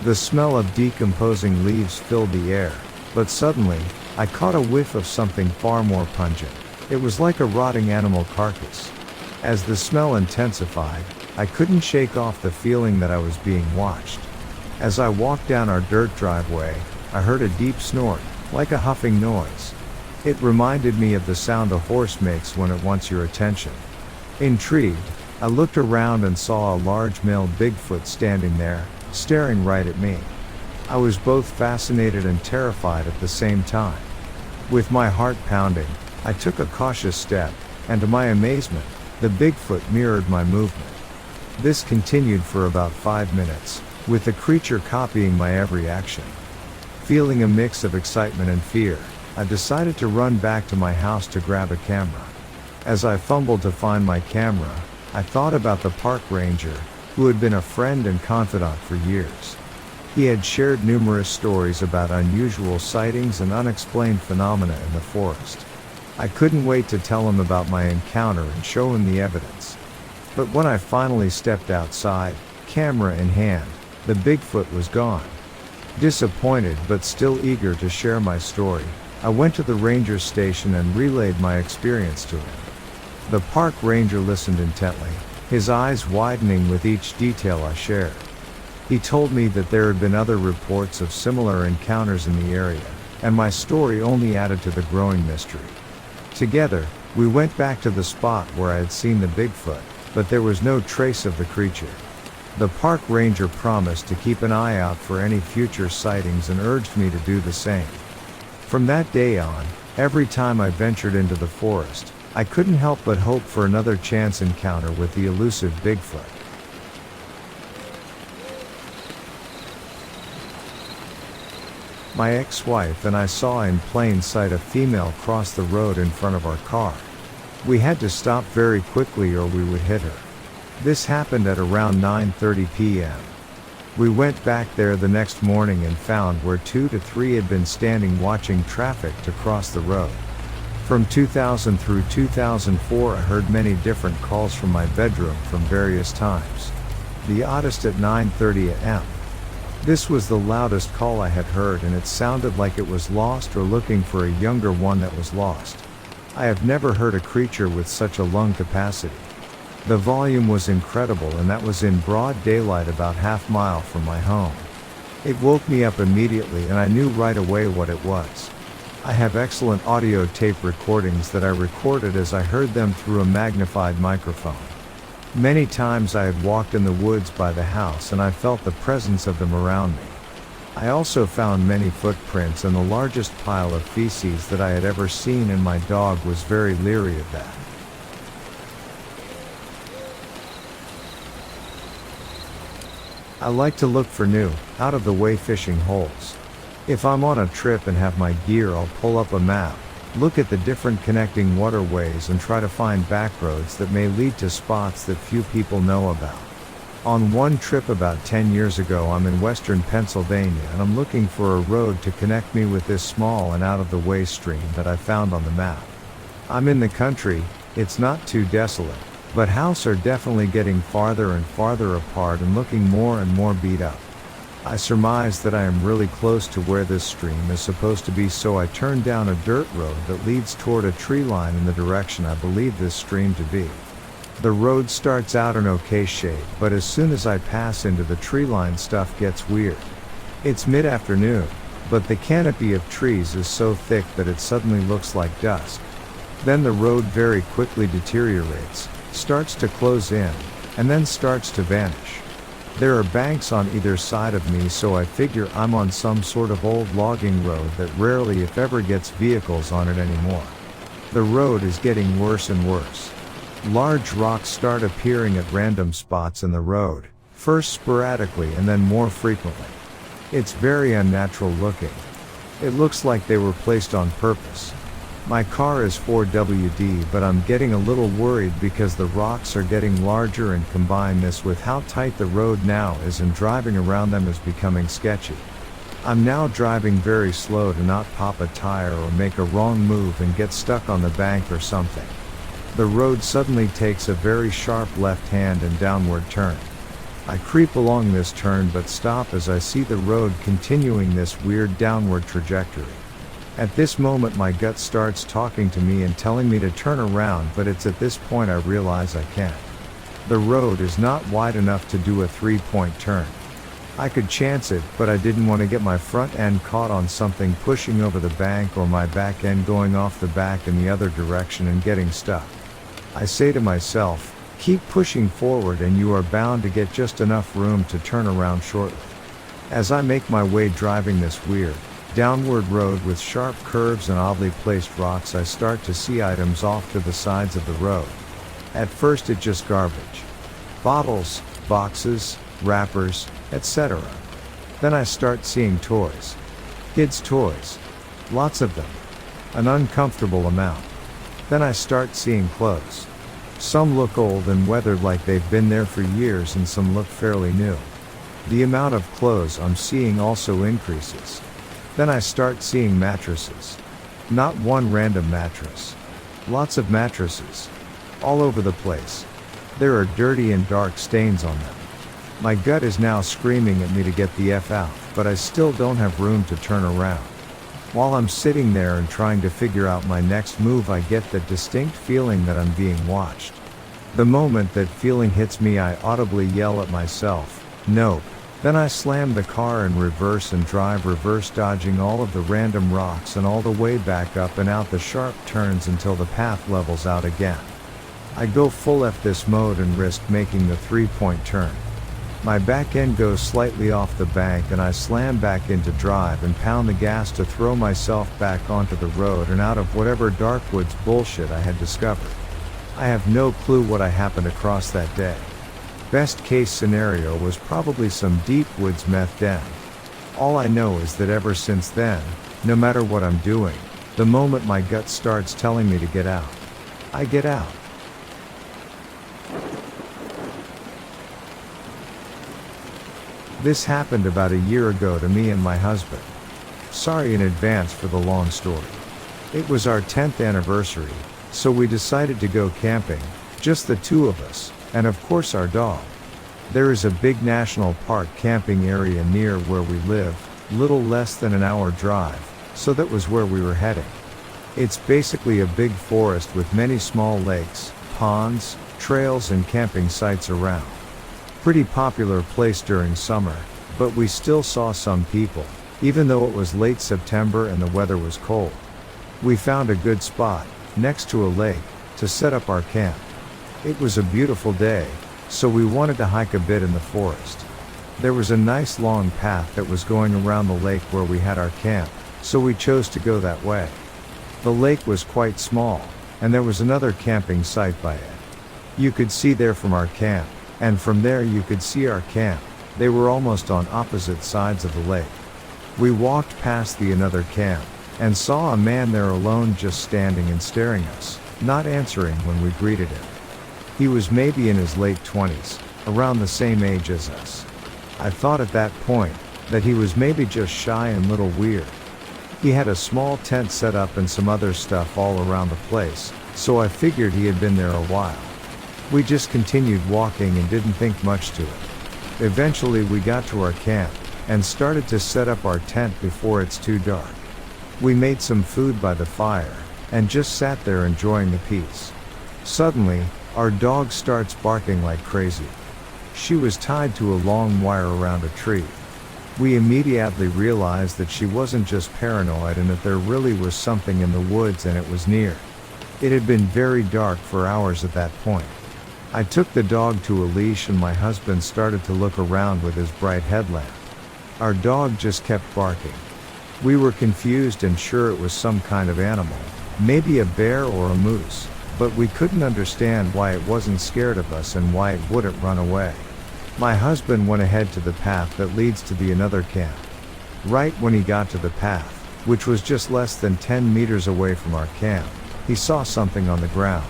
The smell of decomposing leaves filled the air, but suddenly, I caught a whiff of something far more pungent. It was like a rotting animal carcass. As the smell intensified, I couldn't shake off the feeling that I was being watched. As I walked down our dirt driveway, I heard a deep snort, like a huffing noise. It reminded me of the sound a horse makes when it wants your attention. Intrigued, I looked around and saw a large male Bigfoot standing there, staring right at me. I was both fascinated and terrified at the same time. With my heart pounding, I took a cautious step, and to my amazement, the Bigfoot mirrored my movement. This continued for about 5 minutes, with the creature copying my every action. Feeling a mix of excitement and fear, I decided to run back to my house to grab a camera. As I fumbled to find my camera, I thought about the park ranger, who had been a friend and confidant for years. He had shared numerous stories about unusual sightings and unexplained phenomena in the forest. I couldn't wait to tell him about my encounter and show him the evidence. But when I finally stepped outside, camera in hand, the Bigfoot was gone. Disappointed but still eager to share my story, I went to the ranger station and relayed my experience to him. The park ranger listened intently, his eyes widening with each detail I shared. He told me that there had been other reports of similar encounters in the area, and my story only added to the growing mystery. Together, we went back to the spot where I had seen the Bigfoot, but there was no trace of the creature. The park ranger promised to keep an eye out for any future sightings and urged me to do the same. From that day on, every time I ventured into the forest, I couldn't help but hope for another chance encounter with the elusive Bigfoot. My ex-wife and I saw in plain sight a female cross the road in front of our car. We had to stop very quickly or we would hit her. This happened at around 9:30 p.m. We went back there the next morning and found where 2 to 3 had been standing watching traffic to cross the road. From 2000 through 2004 I heard many different calls from my bedroom from various times. The oddest at 9:30 a.m. This was the loudest call I had heard, and it sounded like it was lost or looking for a younger one that was lost. I have never heard a creature with such a lung capacity. The volume was incredible, and that was in broad daylight about half-mile from my home. It woke me up immediately and I knew right away what it was. I have excellent audio tape recordings that I recorded as I heard them through a magnified microphone. Many times I had walked in the woods by the house and I felt the presence of them around me. I also found many footprints and the largest pile of feces that I had ever seen, and my dog was very leery of that. I like to look for new, out-of-the-way fishing holes. If I'm on a trip and have my gear, I'll pull up a map, look at the different connecting waterways and try to find back roads that may lead to spots that few people know about. On one trip about 10 years ago, I'm in western Pennsylvania and I'm looking for a road to connect me with this small and out of the way stream that I found on the map. I'm in the country, it's not too desolate, but houses are definitely getting farther and farther apart and looking more and more beat up. I surmise that I am really close to where this stream is supposed to be, so I turn down a dirt road that leads toward a tree line in the direction I believe this stream to be. The road starts out in okay shape, but as soon as I pass into the tree line, stuff gets weird. It's mid-afternoon, but the canopy of trees is so thick that it suddenly looks like dusk. Then the road very quickly deteriorates, starts to close in, and then starts to vanish. There are banks on either side of me, so I figure I'm on some sort of old logging road that rarely if ever gets vehicles on it anymore. The road is getting worse and worse. Large rocks start appearing at random spots in the road, first sporadically and then more frequently. It's very unnatural looking. It looks like they were placed on purpose. My car is 4WD, but I'm getting a little worried because the rocks are getting larger, and combine this with how tight the road now is and driving around them is becoming sketchy. I'm now driving very slow to not pop a tire or make a wrong move and get stuck on the bank or something. The road suddenly takes a very sharp left-hand and downward turn. I creep along this turn but stop as I see the road continuing this weird downward trajectory. At this moment my gut starts talking to me and telling me to turn around, but it's at this point I realize I can't. The road is not wide enough to do a 3-point turn. I could chance it, but I didn't want to get my front end caught on something pushing over the bank or my back end going off the back in the other direction and getting stuck. I say to myself, keep pushing forward and you are bound to get just enough room to turn around shortly. As I make my way driving this weird, downward road with sharp curves and oddly placed rocks, I start to see items off to the sides of the road. At first it's just garbage. Bottles, boxes, wrappers, etc. Then I start seeing toys. Kids' toys. Lots of them. An uncomfortable amount. Then I start seeing clothes. Some look old and weathered like they've been there for years, and some look fairly new. The amount of clothes I'm seeing also increases. Then I start seeing mattresses. Not one random mattress. Lots of mattresses. All over the place. There are dirty and dark stains on them. My gut is now screaming at me to get the F out, but I still don't have room to turn around. While I'm sitting there and trying to figure out my next move, I get that distinct feeling that I'm being watched. The moment that feeling hits me, I audibly yell at myself, "Nope." Then I slam the car in reverse and drive reverse, dodging all of the random rocks and all the way back up and out the sharp turns until the path levels out again. I go full F this mode and risk making the 3-point turn. My back end goes slightly off the bank and I slam back into drive and pound the gas to throw myself back onto the road and out of whatever dark woods bullshit I had discovered. I have no clue what I happened across that day. Best case scenario was probably some deep woods meth den. All I know is that ever since then, no matter what I'm doing, the moment my gut starts telling me to get out, I get out. This happened about a year ago to me and my husband. Sorry in advance for the long story. It was our 10th anniversary, so we decided to go camping, just the two of us, and of course our dog. There is a big national park camping area near where we live, little less than an hour drive, so that was where we were heading. It's basically a big forest with many small lakes, ponds, trails and camping sites around. Pretty popular place during summer, but we still saw some people, even though it was late September and the weather was cold. We found a good spot, next to a lake, to set up our camp. It was a beautiful day, so we wanted to hike a bit in the forest. There was a nice long path that was going around the lake where we had our camp, so we chose to go that way. The lake was quite small, and there was another camping site by it. You could see there from our camp, and from there you could see our camp. They were almost on opposite sides of the lake. We walked past the another camp, and saw a man there alone, just standing and staring us, not answering when we greeted him. He was maybe in his late 20s, around the same age as us. I thought at that point that he was maybe just shy and little weird. He had a small tent set up and some other stuff all around the place, so I figured he had been there a while. We just continued walking and didn't think much to it. Eventually we got to our camp and started to set up our tent before it's too dark. We made some food by the fire and just sat there enjoying the peace. Suddenly, our dog starts barking like crazy. She was tied to a long wire around a tree. We immediately realized that she wasn't just paranoid and that there really was something in the woods and it was near. It had been very dark for hours at that point. I took the dog to a leash and my husband started to look around with his bright headlamp. Our dog just kept barking. We were confused and sure it was some kind of animal, maybe a bear or a moose, but we couldn't understand why it wasn't scared of us and why it wouldn't run away. My husband went ahead to the path that leads to the another camp. Right when he got to the path, which was just less than 10 meters away from our camp, he saw something on the ground.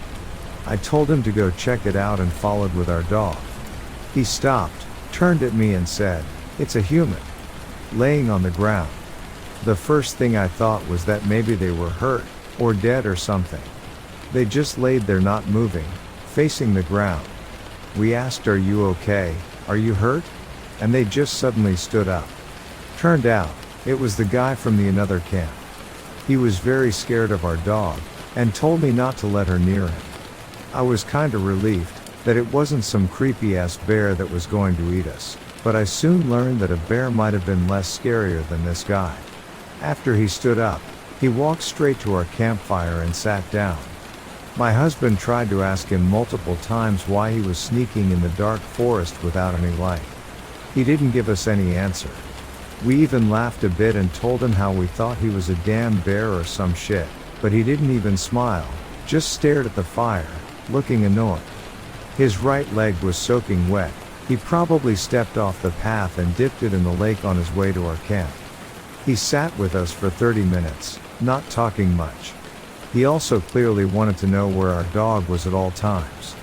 I told him to go check it out and followed with our dog. He stopped, turned at me and said, "It's a human. Laying on the ground." The first thing I thought was that maybe they were hurt, or dead or something. They just laid there not moving, facing the ground. We asked, "Are you okay? Are you hurt?" And they just suddenly stood up. Turned out, it was the guy from the another camp. He was very scared of our dog, and told me not to let her near him. I was kinda relieved that it wasn't some creepy-ass bear that was going to eat us, but I soon learned that a bear might have been less scarier than this guy. After he stood up, he walked straight to our campfire and sat down. My husband tried to ask him multiple times why he was sneaking in the dark forest without any light. He didn't give us any answer. We even laughed a bit and told him how we thought he was a damn bear or some shit, but he didn't even smile, just stared at the fire, looking annoyed. His right leg was soaking wet. He probably stepped off the path and dipped it in the lake on his way to our camp. He sat with us for 30 minutes, not talking much. He also clearly wanted to know where our dog was at all times.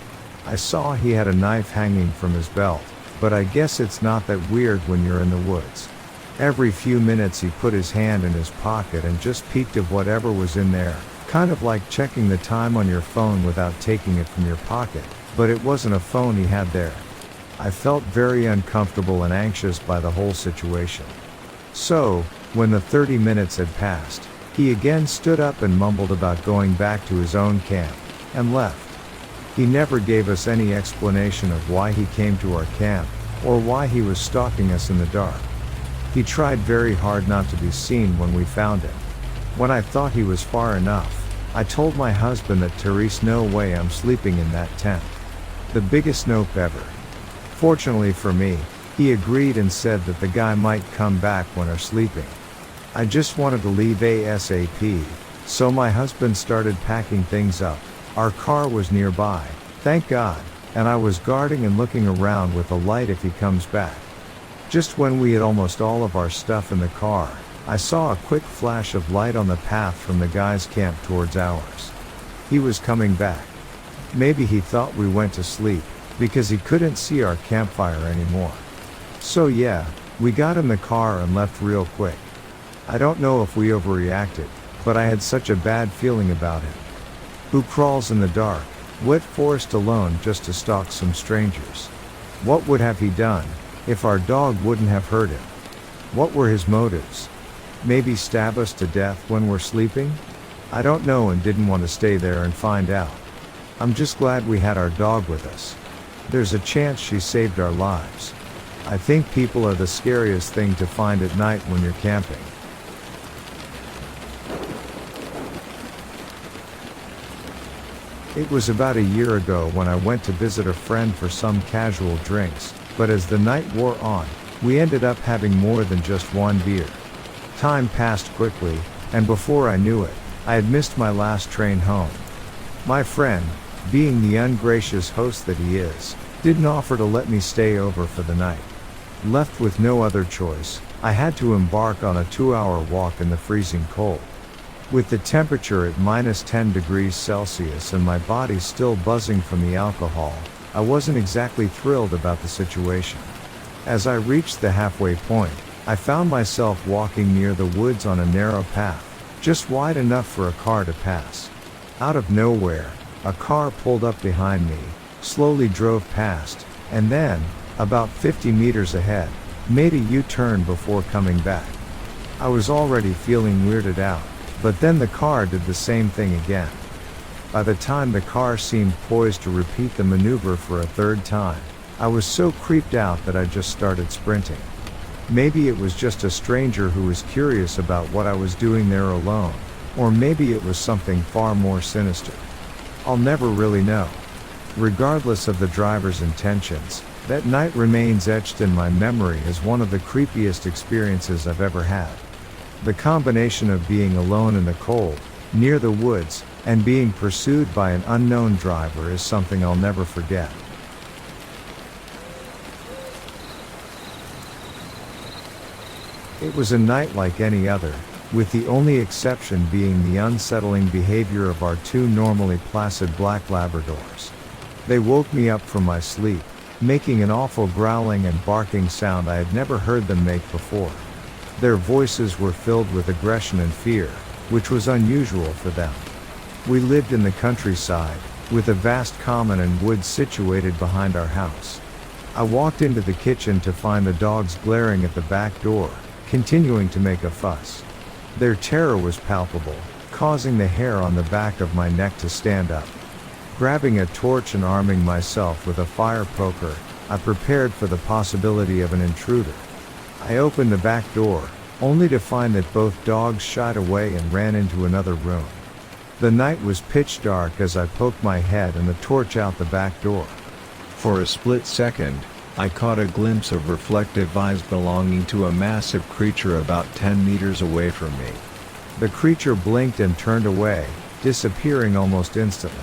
I saw he had a knife hanging from his belt, but I guess it's not that weird when you're in the woods. Every few minutes he put his hand in his pocket and just peeked at whatever was in there, kind of like checking the time on your phone without taking it from your pocket, but it wasn't a phone he had there. I felt very uncomfortable and anxious by the whole situation. So, when the 30 minutes had passed, he again stood up and mumbled about going back to his own camp, and left. He never gave us any explanation of why he came to our camp, or why he was stalking us in the dark. He tried very hard not to be seen when we found him. When I thought he was far enough, I told my husband that Therese, no way I'm sleeping in that tent. The biggest nope ever. Fortunately for me, he agreed and said that the guy might come back when we're sleeping. I just wanted to leave ASAP, so my husband started packing things up. Our car was nearby, thank God, and I was guarding and looking around with a light if he comes back. Just when we had almost all of our stuff in the car, I saw a quick flash of light on the path from the guy's camp towards ours. He was coming back. Maybe he thought we went to sleep, because he couldn't see our campfire anymore. So yeah, we got in the car and left real quick. I don't know if we overreacted, but I had such a bad feeling about him. Who crawls in the dark, wet forest alone just to stalk some strangers? What would have he done, if our dog wouldn't have hurt him? What were his motives? Maybe stab us to death when we're sleeping? I don't know and didn't want to stay there and find out. I'm just glad we had our dog with us. There's a chance she saved our lives. I think people are the scariest thing to find at night when you're camping. It was about a year ago when I went to visit a friend for some casual drinks, but as the night wore on, we ended up having more than just one beer. Time passed quickly, and before I knew it, I had missed my last train home. My friend, being the ungracious host that he is, didn't offer to let me stay over for the night. Left with no other choice, I had to embark on a 2-hour walk in the freezing cold. With the temperature at -10 degrees Celsius and my body still buzzing from the alcohol, I wasn't exactly thrilled about the situation. As I reached the halfway point, I found myself walking near the woods on a narrow path, just wide enough for a car to pass. Out of nowhere, a car pulled up behind me, slowly drove past, and then, about 50 meters ahead, made a U-turn before coming back. I was already feeling weirded out, but then the car did the same thing again. By the time the car seemed poised to repeat the maneuver for a third time, I was so creeped out that I just started sprinting. Maybe it was just a stranger who was curious about what I was doing there alone, or maybe it was something far more sinister. I'll never really know. Regardless of the driver's intentions, that night remains etched in my memory as one of the creepiest experiences I've ever had. The combination of being alone in the cold, near the woods, and being pursued by an unknown driver is something I'll never forget. It was a night like any other, with the only exception being the unsettling behavior of our two normally placid black Labradors. They woke me up from my sleep, making an awful growling and barking sound I had never heard them make before. Their voices were filled with aggression and fear, which was unusual for them. We lived in the countryside, with a vast common and woods situated behind our house. I walked into the kitchen to find the dogs glaring at the back door, continuing to make a fuss. Their terror was palpable, causing the hair on the back of my neck to stand up. Grabbing a torch and arming myself with a fire poker, I prepared for the possibility of an intruder. I opened the back door, only to find that both dogs shied away and ran into another room. The night was pitch dark as I poked my head and the torch out the back door. For a split second, I caught a glimpse of reflective eyes belonging to a massive creature about 10 meters away from me. The creature blinked and turned away, disappearing almost instantly.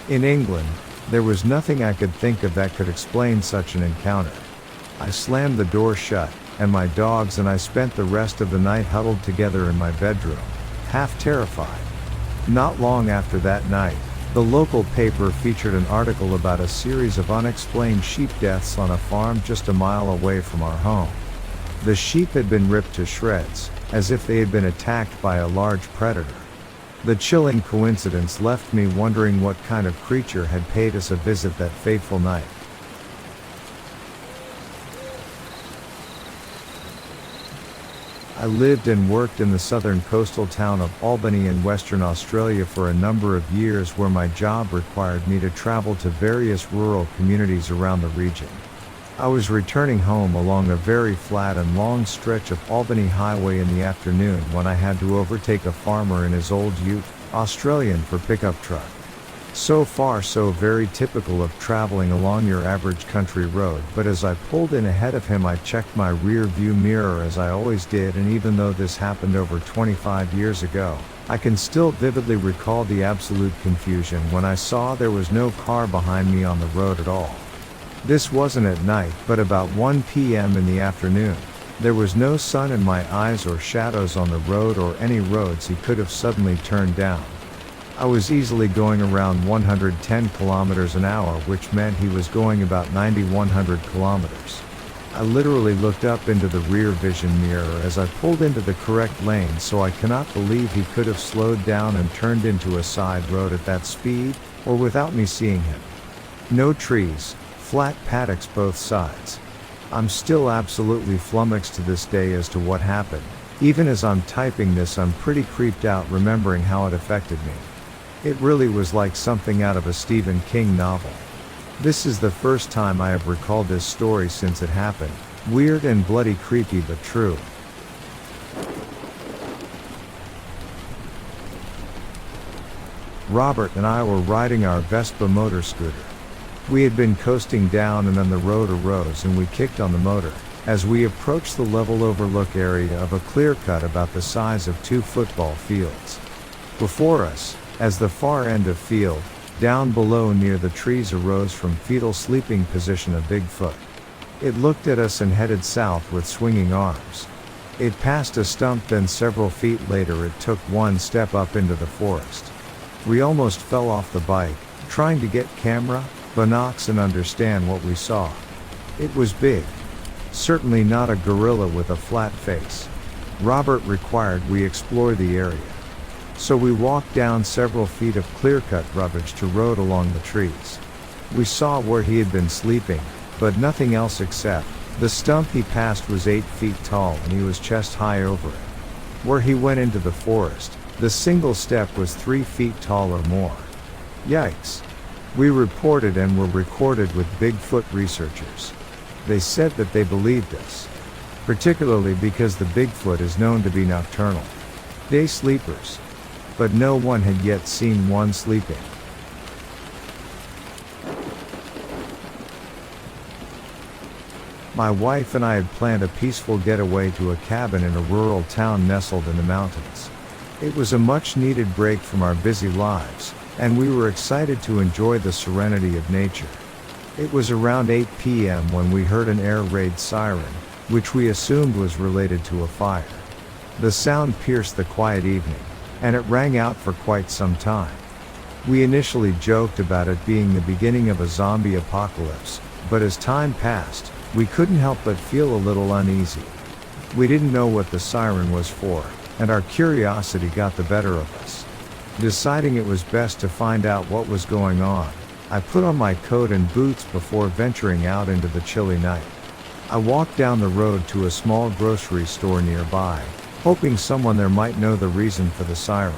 In England, there was nothing I could think of that could explain such an encounter. I slammed the door shut, and my dogs and I spent the rest of the night huddled together in my bedroom, half terrified. Not long after that night, the local paper featured an article about a series of unexplained sheep deaths on a farm just a mile away from our home. The sheep had been ripped to shreds, as if they had been attacked by a large predator. The chilling coincidence left me wondering what kind of creature had paid us a visit that fateful night. I lived and worked in the southern coastal town of Albany in Western Australia for a number of years, where my job required me to travel to various rural communities around the region. I was returning home along a very flat and long stretch of Albany Highway in the afternoon when I had to overtake a farmer in his old Ute, Australian for pickup truck. So far so very typical of traveling along your average country road, but as I pulled in ahead of him I checked my rear view mirror as I always did, and even though this happened over 25 years ago, I can still vividly recall the absolute confusion when I saw there was no car behind me on the road at all. This wasn't at night, but about 1 p.m. in the afternoon. There was no sun in my eyes or shadows on the road or any roads he could have suddenly turned down. I was easily going around 110 kilometers an hour, which meant he was going about 90-100 kilometers. I literally looked up into the rear vision mirror as I pulled into the correct lane, so I cannot believe he could have slowed down and turned into a side road at that speed, or without me seeing him. No trees, flat paddocks both sides. I'm still absolutely flummoxed to this day as to what happened. Even as I'm typing this, I'm pretty creeped out remembering how it affected me. It really was like something out of a Stephen King novel. This is the first time I have recalled this story since it happened. Weird and bloody creepy, but true. Robert and I were riding our Vespa motor scooter. We had been coasting down and then the road arose and we kicked on the motor. As we approached the level overlook area of a clear cut about the size of 2 football fields. Before us, as the far end of field, down below near the trees arose from fetal sleeping position a Bigfoot. It looked at us and headed south with swinging arms. It passed a stump, then several feet later it took one step up into the forest. We almost fell off the bike, trying to get camera, binocs and understand what we saw. It was big. Certainly not a gorilla with a flat face. Robert required we explore the area. So we walked down several feet of clear-cut rubbish to road along the trees. We saw where he had been sleeping, but nothing else except, the stump he passed was 8 feet tall and he was chest high over it. Where he went into the forest, the single step was 3 feet tall or more. Yikes. We reported and were recorded with Bigfoot researchers. They said that they believed us. Particularly because the Bigfoot is known to be nocturnal. Day sleepers. But no one had yet seen one sleeping. My wife and I had planned a peaceful getaway to a cabin in a rural town nestled in the mountains. It was a much needed break from our busy lives, and we were excited to enjoy the serenity of nature. It was around 8 p.m. when we heard an air raid siren, which we assumed was related to a fire. The sound pierced the quiet evening, and it rang out for quite some time. We initially joked about it being the beginning of a zombie apocalypse, but as time passed, we couldn't help but feel a little uneasy. We didn't know what the siren was for, and our curiosity got the better of us. Deciding it was best to find out what was going on, I put on my coat and boots before venturing out into the chilly night. I walked down the road to a small grocery store nearby, hoping someone there might know the reason for the siren.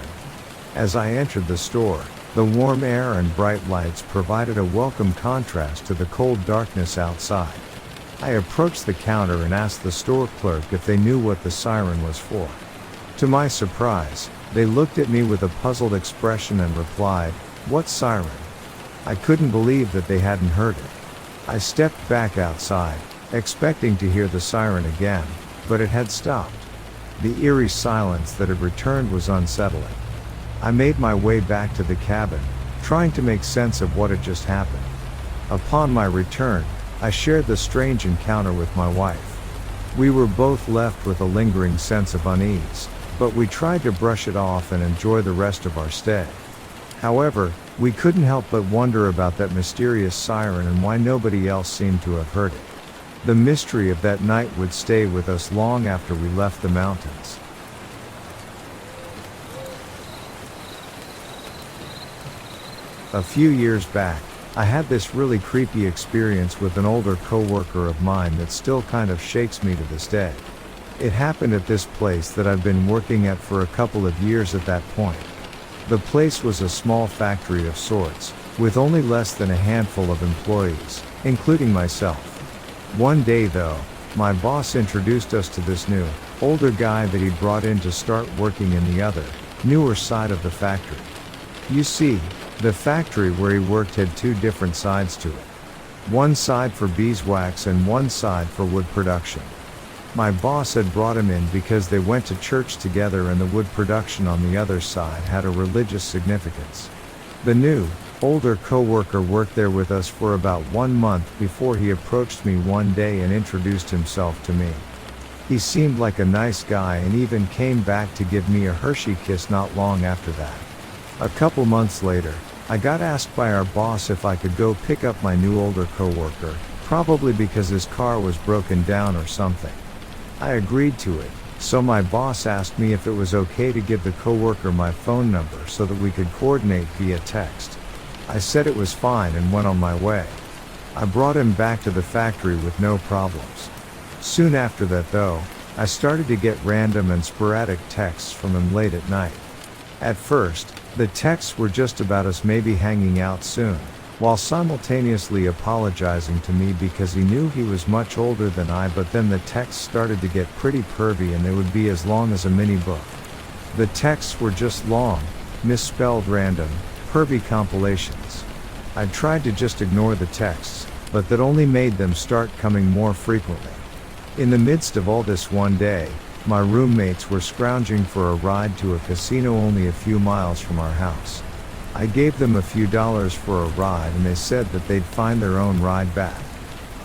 As I entered the store, the warm air and bright lights provided a welcome contrast to the cold darkness outside. I approached the counter and asked the store clerk if they knew what the siren was for. To my surprise, they looked at me with a puzzled expression and replied, "What siren?" I couldn't believe that they hadn't heard it. I stepped back outside, expecting to hear the siren again, but it had stopped. The eerie silence that had returned was unsettling. I made my way back to the cabin, trying to make sense of what had just happened. Upon my return, I shared the strange encounter with my wife. We were both left with a lingering sense of unease, but we tried to brush it off and enjoy the rest of our stay. However, we couldn't help but wonder about that mysterious siren and why nobody else seemed to have heard it. The mystery of that night would stay with us long after we left the mountains. A few years back, I had this really creepy experience with an older coworker of mine that still kind of shakes me to this day. It happened at this place that I've been working at for a couple of years at that point. The place was a small factory of sorts, with only less than a handful of employees, including myself. One day though, my boss introduced us to this new, older guy that he brought in to start working in the other, newer side of the factory. You see, the factory where he worked had two different sides to it. One side for beeswax and one side for wood production. My boss had brought him in because they went to church together and the wood production on the other side had a religious significance. The new, older coworker worked there with us for about 1 month before he approached me one day and introduced himself to me. He seemed like a nice guy and even came back to give me a Hershey kiss not long after that. A couple months later, I got asked by our boss if I could go pick up my new older coworker, probably because his car was broken down or something. I agreed to it, so my boss asked me if it was okay to give the coworker my phone number so that we could coordinate via text. I said it was fine and went on my way. I brought him back to the factory with no problems. Soon after that though, I started to get random and sporadic texts from him late at night. At first, the texts were just about us maybe hanging out soon, while simultaneously apologizing to me because he knew he was much older than I, but then the texts started to get pretty pervy and they would be as long as a mini book. The texts were just long, misspelled random, pervy compilations. I tried to just ignore the texts, but that only made them start coming more frequently. In the midst of all this one day, my roommates were scrounging for a ride to a casino only a few miles from our house. I gave them a few dollars for a ride and they said that they'd find their own ride back.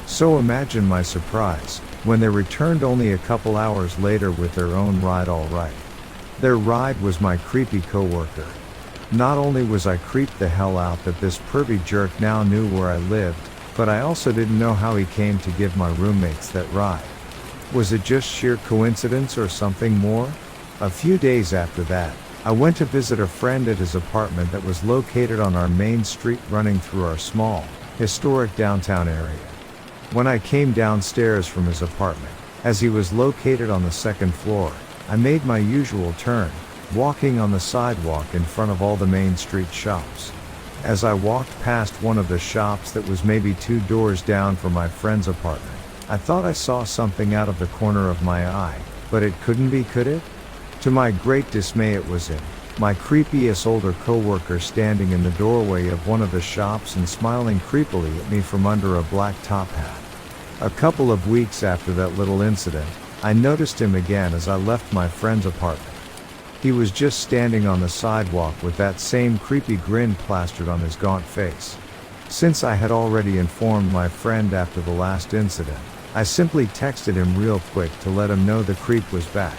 So imagine my surprise, when they returned only a couple hours later with their own ride all right. Their ride was my creepy coworker. Not only was I creeped the hell out that this pervy jerk now knew where I lived, but I also didn't know how he came to give my roommates that ride. Was it just sheer coincidence or something more? A few days after that, I went to visit a friend at his apartment that was located on our main street running through our small, historic downtown area. When I came downstairs from his apartment, as he was located on the second floor, I made my usual turn, walking on the sidewalk in front of all the main street shops. As I walked past one of the shops that was maybe 2 doors down from my friend's apartment, I thought I saw something out of the corner of my eye, but it couldn't be, could it? To my great dismay, it was him, my creepiest older coworker, standing in the doorway of one of the shops and smiling creepily at me from under a black top hat. A couple of weeks after that little incident, I noticed him again as I left my friend's apartment. He was just standing on the sidewalk with that same creepy grin plastered on his gaunt face. Since I had already informed my friend after the last incident, I simply texted him real quick to let him know the creep was back.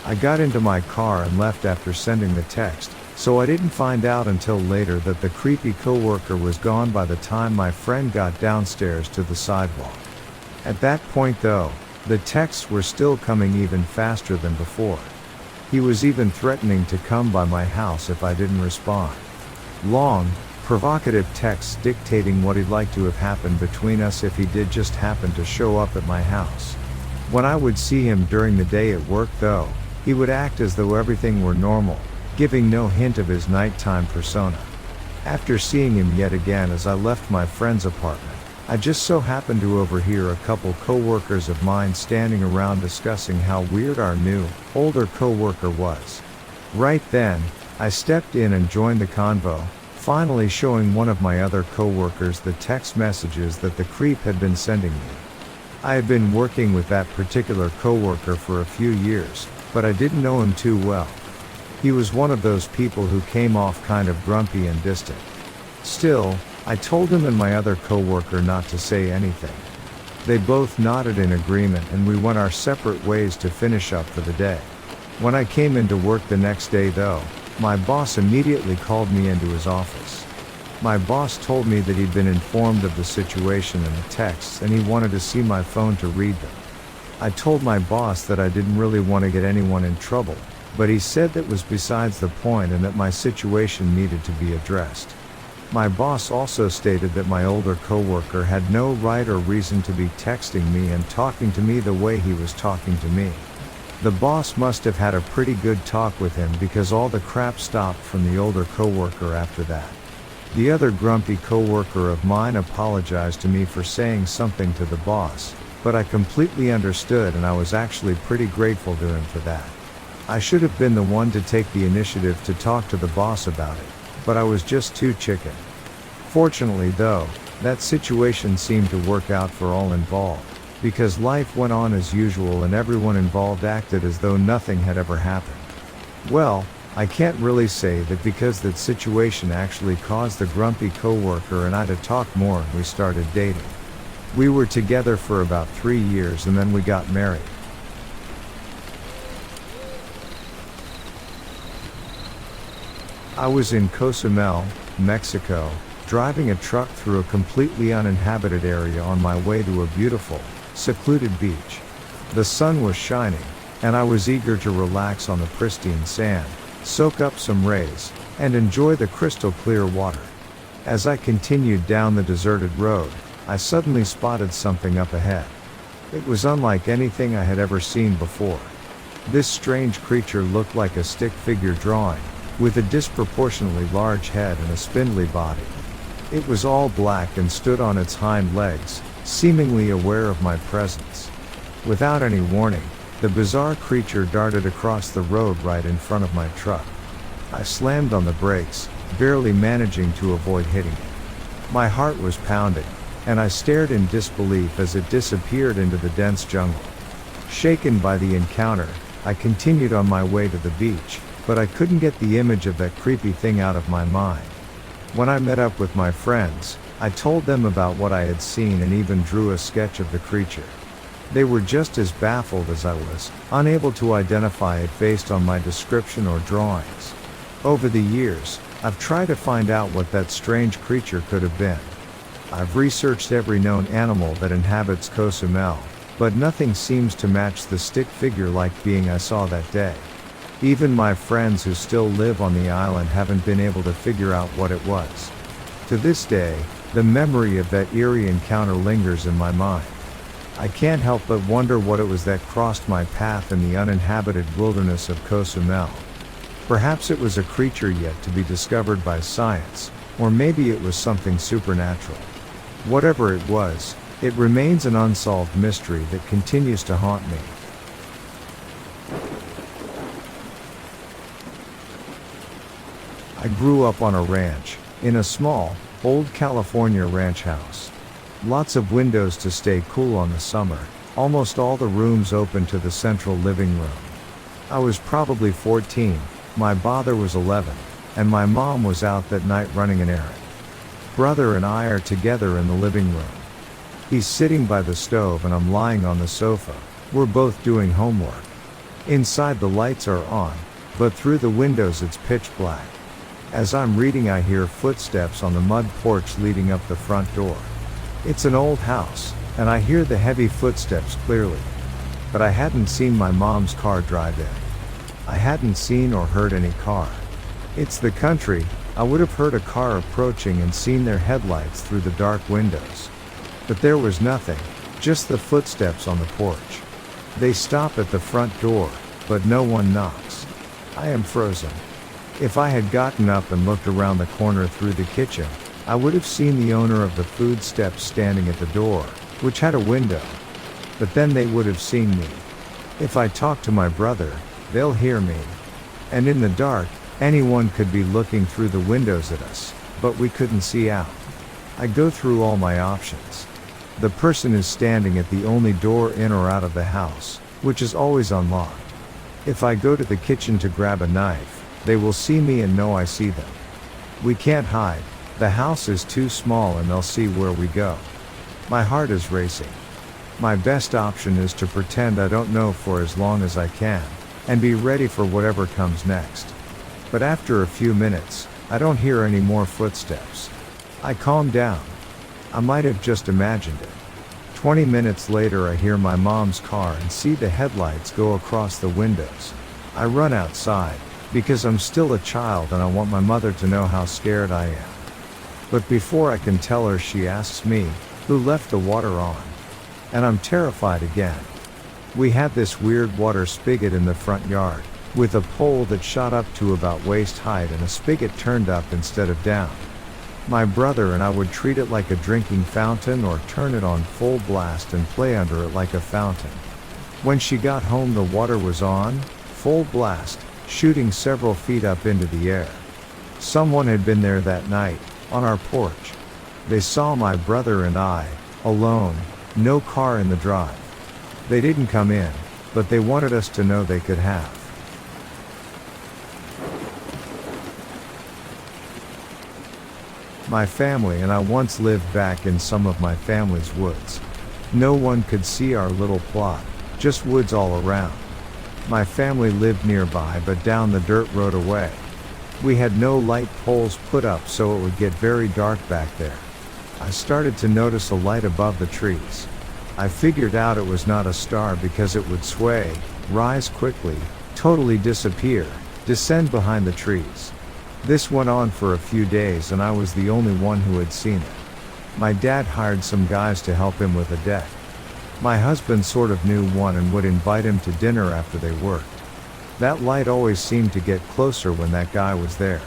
I got into my car and left after sending the text, so I didn't find out until later that the creepy coworker was gone by the time my friend got downstairs to the sidewalk. At that point though, the texts were still coming even faster than before. He was even threatening to come by my house if I didn't respond. Long, provocative texts dictating what he'd like to have happened between us if he did just happen to show up at my house. When I would see him during the day at work though, he would act as though everything were normal, giving no hint of his nighttime persona. After seeing him yet again as I left my friend's apartment, I just so happened to overhear a couple coworkers of mine standing around discussing how weird our new, older coworker was. Right then, I stepped in and joined the convo, finally showing one of my other coworkers the text messages that the creep had been sending me. I had been working with that particular coworker for a few years, but I didn't know him too well. He was one of those people who came off kind of grumpy and distant. Still, I told him and my other coworker not to say anything. They both nodded in agreement and we went our separate ways to finish up for the day. When I came into work the next day though, my boss immediately called me into his office. My boss told me that he'd been informed of the situation in the texts and he wanted to see my phone to read them. I told my boss that I didn't really want to get anyone in trouble, but he said that was besides the point and that my situation needed to be addressed. My boss also stated that my older coworker had no right or reason to be texting me and talking to me the way he was talking to me. The boss must have had a pretty good talk with him because all the crap stopped from the older coworker after that. The other grumpy coworker of mine apologized to me for saying something to the boss, but I completely understood and I was actually pretty grateful to him for that. I should have been the one to take the initiative to talk to the boss about it, but I was just too chicken. Fortunately though, that situation seemed to work out for all involved, because life went on as usual and everyone involved acted as though nothing had ever happened. Well, I can't really say that because that situation actually caused the grumpy coworker and I to talk more and we started dating. We were together for about 3 years and then we got married. I was in Cozumel, Mexico, driving a truck through a completely uninhabited area on my way to a beautiful, secluded beach. The sun was shining, and I was eager to relax on the pristine sand, soak up some rays, and enjoy the crystal clear water. As I continued down the deserted road, I suddenly spotted something up ahead. It was unlike anything I had ever seen before. This strange creature looked like a stick figure drawing, with a disproportionately large head and a spindly body. It was all black and stood on its hind legs, seemingly aware of my presence. Without any warning, the bizarre creature darted across the road right in front of my truck. I slammed on the brakes, barely managing to avoid hitting it. My heart was pounding, and I stared in disbelief as it disappeared into the dense jungle. Shaken by the encounter, I continued on my way to the beach, but I couldn't get the image of that creepy thing out of my mind. When I met up with my friends, I told them about what I had seen and even drew a sketch of the creature. They were just as baffled as I was, unable to identify it based on my description or drawings. Over the years, I've tried to find out what that strange creature could have been. I've researched every known animal that inhabits Cozumel, but nothing seems to match the stick figure-like being I saw that day. Even my friends who still live on the island haven't been able to figure out what it was. To this day, the memory of that eerie encounter lingers in my mind. I can't help but wonder what it was that crossed my path in the uninhabited wilderness of Cozumel. Perhaps it was a creature yet to be discovered by science, or maybe it was something supernatural. Whatever it was, it remains an unsolved mystery that continues to haunt me. I grew up on a ranch, in a small, old California ranch house. Lots of windows to stay cool on the summer, almost all the rooms open to the central living room. I was probably 14, my father was 11, and my mom was out that night running an errand. Brother and I are together in the living room. He's sitting by the stove and I'm lying on the sofa. We're both doing homework. Inside the lights are on, but through the windows it's pitch black. As I'm reading I hear footsteps on the mud porch leading up the front door. It's an old house, and I hear the heavy footsteps clearly. But I hadn't seen my mom's car drive in. I hadn't seen or heard any car. It's the country, I would have heard a car approaching and seen their headlights through the dark windows. But there was nothing, just the footsteps on the porch. They stop at the front door, but no one knocks. I am frozen. If I had gotten up and looked around the corner through the kitchen, I would have seen the owner of the food steps standing at the door, which had a window. But then they would have seen me. If I talk to my brother, they'll hear me. And in the dark, anyone could be looking through the windows at us, but we couldn't see out. I go through all my options. The person is standing at the only door in or out of the house, which is always unlocked. If I go to the kitchen to grab a knife, they will see me and know I see them. We can't hide, the house is too small and they'll see where we go. My heart is racing. My best option is to pretend I don't know for as long as I can, and be ready for whatever comes next. But after a few minutes, I don't hear any more footsteps. I calm down. I might have just imagined it. 20 minutes later I hear my mom's car and see the headlights go across the windows. I run outside, because I'm still a child and I want my mother to know how scared I am. But before I can tell her, she asks me, who left the water on? And I'm terrified again. We had this weird water spigot in the front yard, with a pole that shot up to about waist height and a spigot turned up instead of down. My brother and I would treat it like a drinking fountain or turn it on full blast and play under it like a fountain. When she got home the water was on, full blast, shooting several feet up into the air. Someone had been there that night, on our porch. They saw my brother and I, alone, no car in the drive. They didn't come in, but they wanted us to know they could have. My family and I once lived back in some of my family's woods. No one could see our little plot, just woods all around. My family lived nearby but down the dirt road away. We had no light poles put up so it would get very dark back there. I started to notice a light above the trees. I figured out it was not a star because it would sway, rise quickly, totally disappear, descend behind the trees. This went on for a few days and I was the only one who had seen it. My dad hired some guys to help him with a deck. My husband sort of knew one and would invite him to dinner after they worked. That light always seemed to get closer when that guy was there.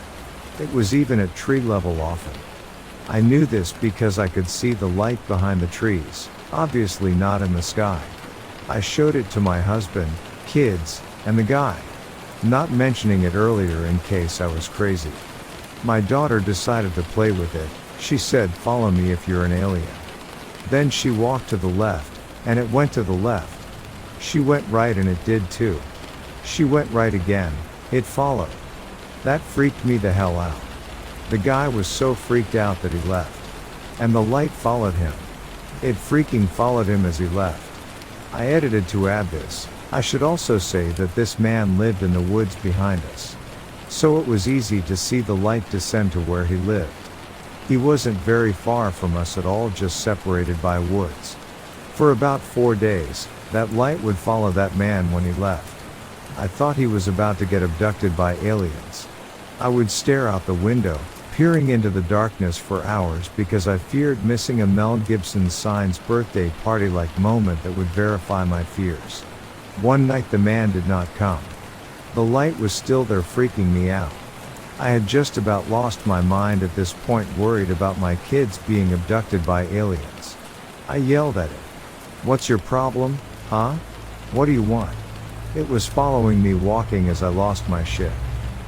It was even at tree level often. I knew this because I could see the light behind the trees, obviously not in the sky. I showed it to my husband, kids, and the guy. Not mentioning it earlier in case I was crazy. My daughter decided to play with it. She said, "Follow me if you're an alien." Then she walked to the left, and it went to the left. She went right and it did too. She went right again, it followed. That freaked me the hell out. The guy was so freaked out that he left. And the light followed him. It freaking followed him as he left. I edited to add this. I should also say that this man lived in the woods behind us. so it was easy to see the light descend to where he lived. He wasn't very far from us at all, just separated by woods. For about 4 days, that light would follow that man when he left. I thought he was about to get abducted by aliens. I would stare out the window, peering into the darkness for hours because I feared missing a Mel Gibson sign's birthday party-like moment that would verify my fears. One night the man did not come. The light was still there, freaking me out. I had just about lost my mind at this point, worried about my kids being abducted by aliens. I yelled at it. "What's your problem, huh? What do you want?" It was following me, walking as I lost my shit.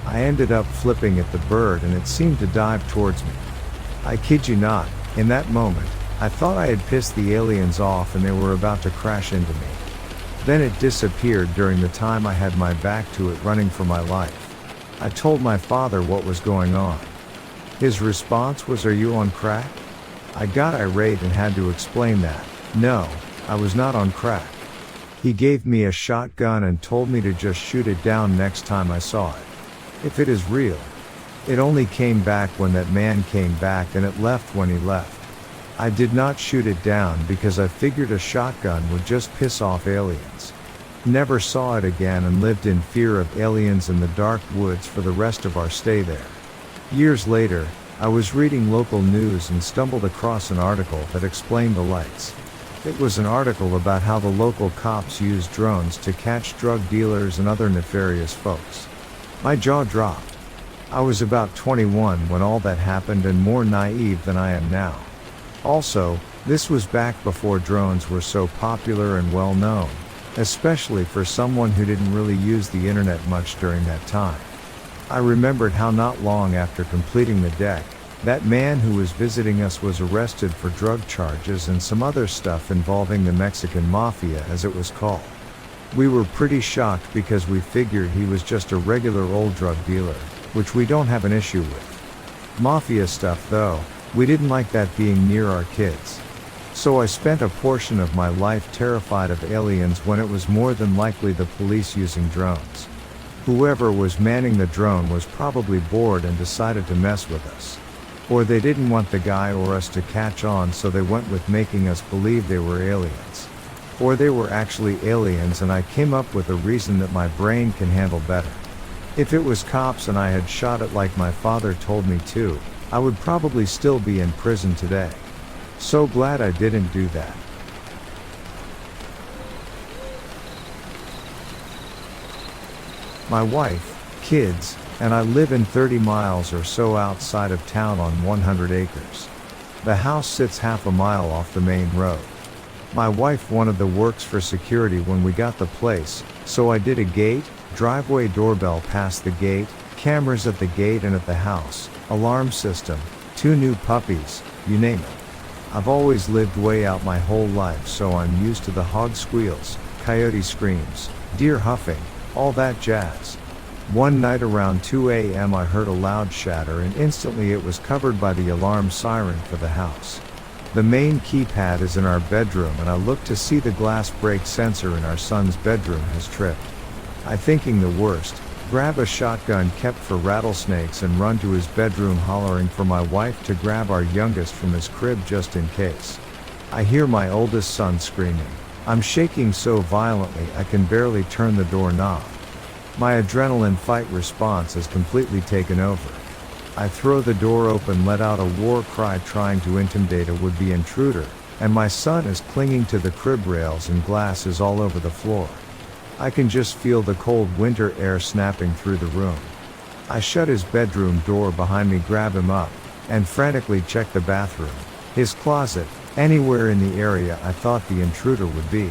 I ended up flipping at the bird and it seemed to dive towards me. I kid you not, in that moment, I thought I had pissed the aliens off and they were about to crash into me. Then it disappeared during the time I had my back to it, running for my life. I told my father what was going on. His response was, "Are you on crack?" I got irate and had to explain that, no, I was not on crack. He gave me a shotgun and told me to just shoot it down next time I saw it. If it is real. It only came back when that man came back and it left when he left. I did not shoot it down because I figured a shotgun would just piss off aliens. Never saw it again and lived in fear of aliens in the dark woods for the rest of our stay there. Years later, I was reading local news and stumbled across an article that explained the lights. It was an article about how the local cops use drones to catch drug dealers and other nefarious folks. My jaw dropped. I was about 21 when all that happened and more naive than I am now. Also, this was back before drones were so popular and well known, especially for someone who didn't really use the internet much during that time. I remembered how not long after completing the deck, that man who was visiting us was arrested for drug charges and some other stuff involving the Mexican Mafia, as it was called. We were pretty shocked because we figured he was just a regular old drug dealer, which we don't have an issue with. Mafia stuff though, we didn't like that being near our kids. So I spent a portion of my life terrified of aliens when it was more than likely the police using drones. Whoever was manning the drone was probably bored and decided to mess with us. Or they didn't want the guy or us to catch on, so they went with making us believe they were aliens. Or they were actually aliens and I came up with a reason that my brain can handle better. If it was cops and I had shot it like my father told me to, I would probably still be in prison today. So glad I didn't do that. My wife, kids, and I live in 30 miles or so outside of town on 100 acres. The house sits half a mile off the main road. My wife wanted the works for security when we got the place, so I did a gate, driveway doorbell past the gate, cameras at the gate and at the house, alarm system, 2 new puppies, you name it. I've always lived way out my whole life, so I'm used to the hog squeals, coyote screams, deer huffing, all that jazz. One night around 2 a.m. I heard a loud shatter and instantly it was covered by the alarm siren for the house. The main keypad is in our bedroom and I looked to see the glass break sensor in our son's bedroom has tripped. I, thinking the worst, grab a shotgun kept for rattlesnakes and run to his bedroom hollering for my wife to grab our youngest from his crib just in case. I hear my oldest son screaming. I'm shaking so violently I can barely turn the door knob. My adrenaline fight response has completely taken over. I throw the door open, let out a war cry trying to intimidate a would-be intruder, and my son is clinging to the crib rails and glass is all over the floor. I can just feel the cold winter air snapping through the room. I shut his bedroom door behind me, grab him up, and frantically check the bathroom, his closet, anywhere in the area I thought the intruder would be.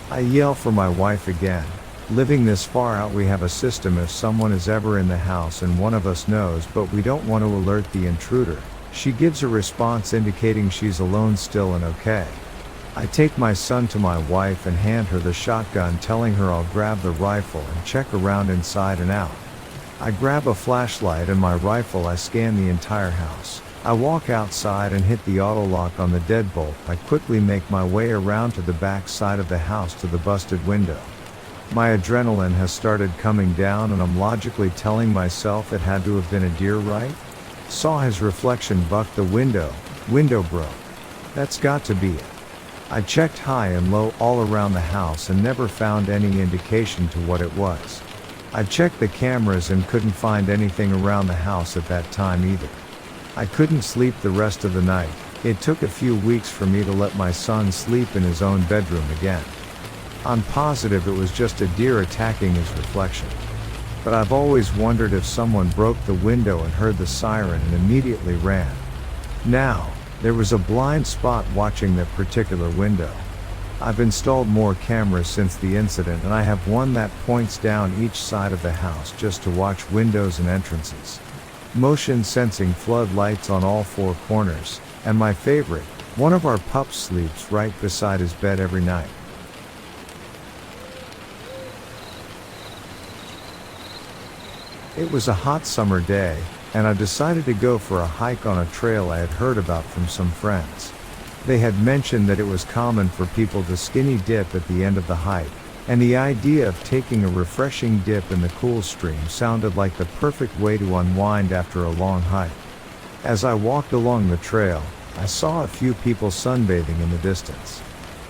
I yell for my wife again. Living this far out, we have a system if someone is ever in the house and one of us knows but we don't want to alert the intruder, she gives a response indicating she's alone still and okay. I take my son to my wife and hand her the shotgun, telling her I'll grab the rifle and check around inside and out. I grab a flashlight and my rifle, I scan the entire house. I walk outside and hit the auto lock on the deadbolt. I quickly make my way around to the back side of the house to the busted window. My adrenaline has started coming down and I'm logically telling myself it had to have been a deer, right? Saw his reflection buck the window broke. That's got to be it. I checked high and low all around the house and never found any indication to what it was. I checked the cameras and couldn't find anything around the house at that time either. I couldn't sleep the rest of the night. It took a few weeks for me to let my son sleep in his own bedroom again. I'm positive it was just a deer attacking his reflection. But I've always wondered if someone broke the window and heard the siren and immediately ran. Now, there was a blind spot watching that particular window. I've installed more cameras since the incident and I have one that points down each side of the house just to watch windows and entrances. Motion sensing floodlights on all four corners, and my favorite, one of our pups sleeps right beside his bed every night. It was a hot summer day, and I decided to go for a hike on a trail I had heard about from some friends. They had mentioned that it was common for people to skinny dip at the end of the hike, and the idea of taking a refreshing dip in the cool stream sounded like the perfect way to unwind after a long hike. As I walked along the trail, I saw a few people sunbathing in the distance.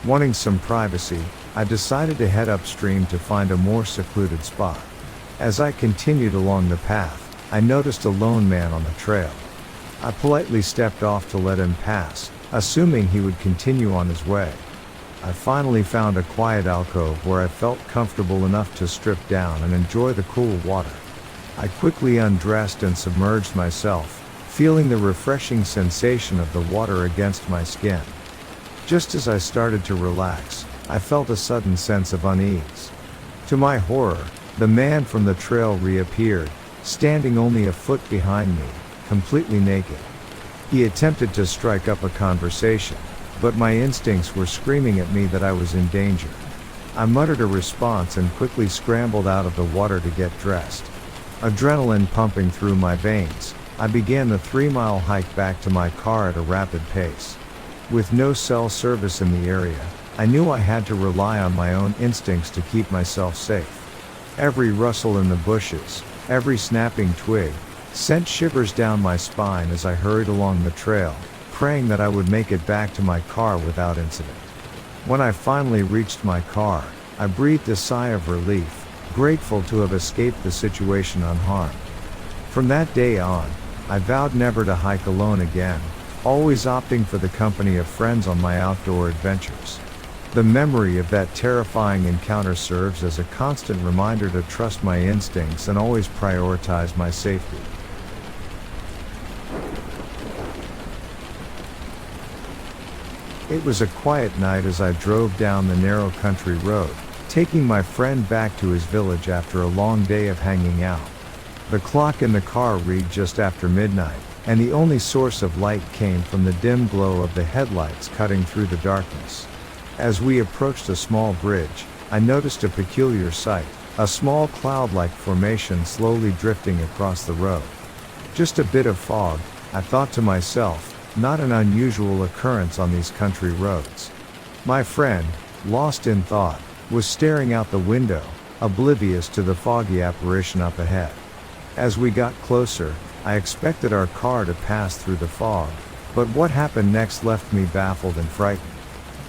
Wanting some privacy, I decided to head upstream to find a more secluded spot. As I continued along the path, I noticed a lone man on the trail. I politely stepped off to let him pass, assuming he would continue on his way. I finally found a quiet alcove where I felt comfortable enough to strip down and enjoy the cool water. I quickly undressed and submerged myself, feeling the refreshing sensation of the water against my skin. Just as I started to relax, I felt a sudden sense of unease. To my horror, the man from the trail reappeared, standing only a foot behind me, completely naked. He attempted to strike up a conversation, but my instincts were screaming at me that I was in danger. I muttered a response and quickly scrambled out of the water to get dressed. Adrenaline pumping through my veins, I began the 3-mile hike back to my car at a rapid pace. With no cell service in the area, I knew I had to rely on my own instincts to keep myself safe. Every rustle in the bushes, every snapping twig, sent shivers down my spine as I hurried along the trail, praying that I would make it back to my car without incident. When I finally reached my car, I breathed a sigh of relief, grateful to have escaped the situation unharmed. From that day on, I vowed never to hike alone again, always opting for the company of friends on my outdoor adventures. The memory of that terrifying encounter serves as a constant reminder to trust my instincts and always prioritize my safety. It was a quiet night as I drove down the narrow country road, taking my friend back to his village after a long day of hanging out. The clock in the car read just after midnight, and the only source of light came from the dim glow of the headlights cutting through the darkness. As we approached a small bridge, I noticed a peculiar sight, a small cloud-like formation slowly drifting across the road. Just a bit of fog, I thought to myself, not an unusual occurrence on these country roads. My friend, lost in thought, was staring out the window, oblivious to the foggy apparition up ahead. As we got closer, I expected our car to pass through the fog, but what happened next left me baffled and frightened.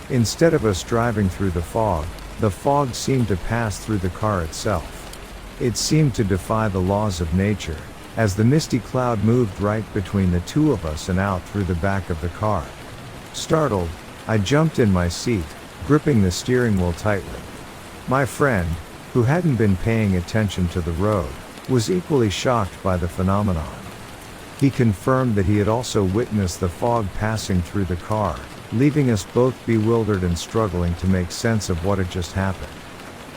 Instead of us driving through the fog seemed to pass through the car itself. It seemed to defy the laws of nature, as the misty cloud moved right between the two of us and out through the back of the car. Startled, I jumped in my seat, gripping the steering wheel tightly. My friend, who hadn't been paying attention to the road, was equally shocked by the phenomenon. He confirmed that he had also witnessed the fog passing through the car, leaving us both bewildered and struggling to make sense of what had just happened.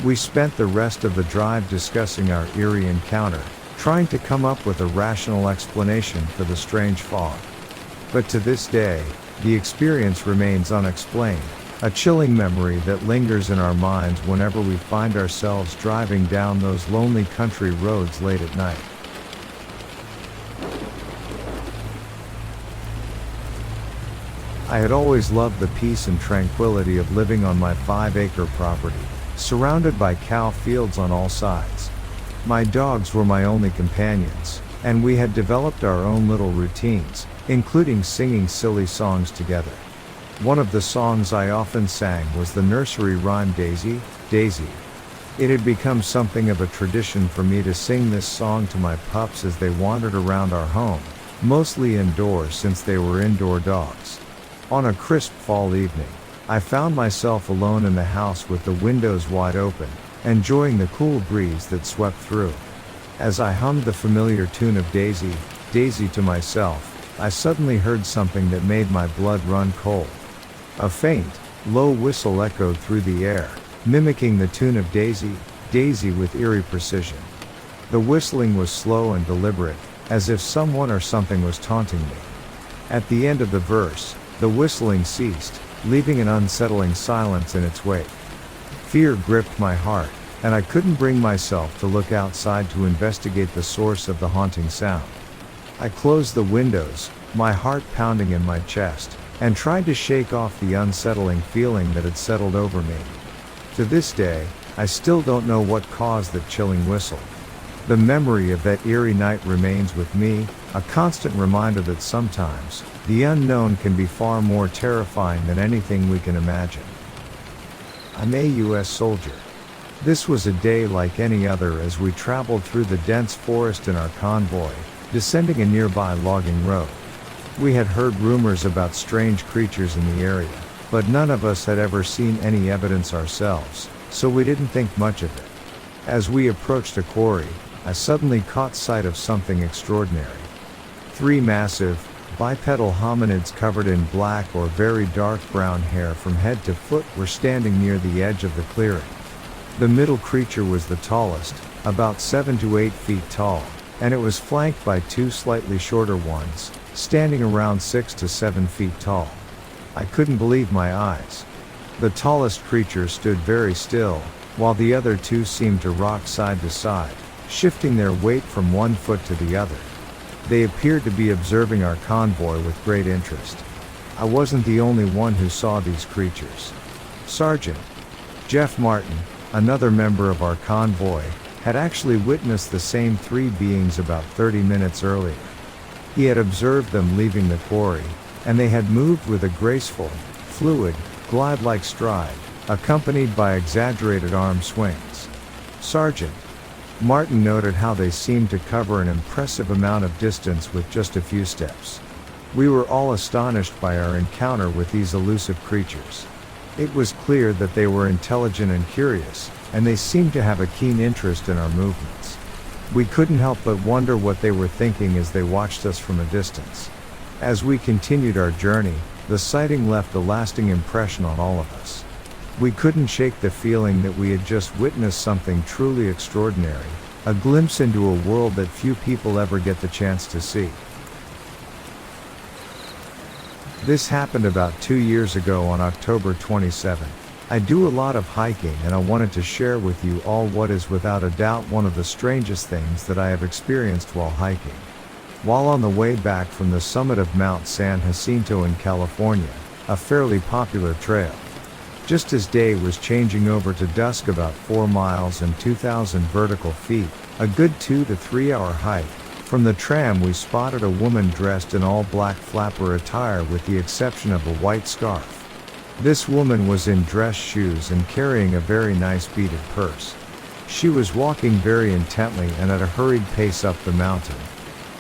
We spent the rest of the drive discussing our eerie encounter, trying to come up with a rational explanation for the strange fog. But to this day, the experience remains unexplained, a chilling memory that lingers in our minds whenever we find ourselves driving down those lonely country roads late at night. I had always loved the peace and tranquility of living on my 5-acre property, surrounded by cow fields on all sides. My dogs were my only companions, and we had developed our own little routines, including singing silly songs together. One of the songs I often sang was the nursery rhyme Daisy, Daisy. It had become something of a tradition for me to sing this song to my pups as they wandered around our home, mostly indoors since they were indoor dogs. On a crisp fall evening, I found myself alone in the house with the windows wide open, enjoying the cool breeze that swept through. As I hummed the familiar tune of Daisy, Daisy to myself, I suddenly heard something that made my blood run cold. A faint, low whistle echoed through the air, mimicking the tune of Daisy, Daisy with eerie precision. The whistling was slow and deliberate, as if someone or something was taunting me. At the end of the verse, the whistling ceased, leaving an unsettling silence in its wake. Fear gripped my heart, and I couldn't bring myself to look outside to investigate the source of the haunting sound. I closed the windows, my heart pounding in my chest, and tried to shake off the unsettling feeling that had settled over me. To this day, I still don't know what caused that chilling whistle. The memory of that eerie night remains with me, a constant reminder that sometimes, the unknown can be far more terrifying than anything we can imagine. I'm a U.S. soldier. This was a day like any other as we traveled through the dense forest in our convoy, descending a nearby logging road. We had heard rumors about strange creatures in the area, but none of us had ever seen any evidence ourselves, so we didn't think much of it. As we approached a quarry, I suddenly caught sight of something extraordinary. 3 massive, bipedal hominids covered in black or very dark brown hair from head to foot were standing near the edge of the clearing. The middle creature was the tallest, about 7 to 8 feet tall, and it was flanked by 2 slightly shorter ones, standing around 6 to 7 feet tall. I couldn't believe my eyes. The tallest creature stood very still, while the other 2 seemed to rock side to side, shifting their weight from one foot to the other. They appeared to be observing our convoy with great interest. I wasn't the only one who saw these creatures. Sergeant Jeff Martin, another member of our convoy, had actually witnessed the same 3 beings about 30 minutes earlier. He had observed them leaving the quarry, and they had moved with a graceful, fluid, glide-like stride, accompanied by exaggerated arm swings. Sergeant Martin noted how they seemed to cover an impressive amount of distance with just a few steps. We were all astonished by our encounter with these elusive creatures. It was clear that they were intelligent and curious, and they seemed to have a keen interest in our movements. We couldn't help but wonder what they were thinking as they watched us from a distance. As we continued our journey, the sighting left a lasting impression on all of us. We couldn't shake the feeling that we had just witnessed something truly extraordinary, a glimpse into a world that few people ever get the chance to see. This happened about 2 years ago on October 27. I do a lot of hiking and I wanted to share with you all what is without a doubt one of the strangest things that I have experienced while hiking. While on the way back from the summit of Mount San Jacinto in California, a fairly popular trail. Just as day was changing over to dusk about 4 miles and 2,000 vertical feet, a good 2 to 3 hour hike, from the tram we spotted a woman dressed in all black flapper attire with the exception of a white scarf. This woman was in dress shoes and carrying a very nice beaded purse. She was walking very intently and at a hurried pace up the mountain.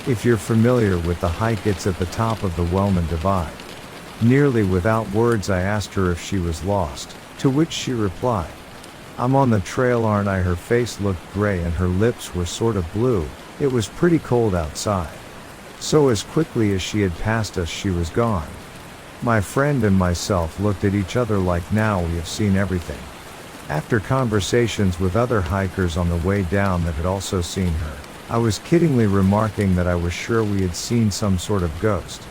If you're familiar with the hike, it's at the top of the Wellman Divide. Nearly without words I asked her if she was lost, to which she replied, "I'm on the trail, aren't I?" Her face looked gray and her lips were sort of blue. It was pretty cold outside. So as quickly as she had passed us, she was gone. My friend and myself looked at each other like, now we have seen everything. After conversations with other hikers on the way down that had also seen her, I was kiddingly remarking that I was sure we had seen some sort of ghost.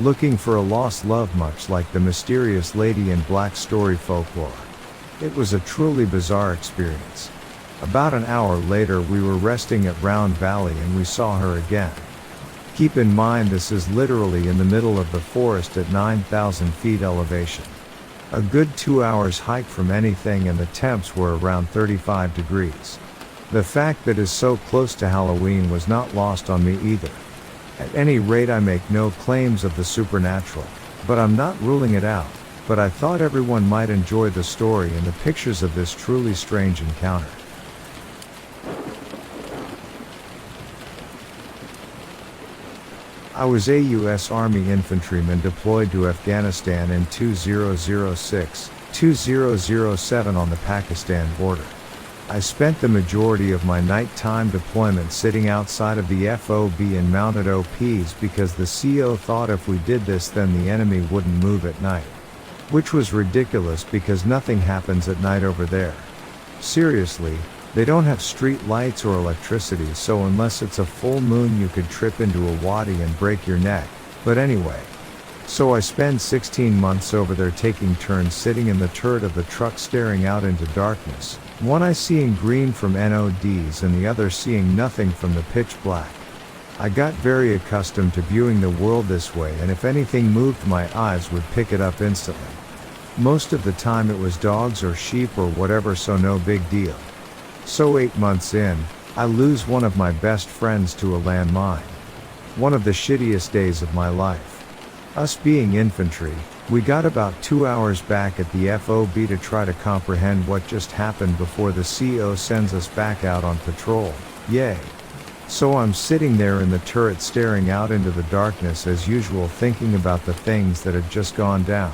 Looking for a lost love, much like the mysterious lady in black story folklore. It was a truly bizarre experience. About an hour later we were resting at Round Valley and we saw her again. Keep in mind this is literally in the middle of the forest at 9,000 feet elevation. A good 2 hours hike from anything, and the temps were around 35 degrees. The fact that it's so close to Halloween was not lost on me either. At any rate, I make no claims of the supernatural, but I'm not ruling it out. But I thought everyone might enjoy the story and the pictures of this truly strange encounter. I was a U.S. Army infantryman deployed to Afghanistan in 2006-2007 on the Pakistan border. I spent the majority of my nighttime deployment sitting outside of the FOB in mounted OPs because the CO thought if we did this then the enemy wouldn't move at night. Which was ridiculous because nothing happens at night over there. Seriously, they don't have street lights or electricity, so unless it's a full moon you could trip into a wadi and break your neck. But anyway. So I spend 16 months over there taking turns sitting in the turret of the truck staring out into darkness, one eye seeing green from NODs and the other seeing nothing from the pitch black. I got very accustomed to viewing the world this way, and if anything moved my eyes would pick it up instantly. Most of the time it was dogs or sheep or whatever, so no big deal. So 8 months in, I lose one of my best friends to a landmine. One of the shittiest days of my life. Us being infantry, we got about 2 hours back at the FOB to try to comprehend what just happened before the CO sends us back out on patrol. Yay. So I'm sitting there in the turret staring out into the darkness as usual, thinking about the things that had just gone down.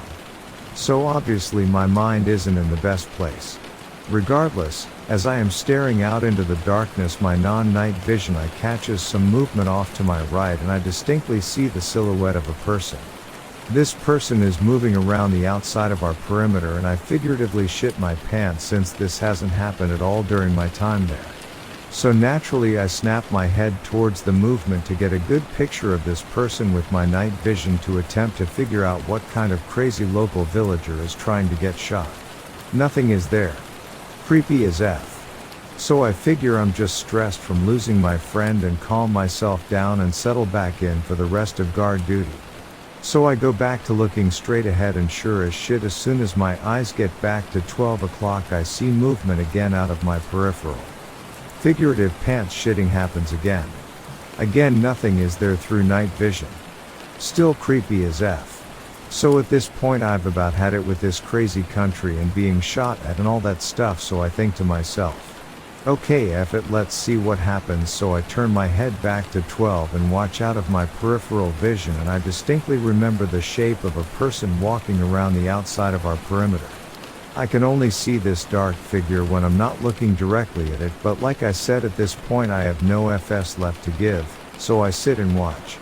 So obviously my mind isn't in the best place. Regardless, as I am staring out into the darkness, my non-night vision eye catches some movement off to my right, and I distinctly see the silhouette of a person. This person is moving around the outside of our perimeter, and I figuratively shit my pants since this hasn't happened at all during my time there. So naturally I snap my head towards the movement to get a good picture of this person with my night vision to attempt to figure out what kind of crazy local villager is trying to get shot. Nothing is there. Creepy as F. So I figure I'm just stressed from losing my friend and calm myself down and settle back in for the rest of guard duty. So I go back to looking straight ahead, and sure as shit, as soon as my eyes get back to 12 o'clock I see movement again out of my peripheral. Figurative pants shitting happens again. Again nothing is there through night vision. Still creepy as F. So at this point I've about had it with this crazy country and being shot at and all that stuff, so I think to myself, okay, F it, let's see what happens. So I turn my head back to 12 and watch out of my peripheral vision, and I distinctly remember the shape of a person walking around the outside of our perimeter. I can only see this dark figure when I'm not looking directly at it, but like I said, at this point I have no FS left to give, so I sit and watch.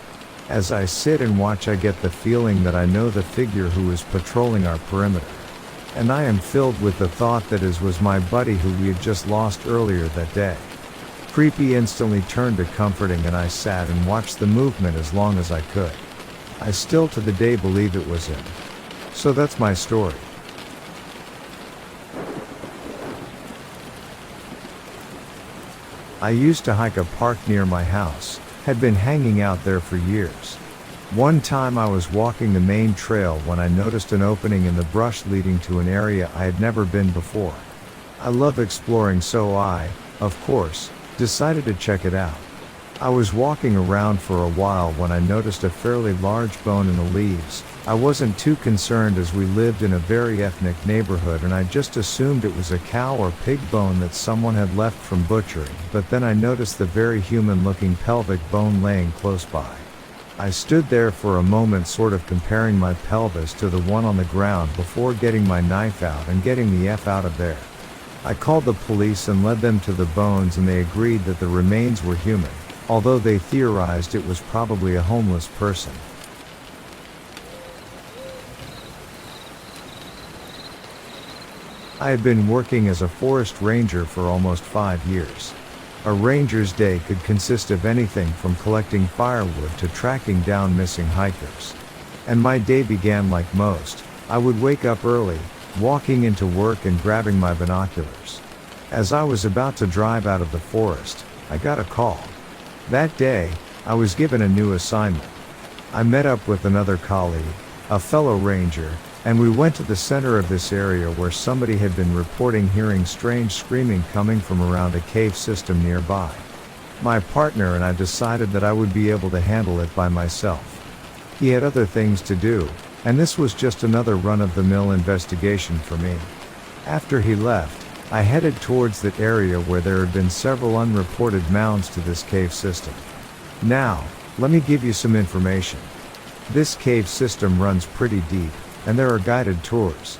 As I sit and watch I get the feeling that I know the figure who is patrolling our perimeter. And I am filled with the thought that it was my buddy who we had just lost earlier that day. Creepy instantly turned to comforting, and I sat and watched the movement as long as I could. I still to the day believe it was him. So that's my story. I used to hike a park near my house, had been hanging out there for years. One time I was walking the main trail when I noticed an opening in the brush leading to an area I had never been before. I love exploring, so I, of course, decided to check it out. I was walking around for a while when I noticed a fairly large bone in the leaves. I wasn't too concerned as we lived in a very ethnic neighborhood, and I just assumed it was a cow or pig bone that someone had left from butchering, but then I noticed the very human-looking pelvic bone laying close by. I stood there for a moment sort of comparing my pelvis to the one on the ground before getting my knife out and getting the F out of there. I called the police and led them to the bones, and they agreed that the remains were human, although they theorized it was probably a homeless person. I had been working as a forest ranger for almost 5 years. A ranger's day could consist of anything from collecting firewood to tracking down missing hikers. And my day began like most. I would wake up early, walking into work and grabbing my binoculars. As I was about to drive out of the forest, I got a call. That day, I was given a new assignment. I met up with another colleague, a fellow ranger, and we went to the center of this area where somebody had been reporting hearing strange screaming coming from around a cave system nearby. My partner and I decided that I would be able to handle it by myself. He had other things to do, and this was just another run-of-the-mill investigation for me. After he left, I headed towards that area where there had been several unreported mounds to this cave system. Now, let me give you some information. This cave system runs pretty deep, and there are guided tours.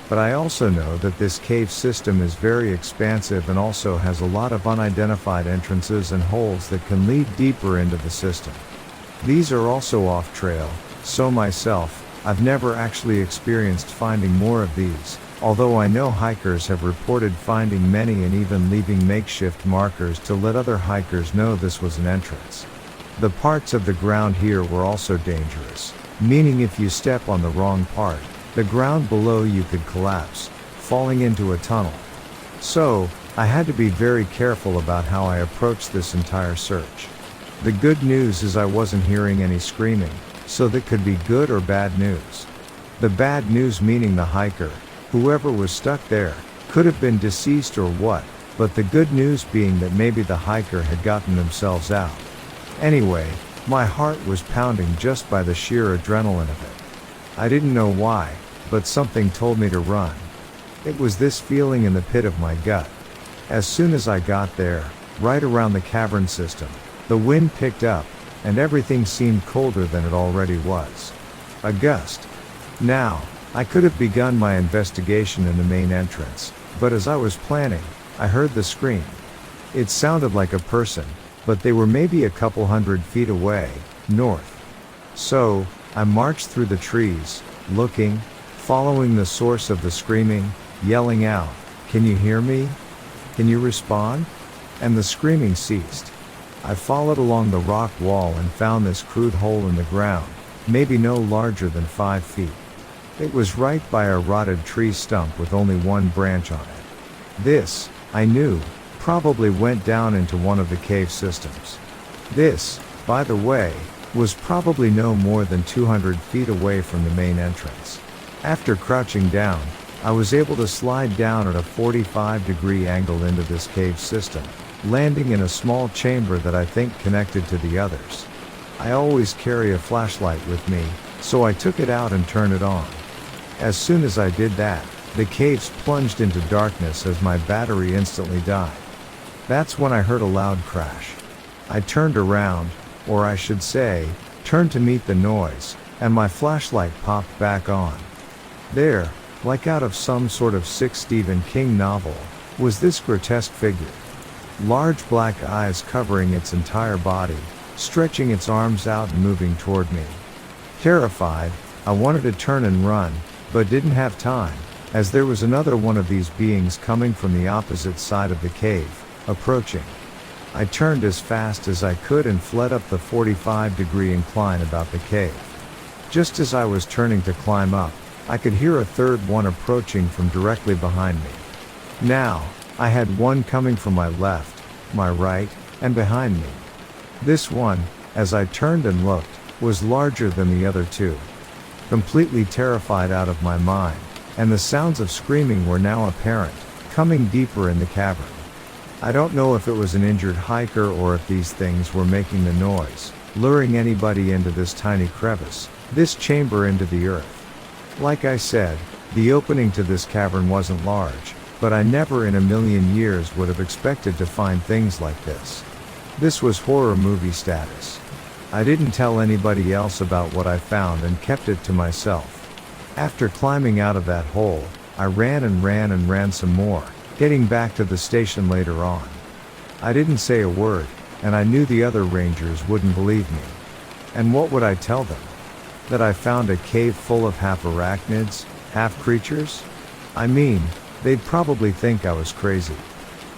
But I also know that this cave system is very expansive and also has a lot of unidentified entrances and holes that can lead deeper into the system. These are also off trail, so myself, I've never actually experienced finding more of these, although I know hikers have reported finding many and even leaving makeshift markers to let other hikers know this was an entrance. The parts of the ground here were also dangerous, meaning if you step on the wrong part, the ground below you could collapse, falling into a tunnel. So, I had to be very careful about how I approached this entire search. The good news is I wasn't hearing any screaming, so that could be good or bad news. The bad news meaning the hiker, whoever was stuck there, could have been deceased or what, but the good news being that maybe the hiker had gotten themselves out. Anyway, my heart was pounding just by the sheer adrenaline of it. I didn't know why, but something told me to run. It was this feeling in the pit of my gut. As soon as I got there, right around the cavern system, the wind picked up, and everything seemed colder than it already was. A gust. Now, I could have begun my investigation in the main entrance, but as I was planning, I heard the scream. It sounded like a person, but they were maybe a couple 100 feet away, north. So, I marched through the trees, looking, following the source of the screaming, yelling out, "Can you hear me? Can you respond?" And the screaming ceased. I followed along the rock wall and found this crude hole in the ground, maybe no larger than 5 feet. It was right by a rotted tree stump with only one branch on it. This, I knew, probably went down into one of the cave systems. This, by the way, was probably no more than 200 feet away from the main entrance. After crouching down, I was able to slide down at a 45-degree angle into this cave system, landing in a small chamber that I think connected to the others. I always carry a flashlight with me, so I took it out and turned it on. As soon as I did that, the caves plunged into darkness as my battery instantly died. That's when I heard a loud crash. I turned around, or I should say, turned to meet the noise, and my flashlight popped back on. There, like out of some sort of sick Stephen King novel, was this grotesque figure. Large black eyes covering its entire body, stretching its arms out and moving toward me. Terrified, I wanted to turn and run, but didn't have time, as there was another one of these beings coming from the opposite side of the cave, approaching. I turned as fast as I could and fled up the 45-degree incline about the cave. Just as I was turning to climb up, I could hear a third one approaching from directly behind me. Now, I had one coming from my left, my right, and behind me. This one, as I turned and looked, was larger than the other two. Completely terrified out of my mind, and the sounds of screaming were now apparent, coming deeper in the cavern. I don't know if it was an injured hiker or if these things were making the noise, luring anybody into this tiny crevice, this chamber into the earth. Like I said, the opening to this cavern wasn't large, but I never in a million years would have expected to find things like this. This was horror movie status. I didn't tell anybody else about what I found and kept it to myself. After climbing out of that hole, I ran and ran and ran some more, getting back to the station later on. I didn't say a word, and I knew the other rangers wouldn't believe me. And what would I tell them? That I found a cave full of half arachnids, half creatures? I mean, they'd probably think I was crazy.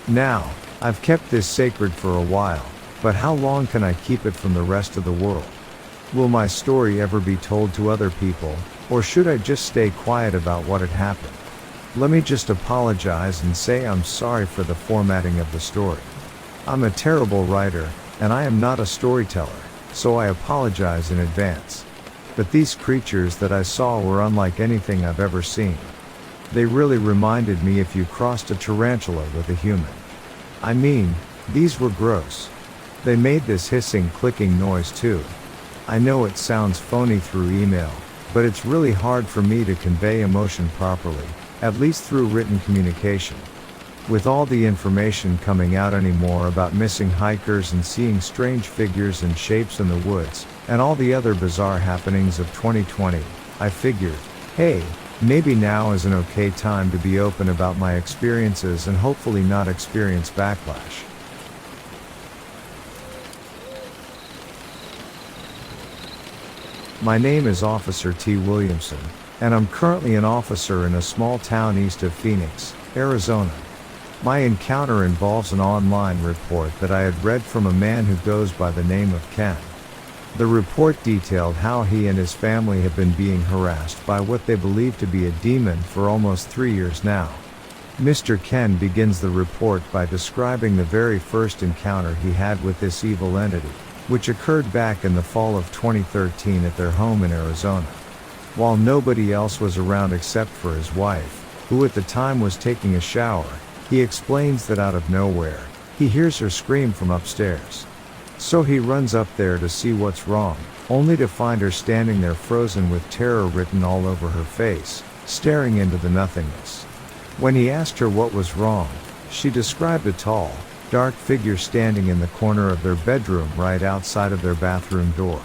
Now, I've kept this sacred for a while, but how long can I keep it from the rest of the world? Will my story ever be told to other people, or should I just stay quiet about what had happened? Let me just apologize and say I'm sorry for the formatting of the story. I'm a terrible writer, and I am not a storyteller, so I apologize in advance. But these creatures that I saw were unlike anything I've ever seen. They really reminded me if you crossed a tarantula with a human. I mean, these were gross. They made this hissing, clicking noise too. I know it sounds phony through email, but it's really hard for me to convey emotion properly, at least through written communication. With all the information coming out anymore about missing hikers and seeing strange figures and shapes in the woods, and all the other bizarre happenings of 2020, I figured, hey, maybe now is an okay time to be open about my experiences and hopefully not experience backlash. My name is Officer T. Williamson, and I'm currently an officer in a small town east of Phoenix, Arizona. My encounter involves an online report that I had read from a man who goes by the name of Ken. The report detailed how he and his family have been being harassed by what they believe to be a demon for almost 3 years now. Mr. Ken begins the report by describing the very first encounter he had with this evil entity, which occurred back in the fall of 2013 at their home in Arizona. While nobody else was around except for his wife, who at the time was taking a shower, he explains that out of nowhere, he hears her scream from upstairs. So he runs up there to see what's wrong, only to find her standing there frozen with terror written all over her face, staring into the nothingness. When he asked her what was wrong, she described a tall, dark figure standing in the corner of their bedroom right outside of their bathroom door.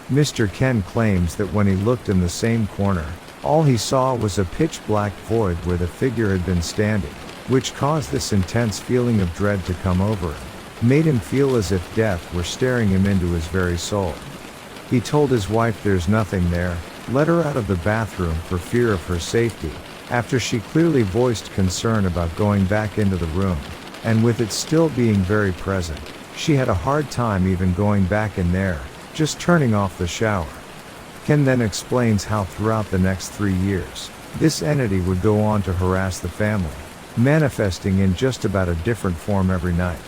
Mr. Ken claims that when he looked in the same corner, all he saw was a pitch-black void where the figure had been standing, which caused this intense feeling of dread to come over him, made him feel as if death were staring him into his very soul. He told his wife there's nothing there, let her out of the bathroom for fear of her safety, after she clearly voiced concern about going back into the room, and with it still being very present, she had a hard time even going back in there, just turning off the shower. Ken then explains how throughout the next 3 years, this entity would go on to harass the family, manifesting in just about a different form every night.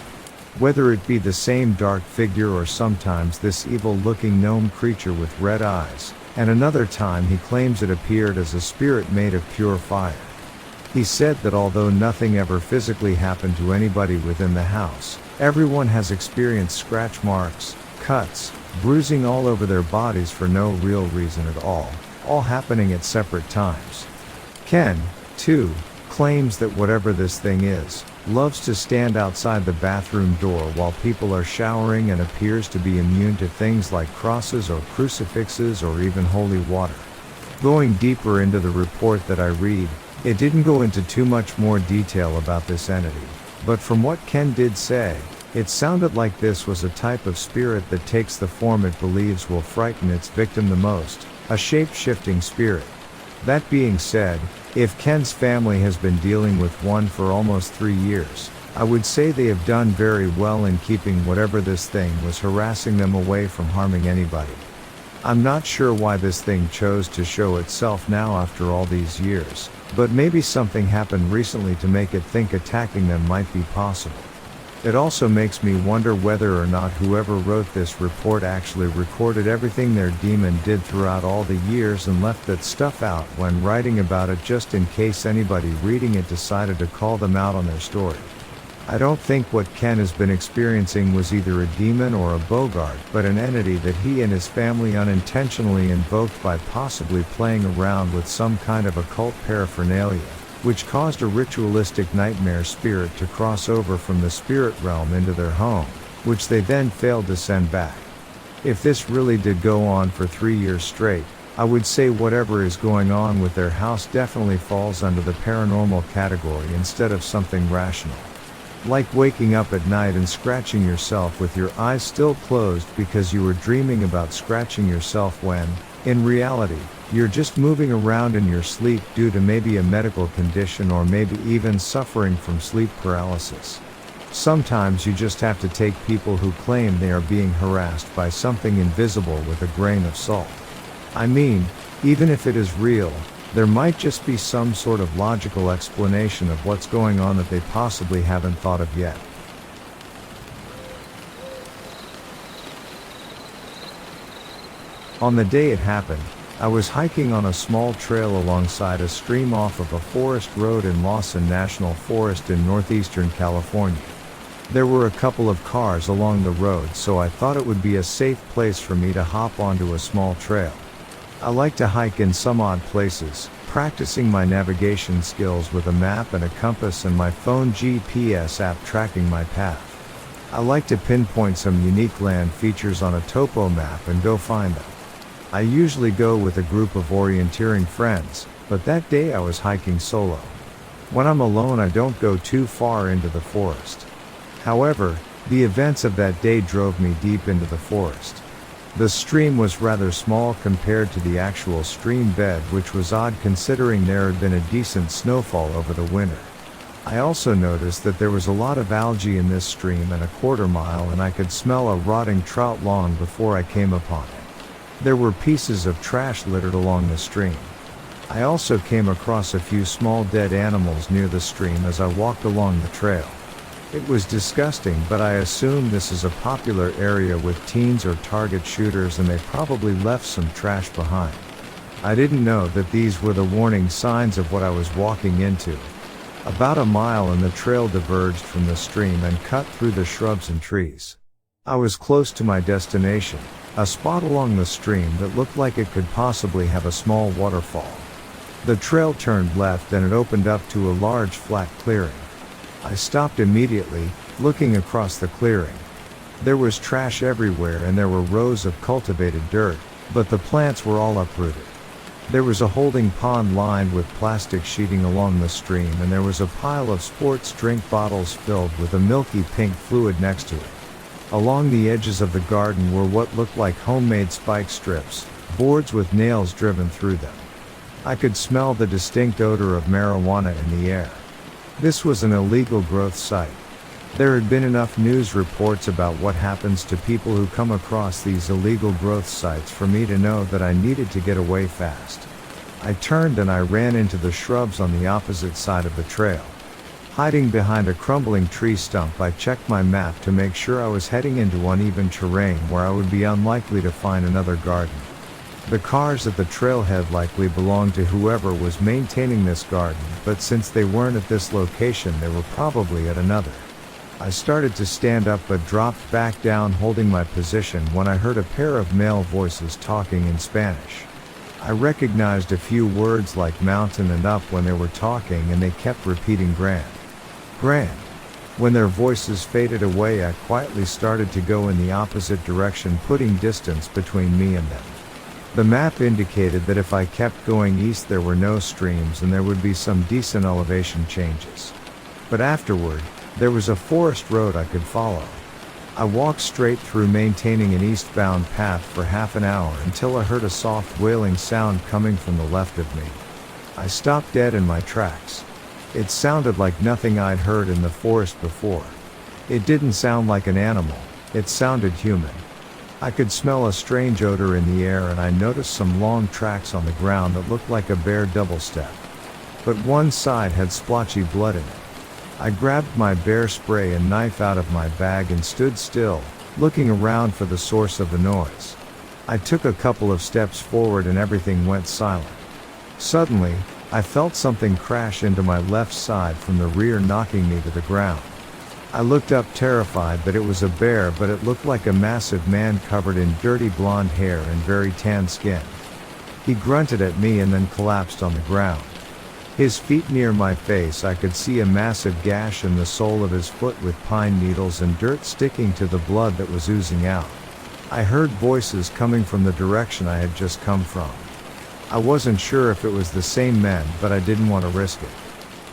Whether it be the same dark figure or sometimes this evil-looking gnome creature with red eyes, and another time he claims it appeared as a spirit made of pure fire. He said that although nothing ever physically happened to anybody within the house, everyone has experienced scratch marks, cuts, bruising all over their bodies for no real reason at all happening at separate times. Ken, too, claims that whatever this thing is, loves to stand outside the bathroom door while people are showering and appears to be immune to things like crosses or crucifixes or even holy water. Going deeper into the report that I read, it didn't go into too much more detail about this entity, but from what Ken did say, it sounded like this was a type of spirit that takes the form it believes will frighten its victim the most, a shape-shifting spirit. That being said, if Ken's family has been dealing with one for almost 3 years, I would say they have done very well in keeping whatever this thing was harassing them away from harming anybody. I'm not sure why this thing chose to show itself now after all these years, but maybe something happened recently to make it think attacking them might be possible. It also makes me wonder whether or not whoever wrote this report actually recorded everything their demon did throughout all the years and left that stuff out when writing about it just in case anybody reading it decided to call them out on their story. I don't think what Ken has been experiencing was either a demon or a bogart, but an entity that he and his family unintentionally invoked by possibly playing around with some kind of occult paraphernalia, which caused a ritualistic nightmare spirit to cross over from the spirit realm into their home, which they then failed to send back. If this really did go on for 3 years straight, I would say whatever is going on with their house definitely falls under the paranormal category instead of something rational. Like waking up at night and scratching yourself with your eyes still closed because you were dreaming about scratching yourself when, in reality, you're just moving around in your sleep due to maybe a medical condition or maybe even suffering from sleep paralysis. Sometimes you just have to take people who claim they are being harassed by something invisible with a grain of salt. I mean, even if it is real, there might just be some sort of logical explanation of what's going on that they possibly haven't thought of yet. On the day it happened, I was hiking on a small trail alongside a stream off of a forest road in Lawson National Forest in northeastern California. There were a couple of cars along the road, so I thought it would be a safe place for me to hop onto a small trail. I like to hike in some odd places, practicing my navigation skills with a map and a compass and my phone GPS app tracking my path. I like to pinpoint some unique land features on a topo map and go find them. I usually go with a group of orienteering friends, but that day I was hiking solo. When I'm alone, I don't go too far into the forest. However, the events of that day drove me deep into the forest. The stream was rather small compared to the actual stream bed, which was odd considering there had been a decent snowfall over the winter. I also noticed that there was a lot of algae in this stream and a quarter mile, and I could smell a rotting trout long before I came upon it. There were pieces of trash littered along the stream. I also came across a few small dead animals near the stream as I walked along the trail. It was disgusting, but I assume this is a popular area with teens or target shooters, and they probably left some trash behind. I didn't know that these were the warning signs of what I was walking into. About a mile and the trail diverged from the stream and cut through the shrubs and trees. I was close to my destination, a spot along the stream that looked like it could possibly have a small waterfall. The trail turned left and it opened up to a large flat clearing. I stopped immediately, looking across the clearing. There was trash everywhere and there were rows of cultivated dirt, but the plants were all uprooted. There was a holding pond lined with plastic sheeting along the stream, and there was a pile of sports drink bottles filled with a milky pink fluid next to it. Along the edges of the garden were what looked like homemade spike strips, boards with nails driven through them. I could smell the distinct odor of marijuana in the air. This was an illegal growth site. There had been enough news reports about what happens to people who come across these illegal growth sites for me to know that I needed to get away fast. I turned and I ran into the shrubs on the opposite side of the trail. Hiding behind a crumbling tree stump, I checked my map to make sure I was heading into uneven terrain where I would be unlikely to find another garden. The cars at the trailhead likely belonged to whoever was maintaining this garden, but since they weren't at this location, they were probably at another. I started to stand up but dropped back down holding my position when I heard a pair of male voices talking in Spanish. I recognized a few words like mountain and up when they were talking, and they kept repeating grand. Grand. When their voices faded away, I quietly started to go in the opposite direction, putting distance between me and them. The map indicated that if I kept going east there were no streams and there would be some decent elevation changes. But afterward, there was a forest road I could follow. I walked straight through, maintaining an eastbound path for half an hour until I heard a soft wailing sound coming from the left of me. I stopped dead in my tracks. It sounded like nothing I'd heard in the forest before. It didn't sound like an animal, it sounded human. I could smell a strange odor in the air, and I noticed some long tracks on the ground that looked like a bare double step. But one side had splotchy blood in it. I grabbed my bear spray and knife out of my bag and stood still, looking around for the source of the noise. I took a couple of steps forward and everything went silent. Suddenly, I felt something crash into my left side from the rear, knocking me to the ground. I looked up terrified, but it was a bear, but it looked like a massive man covered in dirty blonde hair and very tan skin. He grunted at me and then collapsed on the ground. His feet near my face, I could see a massive gash in the sole of his foot with pine needles and dirt sticking to the blood that was oozing out. I heard voices coming from the direction I had just come from. I wasn't sure if it was the same men, but I didn't want to risk it.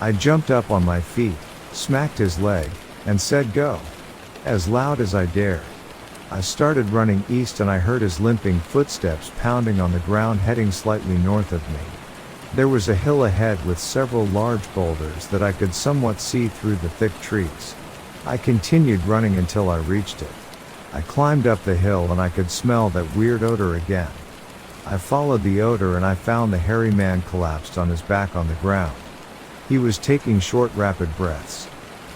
I jumped up on my feet, smacked his leg, and said go, as loud as I dared. I started running east and I heard his limping footsteps pounding on the ground heading slightly north of me. There was a hill ahead with several large boulders that I could somewhat see through the thick trees. I continued running until I reached it. I climbed up the hill and I could smell that weird odor again. I followed the odor and I found the hairy man collapsed on his back on the ground. He was taking short, rapid breaths.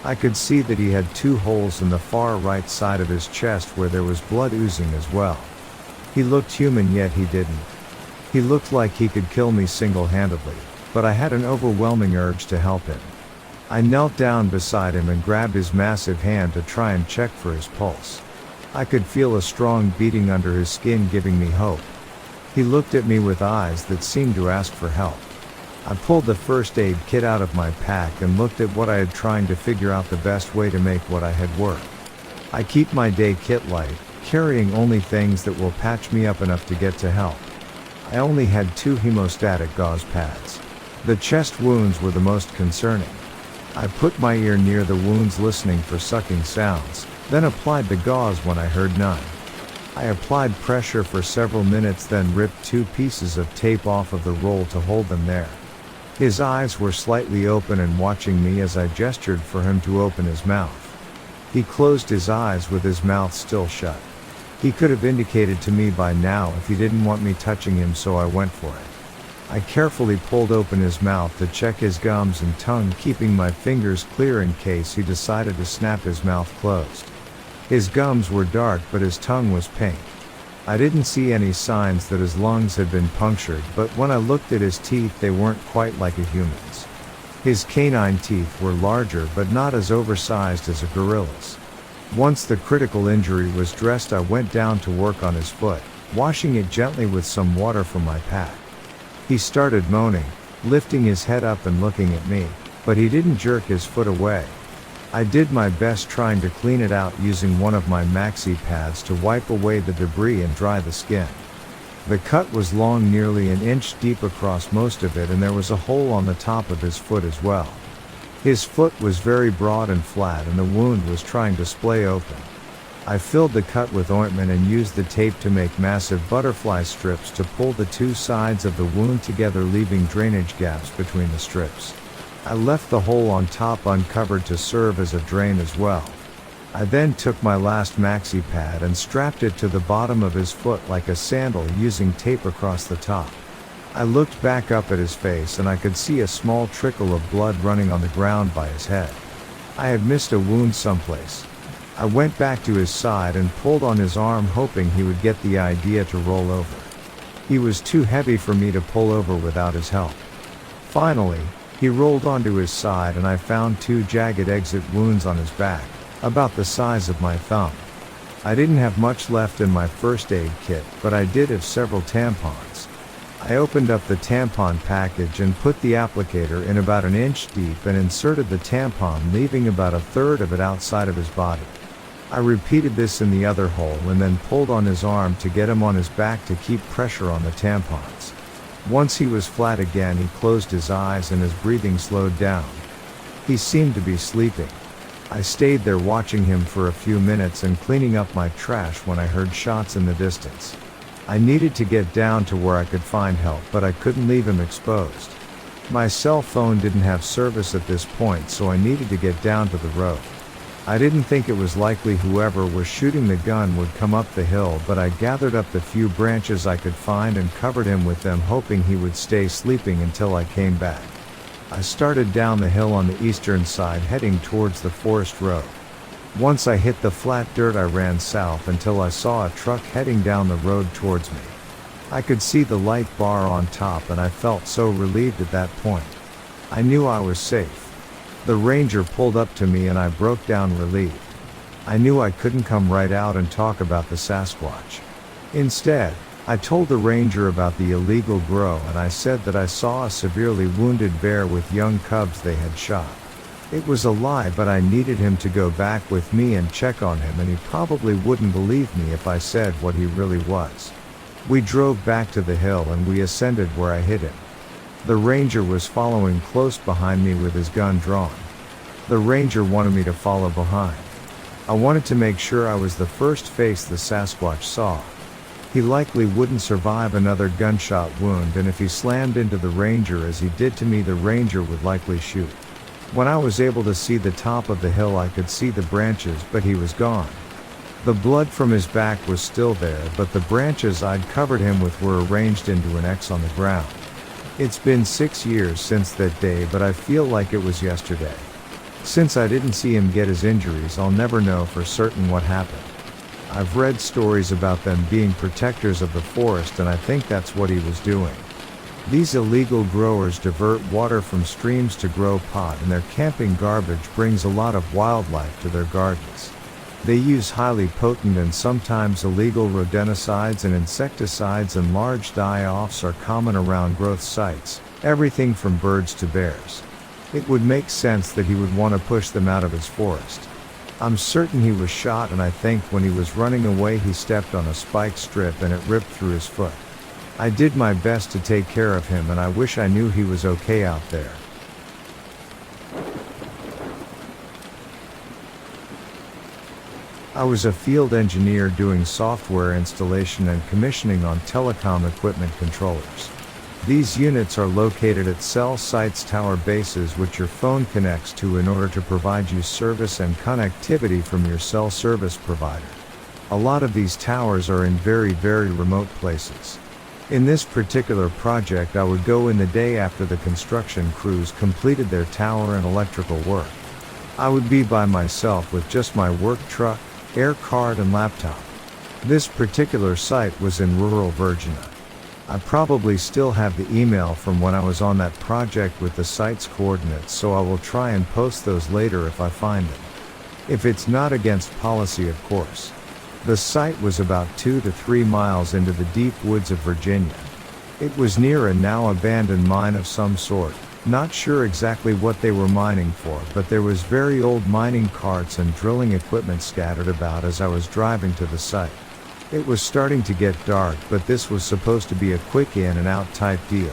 I could see that he had 2 holes in the far right side of his chest where there was blood oozing as well. He looked human yet he didn't. He looked like he could kill me single-handedly, but I had an overwhelming urge to help him. I knelt down beside him and grabbed his massive hand to try and check for his pulse. I could feel a strong beating under his skin giving me hope. He looked at me with eyes that seemed to ask for help. I pulled the first aid kit out of my pack and looked at what I had trying to figure out the best way to make what I had work. I keep my day kit light, carrying only things that will patch me up enough to get to help. I only had 2 hemostatic gauze pads. The chest wounds were the most concerning. I put my ear near the wounds listening for sucking sounds, then applied the gauze when I heard none. I applied pressure for several minutes, then ripped 2 pieces of tape off of the roll to hold them there. His eyes were slightly open and watching me as I gestured for him to open his mouth. He closed his eyes with his mouth still shut. He could have indicated to me by now if he didn't want me touching him, so I went for it. I carefully pulled open his mouth to check his gums and tongue, keeping my fingers clear in case he decided to snap his mouth closed. His gums were dark but his tongue was pink. I didn't see any signs that his lungs had been punctured, but when I looked at his teeth they weren't quite like a human's. His canine teeth were larger but not as oversized as a gorilla's. Once the critical injury was dressed, I went down to work on his foot, washing it gently with some water from my pack. He started moaning, lifting his head up and looking at me, but he didn't jerk his foot away. I did my best trying to clean it out using one of my maxi pads to wipe away the debris and dry the skin. The cut was long, nearly an inch deep across most of it, and there was a hole on the top of his foot as well. His foot was very broad and flat and the wound was trying to splay open. I filled the cut with ointment and used the tape to make massive butterfly strips to pull the 2 sides of the wound together, leaving drainage gaps between the strips. I left the hole on top uncovered to serve as a drain as well. I then took my last maxi pad and strapped it to the bottom of his foot like a sandal, using tape across the top. I looked back up at his face and I could see a small trickle of blood running on the ground by his head. I had missed a wound someplace. I went back to his side and pulled on his arm, hoping he would get the idea to roll over. He was too heavy for me to pull over without his help. Finally, he rolled onto his side and I found 2 jagged exit wounds on his back, about the size of my thumb. I didn't have much left in my first aid kit, but I did have several tampons. I opened up the tampon package and put the applicator in about an inch deep and inserted the tampon, leaving about a third of it outside of his body. I repeated this in the other hole and then pulled on his arm to get him on his back to keep pressure on the tampons. Once he was flat again, he closed his eyes and his breathing slowed down. He seemed to be sleeping. I stayed there watching him for a few minutes and cleaning up my trash when I heard shots in the distance. I needed to get down to where I could find help, but I couldn't leave him exposed. My cell phone didn't have service at this point, so I needed to get down to the road. I didn't think it was likely whoever was shooting the gun would come up the hill, but I gathered up the few branches I could find and covered him with them, hoping he would stay sleeping until I came back. I started down the hill on the eastern side, heading towards the forest road. Once I hit the flat dirt, I ran south until I saw a truck heading down the road towards me. I could see the light bar on top and I felt so relieved at that point. I knew I was safe. The ranger pulled up to me and I broke down relieved. I knew I couldn't come right out and talk about the Sasquatch. Instead, I told the ranger about the illegal grow and I said that I saw a severely wounded bear with young cubs they had shot. It was a lie, but I needed him to go back with me and check on him, and he probably wouldn't believe me if I said what he really was. We drove back to the hill and we ascended where I hid him. The ranger was following close behind me with his gun drawn. The ranger wanted me to follow behind. I wanted to make sure I was the first face the Sasquatch saw. He likely wouldn't survive another gunshot wound, and if he slammed into the ranger as he did to me, the ranger would likely shoot. When I was able to see the top of the hill, I could see the branches, but he was gone. The blood from his back was still there, but the branches I'd covered him with were arranged into an X on the ground. It's been 6 years since that day, but I feel like it was yesterday. Since I didn't see him get his injuries, I'll never know for certain what happened. I've read stories about them being protectors of the forest, and I think that's what he was doing. These illegal growers divert water from streams to grow pot, and their camping garbage brings a lot of wildlife to their gardens. They use highly potent and sometimes illegal rodenticides and insecticides, and large die-offs are common around growth sites, everything from birds to bears. It would make sense that he would want to push them out of his forest. I'm certain he was shot, and I think when he was running away he stepped on a spike strip and it ripped through his foot. I did my best to take care of him, and I wish I knew he was okay out there. I was a field engineer doing software installation and commissioning on telecom equipment controllers. These units are located at cell sites, tower bases, which your phone connects to in order to provide you service and connectivity from your cell service provider. A lot of these towers are in very remote places. In this particular project, I would go in the day after the construction crews completed their tower and electrical work. I would be by myself with just my work truck, air card and laptop. This particular site was in rural Virginia. I probably still have the email from when I was on that project with the site's coordinates, so I will try and post those later if I find them. If it's not against policy, of course. The site was about 2 to 3 miles into the deep woods of Virginia. It was near a now abandoned mine of some sort, not sure exactly what they were mining for, but there was very old mining carts and drilling equipment scattered about as I was driving to the site. It was starting to get dark, but this was supposed to be a quick in and out type deal.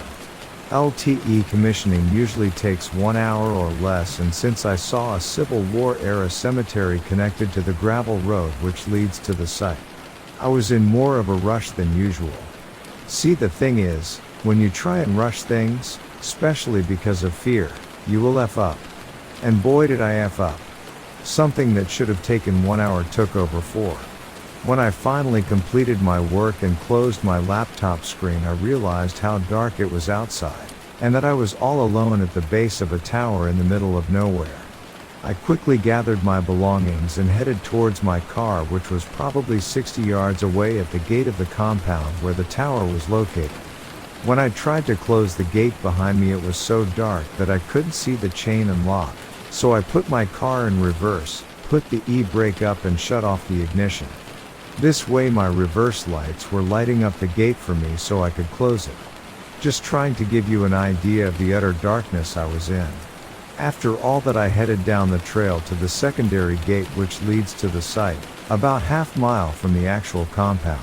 LTE commissioning usually takes 1 hour or less, and since I saw a Civil War era cemetery connected to the gravel road which leads to the site, I was in more of a rush than usual. See, the thing is, when you try and rush things, especially because of fear, you will F up. And boy did I F up. Something that should have taken 1 hour took over 4. When I finally completed my work and closed my laptop screen, I realized how dark it was outside, and that I was all alone at the base of a tower in the middle of nowhere. I quickly gathered my belongings and headed towards my car, which was probably 60 yards away at the gate of the compound where the tower was located. When I tried to close the gate behind me, it was so dark that I couldn't see the chain and lock, so I put my car in reverse, put the e-brake up and shut off the ignition. This way my reverse lights were lighting up the gate for me so I could close it. Just trying to give you an idea of the utter darkness I was in. After all that, I headed down the trail to the secondary gate which leads to the site, about half mile from the actual compound.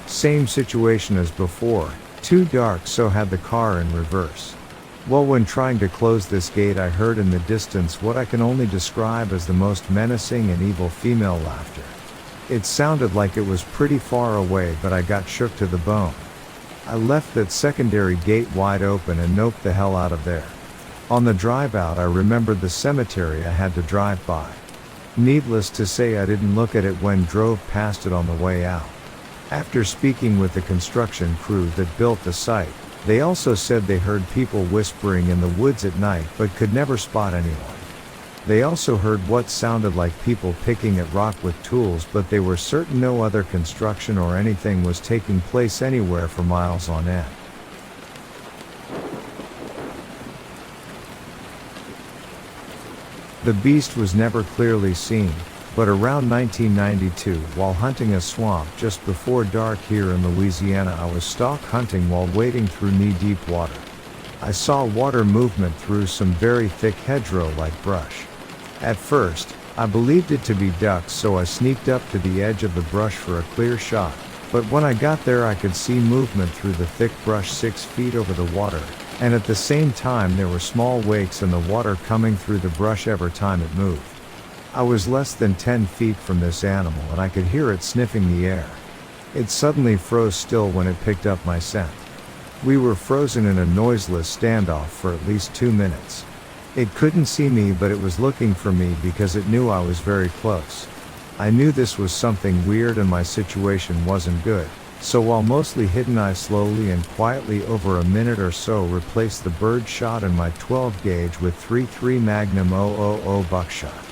Same situation as before, too dark, so had the car in reverse. Well, when trying to close this gate, I heard in the distance what I can only describe as the most menacing and evil female laughter. It sounded like it was pretty far away, but I got shook to the bone. I left that secondary gate wide open and noped the hell out of there. On the drive out, I remembered the cemetery I had to drive by. Needless to say, I didn't look at it when drove past it on the way out. After speaking with the construction crew that built the site, they also said they heard people whispering in the woods at night but could never spot anyone. They also heard what sounded like people picking at rock with tools, but they were certain no other construction or anything was taking place anywhere for miles on end. The beast was never clearly seen, but around 1992, while hunting a swamp just before dark here in Louisiana, I was stalk hunting while wading through knee-deep water. I saw water movement through some very thick hedgerow-like brush. At first, I believed it to be ducks, so I sneaked up to the edge of the brush for a clear shot, but when I got there I could see movement through the thick brush 6 feet over the water, and at the same time there were small wakes in the water coming through the brush every time it moved. I was less than 10 feet from this animal and I could hear it sniffing the air. It suddenly froze still when it picked up my scent. We were frozen in a noiseless standoff for at least 2 minutes. It couldn't see me, but it was looking for me because it knew I was very close. I knew this was something weird and my situation wasn't good, so while mostly hidden, I slowly and quietly over a minute or so replaced the bird shot in my 12 gauge with .33 Magnum 000 buckshot.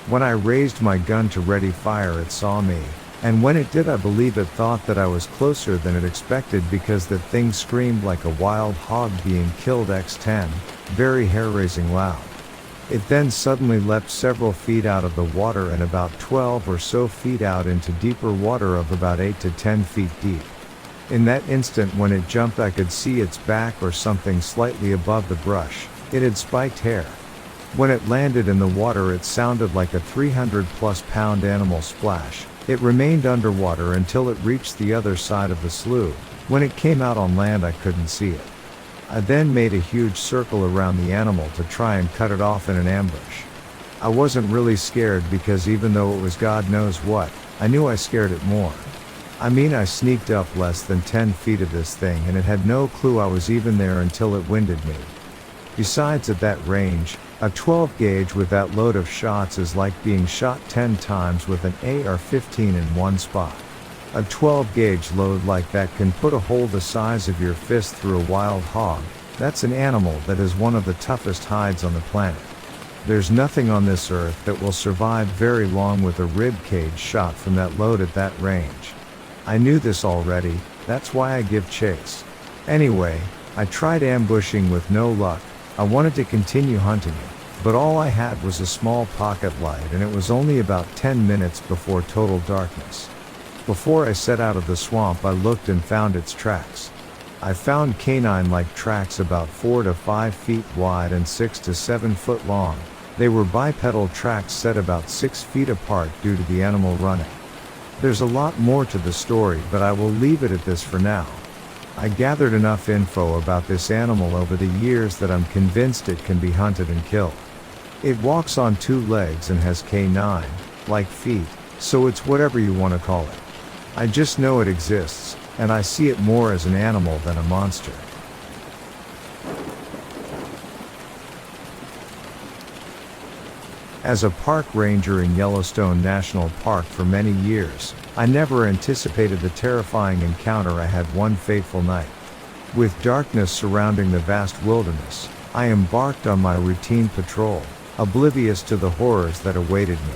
When I raised my gun to ready fire, it saw me, And when it did, I believe it thought that I was closer than it expected, because that thing screamed like a wild hog being killed x10, very hair-raising loud. It then suddenly leapt several feet out of the water and about 12 or so feet out into deeper water of about 8 to 10 feet deep. In that instant when it jumped, I could see its back or something slightly above the brush. It had spiked hair. When it landed in the water, it sounded like a 300+ pound animal splash. It remained underwater until it reached the other side of the slough. When it came out on land, I couldn't see it. I then made a huge circle around the animal to try and cut it off in an ambush. I wasn't really scared, because even though it was God knows what, I knew I scared it more. I mean, I sneaked up less than 10 feet of this thing and it had no clue I was even there until it winded me. Besides, at that range, a 12 gauge with that load of shots is like being shot 10 times with an AR-15 in one spot. A 12 gauge load like that can put a hole the size of your fist through a wild hog. That's an animal that is one of the toughest hides on the planet. There's nothing on this earth that will survive very long with a rib cage shot from that load at that range. I knew this already, that's why I give chase. Anyway, I tried ambushing with no luck. I wanted to continue hunting it, but all I had was a small pocket light, and it was only about 10 minutes before total darkness. Before I set out of the swamp, I looked and found its tracks. I found canine-like tracks about 4 to 5 feet wide and 6 to 7 foot long. They were bipedal tracks set about 6 feet apart due to the animal running. There's a lot more to the story, but I will leave it at this for now. I gathered enough info about this animal over the years that I'm convinced it can be hunted and killed. It walks on 2 legs and has canine-like feet, so it's whatever you want to call it. I just know it exists, and I see it more as an animal than a monster. As a park ranger in Yellowstone National Park for many years, I never anticipated the terrifying encounter I had one fateful night. With darkness surrounding the vast wilderness, I embarked on my routine patrol, oblivious to the horrors that awaited me.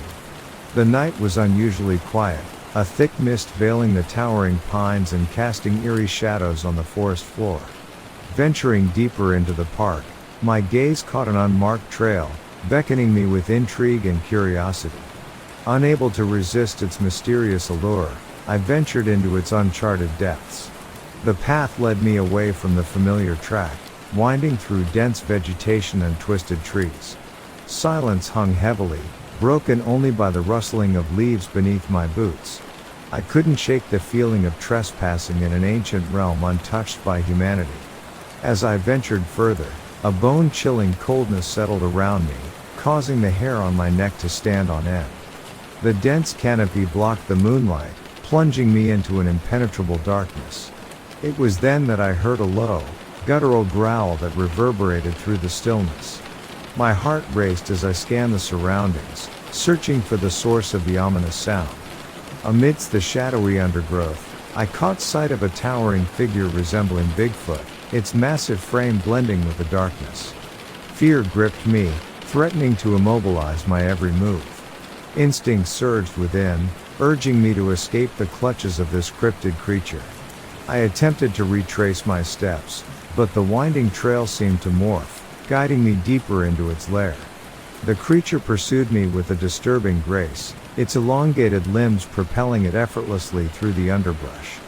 The night was unusually quiet, a thick mist veiling the towering pines and casting eerie shadows on the forest floor. Venturing deeper into the park, my gaze caught an unmarked trail, beckoning me with intrigue and curiosity. Unable to resist its mysterious allure, I ventured into its uncharted depths. The path led me away from the familiar track, winding through dense vegetation and twisted trees. Silence hung heavily, broken only by the rustling of leaves beneath my boots. I couldn't shake the feeling of trespassing in an ancient realm untouched by humanity. As I ventured further, a bone-chilling coldness settled around me, causing the hair on my neck to stand on end. The dense canopy blocked the moonlight, plunging me into an impenetrable darkness. It was then that I heard a low, guttural growl that reverberated through the stillness. My heart raced as I scanned the surroundings, searching for the source of the ominous sound. Amidst the shadowy undergrowth, I caught sight of a towering figure resembling Bigfoot, its massive frame blending with the darkness. Fear gripped me, threatening to immobilize my every move. Instinct surged within, urging me to escape the clutches of this cryptid creature. I attempted to retrace my steps, but the winding trail seemed to morph, guiding me deeper into its lair. The creature pursued me with a disturbing grace, its elongated limbs propelling it effortlessly through the underbrush.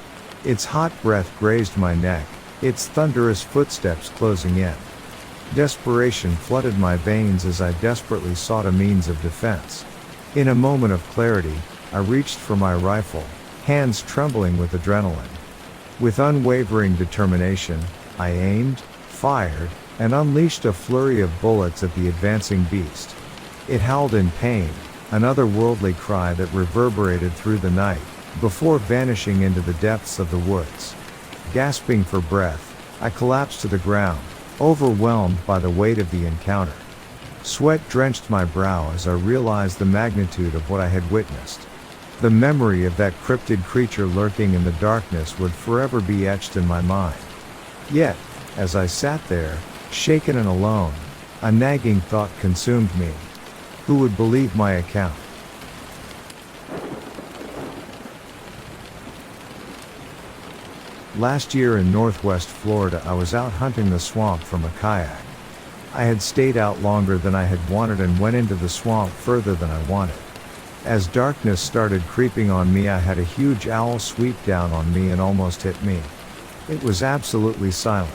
Its hot breath grazed my neck, its thunderous footsteps closing in. Desperation flooded my veins as I desperately sought a means of defense. In a moment of clarity, I reached for my rifle, hands trembling with adrenaline. With unwavering determination, I aimed, fired, and unleashed a flurry of bullets at the advancing beast. It howled in pain, an otherworldly cry that reverberated through the night, before vanishing into the depths of the woods. Gasping for breath, I collapsed to the ground, overwhelmed by the weight of the encounter. Sweat drenched my brow as I realized the magnitude of what I had witnessed. The memory of that cryptid creature lurking in the darkness would forever be etched in my mind. Yet, as I sat there, shaken and alone, a nagging thought consumed me. Who would believe my account? Last year in Northwest Florida I was out hunting the swamp from a kayak. I had stayed out longer than I had wanted and went into the swamp further than I wanted. As darkness started creeping on me, I had a huge owl sweep down on me and almost hit me. It was absolutely silent.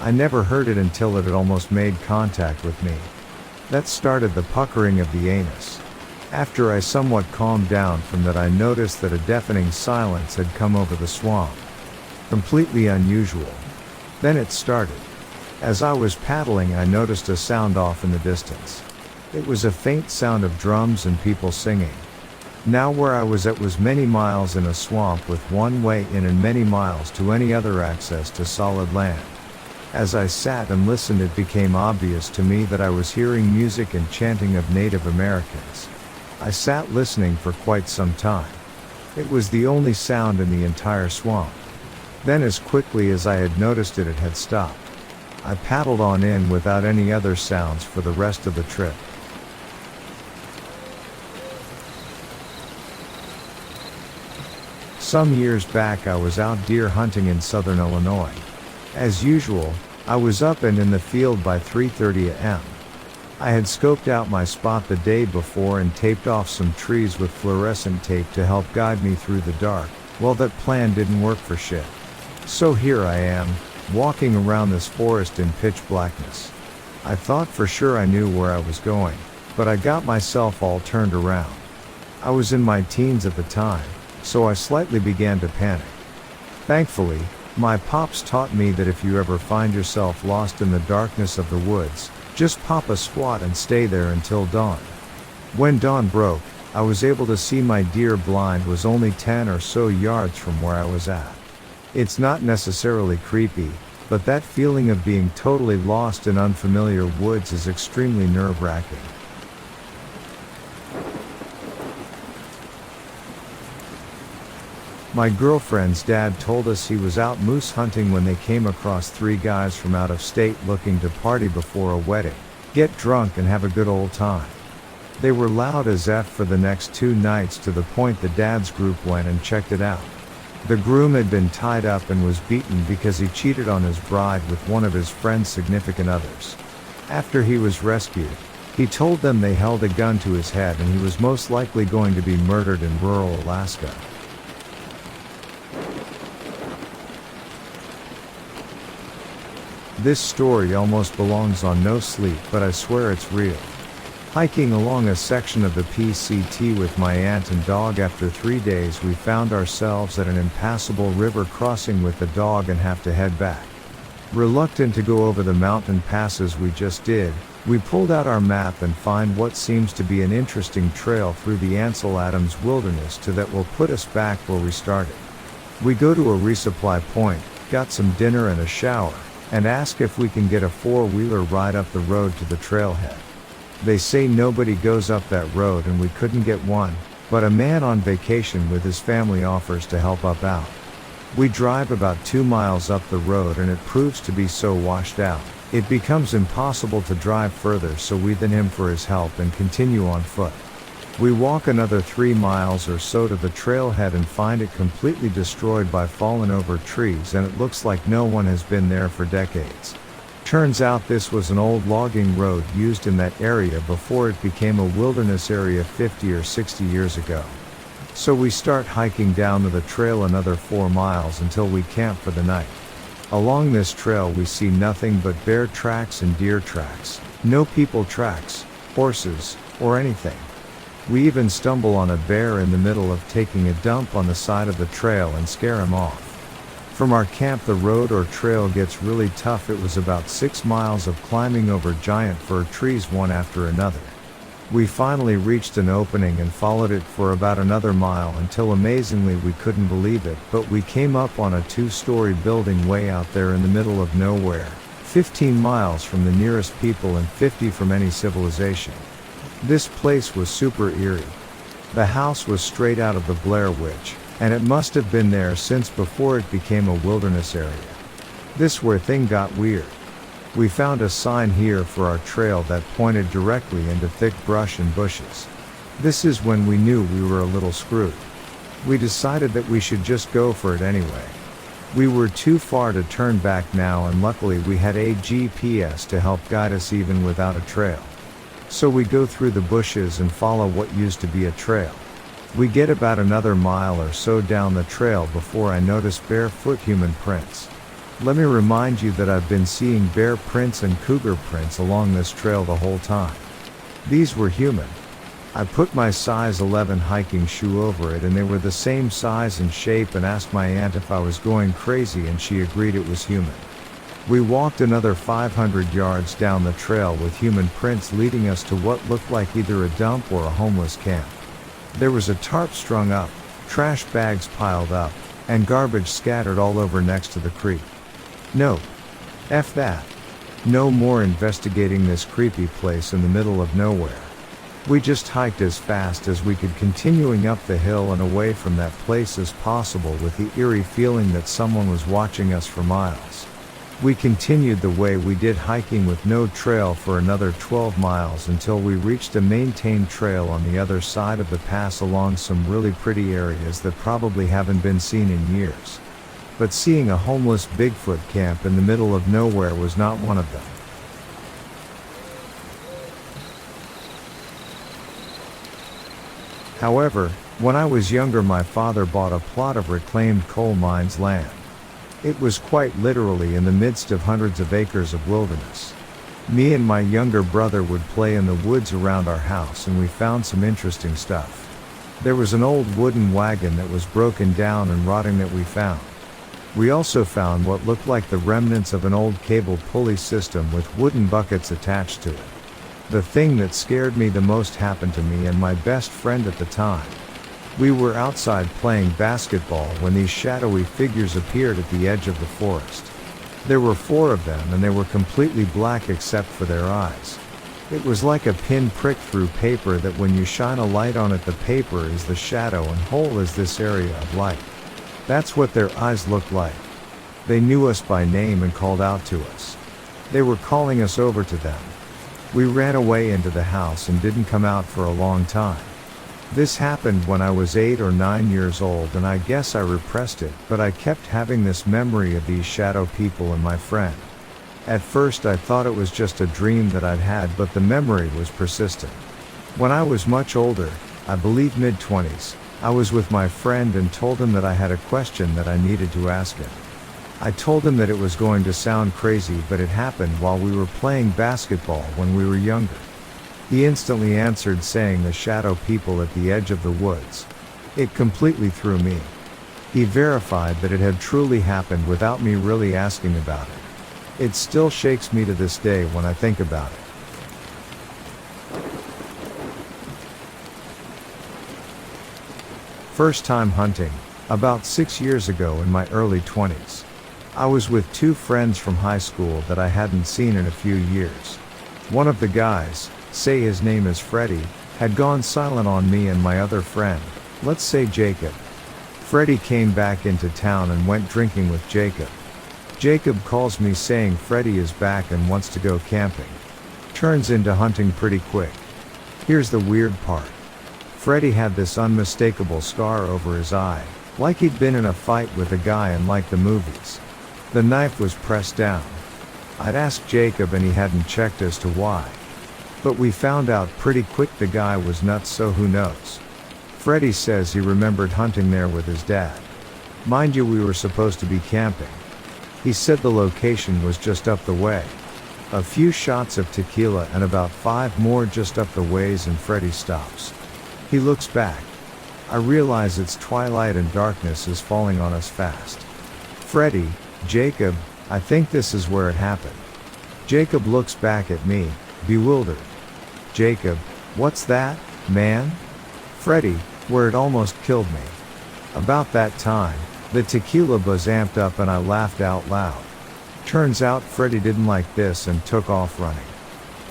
I never heard it until it had almost made contact with me. That started the puckering of the anus. After I somewhat calmed down from that, I noticed that a deafening silence had come over the swamp. Completely unusual. Then it started. As I was paddling, I noticed a sound off in the distance. It was a faint sound of drums and people singing. Now where I was at was many miles in a swamp with one way in and many miles to any other access to solid land. As I sat and listened, it became obvious to me that I was hearing music and chanting of Native Americans. I sat listening for quite some time. It was the only sound in the entire swamp. Then as quickly as I had noticed it, it had stopped. I paddled on in without any other sounds for the rest of the trip. Some years back I was out deer hunting in southern Illinois. As usual, I was up and in the field by 3:30 a.m. I had scoped out my spot the day before and taped off some trees with fluorescent tape to help guide me through the dark. Well, that plan didn't work for shit. So here I am, walking around this forest in pitch blackness. I thought for sure I knew where I was going, but I got myself all turned around. I was in my teens at the time, so I slightly began to panic. Thankfully, my pops taught me that if you ever find yourself lost in the darkness of the woods, just pop a squat and stay there until dawn. When dawn broke, I was able to see my deer blind was only 10 or so yards from where I was at. It's not necessarily creepy, but that feeling of being totally lost in unfamiliar woods is extremely nerve-wracking. My girlfriend's dad told us he was out moose hunting when they came across 3 guys from out of state looking to party before a wedding, get drunk and have a good old time. They were loud as F for the next 2 nights, to the point the dad's group went and checked it out. The groom had been tied up and was beaten because he cheated on his bride with one of his friend's significant others. After he was rescued, he told them they held a gun to his head and he was most likely going to be murdered in rural Alaska. This story almost belongs on No Sleep, but I swear it's real. Hiking along a section of the PCT with my aunt and dog, after 3 days we found ourselves at an impassable river crossing with the dog and have to head back. Reluctant to go over the mountain passes we just did, we pulled out our map and find what seems to be an interesting trail through the Ansel Adams wilderness that will put us back where we started. We go to a resupply point, got some dinner and a shower, and ask if we can get a 4-wheeler ride up the road to the trailhead. They say nobody goes up that road and we couldn't get one, but a man on vacation with his family offers to help up out. We drive about 2 miles up the road and it proves to be so washed out, it becomes impossible to drive further, so we thank him for his help and continue on foot. We walk another 3 miles or so to the trailhead and find it completely destroyed by fallen over trees, and it looks like no one has been there for decades. Turns out this was an old logging road used in that area before it became a wilderness area 50 or 60 years ago. So we start hiking down to the trail another 4 miles until we camp for the night. Along this trail we see nothing but bear tracks and deer tracks, no people tracks, horses, or anything. We even stumble on a bear in the middle of taking a dump on the side of the trail and scare him off. From our camp the road or trail gets really tough. It was about 6 miles of climbing over giant fir trees one after another. We finally reached an opening and followed it for about another mile until amazingly we couldn't believe it, but we came up on a 2-story building way out there in the middle of nowhere, 15 miles from the nearest people and 50 from any civilization. This place was super eerie. The house was straight out of the Blair Witch, and it must have been there since before it became a wilderness area. This where thing got weird. We found a sign here for our trail that pointed directly into thick brush and bushes. This is when we knew we were a little screwed. We decided that we should just go for it anyway. We were too far to turn back now, and luckily we had a GPS to help guide us even without a trail. So we go through the bushes and follow what used to be a trail. We get about another mile or so down the trail before I notice barefoot human prints. Let me remind you that I've been seeing bear prints and cougar prints along this trail the whole time. These were human. I put my size 11 hiking shoe over it and they were the same size and shape, and asked my aunt if I was going crazy and she agreed it was human. We walked another 500 yards down the trail with human prints leading us to what looked like either a dump or a homeless camp. There was a tarp strung up, trash bags piled up, and garbage scattered all over next to the creek. Nope. F that. No more investigating this creepy place in the middle of nowhere. We just hiked as fast as we could, continuing up the hill and away from that place as possible, with the eerie feeling that someone was watching us for miles. We continued the way we did, hiking with no trail, for another 12 miles until we reached a maintained trail on the other side of the pass along some really pretty areas that probably haven't been seen in years. But seeing a homeless Bigfoot camp in the middle of nowhere was not one of them. However, when I was younger, my father bought a plot of reclaimed coal mines land. It was quite literally in the midst of hundreds of acres of wilderness. Me and my younger brother would play in the woods around our house, and we found some interesting stuff. There was an old wooden wagon that was broken down and rotting that we found. We also found what looked like the remnants of an old cable pulley system with wooden buckets attached to it. The thing that scared me the most happened to me and my best friend at the time. We were outside playing basketball when these shadowy figures appeared at the edge of the forest. There were 4 of them, and they were completely black except for their eyes. It was like a pin pricked through paper, that when you shine a light on it, the paper is the shadow and whole is this area of light. That's what their eyes looked like. They knew us by name and called out to us. They were calling us over to them. We ran away into the house and didn't come out for a long time. This happened when I was 8 or 9 years old, and I guess I repressed it, but I kept having this memory of these shadow people and my friend. At first I thought it was just a dream that I'd had, but the memory was persistent. When I was much older, I believe mid-20s, I was with my friend and told him that I had a question that I needed to ask him. I told him that it was going to sound crazy, but it happened while we were playing basketball when we were younger. He instantly answered, saying the shadow people at the edge of the woods. It completely threw me. He verified that it had truly happened without me really asking about it. It still shakes me to this day when I think about it. First time hunting, about 6 years ago in my early 20s. I was with 2 friends from high school that I hadn't seen in a few years. One of the guys, say his name is Freddie, had gone silent on me and my other friend, let's say Jacob. Freddie came back into town and went drinking with Jacob. Jacob calls me saying Freddie is back and wants to go camping. Turns into hunting pretty quick. Here's the weird part. Freddie had this unmistakable scar over his eye, like he'd been in a fight with a guy in like the movies. The knife was pressed down. I'd asked Jacob and he hadn't checked as to why. But we found out pretty quick the guy was nuts, so who knows. Freddie says he remembered hunting there with his dad. Mind you, we were supposed to be camping. He said the location was just up the way. A few shots of tequila and about 5 more just up the ways, and Freddie stops. He looks back. I realize it's twilight and darkness is falling on us fast. Freddie, Jacob, I think this is where it happened. Jacob looks back at me, bewildered. Jacob, what's that, man? Freddie, where it almost killed me. About that time, the tequila buzz amped up and I laughed out loud. Turns out Freddie didn't like this and took off running.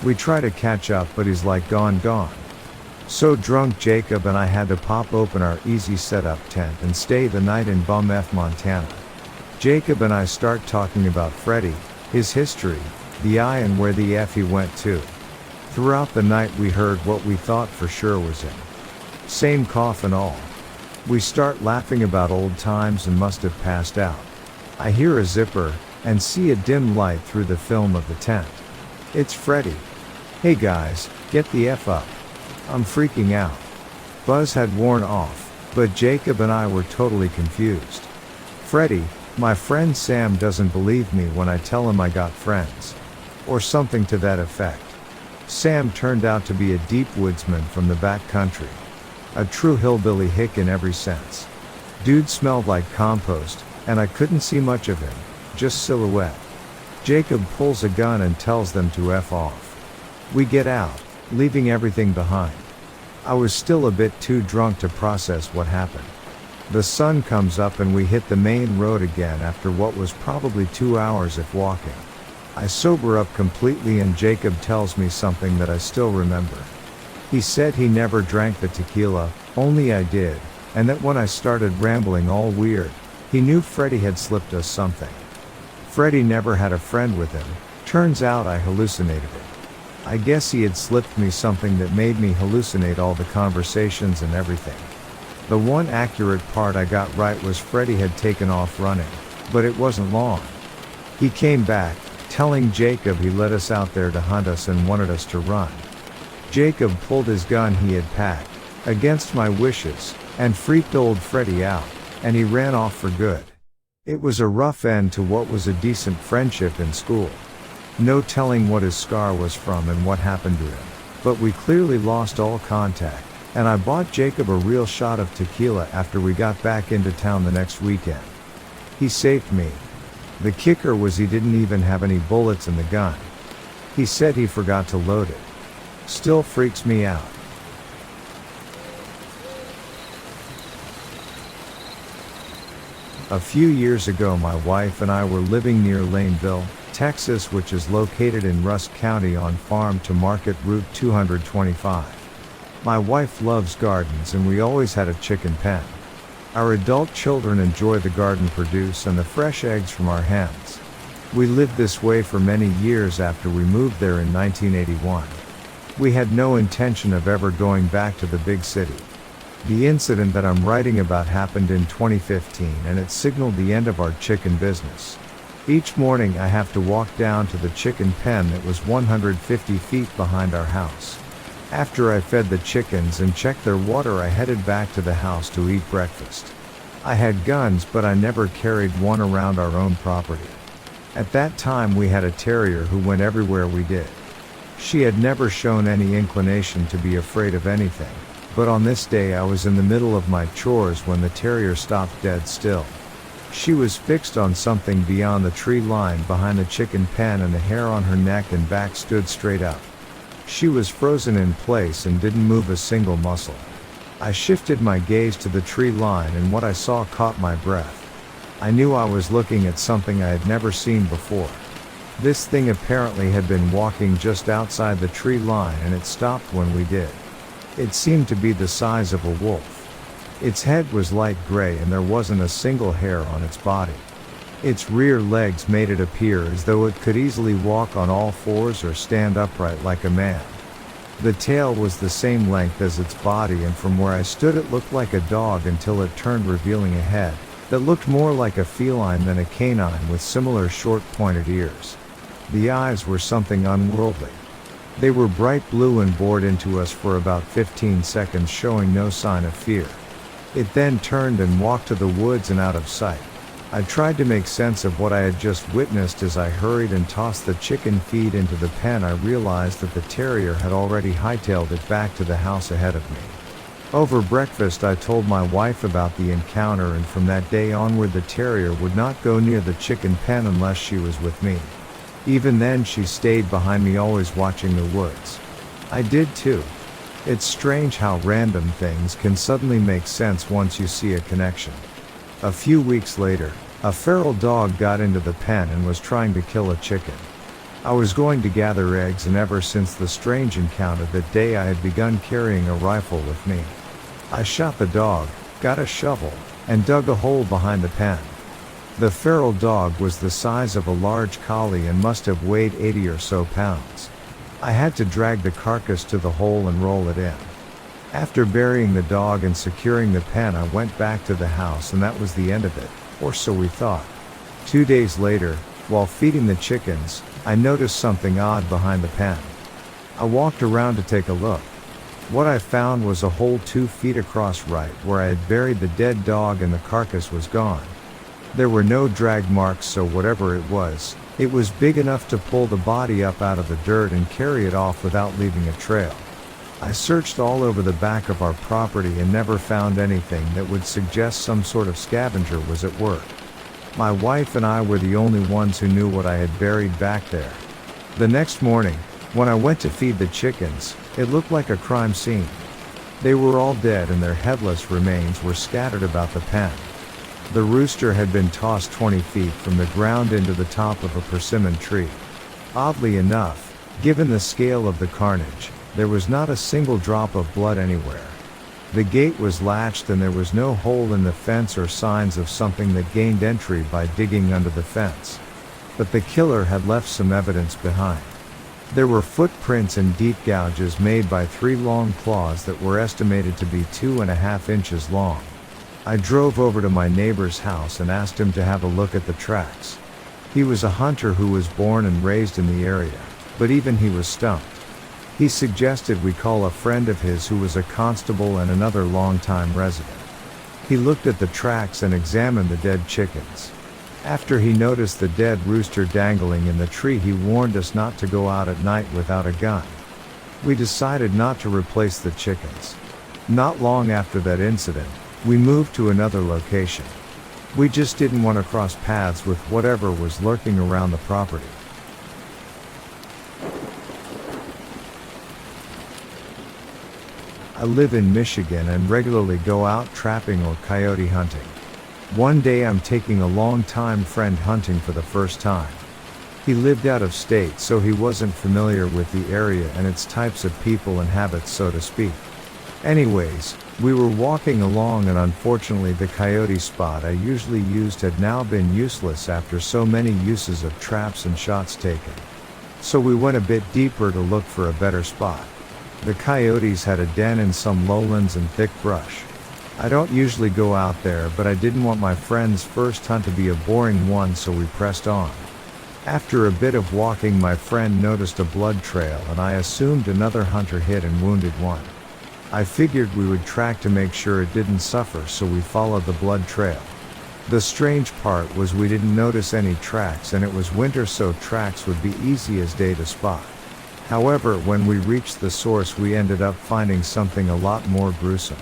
We try to catch up, but he's like gone. So drunk, Jacob and I had to pop open our easy setup tent and stay the night in Bum F, Montana. Jacob and I start talking about Freddie, his history, the eye, and where the F he went to. Throughout the night we heard what we thought for sure was him. Same cough and all. We start laughing about old times and must have passed out. I hear a zipper, and see a dim light through the film of the tent. It's Freddy. Hey guys, get the F up. I'm freaking out. Buzz had worn off, but Jacob and I were totally confused. Freddy, my friend Sam doesn't believe me when I tell him I got friends. Or something to that effect. Sam turned out to be a deep woodsman from the back country. A true hillbilly hick in every sense. Dude smelled like compost, and I couldn't see much of him, just silhouette. Jacob pulls a gun and tells them to F off. We get out, leaving everything behind. I was still a bit too drunk to process what happened. The sun comes up and we hit the main road again after what was probably 2 hours if walking. I sober up completely and Jacob tells me something that I still remember. He said he never drank the tequila, only I did, and that when I started rambling all weird, he knew Freddy had slipped us something. Freddy never had a friend with him, turns out I hallucinated it. I guess he had slipped me something that made me hallucinate all the conversations and everything. The one accurate part I got right was Freddy had taken off running, but it wasn't long. He came back, telling Jacob he let us out there to hunt us and wanted us to run. Jacob pulled his gun he had packed, against my wishes, and freaked old Freddy out, and he ran off for good. It was a rough end to what was a decent friendship in school. No telling what his scar was from and what happened to him, but we clearly lost all contact, and I bought Jacob a real shot of tequila after we got back into town the next weekend. He saved me. The kicker was he didn't even have any bullets in the gun. He said he forgot to load it. Still freaks me out. A few years ago my wife and I were living near Laneville, Texas, which is located in Rusk County on Farm to Market Route 225. My wife loves gardens and we always had a chicken pen. Our adult children enjoy the garden produce and the fresh eggs from our hens. We lived this way for many years after we moved there in 1981. We had no intention of ever going back to the big city. The incident that I'm writing about happened in 2015 and it signaled the end of our chicken business. Each morning I have to walk down to the chicken pen that was 150 feet behind our house. After I fed the chickens and checked their water, I headed back to the house to eat breakfast. I had guns, but I never carried one around our own property. At that time we had a terrier who went everywhere we did. She had never shown any inclination to be afraid of anything, but on this day I was in the middle of my chores when the terrier stopped dead still. She was fixed on something beyond the tree line behind the chicken pen and the hair on her neck and back stood straight up. She was frozen in place and didn't move a single muscle. I shifted my gaze to the tree line and what I saw caught my breath. I knew I was looking at something I had never seen before. This thing apparently had been walking just outside the tree line and it stopped when we did. It seemed to be the size of a wolf. Its head was light gray and there wasn't a single hair on its body. Its rear legs made it appear as though it could easily walk on all fours or stand upright like a man. The tail was the same length as its body and from where I stood it looked like a dog until it turned, revealing a head that looked more like a feline than a canine with similar short pointed ears. The eyes were something unworldly. They were bright blue and bored into us for about 15 seconds, showing no sign of fear. It then turned and walked to the woods and out of sight. I tried to make sense of what I had just witnessed. As I hurried and tossed the chicken feed into the pen, I realized that the terrier had already hightailed it back to the house ahead of me. Over breakfast I told my wife about the encounter, and from that day onward the terrier would not go near the chicken pen unless she was with me. Even then she stayed behind me, always watching the woods. I did too. It's strange how random things can suddenly make sense once you see a connection. A few weeks later, a feral dog got into the pen and was trying to kill a chicken. I was going to gather eggs, and ever since the strange encounter that day I had begun carrying a rifle with me. I shot the dog, got a shovel, and dug a hole behind the pen. The feral dog was the size of a large collie and must have weighed 80 or so pounds. I had to drag the carcass to the hole and roll it in. After burying the dog and securing the pen, I went back to the house, and that was the end of it, or so we thought. 2 days later, while feeding the chickens, I noticed something odd behind the pen. I walked around to take a look. What I found was a hole 2 feet across right where I had buried the dead dog, and the carcass was gone. There were no drag marks, so whatever it was big enough to pull the body up out of the dirt and carry it off without leaving a trail. I searched all over the back of our property and never found anything that would suggest some sort of scavenger was at work. My wife and I were the only ones who knew what I had buried back there. The next morning, when I went to feed the chickens, it looked like a crime scene. They were all dead and their headless remains were scattered about the pen. The rooster had been tossed 20 feet from the ground into the top of a persimmon tree. Oddly enough, given the scale of the carnage, there was not a single drop of blood anywhere. The gate was latched and there was no hole in the fence or signs of something that gained entry by digging under the fence. But the killer had left some evidence behind. There were footprints and deep gouges made by 3 long claws that were estimated to be 2.5 inches long. I drove over to my neighbor's house and asked him to have a look at the tracks. He was a hunter who was born and raised in the area, but even he was stumped. He suggested we call a friend of his who was a constable and another longtime resident. He looked at the tracks and examined the dead chickens. After he noticed the dead rooster dangling in the tree, he warned us not to go out at night without a gun. We decided not to replace the chickens. Not long after that incident, we moved to another location. We just didn't want to cross paths with whatever was lurking around the property. I live in Michigan and regularly go out trapping or coyote hunting. One day I'm taking a long-time friend hunting for the first time. He lived out of state, so he wasn't familiar with the area and its types of people and habits, so to speak. Anyways, we were walking along and unfortunately the coyote spot I usually used had now been useless after so many uses of traps and shots taken. So we went a bit deeper to look for a better spot. The coyotes had a den in some lowlands and thick brush. I don't usually go out there, but I didn't want my friend's first hunt to be a boring one, so we pressed on. After a bit of walking, my friend noticed a blood trail and I assumed another hunter hit and wounded one. I figured we would track to make sure it didn't suffer, so we followed the blood trail. The strange part was we didn't notice any tracks and it was winter, so tracks would be easy as day to spot. However, when we reached the source, we ended up finding something a lot more gruesome.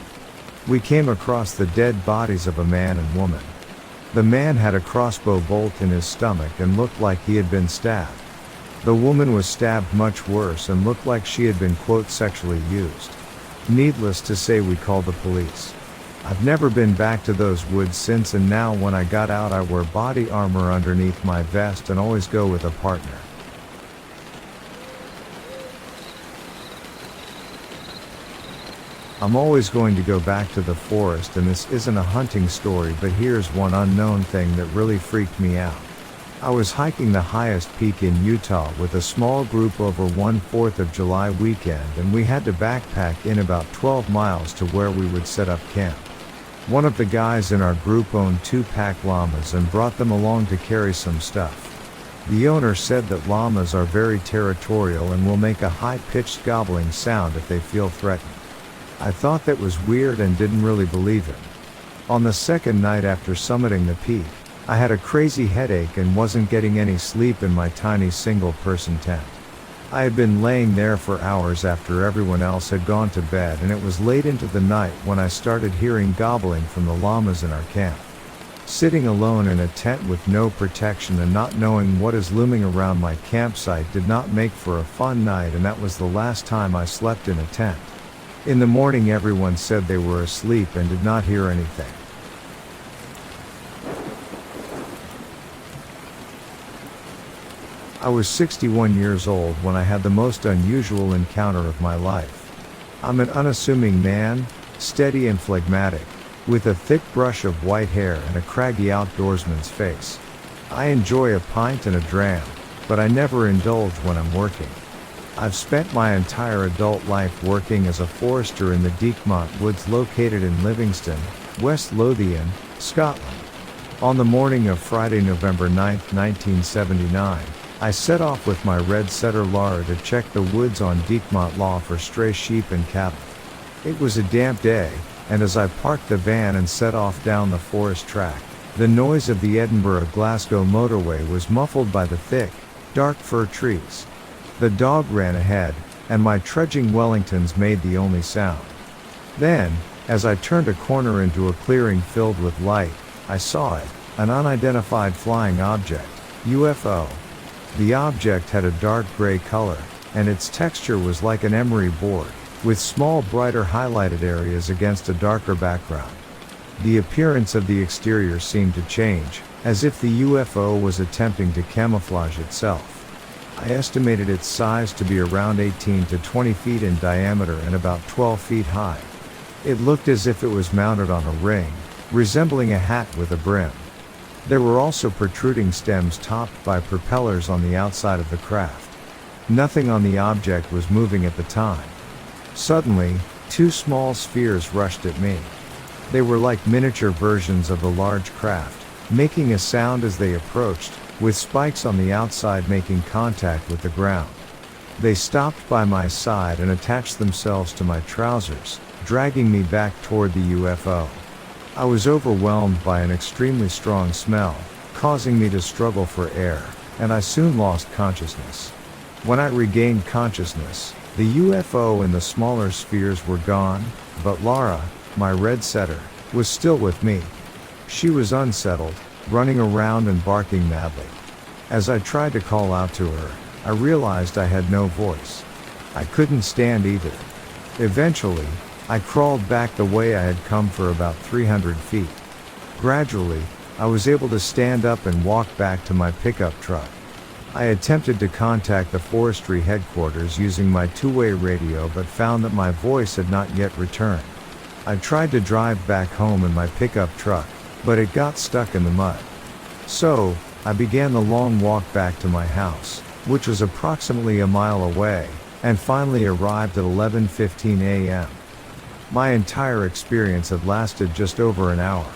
We came across the dead bodies of a man and woman. The man had a crossbow bolt in his stomach and looked like he had been stabbed. The woman was stabbed much worse and looked like she had been, quote, sexually used. Needless to say, we called the police. I've never been back to those woods since, and now when I got out I wear body armor underneath my vest and always go with a partner. I'm always going to go back to the forest, and this isn't a hunting story, but here's one unknown thing that really freaked me out. I was hiking the highest peak in Utah with a small group over one 4th of July weekend, and we had to backpack in about 12 miles to where we would set up camp. One of the guys in our group owned 2 pack llamas and brought them along to carry some stuff. The owner said that llamas are very territorial and will make a high-pitched gobbling sound if they feel threatened. I thought that was weird and didn't really believe him. On the second night after summiting the peak, I had a crazy headache and wasn't getting any sleep in my tiny single-person tent. I had been laying there for hours after everyone else had gone to bed, and it was late into the night when I started hearing gobbling from the llamas in our camp. Sitting alone in a tent with no protection and not knowing what is looming around my campsite did not make for a fun night, and that was the last time I slept in a tent. In the morning everyone said they were asleep and did not hear anything. I was 61 years old when I had the most unusual encounter of my life. I'm an unassuming man, steady and phlegmatic, with a thick brush of white hair and a craggy outdoorsman's face. I enjoy a pint and a dram, but I never indulge when I'm working. I've spent my entire adult life working as a forester in the Deekmont Woods located in Livingston, West Lothian, Scotland. On the morning of Friday, November 9, 1979, I set off with my red setter Lara to check the woods on Diekmont Law for stray sheep and cattle. It was a damp day, and as I parked the van and set off down the forest track, the noise of the Edinburgh-Glasgow motorway was muffled by the thick, dark fir trees. The dog ran ahead, and my trudging Wellingtons made the only sound. Then, as I turned a corner into a clearing filled with light, I saw it, an unidentified flying object, UFO. The object had a dark gray color, and its texture was like an emery board, with small brighter highlighted areas against a darker background. The appearance of the exterior seemed to change, as if the UFO was attempting to camouflage itself. I estimated its size to be around 18 to 20 feet in diameter and about 12 feet high. It looked as if it was mounted on a ring, resembling a hat with a brim. There were also protruding stems topped by propellers on the outside of the craft. Nothing on the object was moving at the time. Suddenly, two small spheres rushed at me. They were like miniature versions of the large craft, making a sound as they approached, with spikes on the outside making contact with the ground. They stopped by my side and attached themselves to my trousers, dragging me back toward the UFO. I was overwhelmed by an extremely strong smell, causing me to struggle for air, and I soon lost consciousness. When I regained consciousness, the UFO and the smaller spheres were gone, but Lara, my red setter, was still with me. She was unsettled, running around and barking madly. As I tried to call out to her, I realized I had no voice. I couldn't stand either. Eventually, I crawled back the way I had come for about 300 feet. Gradually, I was able to stand up and walk back to my pickup truck. I attempted to contact the forestry headquarters using my two-way radio but found that my voice had not yet returned. I tried to drive back home in my pickup truck, but it got stuck in the mud. So, I began the long walk back to my house, which was approximately a mile away, and finally arrived at 11:15 a.m. My entire experience had lasted just over an hour.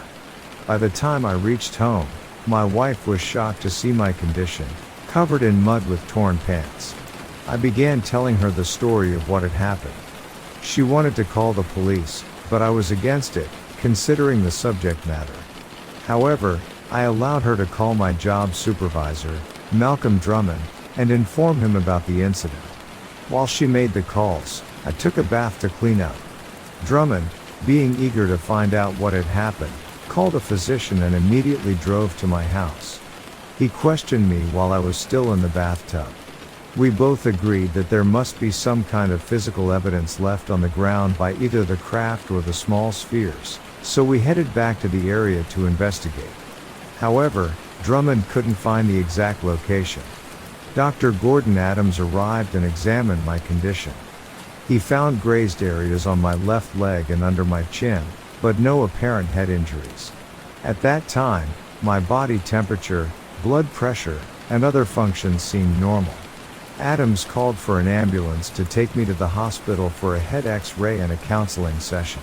By the time I reached home, my wife was shocked to see my condition, covered in mud with torn pants. I began telling her the story of what had happened. She wanted to call the police, but I was against it, considering the subject matter. However, I allowed her to call my job supervisor, Malcolm Drummond, and inform him about the incident. While she made the calls, I took a bath to clean up. Drummond, being eager to find out what had happened, called a physician and immediately drove to my house. He questioned me while I was still in the bathtub. We both agreed that there must be some kind of physical evidence left on the ground by either the craft or the small spheres, so we headed back to the area to investigate. However, Drummond couldn't find the exact location. Dr. Gordon Adams arrived and examined my condition. He found grazed areas on my left leg and under my chin, but no apparent head injuries. At that time, my body temperature, blood pressure, and other functions seemed normal. Adams called for an ambulance to take me to the hospital for a head X-ray and a counseling session.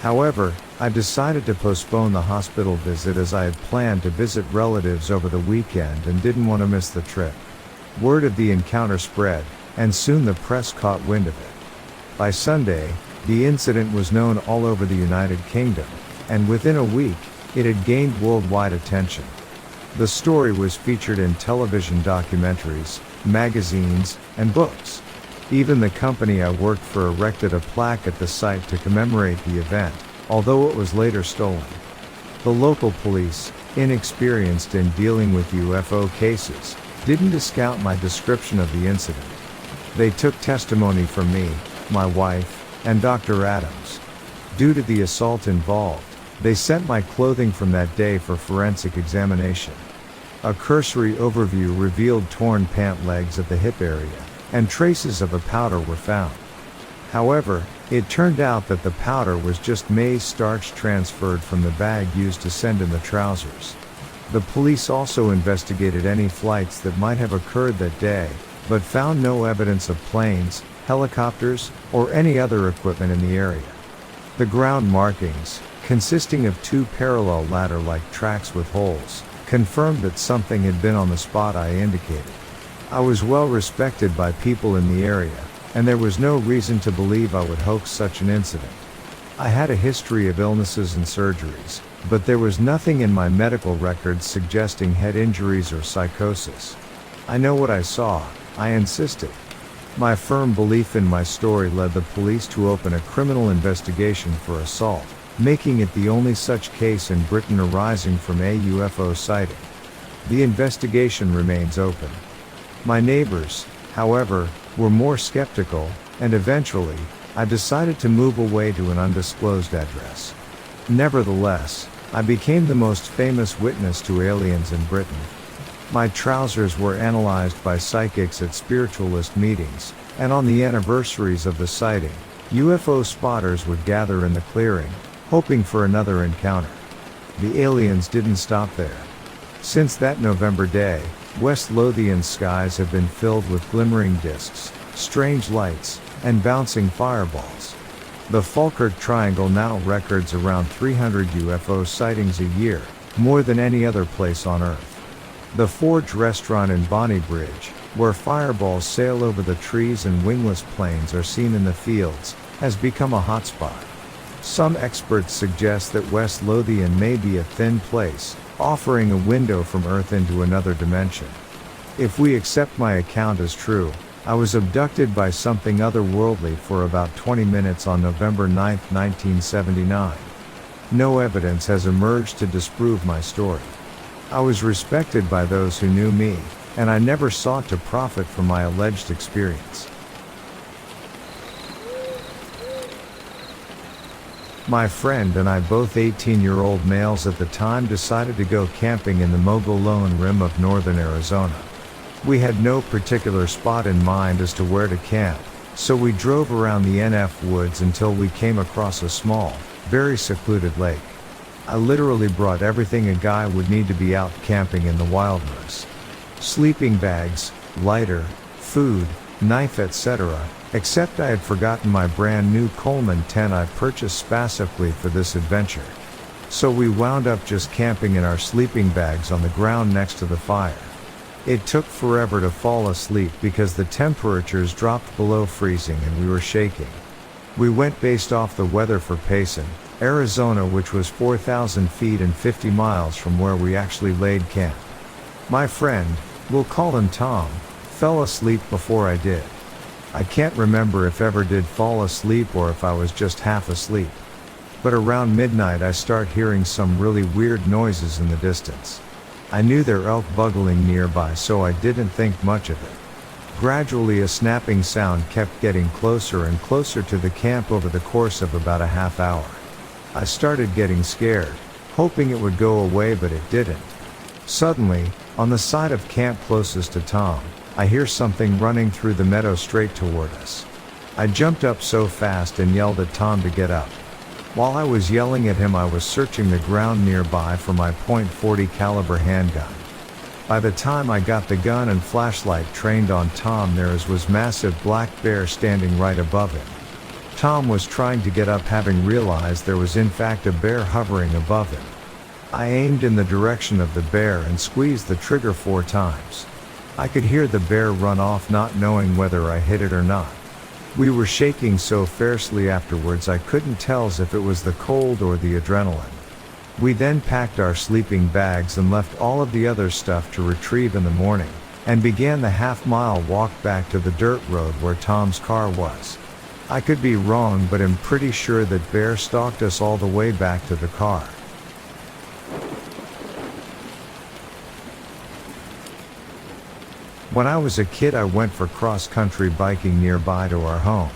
However, I decided to postpone the hospital visit as I had planned to visit relatives over the weekend and didn't want to miss the trip. Word of the encounter spread, and soon the press caught wind of it. By Sunday, the incident was known all over the United Kingdom, and within a week, it had gained worldwide attention. The story was featured in television documentaries, magazines, and books. Even the company I worked for erected a plaque at the site to commemorate the event, although it was later stolen. The local police, inexperienced in dealing with UFO cases, didn't discount my description of the incident. They took testimony from me, my wife, and Dr. Adams. Due to the assault involved, they sent my clothing from that day for forensic examination. A cursory overview revealed torn pant legs at the hip area, and traces of a powder were found. However, it turned out that the powder was just maize starch transferred from the bag used to send in the trousers. The police also investigated any flights that might have occurred that day, but found no evidence of planes, helicopters, or any other equipment in the area. The ground markings, consisting of two parallel ladder-like tracks with holes, confirmed that something had been on the spot I indicated. I was well respected by people in the area, and there was no reason to believe I would hoax such an incident. I had a history of illnesses and surgeries, but there was nothing in my medical records suggesting head injuries or psychosis. I know what I saw, I insisted. My firm belief in my story led the police to open a criminal investigation for assault, making it the only such case in Britain arising from a UFO sighting. The investigation remains open. My neighbors, however, were more skeptical, and eventually, I decided to move away to an undisclosed address. Nevertheless, I became the most famous witness to aliens in Britain. My trousers were analyzed by psychics at spiritualist meetings, and on the anniversaries of the sighting, UFO spotters would gather in the clearing, hoping for another encounter. The aliens didn't stop there. Since that November day, West Lothian skies have been filled with glimmering discs, strange lights, and bouncing fireballs. The Falkirk Triangle now records around 300 UFO sightings a year, more than any other place on Earth. The Forge restaurant in Bonnybridge, where fireballs sail over the trees and wingless planes are seen in the fields, has become a hotspot. Some experts suggest that West Lothian may be a thin place, offering a window from Earth into another dimension. If we accept my account as true, I was abducted by something otherworldly for about 20 minutes on November 9, 1979. No evidence has emerged to disprove my story. I was respected by those who knew me, and I never sought to profit from my alleged experience. My friend and I, both 18-year-old males at the time, decided to go camping in the Mogollon Rim of northern Arizona. We had no particular spot in mind as to where to camp, so we drove around the NF woods until we came across a small, very secluded lake. I literally brought everything a guy would need to be out camping in the wilderness. Sleeping bags, lighter, food, knife, etc., except I had forgotten my brand new Coleman tent I purchased specifically for this adventure. So we wound up just camping in our sleeping bags on the ground next to the fire. It took forever to fall asleep because the temperatures dropped below freezing and we were shaking. We went based off the weather for Payson, Arizona, which was 4,000 feet and 50 miles from where we actually laid camp. My friend, we'll call him Tom, fell asleep before I did. I can't remember if ever did fall asleep or if I was just half asleep. But around midnight I start hearing some really weird noises in the distance. I knew there were elk bugling nearby, so I didn't think much of it. Gradually a snapping sound kept getting closer and closer to the camp over the course of about a half hour. I started getting scared, hoping it would go away, but it didn't. Suddenly, on the side of camp closest to Tom, I hear something running through the meadow straight toward us. I jumped up so fast and yelled at Tom to get up. While I was yelling at him, I was searching the ground nearby for my .40 caliber handgun. By the time I got the gun and flashlight trained on Tom, there was massive black bear standing right above him. Tom was trying to get up, having realized there was in fact a bear hovering above him. I aimed in the direction of the bear and squeezed the trigger 4 times. I could hear the bear run off, not knowing whether I hit it or not. We were shaking so fiercely afterwards I couldn't tell if it was the cold or the adrenaline. We then packed our sleeping bags and left all of the other stuff to retrieve in the morning, and began the half-mile walk back to the dirt road where Tom's car was. I could be wrong, but I'm pretty sure that bear stalked us all the way back to the car. When I was a kid, I went for cross-country biking nearby to our home.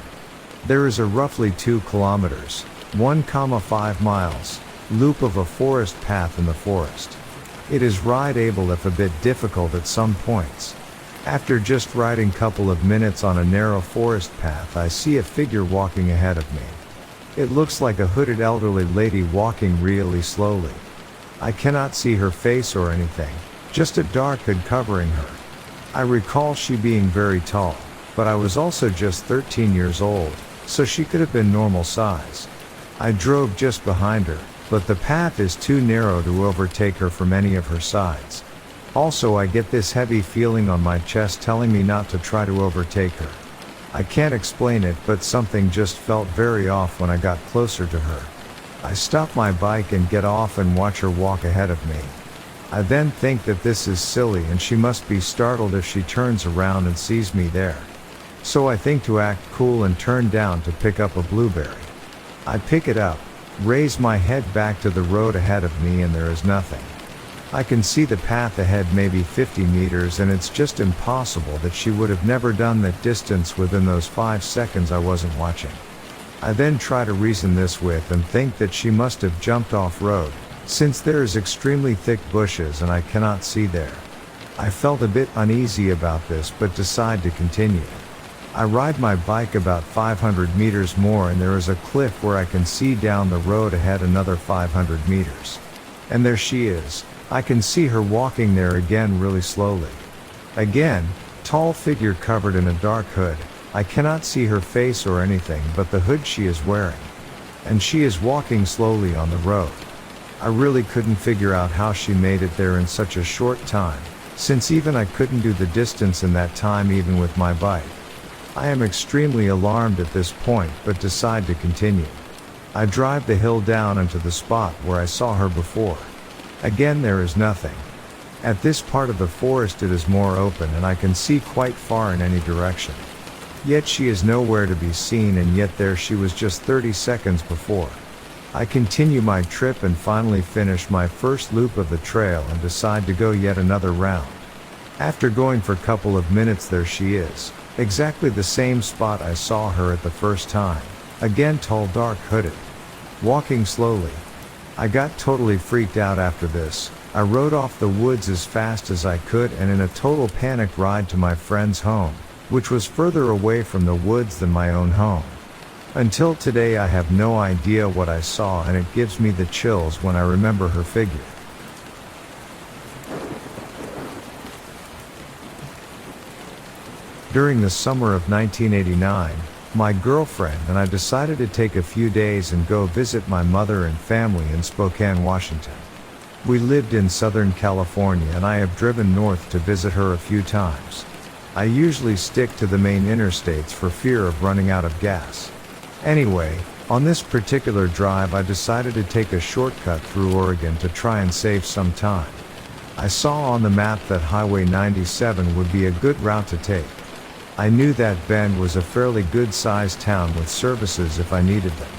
There is a roughly 2 kilometers, 1,5 miles, loop of a forest path in the forest. It is rideable if a bit difficult at some points. After just riding couple of minutes on a narrow forest path, I see a figure walking ahead of me. It looks like a hooded elderly lady walking really slowly. I cannot see her face or anything, just a dark hood covering her. I recall she being very tall, but I was also just 13 years old, so she could have been normal size. I drove just behind her, but the path is too narrow to overtake her from any of her sides. Also, I get this heavy feeling on my chest telling me not to try to overtake her. I can't explain it, but something just felt very off when I got closer to her. I stop my bike and get off and watch her walk ahead of me. I then think that this is silly and she must be startled if she turns around and sees me there. So I think to act cool and turn down to pick up a blueberry. I pick it up, raise my head back to the road ahead of me, and there is nothing. I can see the path ahead maybe 50 meters, and it's just impossible that she would have never done that distance within those 5 seconds I wasn't watching. I then try to reason this with and think that she must have jumped off road, since there is extremely thick bushes and I cannot see there. I felt a bit uneasy about this but decide to continue. I ride my bike about 500 meters more, and there is a cliff where I can see down the road ahead another 500 meters. And there she is. I can see her walking there again really slowly. Again, tall figure covered in a dark hood. I cannot see her face or anything but the hood she is wearing. And she is walking slowly on the road. I really couldn't figure out how she made it there in such a short time, since even I couldn't do the distance in that time even with my bike. I am extremely alarmed at this point but decide to continue. I drive the hill down into the spot where I saw her before. Again, there is nothing. At this part of the forest it is more open and I can see quite far in any direction. Yet she is nowhere to be seen, and yet there she was just 30 seconds before. I continue my trip and finally finish my first loop of the trail and decide to go yet another round. After going for a couple of minutes, there she is. Exactly the same spot I saw her at the first time. Again, tall, dark, hooded. Walking slowly. I got totally freaked out after this. I rode off the woods as fast as I could and in a total panic ride to my friend's home, which was further away from the woods than my own home. Until today I have no idea what I saw, and it gives me the chills when I remember her figure. During the summer of 1989, my girlfriend and I decided to take a few days and go visit my mother and family in Spokane, Washington. We lived in Southern California and I have driven north to visit her a few times. I usually stick to the main interstates for fear of running out of gas. Anyway, on this particular drive I decided to take a shortcut through Oregon to try and save some time. I saw on the map that Highway 97 would be a good route to take. I knew that Bend was a fairly good-sized town with services if I needed them.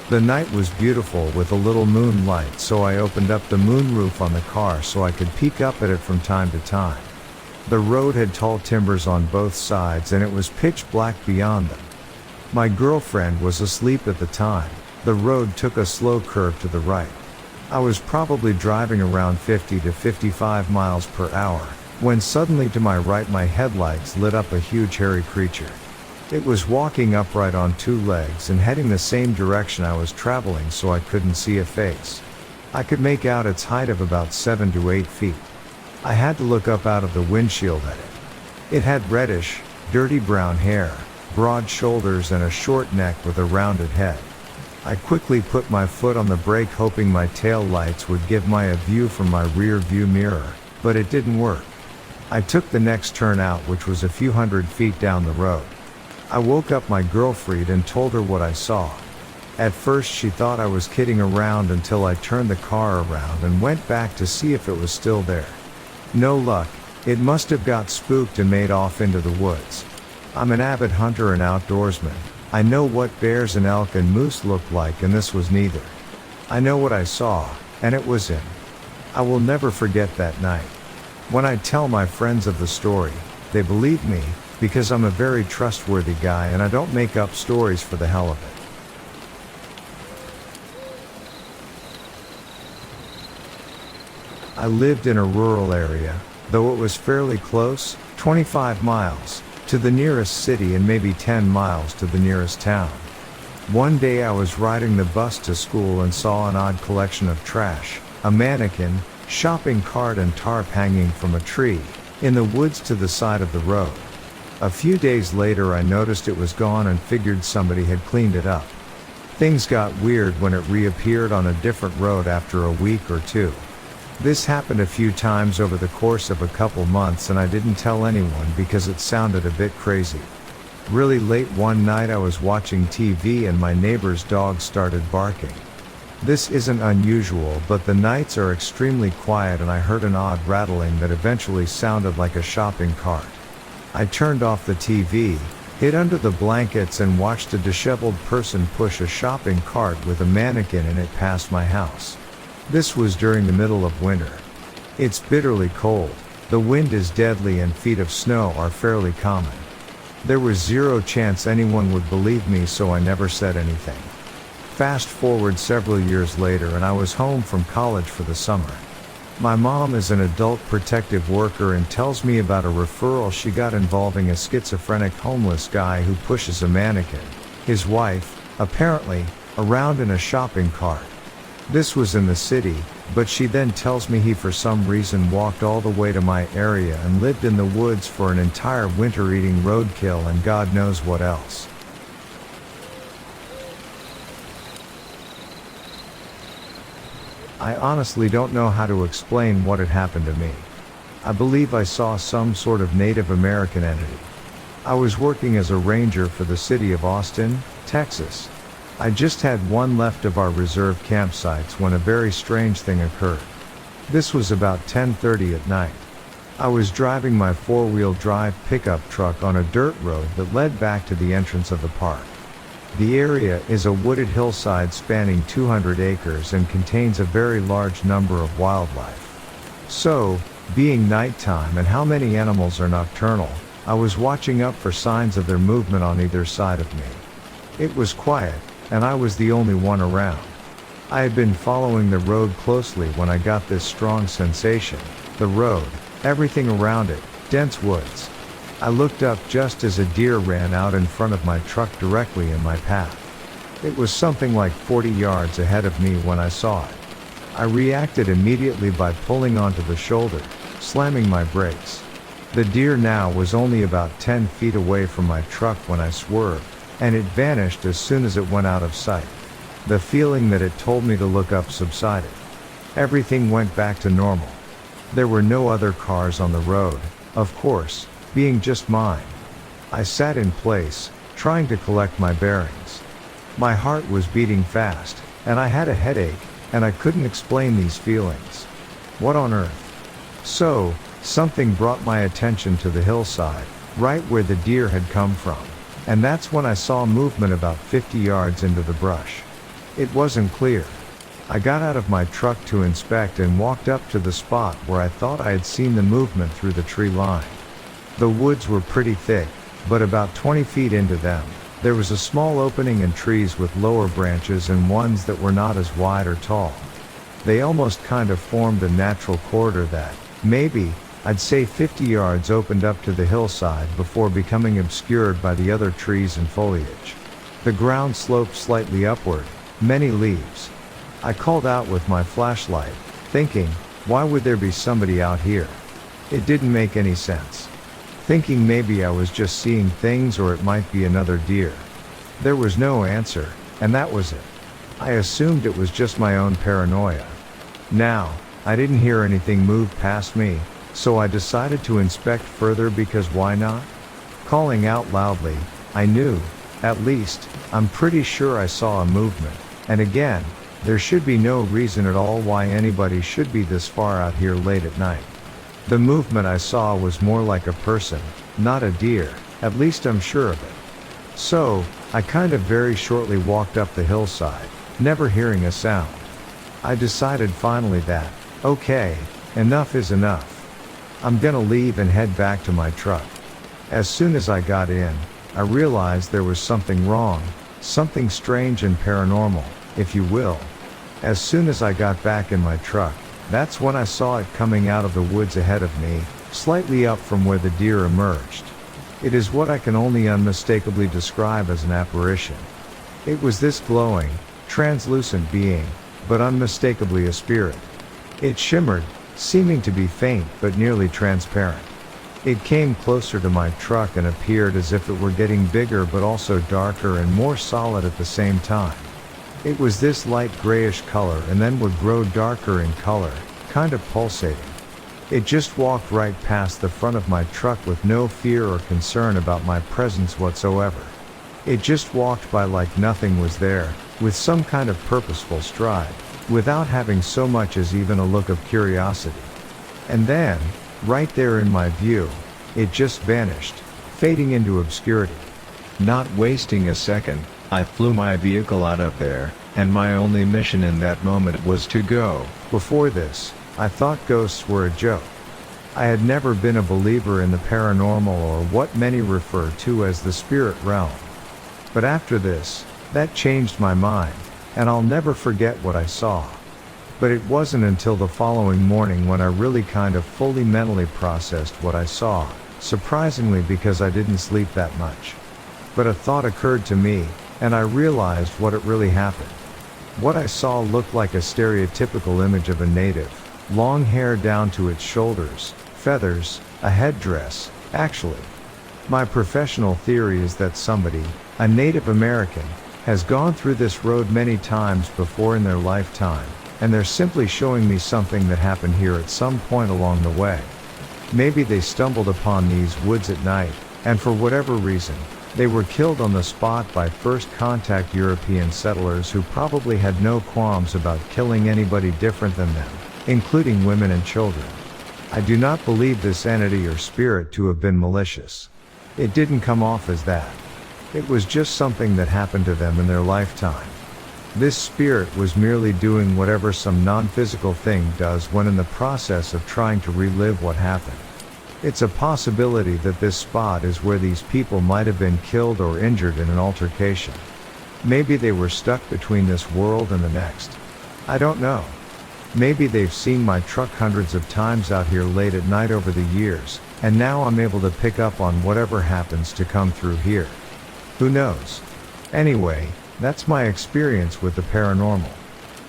The night was beautiful with a little moonlight, so I opened up the moonroof on the car so I could peek up at it from time to time. The road had tall timbers on both sides and it was pitch black beyond them. My girlfriend was asleep at the time. The road took a slow curve to the right. I was probably driving around 50 to 55 miles per hour, when suddenly to my right my headlights lit up a huge hairy creature. It was walking upright on two legs and heading the same direction I was traveling, so I couldn't see a face. I could make out its height of about 7 to 8 feet. I had to look up out of the windshield at it. It had reddish, dirty brown hair, broad shoulders and a short neck with a rounded head. I quickly put my foot on the brake hoping my tail lights would give me a view from my rear view mirror, but it didn't work. I took the next turn out, which was a few hundred feet down the road. I woke up my girlfriend and told her what I saw. At first she thought I was kidding around until I turned the car around and went back to see if it was still there. No luck, it must have got spooked and made off into the woods. I'm an avid hunter and outdoorsman. I know what bears and elk and moose look like, and this was neither. I know what I saw, and it was him. I will never forget that night. When I tell my friends of the story, they believe me, because I'm a very trustworthy guy and I don't make up stories for the hell of it. I lived in a rural area, though it was fairly close, 25 miles, to the nearest city and maybe 10 miles to the nearest town. One day I was riding the bus to school and saw an odd collection of trash, a mannequin, shopping cart and tarp hanging from a tree, in the woods to the side of the road. A few days later I noticed it was gone and figured somebody had cleaned it up. Things got weird when it reappeared on a different road after a week or two. This happened a few times over the course of a couple months, and I didn't tell anyone because it sounded a bit crazy. Really late one night I was watching TV and my neighbor's dog started barking. This isn't unusual, but the nights are extremely quiet and I heard an odd rattling that eventually sounded like a shopping cart. I turned off the TV, hid under the blankets and watched a disheveled person push a shopping cart with a mannequin in it past my house. This was during the middle of winter. It's bitterly cold, the wind is deadly and feet of snow are fairly common. There was zero chance anyone would believe me, so I never said anything. Fast forward several years later and I was home from college for the summer. My mom is an adult protective worker and tells me about a referral she got involving a schizophrenic homeless guy who pushes a mannequin, his wife, apparently, around in a shopping cart. This was in the city, but she then tells me he for some reason walked all the way to my area and lived in the woods for an entire winter eating roadkill and God knows what else. I honestly don't know how to explain what had happened to me. I believe I saw some sort of Native American entity. I was working as a ranger for the city of Austin, Texas. I just had one left of our reserve campsites when a very strange thing occurred. This was about 10:30 at night. I was driving my four-wheel drive pickup truck on a dirt road that led back to the entrance of the park. The area is a wooded hillside spanning 200 acres and contains a very large number of wildlife. So, being nighttime and how many animals are nocturnal, I was watching up for signs of their movement on either side of me. It was quiet, and I was the only one around. I had been following the road closely when I got this strong sensation. The road, everything around it, dense woods. I looked up just as a deer ran out in front of my truck directly in my path. It was something like 40 yards ahead of me when I saw it. I reacted immediately by pulling onto the shoulder, slamming my brakes. The deer now was only about 10 feet away from my truck when I swerved, and it vanished as soon as it went out of sight. The feeling that it told me to look up subsided. Everything went back to normal. There were no other cars on the road, of course, being just mine. I sat in place, trying to collect my bearings. My heart was beating fast, and I had a headache, and I couldn't explain these feelings. What on earth? So, something brought my attention to the hillside, right where the deer had come from, and that's when I saw movement about 50 yards into the brush. It wasn't clear. I got out of my truck to inspect and walked up to the spot where I thought I had seen the movement through the tree line. The woods were pretty thick, but about 20 feet into them, there was a small opening in trees with lower branches and ones that were not as wide or tall. They almost kind of formed a natural corridor that, maybe, I'd say 50 yards opened up to the hillside before becoming obscured by the other trees and foliage. The ground sloped slightly upward, many leaves. I called out with my flashlight, thinking, why would there be somebody out here? It didn't make any sense. Thinking maybe I was just seeing things or it might be another deer. There was no answer, and that was it. I assumed it was just my own paranoia. Now, I didn't hear anything move past me, so I decided to inspect further because why not? Calling out loudly, I knew, at least, I'm pretty sure I saw a movement, and again, there should be no reason at all why anybody should be this far out here late at night. The movement I saw was more like a person, not a deer, at least I'm sure of it. So, I kind of very shortly walked up the hillside, never hearing a sound. I decided finally that, okay, enough is enough. I'm gonna leave and head back to my truck. As soon as I got in, I realized there was something wrong, something strange and paranormal, if you will. As soon as I got back in my truck, that's when I saw it coming out of the woods ahead of me, slightly up from where the deer emerged. It is what I can only unmistakably describe as an apparition. It was this glowing, translucent being, but unmistakably a spirit. It shimmered, seeming to be faint but nearly transparent. It came closer to my truck and appeared as if it were getting bigger but also darker and more solid at the same time. It was this light grayish color and then would grow darker in color, kind of pulsating. It just walked right past the front of my truck with no fear or concern about my presence whatsoever. It just walked by like nothing was there, with some kind of purposeful stride, without having so much as even a look of curiosity. And then, right there in my view, it just vanished, fading into obscurity. Not wasting a second, I flew my vehicle out of there, and my only mission in that moment was to go. Before this, I thought ghosts were a joke. I had never been a believer in the paranormal or what many refer to as the spirit realm. But after this, that changed my mind, and I'll never forget what I saw. But it wasn't until the following morning when I really kind of fully mentally processed what I saw, surprisingly because I didn't sleep that much. But a thought occurred to me, and I realized what it really happened. What I saw looked like a stereotypical image of a native, long hair down to its shoulders, feathers, a headdress, actually. My professional theory is that somebody, a Native American, has gone through this road many times before in their lifetime, and they're simply showing me something that happened here at some point along the way. Maybe they stumbled upon these woods at night, and for whatever reason, they were killed on the spot by first contact European settlers who probably had no qualms about killing anybody different than them, including women and children. I do not believe this entity or spirit to have been malicious. It didn't come off as that. It was just something that happened to them in their lifetime. This spirit was merely doing whatever some non-physical thing does when in the process of trying to relive what happened. It's a possibility that this spot is where these people might have been killed or injured in an altercation. Maybe they were stuck between this world and the next. I don't know. Maybe they've seen my truck hundreds of times out here late at night over the years, and now I'm able to pick up on whatever happens to come through here. Who knows? Anyway, that's my experience with the paranormal.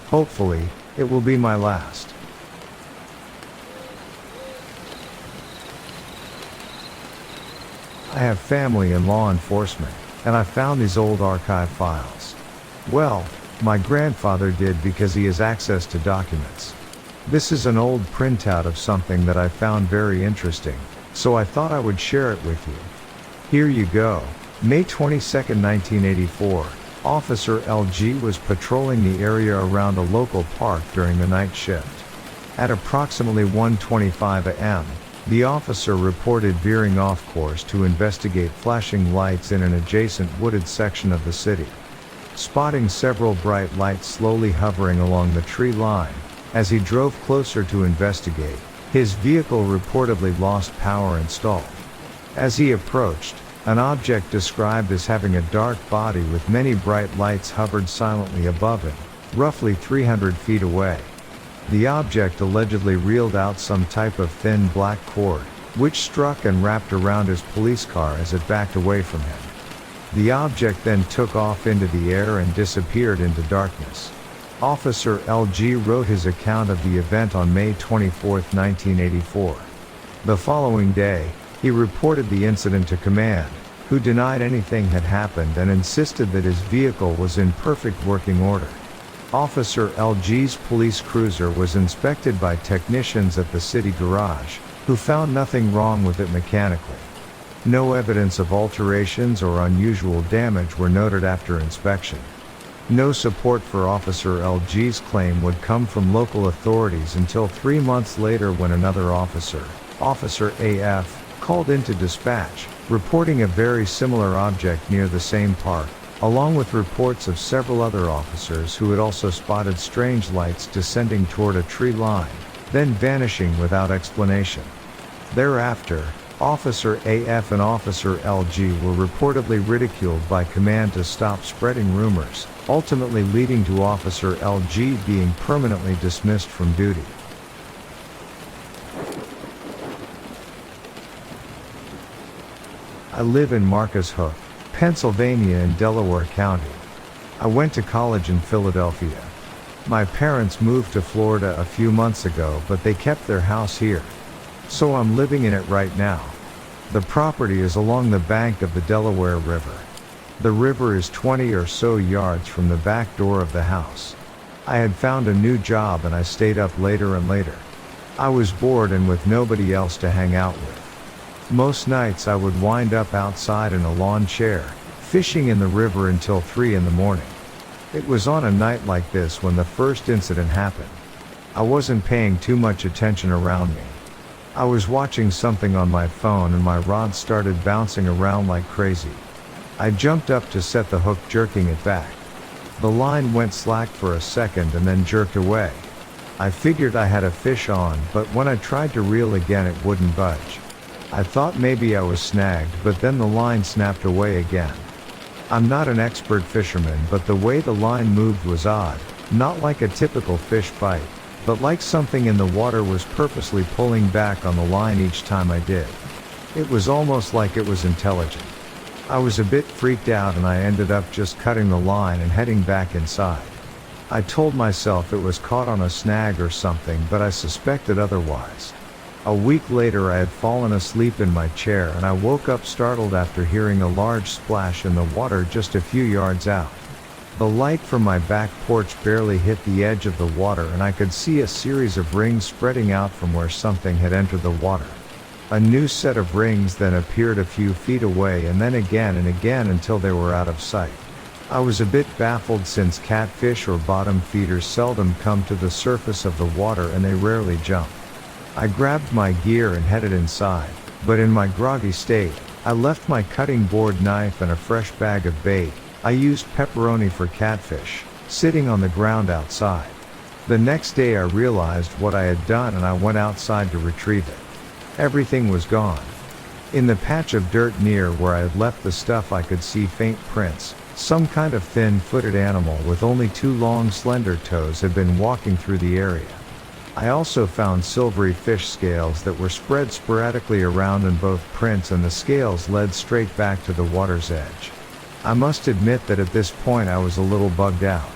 Hopefully, it will be my last. I have family in law enforcement, and I found these old archive files. Well, my grandfather did because he has access to documents. This is an old printout of something that I found very interesting, so I thought I would share it with you. Here you go. May 22, 1984, Officer LG was patrolling the area around a local park during the night shift. At approximately 1:25 a.m., the officer reported veering off course to investigate flashing lights in an adjacent wooded section of the city. Spotting several bright lights slowly hovering along the tree line, as he drove closer to investigate, his vehicle reportedly lost power and stalled. As he approached, an object described as having a dark body with many bright lights hovered silently above him, roughly 300 feet away. The object allegedly reeled out some type of thin black cord, which struck and wrapped around his police car as it backed away from him. The object then took off into the air and disappeared into darkness. Officer LG wrote his account of the event on May 24, 1984. The following day, he reported the incident to command, who denied anything had happened and insisted that his vehicle was in perfect working order. Officer LG's police cruiser was inspected by technicians at the city garage, who found nothing wrong with it mechanically. No evidence of alterations or unusual damage were noted after inspection. No support for Officer LG's claim would come from local authorities until 3 months later when another officer, Officer AF, called into dispatch, reporting a very similar object near the same park, along with reports of several other officers who had also spotted strange lights descending toward a tree line, then vanishing without explanation. Thereafter, Officer AF and Officer LG were reportedly ridiculed by command to stop spreading rumors, ultimately leading to Officer LG being permanently dismissed from duty. I live in Marcus Hook, Pennsylvania in Delaware County. I went to college in Philadelphia. My parents moved to Florida a few months ago, but they kept their house here. So I'm living in it right now. The property is along the bank of the Delaware River. The river is 20 or so yards from the back door of the house. I had found a new job and I stayed up later and later. I was bored and with nobody else to hang out with. Most nights I would wind up outside in a lawn chair, fishing in the river until 3 in the morning. It was on a night like this when the first incident happened. I wasn't paying too much attention around me. I was watching something on my phone and my rod started bouncing around like crazy. I jumped up to set the hook, jerking it back. The line went slack for a second and then jerked away. I figured I had a fish on, but when I tried to reel again it wouldn't budge. I thought maybe I was snagged, but then the line snapped away again. I'm not an expert fisherman, but the way the line moved was odd, not like a typical fish bite, but like something in the water was purposely pulling back on the line each time I did. It was almost like it was intelligent. I was a bit freaked out and I ended up just cutting the line and heading back inside. I told myself it was caught on a snag or something, but I suspected otherwise. A week later I had fallen asleep in my chair and I woke up startled after hearing a large splash in the water just a few yards out. The light from my back porch barely hit the edge of the water and I could see a series of rings spreading out from where something had entered the water. A new set of rings then appeared a few feet away and then again and again until they were out of sight. I was a bit baffled since catfish or bottom feeders seldom come to the surface of the water and they rarely jump. I grabbed my gear and headed inside, but in my groggy state, I left my cutting board knife and a fresh bag of bait, I used pepperoni for catfish, sitting on the ground outside. The next day I realized what I had done and I went outside to retrieve it. Everything was gone. In the patch of dirt near where I had left the stuff I could see faint prints. Some kind of thin-footed animal with only 2 long slender toes had been walking through the area. I also found silvery fish scales that were spread sporadically around in both prints and the scales led straight back to the water's edge. I must admit that at this point I was a little bugged out.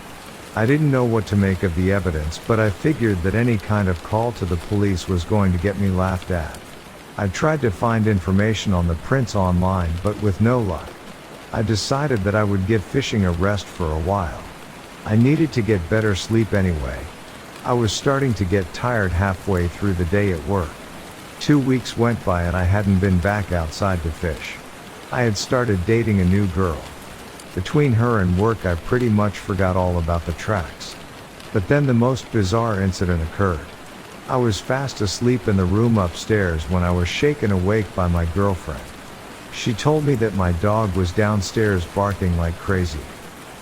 I didn't know what to make of the evidence, but I figured that any kind of call to the police was going to get me laughed at. I tried to find information on the prints online, but with no luck. I decided that I would give fishing a rest for a while. I needed to get better sleep anyway. I was starting to get tired halfway through the day at work. 2 weeks went by and I hadn't been back outside to fish. I had started dating a new girl. Between her and work I pretty much forgot all about the tracks. But then the most bizarre incident occurred. I was fast asleep in the room upstairs when I was shaken awake by my girlfriend. She told me that my dog was downstairs barking like crazy.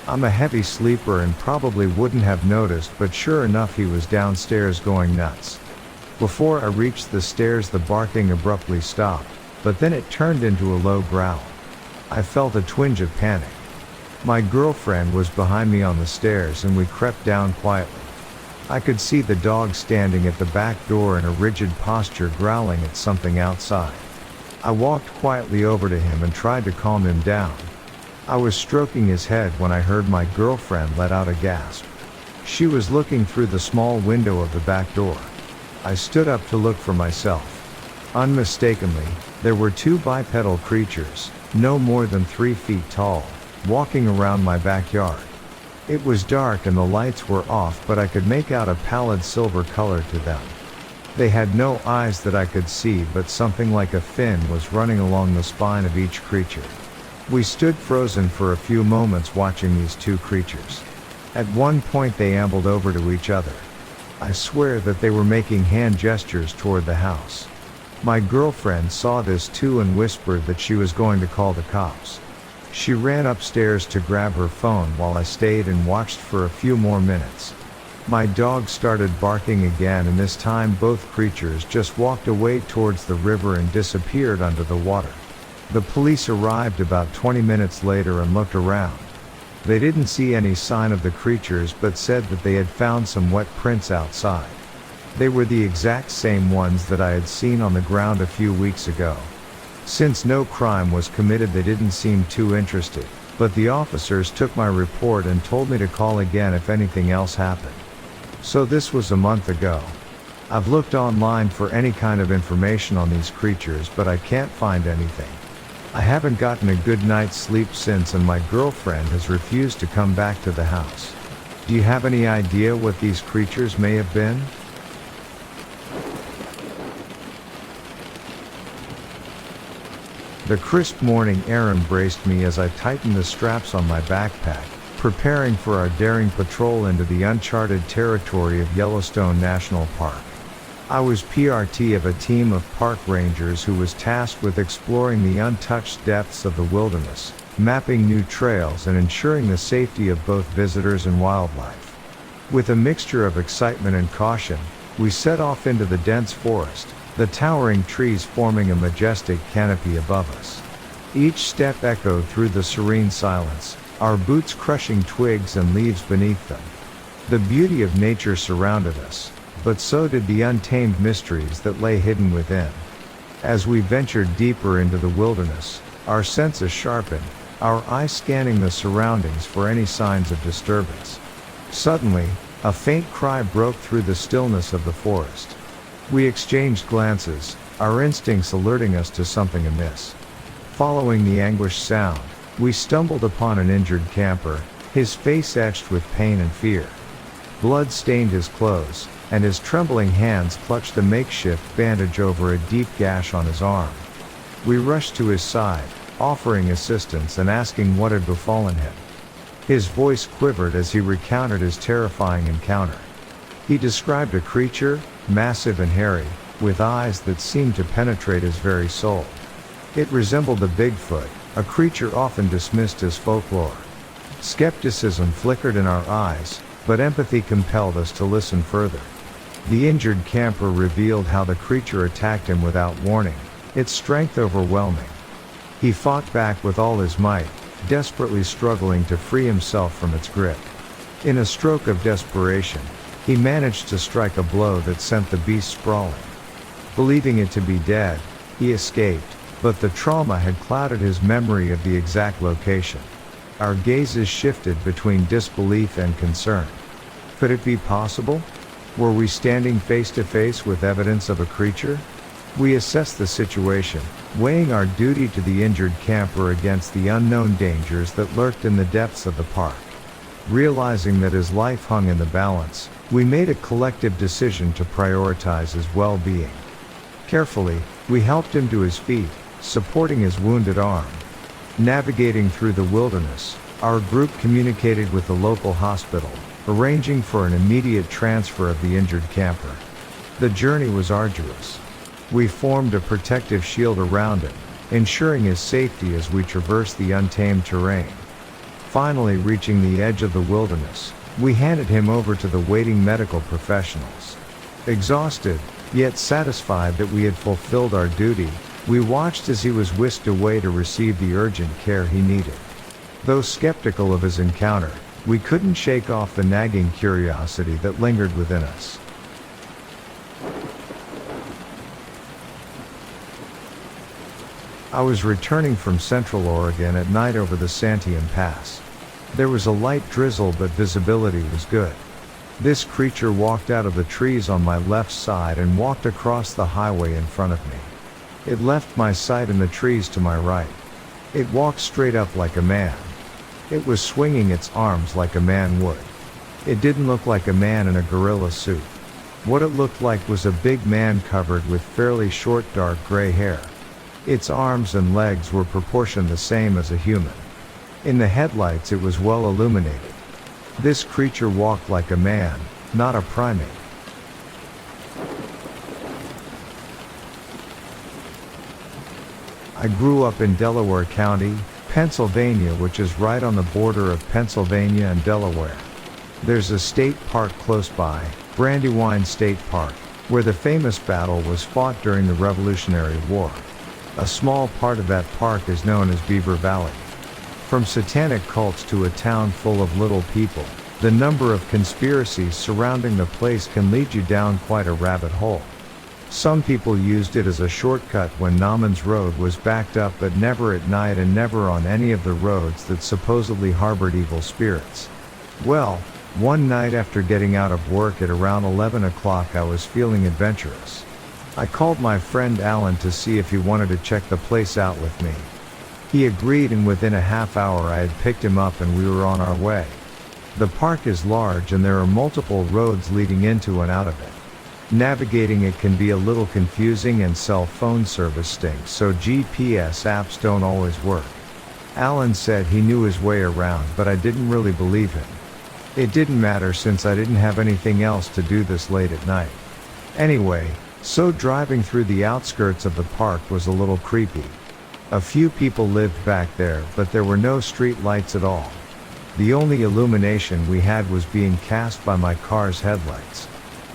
I'm a heavy sleeper and probably wouldn't have noticed, but sure enough he was downstairs going nuts. Before I reached the stairs the barking abruptly stopped, but then it turned into a low growl. I felt a twinge of panic. My girlfriend was behind me on the stairs and we crept down quietly. I could see the dog standing at the back door in a rigid posture growling at something outside. I walked quietly over to him and tried to calm him down. I was stroking his head when I heard my girlfriend let out a gasp. She was looking through the small window of the back door. I stood up to look for myself. Unmistakably, there were 2 bipedal creatures, no more than 3 feet tall, walking around my backyard. It was dark and the lights were off, but I could make out a pallid silver color to them. They had no eyes that I could see, but something like a fin was running along the spine of each creature. We stood frozen for a few moments watching these 2 creatures. At one point they ambled over to each other. I swear that they were making hand gestures toward the house. My girlfriend saw this too and whispered that she was going to call the cops. She ran upstairs to grab her phone while I stayed and watched for a few more minutes. My dog started barking again, and this time both creatures just walked away towards the river and disappeared under the water. The police arrived about 20 minutes later and looked around. They didn't see any sign of the creatures but said that they had found some wet prints outside. They were the exact same ones that I had seen on the ground a few weeks ago. Since no crime was committed they didn't seem too interested, but the officers took my report and told me to call again if anything else happened. So this was a month ago. I've looked online for any kind of information on these creatures but I can't find anything. I haven't gotten a good night's sleep since, and my girlfriend has refused to come back to the house. Do you have any idea what these creatures may have been? The crisp morning air embraced me as I tightened the straps on my backpack, preparing for our daring patrol into the uncharted territory of Yellowstone National Park. I was PRT of a team of park rangers who was tasked with exploring the untouched depths of the wilderness, mapping new trails and ensuring the safety of both visitors and wildlife. With a mixture of excitement and caution, we set off into the dense forest, the towering trees forming a majestic canopy above us. Each step echoed through the serene silence, our boots crushing twigs and leaves beneath them. The beauty of nature surrounded us, but so did the untamed mysteries that lay hidden within. As we ventured deeper into the wilderness, our senses sharpened, our eyes scanning the surroundings for any signs of disturbance. Suddenly, a faint cry broke through the stillness of the forest. We exchanged glances, our instincts alerting us to something amiss. Following the anguished sound, we stumbled upon an injured camper, his face etched with pain and fear. Blood stained his clothes, and his trembling hands clutched a makeshift bandage over a deep gash on his arm. We rushed to his side, offering assistance and asking what had befallen him. His voice quivered as he recounted his terrifying encounter. He described a creature, massive and hairy, with eyes that seemed to penetrate his very soul. It resembled a Bigfoot, a creature often dismissed as folklore. Skepticism flickered in our eyes, but empathy compelled us to listen further. The injured camper revealed how the creature attacked him without warning, its strength overwhelming. He fought back with all his might, desperately struggling to free himself from its grip. In a stroke of desperation, he managed to strike a blow that sent the beast sprawling. Believing it to be dead, he escaped, but the trauma had clouded his memory of the exact location. Our gazes shifted between disbelief and concern. Could it be possible? Were we standing face to face with evidence of a creature? We assessed the situation, weighing our duty to the injured camper against the unknown dangers that lurked in the depths of the park. Realizing that his life hung in the balance, we made a collective decision to prioritize his well-being. Carefully, we helped him to his feet, supporting his wounded arm. Navigating through the wilderness, our group communicated with the local hospital, arranging for an immediate transfer of the injured camper. The journey was arduous. We formed a protective shield around him, ensuring his safety as we traversed the untamed terrain. Finally reaching the edge of the wilderness, we handed him over to the waiting medical professionals. Exhausted, yet satisfied that we had fulfilled our duty, we watched as he was whisked away to receive the urgent care he needed. Though skeptical of his encounter, we couldn't shake off the nagging curiosity that lingered within us. I was returning from Central Oregon at night over the Santiam Pass. There was a light drizzle, but visibility was good. This creature walked out of the trees on my left side and walked across the highway in front of me. It left my sight in the trees to my right. It walked straight up like a man. It was swinging its arms like a man would. It didn't look like a man in a gorilla suit. What it looked like was a big man covered with fairly short dark gray hair. Its arms and legs were proportioned the same as a human. In the headlights it was well illuminated. This creature walked like a man, not a primate. I grew up in Delaware County, Pennsylvania, which is right on the border of Pennsylvania and Delaware. There's a state park close by, Brandywine State Park, where the famous battle was fought during the Revolutionary War. A small part of that park is known as Beaver Valley. From satanic cults to a town full of little people, the number of conspiracies surrounding the place can lead you down quite a rabbit hole. Some people used it as a shortcut when Nauman's Road was backed up, but never at night and never on any of the roads that supposedly harbored evil spirits. Well, one night after getting out of work at around 11 o'clock, I was feeling adventurous. I called my friend Alan to see if he wanted to check the place out with me. He agreed, and within a half hour I had picked him up and we were on our way. The park is large and there are multiple roads leading into and out of it. Navigating it can be a little confusing and cell phone service stinks, so GPS apps don't always work. Alan said he knew his way around, but I didn't really believe him. It didn't matter since I didn't have anything else to do this late at night. Anyway, so driving through the outskirts of the park was a little creepy. A few people lived back there, but there were no street lights at all. The only illumination we had was being cast by my car's headlights.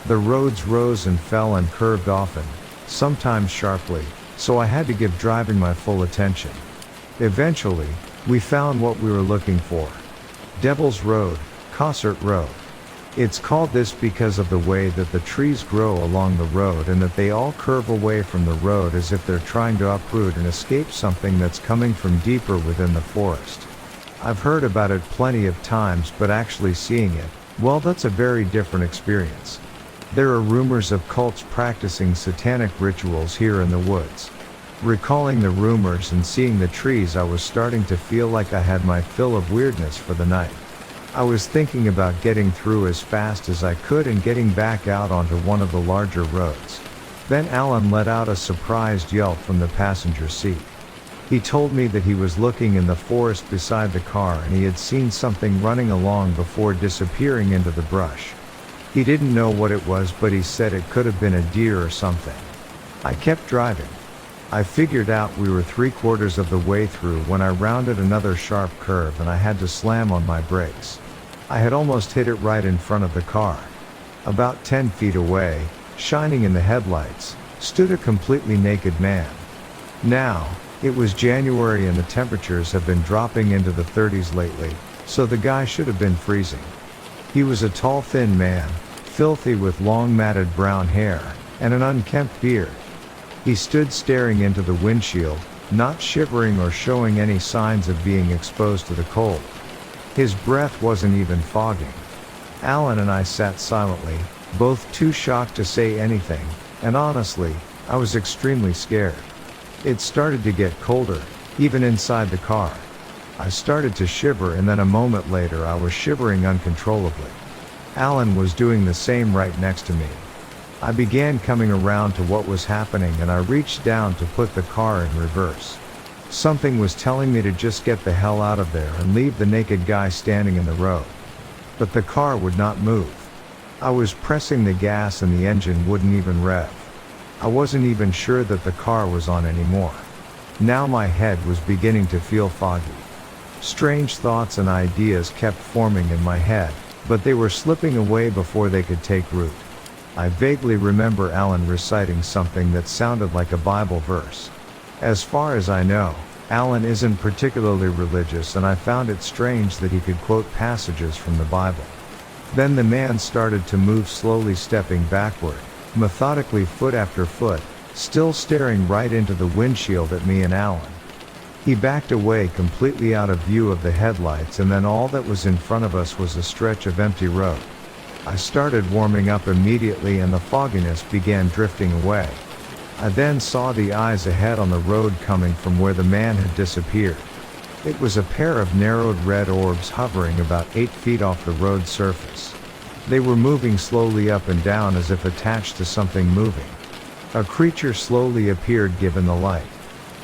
The roads rose and fell and curved often, sometimes sharply, so I had to give driving my full attention. Eventually, we found what we were looking for. Devil's Road, Concert Road. It's called this because of the way that the trees grow along the road and that they all curve away from the road as if they're trying to uproot and escape something that's coming from deeper within the forest. I've heard about it plenty of times, but actually seeing it, well, that's a very different experience. There are rumors of cults practicing satanic rituals here in the woods. Recalling the rumors and seeing the trees, I was starting to feel like I had my fill of weirdness for the night. I was thinking about getting through as fast as I could and getting back out onto one of the larger roads. Then Alan let out a surprised yelp from the passenger seat. He told me that he was looking in the forest beside the car and he had seen something running along before disappearing into the brush. He didn't know what it was, but he said it could have been a deer or something. I kept driving. I figured out we were 3/4 of the way through when I rounded another sharp curve and I had to slam on my brakes. I had almost hit it right in front of the car. About 10 feet away, shining in the headlights, stood a completely naked man. Now, it was January and the temperatures have been dropping into the 30s lately, so the guy should have been freezing. He was a tall, thin man, filthy with long matted brown hair, and an unkempt beard. He stood staring into the windshield, not shivering or showing any signs of being exposed to the cold. His breath wasn't even fogging. Alan and I sat silently, both too shocked to say anything, and honestly, I was extremely scared. It started to get colder, even inside the car. I started to shiver, and then a moment later I was shivering uncontrollably. Alan was doing the same right next to me. I began coming around to what was happening and I reached down to put the car in reverse. Something was telling me to just get the hell out of there and leave the naked guy standing in the road. But the car would not move. I was pressing the gas and the engine wouldn't even rev. I wasn't even sure that the car was on anymore. Now my head was beginning to feel foggy. Strange thoughts and ideas kept forming in my head, but they were slipping away before they could take root. I vaguely remember Alan reciting something that sounded like a Bible verse. As far as I know, Alan isn't particularly religious, and I found it strange that he could quote passages from the Bible. Then the man started to move slowly, stepping backward, methodically, foot after foot, still staring right into the windshield at me and Alan. He backed away completely out of view of the headlights, and then all that was in front of us was a stretch of empty road. I started warming up immediately and the fogginess began drifting away. I then saw the eyes ahead on the road coming from where the man had disappeared. It was a pair of narrowed red orbs hovering about 8 feet off the road surface. They were moving slowly up and down as if attached to something moving. A creature slowly appeared given the light.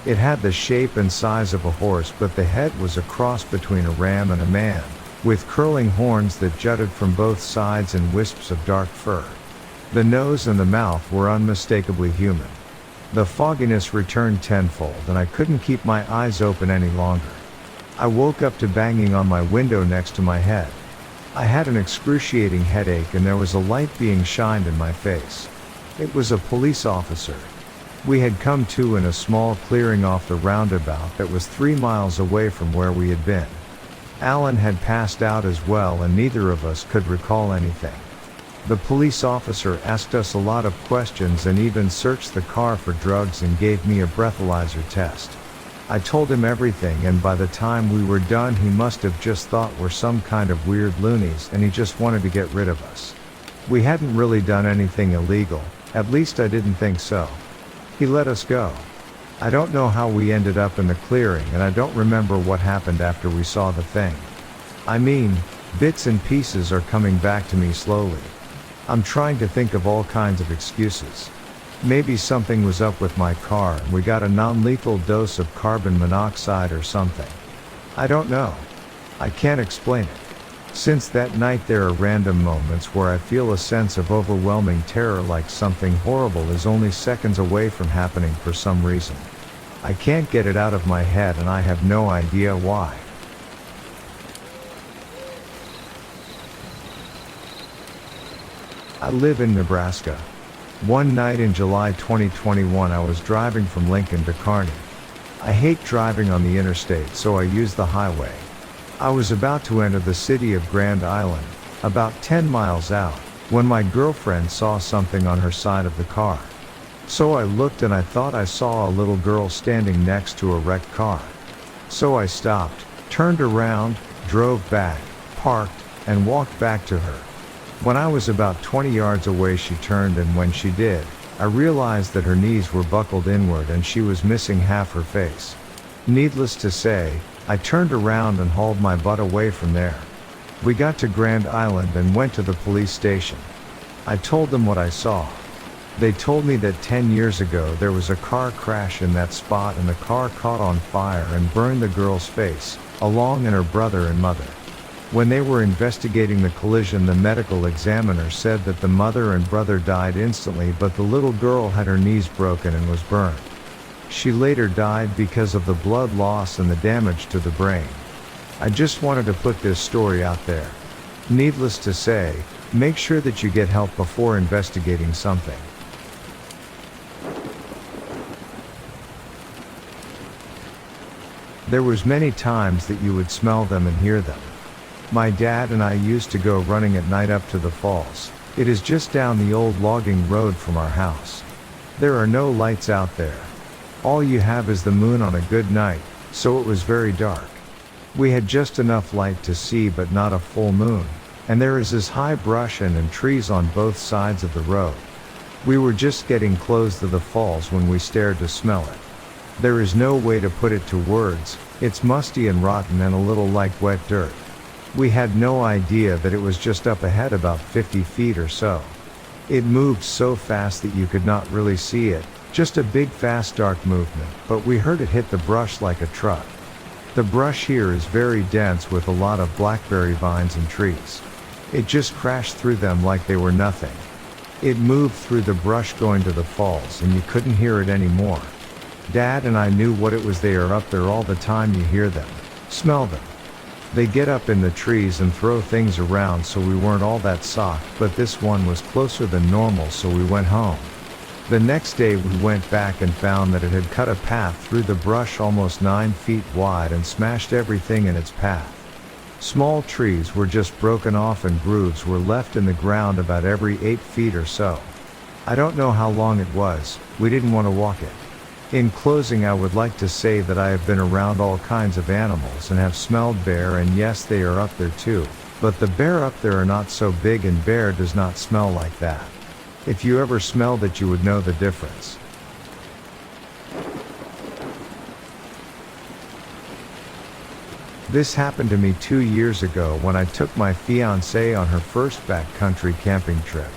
It had the shape and size of a horse, but the head was a cross between a ram and a man, with curling horns that jutted from both sides and wisps of dark fur. The nose and the mouth were unmistakably human. The fogginess returned tenfold and I couldn't keep my eyes open any longer. I woke up to banging on my window next to my head. I had an excruciating headache and there was a light being shined in my face. It was a police officer. We had come to in a small clearing off the roundabout that was 3 miles away from where we had been. Alan had passed out as well and neither of us could recall anything. The police officer asked us a lot of questions and even searched the car for drugs and gave me a breathalyzer test. I told him everything, and by the time we were done he must have just thought we're some kind of weird loonies and he just wanted to get rid of us. We hadn't really done anything illegal, at least I didn't think so. He let us go. I don't know how we ended up in the clearing, and I don't remember what happened after we saw the thing. I mean, bits and pieces are coming back to me slowly. I'm trying to think of all kinds of excuses. Maybe something was up with my car and we got a non-lethal dose of carbon monoxide or something. I don't know. I can't explain it. Since that night there are random moments where I feel a sense of overwhelming terror, like something horrible is only seconds away from happening for some reason. I can't get it out of my head and I have no idea why. I live in Nebraska. One night in July 2021 I was driving from Lincoln to Kearney. I hate driving on the interstate, so I use the highway. I was about to enter the city of Grand Island, about 10 miles out, when my girlfriend saw something on her side of the car. So I looked and I thought I saw a little girl standing next to a wrecked car. So I stopped, turned around, drove back, parked, and walked back to her. When I was about 20 yards away she turned, and when she did, I realized that her knees were buckled inward and she was missing half her face. Needless to say, I turned around and hauled my butt away from there. We got to Grand Island and went to the police station. I told them what I saw. They told me that 10 years ago there was a car crash in that spot and the car caught on fire and burned the girl's face, along and her brother and mother. When they were investigating the collision, the medical examiner said that the mother and brother died instantly, but the little girl had her knees broken and was burned. She later died because of the blood loss and the damage to the brain. I just wanted to put this story out there. Needless to say, make sure that you get help before investigating something. There was many times that you would smell them and hear them. My dad and I used to go running at night up to the falls. It is just down the old logging road from our house. There are no lights out there. All you have is the moon on a good night, so it was very dark. We had just enough light to see but not a full moon, and there is this high brush and trees on both sides of the road. We were just getting close to the falls when we stared to smell it. There is no way to put it to words. It's musty and rotten and a little like wet dirt. We had no idea that it was just up ahead about 50 feet or so. It moved so fast that you could not really see it, just a big fast dark movement, but we heard it hit the brush like a truck. The brush here is very dense with a lot of blackberry vines and trees. It just crashed through them like they were nothing. It moved through the brush going to the falls and you couldn't hear it anymore. Dad and I knew what it was. They are up there all the time. You hear them, smell them. They get up in the trees and throw things around, so we weren't all that socked, but this one was closer than normal, so we went home. The next day we went back and found that it had cut a path through the brush almost 9 feet wide and smashed everything in its path. Small trees were just broken off and grooves were left in the ground about every 8 feet or so. I don't know how long it was. We didn't want to walk it. In closing, I would like to say that I have been around all kinds of animals and have smelled bear, and yes, they are up there too, but the bear up there are not so big and bear does not smell like that. If you ever smelled it you would know the difference. This happened to me 2 years ago when I took my fiancée on her first backcountry camping trip.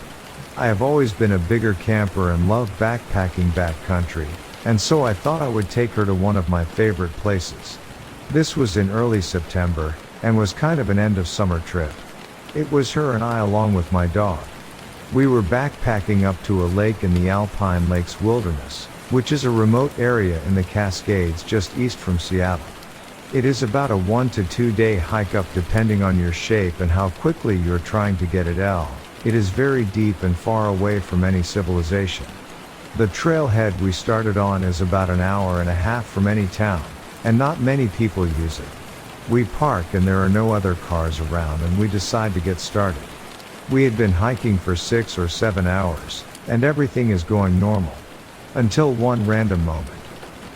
I have always been a bigger camper and love backpacking backcountry, and so I thought I would take her to one of my favorite places. This was in early September, and was kind of an end of summer trip. It was her and I along with my dog. We were backpacking up to a lake in the Alpine Lakes Wilderness, which is a remote area in the Cascades just east from Seattle. It is about a 1 to 2 day hike up depending on your shape and how quickly you're trying to get it out. It is very deep and far away from any civilization. The trailhead we started on is about an hour and a half from any town, and not many people use it. We park and there are no other cars around and we decide to get started. We had been hiking for 6 or 7 hours, and everything is going normal. Until one random moment.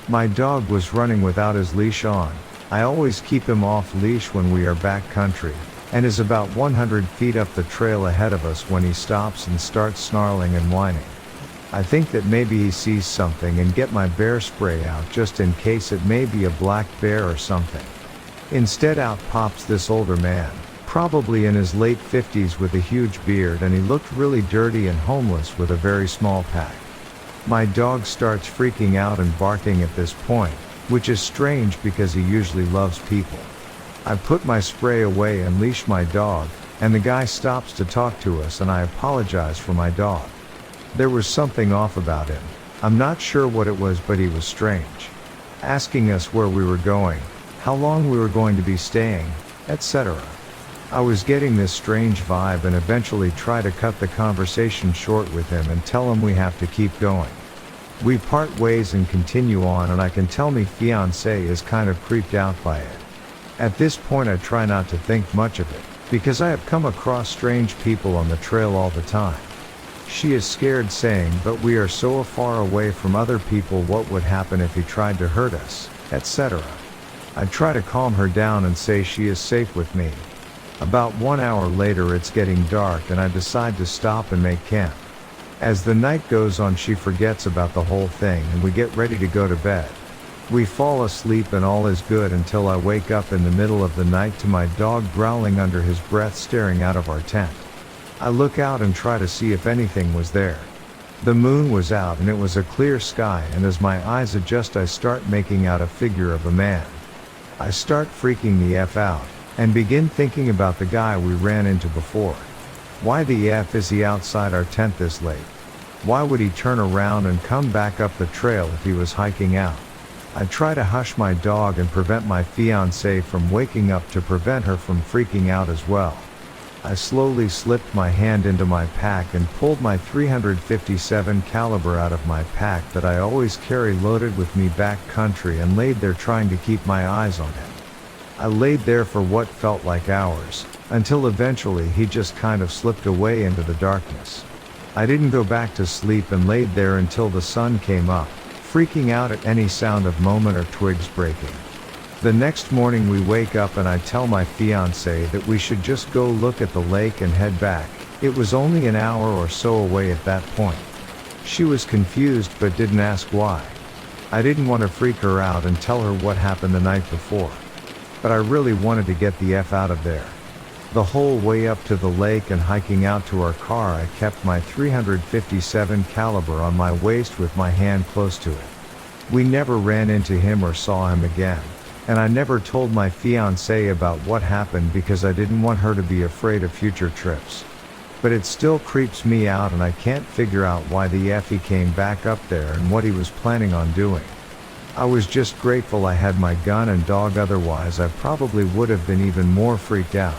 My dog was running without his leash on. I always keep him off leash when we are backcountry, and is about 100 feet up the trail ahead of us when he stops and starts snarling and whining. I think that maybe he sees something and get my bear spray out just in case it may be a black bear or something. Instead out pops this older man, probably in his late 50s with a huge beard, and he looked really dirty and homeless with a very small pack. My dog starts freaking out and barking at this point, which is strange because he usually loves people. I put my spray away and leash my dog, and the guy stops to talk to us, and I apologize for my dog. There was something off about him. I'm not sure what it was, but he was strange. Asking us where we were going, how long we were going to be staying, etc. I was getting this strange vibe and eventually try to cut the conversation short with him and tell him we have to keep going. We part ways and continue on, and I can tell me fiancé is kind of creeped out by it. At this point I try not to think much of it, because I have come across strange people on the trail all the time. She is scared, saying, but we are so far away from other people, what would happen if he tried to hurt us, etc. I try to calm her down and say she is safe with me. About 1 hour later it's getting dark and I decide to stop and make camp. As the night goes on she forgets about the whole thing and we get ready to go to bed. We fall asleep and all is good until I wake up in the middle of the night to my dog growling under his breath staring out of our tent. I look out and try to see if anything was there. The moon was out and it was a clear sky, and as my eyes adjust I start making out a figure of a man. I start freaking the F out, and begin thinking about the guy we ran into before. Why the F is he outside our tent this late? Why would he turn around and come back up the trail if he was hiking out? I try to hush my dog and prevent my fiancée from waking up to prevent her from freaking out as well. I slowly slipped my hand into my pack and pulled my .357 caliber out of my pack that I always carry loaded with me back country, and laid there trying to keep my eyes on him. I laid there for what felt like hours, until eventually he just kind of slipped away into the darkness. I didn't go back to sleep and laid there until the sun came up, freaking out at any sound of moment or twigs breaking. The next morning we wake up and I tell my fiancée that we should just go look at the lake and head back. It was only an hour or so away at that point. She was confused but didn't ask why. I didn't want to freak her out and tell her what happened the night before. But I really wanted to get the F out of there. The whole way up to the lake and hiking out to our car I kept my .357 caliber on my waist with my hand close to it. We never ran into him or saw him again. And I never told my fiancée about what happened because I didn't want her to be afraid of future trips. But it still creeps me out and I can't figure out why the F he came back up there and what he was planning on doing. I was just grateful I had my gun and dog, otherwise I probably would have been even more freaked out.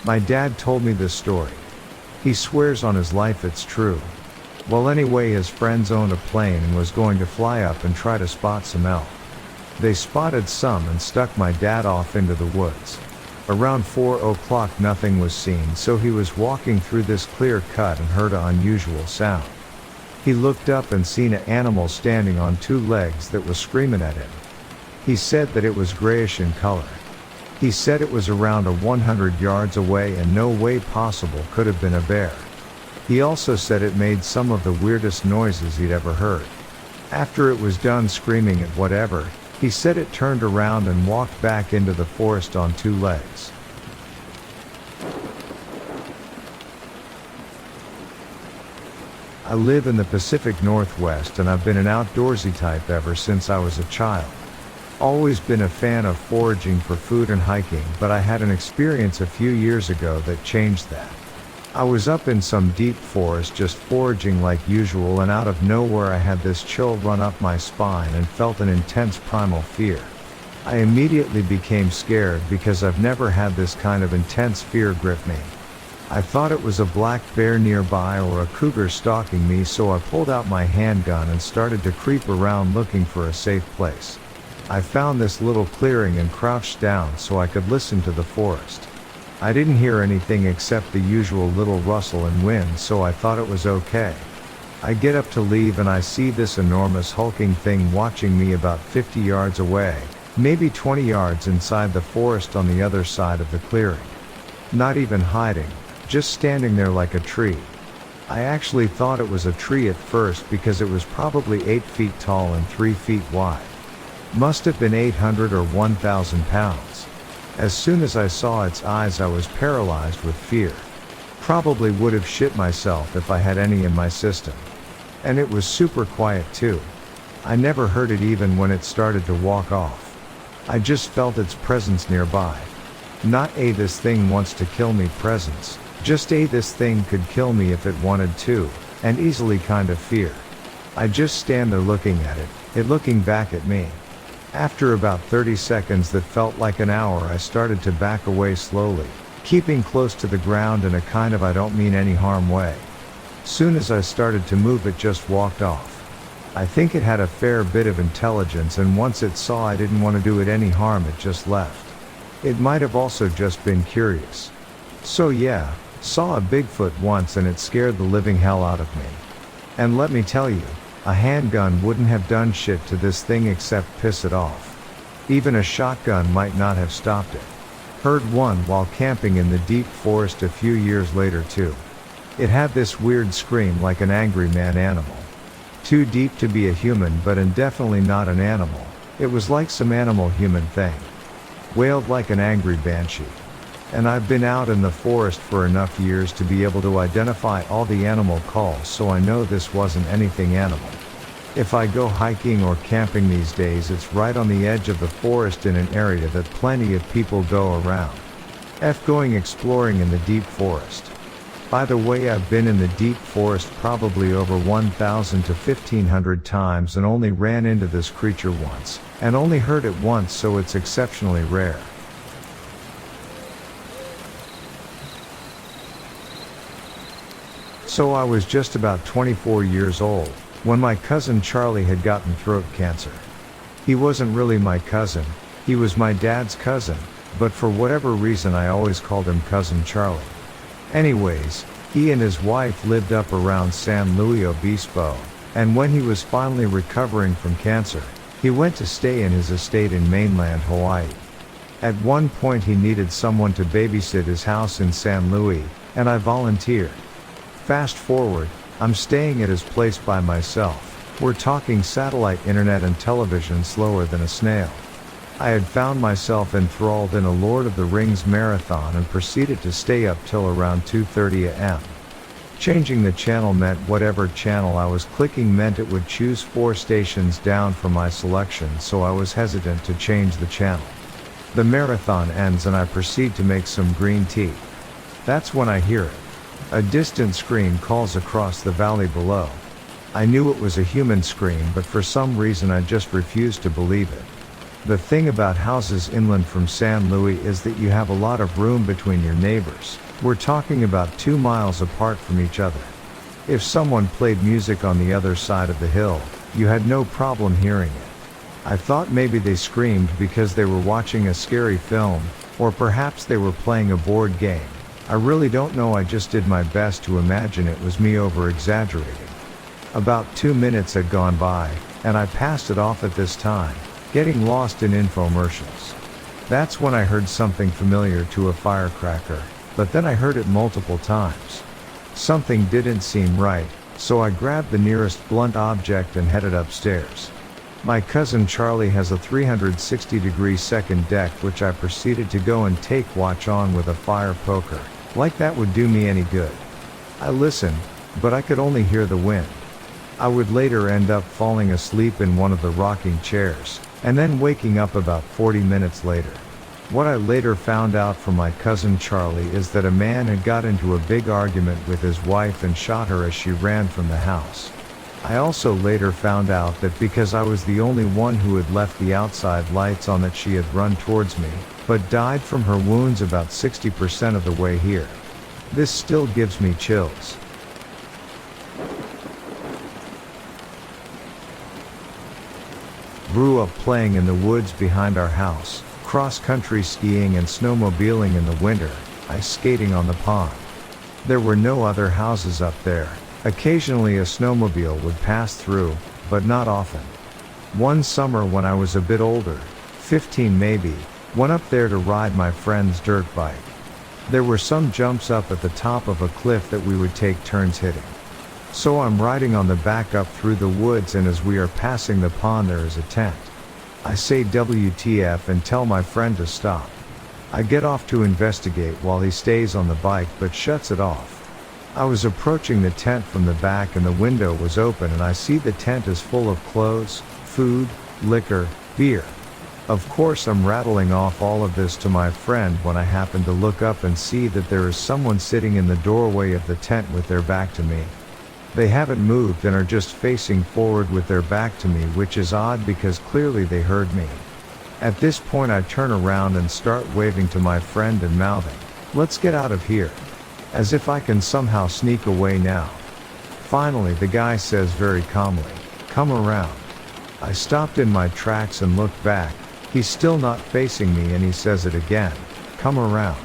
My dad told me this story. He swears on his life it's true. Well, anyway, his friends owned a plane and was going to fly up and try to spot some elk. They spotted some and stuck my dad off into the woods. Around 4 o'clock nothing was seen, so he was walking through this clear cut and heard an unusual sound. He looked up and seen an animal standing on 2 legs that was screaming at him. He said that it was grayish in color. He said it was around 100 yards away and no way possible could have been a bear. He also said it made some of the weirdest noises he'd ever heard. After it was done screaming at whatever, he said it turned around and walked back into the forest on 2 legs. I live in the Pacific Northwest and I've been an outdoorsy type ever since I was a child. Always been a fan of foraging for food and hiking, but I had an experience a few years ago that changed that. I was up in some deep forest just foraging like usual, and out of nowhere I had this chill run up my spine and felt an intense primal fear. I immediately became scared because I've never had this kind of intense fear grip me. I thought it was a black bear nearby or a cougar stalking me, so I pulled out my handgun and started to creep around looking for a safe place. I found this little clearing and crouched down so I could listen to the forest. I didn't hear anything except the usual little rustle and wind, so I thought it was okay. I get up to leave and I see this enormous hulking thing watching me about 50 yards away, maybe 20 yards inside the forest on the other side of the clearing. Not even hiding, just standing there like a tree. I actually thought it was a tree at first because it was probably 8 feet tall and 3 feet wide. Must have been 800 or 1,000 pounds. As soon as I saw its eyes I was paralyzed with fear. Probably would have shit myself if I had any in my system. And it was super quiet too. I never heard it even when it started to walk off. I just felt its presence nearby. Not a "this thing wants to kill me" presence, just a "this thing could kill me if it wanted to," and easily kind of fear. I just stand there looking at it looking back at me. After about 30 seconds that felt like an hour, I started to back away slowly, keeping close to the ground in a kind of I don't mean any harm way. Soon as I started to move it just walked off. I think it had a fair bit of intelligence, and once it saw I didn't want to do it any harm it just left. It might have also just been curious. So yeah, saw a Bigfoot once and it scared the living hell out of me. And let me tell you, a handgun wouldn't have done shit to this thing except piss it off. Even a shotgun might not have stopped it. Heard one while camping in the deep forest a few years later too. It had this weird scream like an angry man animal. Too deep to be a human and definitely not an animal. It was like some animal human thing. Wailed like an angry banshee. And I've been out in the forest for enough years to be able to identify all the animal calls, so I know this wasn't anything animal. If I go hiking or camping these days, it's right on the edge of the forest in an area that plenty of people go around. Going exploring in the deep forest. By the way, I've been in the deep forest probably over 1,000 to 1,500 times and only ran into this creature once, and only heard it once, so it's exceptionally rare. So I was just about 24 years old, when my cousin Charlie had gotten throat cancer. He wasn't really my cousin, he was my dad's cousin, but for whatever reason I always called him Cousin Charlie. Anyways, he and his wife lived up around San Luis Obispo, and when he was finally recovering from cancer, he went to stay in his estate in mainland Hawaii. At one point he needed someone to babysit his house in San Luis, and I volunteered. Fast forward, I'm staying at his place by myself. We're talking satellite internet and television slower than a snail. I had found myself enthralled in a Lord of the Rings marathon and proceeded to stay up till around 2:30 a.m. Changing the channel meant whatever channel I was clicking meant it would choose 4 stations down from my selection, so I was hesitant to change the channel. The marathon ends and I proceed to make some green tea. That's when I hear it. A distant scream calls across the valley below. I knew it was a human scream, but for some reason I just refused to believe it. The thing about houses inland from San Luis is that you have a lot of room between your neighbors. We're talking about 2 miles apart from each other. If someone played music on the other side of the hill, you had no problem hearing it. I thought maybe they screamed because they were watching a scary film, or perhaps they were playing a board game. I really don't know, I just did my best to imagine it was me over-exaggerating. About 2 minutes had gone by, and I passed it off at this time, getting lost in infomercials. That's when I heard something familiar to a firecracker, but then I heard it multiple times. Something didn't seem right, so I grabbed the nearest blunt object and headed upstairs. My cousin Charlie has a 360-degree second deck, which I proceeded to go and take watch on with a fire poker, like that would do me any good. I listened, but I could only hear the wind. I would later end up falling asleep in one of the rocking chairs, and then waking up about 40 minutes later. What I later found out from my cousin Charlie is that a man had got into a big argument with his wife and shot her as she ran from the house. I also later found out that because I was the only one who had left the outside lights on, that she had run towards me, but died from her wounds about 60% of the way here. This still gives me chills. Grew up playing in the woods behind our house, cross-country skiing and snowmobiling in the winter, ice skating on the pond. There were no other houses up there. Occasionally a snowmobile would pass through, but not often. One summer when I was a bit older, 15 maybe, went up there to ride my friend's dirt bike. There were some jumps up at the top of a cliff that we would take turns hitting. So I'm riding on the back up through the woods, and as we are passing the pond there is a tent. I say WTF and tell my friend to stop. I get off to investigate while he stays on the bike but shuts it off. I was approaching the tent from the back and the window was open, and I see the tent is full of clothes, food, liquor, beer. Of course I'm rattling off all of this to my friend when I happen to look up and see that there is someone sitting in the doorway of the tent with their back to me. They haven't moved and are just facing forward with their back to me, which is odd because clearly they heard me. At this point I turn around and start waving to my friend and mouthing, "Let's get out of here," as if I can somehow sneak away now. Finally the guy says very calmly, "Come around." I stopped in my tracks and looked back. He's still not facing me and he says it again, "Come around."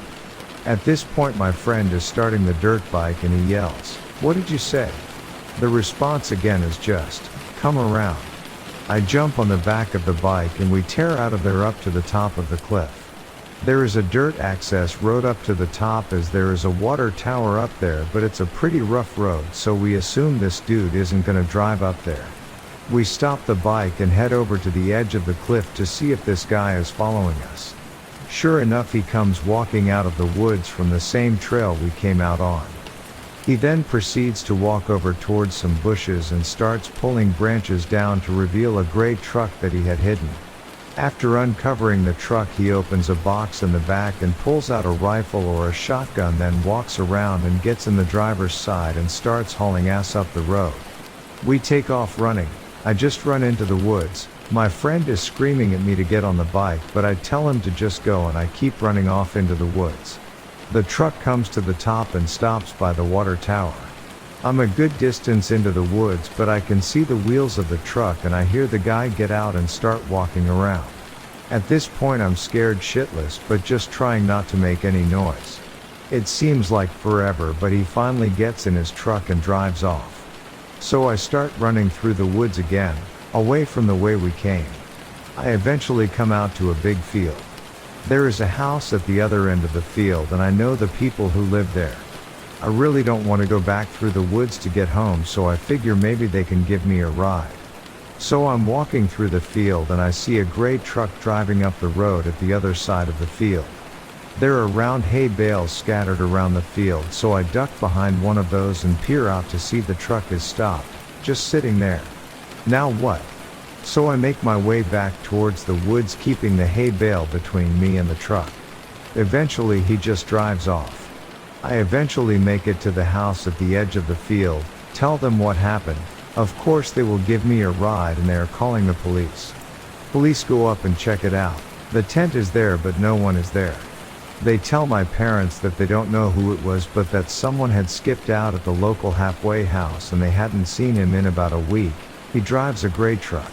At this point my friend is starting the dirt bike and he yells, "What did you say?" The response again is just, "Come around." I jump on the back of the bike and we tear out of there up to the top of the cliff. There is a dirt access road up to the top as there is a water tower up there, but it's a pretty rough road, so we assume this dude isn't gonna drive up there. We stop the bike and head over to the edge of the cliff to see if this guy is following us. Sure enough, he comes walking out of the woods from the same trail we came out on. He then proceeds to walk over towards some bushes and starts pulling branches down to reveal a gray truck that he had hidden. After uncovering the truck, he opens a box in the back and pulls out a rifle or a shotgun, then walks around and gets in the driver's side and starts hauling ass up the road. We take off running. I just run into the woods. My friend is screaming at me to get on the bike, but I tell him to just go and I keep running off into the woods. The truck comes to the top and stops by the water tower. I'm a good distance into the woods, but I can see the wheels of the truck and I hear the guy get out and start walking around. At this point I'm scared shitless, but just trying not to make any noise. It seems like forever, but he finally gets in his truck and drives off. So I start running through the woods again, away from the way we came. I eventually come out to a big field. There is a house at the other end of the field and I know the people who live there. I really don't want to go back through the woods to get home, so I figure maybe they can give me a ride. So I'm walking through the field and I see a gray truck driving up the road at the other side of the field. There are round hay bales scattered around the field, so I duck behind one of those and peer out to see the truck is stopped, just sitting there. Now what? So I make my way back towards the woods, keeping the hay bale between me and the truck. Eventually he just drives off. I eventually make it to the house at the edge of the field, tell them what happened. Of course they will give me a ride and they are calling the police. Police go up and check it out. The tent is there but no one is there. They tell my parents that they don't know who it was, but that someone had skipped out at the local halfway house and they hadn't seen him in about a week. He drives a gray truck.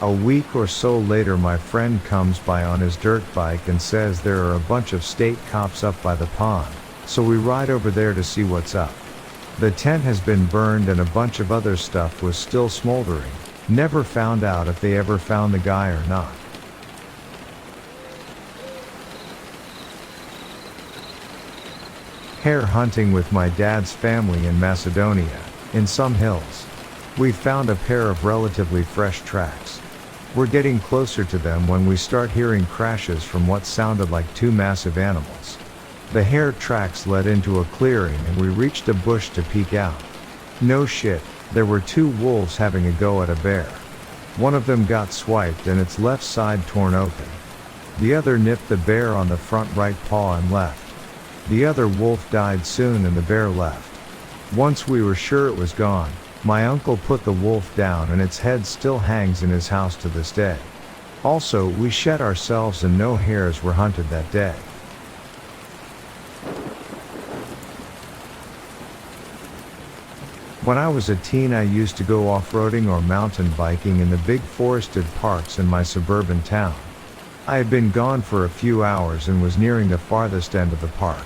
A week or so later my friend comes by on his dirt bike and says there are a bunch of state cops up by the pond, so we ride over there to see what's up. The tent has been burned and a bunch of other stuff was still smoldering. Never found out if they ever found the guy or not. Hare hunting with my dad's family in Macedonia, in some hills. We found a pair of relatively fresh tracks. We're getting closer to them when we start hearing crashes from what sounded like two massive animals. The hare tracks led into a clearing and we reached a bush to peek out. No shit, there were two wolves having a go at a bear. One of them got swiped and its left side torn open. The other nipped the bear on the front right paw and left. The other wolf died soon and the bear left. Once we were sure it was gone, my uncle put the wolf down and its head still hangs in his house to this day. Also, we shed ourselves and no hares were hunted that day. When I was a teen, I used to go off-roading or mountain biking in the big forested parks in my suburban town. I had been gone for a few hours and was nearing the farthest end of the park.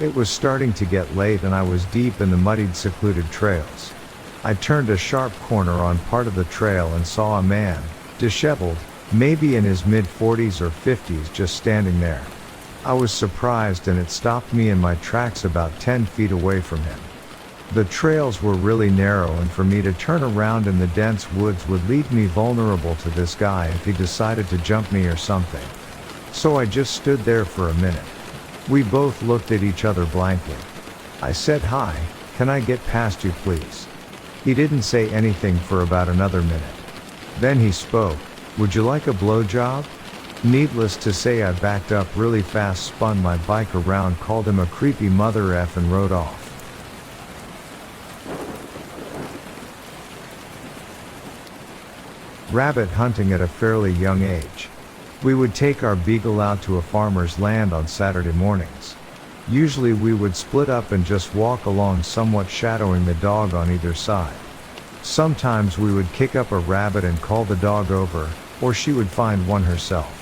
It was starting to get late and I was deep in the muddied, secluded trails. I turned a sharp corner on part of the trail and saw a man, disheveled, maybe in his mid-40s or 50s, just standing there. I was surprised and it stopped me in my tracks about 10 feet away from him. The trails were really narrow and for me to turn around in the dense woods would leave me vulnerable to this guy if he decided to jump me or something. So I just stood there for a minute. We both looked at each other blankly. I said, "Hi, can I get past you please?" He didn't say anything for about another minute. Then he spoke, "Would you like a blowjob?" Needless to say, I backed up really fast, spun my bike around, called him a creepy mother F and rode off. Rabbit hunting at a fairly young age. We would take our beagle out to a farmer's land on Saturday mornings. Usually we would split up and just walk along, somewhat shadowing the dog on either side. Sometimes we would kick up a rabbit and call the dog over, or she would find one herself.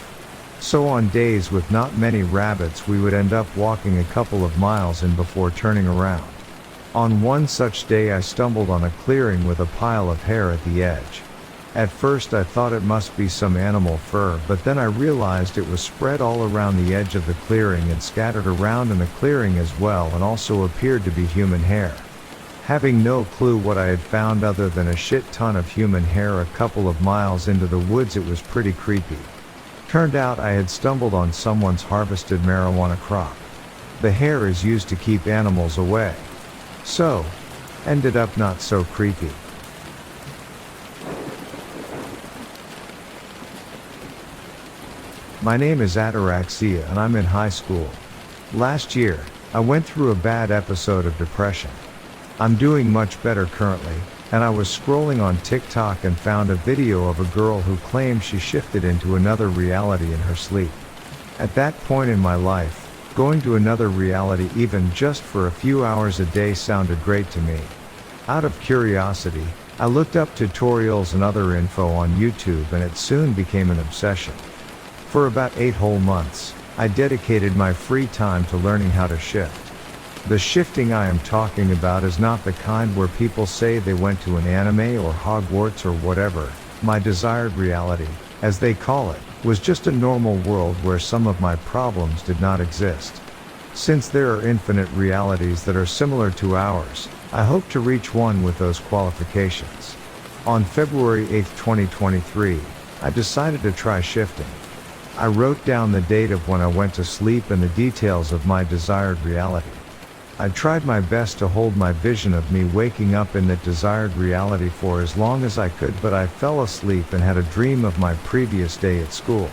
So on days with not many rabbits we would end up walking a couple of miles in before turning around. On one such day I stumbled on a clearing with a pile of hair at the edge. At first I thought it must be some animal fur, but then I realized it was spread all around the edge of the clearing and scattered around in the clearing as well, and also appeared to be human hair. Having no clue what I had found other than a shit ton of human hair a couple of miles into the woods, it was pretty creepy. Turned out I had stumbled on someone's harvested marijuana crop. The hair is used to keep animals away. So, ended up not so creepy. My name is Ataraxia and I'm in high school. Last year, I went through a bad episode of depression. I'm doing much better currently, and I was scrolling on TikTok and found a video of a girl who claimed she shifted into another reality in her sleep. At that point in my life, going to another reality even just for a few hours a day sounded great to me. Out of curiosity, I looked up tutorials and other info on YouTube and it soon became an obsession. For about 8 whole months, I dedicated my free time to learning how to shift. The shifting I am talking about is not the kind where people say they went to an anime or Hogwarts or whatever. My desired reality, as they call it, was just a normal world where some of my problems did not exist. Since there are infinite realities that are similar to ours, I hope to reach one with those qualifications. On February 8, 2023, I decided to try shifting. I wrote down the date of when I went to sleep and the details of my desired reality. I tried my best to hold my vision of me waking up in that desired reality for as long as I could, but I fell asleep and had a dream of my previous day at school.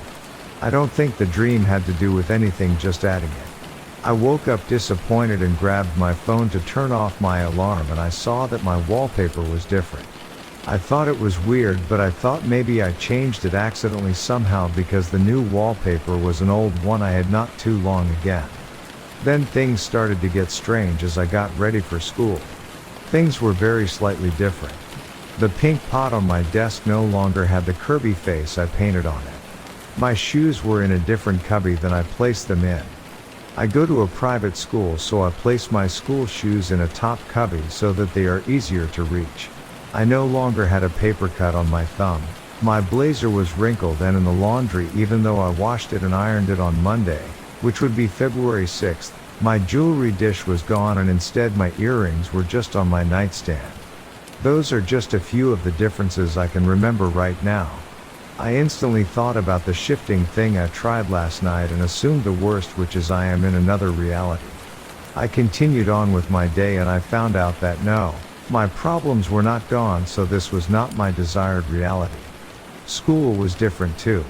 I don't think the dream had to do with anything, just adding it. I woke up disappointed and grabbed my phone to turn off my alarm, and I saw that my wallpaper was different. I thought it was weird, but I thought maybe I changed it accidentally somehow because the new wallpaper was an old one I had not too long again. Then things started to get strange as I got ready for school. Things were very slightly different. The pink pot on my desk no longer had the Kirby face I painted on it. My shoes were in a different cubby than I placed them in. I go to a private school, so I place my school shoes in a top cubby so that they are easier to reach. I no longer had a paper cut on my thumb. My blazer was wrinkled and in the laundry even though I washed it and ironed it on Monday, which would be February 6th. My jewelry dish was gone and instead my earrings were just on my nightstand. Those are just a few of the differences I can remember right now. I instantly thought about the shifting thing I tried last night and assumed the worst, which is I am in another reality. I continued on with my day and I found out that no, my problems were not gone, so this was not my desired reality. School was different too.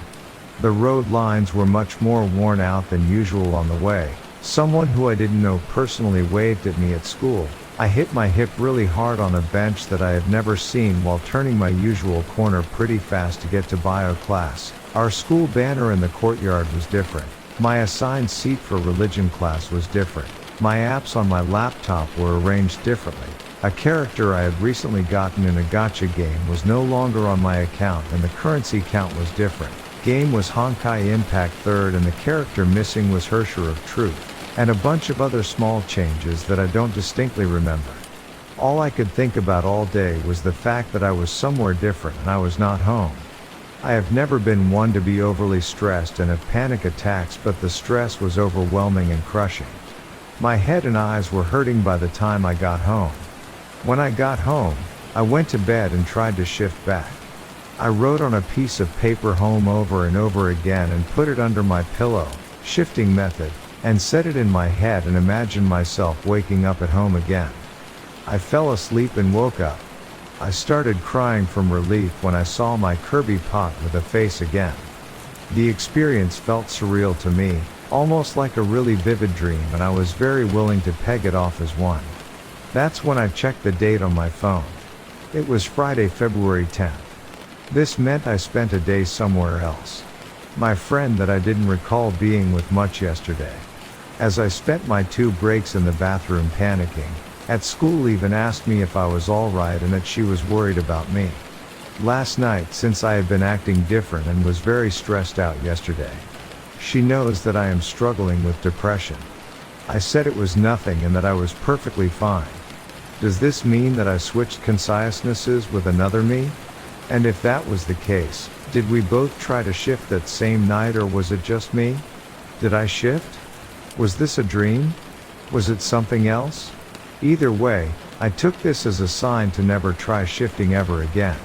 The road lines were much more worn out than usual on the way. Someone who I didn't know personally waved at me at school. I hit my hip really hard on a bench that I had never seen while turning my usual corner pretty fast to get to bio class. Our school banner in the courtyard was different. My assigned seat for religion class was different. My apps on my laptop were arranged differently. A character I had recently gotten in a gacha game was no longer on my account and the currency count was different. Game was Honkai Impact 3rd and the character missing was Hersher of Truth, and a bunch of other small changes that I don't distinctly remember. All I could think about all day was the fact that I was somewhere different and I was not home. I have never been one to be overly stressed and have panic attacks, but the stress was overwhelming and crushing. My head and eyes were hurting by the time I got home. When I got home, I went to bed and tried to shift back. I wrote on a piece of paper home over and over again and put it under my pillow, shifting method, and set it in my head and imagined myself waking up at home again. I fell asleep and woke up. I started crying from relief when I saw my Kirby pot with a face again. The experience felt surreal to me, almost like a really vivid dream, and I was very willing to peg it off as one. That's when I checked the date on my phone. It was Friday, February 10th. This meant I spent a day somewhere else. My friend that I didn't recall being with much yesterday. As I spent my 2 breaks in the bathroom panicking, at school even asked me if I was alright and that she was worried about me. Last night, since I had been acting different and was very stressed out yesterday, she knows that I am struggling with depression. I said it was nothing and that I was perfectly fine. Does this mean that I switched consciousnesses with another me? And if that was the case, did we both try to shift that same night, or was it just me? Did I shift? Was this a dream? Was it something else? Either way, I took this as a sign to never try shifting ever again.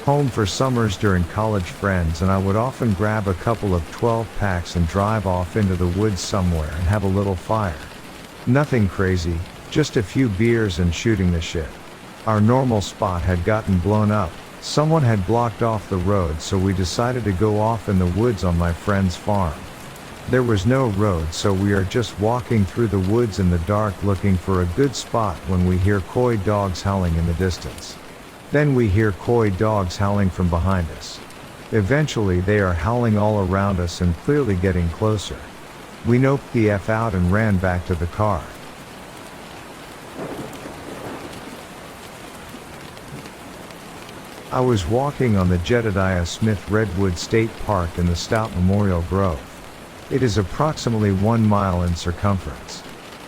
Home for summers during college friends, and I would often grab a couple of 12 packs and drive off into the woods somewhere and have a little fire. Nothing crazy, just a few beers and shooting the shit. Our normal spot had gotten blown up. Someone had blocked off the road, so we decided to go off in the woods on my friend's farm. There was no road, so we are just walking through the woods in the dark looking for a good spot when we hear coy dogs howling in the distance. Then we hear coy dogs howling from behind us. Eventually they are howling all around us and clearly getting closer. We noped the F out and ran back to the car. I was walking on the Jedediah Smith Redwood State Park in the Stout Memorial Grove. It is approximately 1 mile in circumference.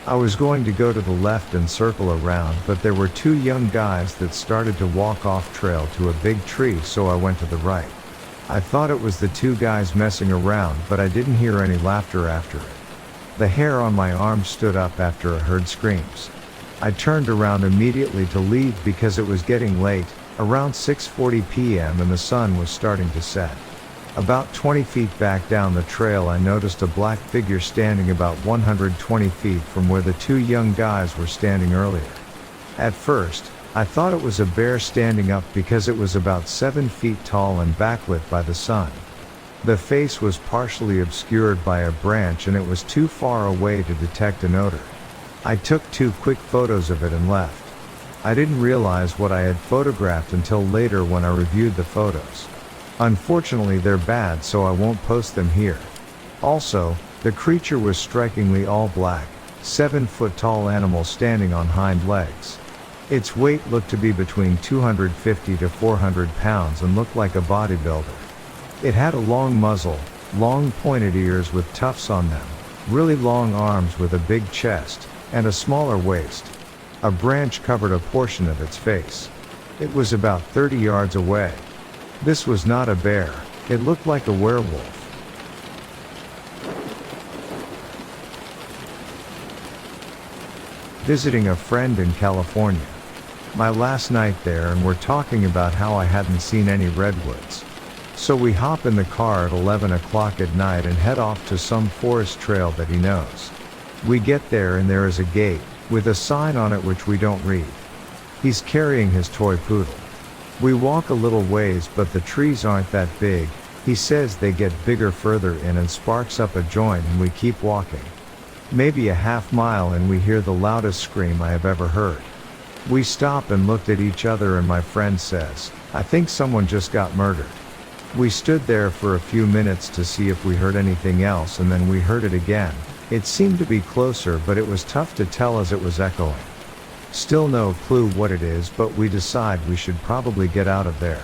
I was going to go to the left and circle around, but there were 2 young guys that started to walk off trail to a big tree, so I went to the right. I thought it was the 2 guys messing around, but I didn't hear any laughter after it. The hair on my arm stood up after I heard screams. I turned around immediately to leave because it was getting late, around 6:40 p.m. and the sun was starting to set. About 20 feet back down the trail I noticed a black figure standing about 120 feet from where the 2 young guys were standing earlier. At first, I thought it was a bear standing up because it was about 7 feet tall and backlit by the sun. The face was partially obscured by a branch and it was too far away to detect an odor. I took 2 quick photos of it and left. I didn't realize what I had photographed until later when I reviewed the photos. Unfortunately they're bad, so I won't post them here. Also, the creature was strikingly all black, 7-foot tall animal standing on hind legs. Its weight looked to be between 250 to 400 pounds and looked like a bodybuilder. It had a long muzzle, long pointed ears with tufts on them, really long arms with a big chest, and a smaller waist. A branch covered a portion of its face. It was about 30 yards away. This was not a bear, it looked like a werewolf. Visiting a friend in California. My last night there, and we're talking about how I hadn't seen any redwoods. So we hop in the car at 11 o'clock at night and head off to some forest trail that he knows. We get there and there is a gate, with a sign on it which we don't read. He's carrying his toy poodle. We walk a little ways, but the trees aren't that big. He says they get bigger further in and sparks up a joint, and we keep walking. Maybe a half mile and we hear the loudest scream I have ever heard. We stop and looked at each other and my friend says, "I think someone just got murdered." We stood there for a few minutes to see if we heard anything else, and then we heard it again. It seemed to be closer, but it was tough to tell as it was echoing. Still no clue what it is, but we decide we should probably get out of there.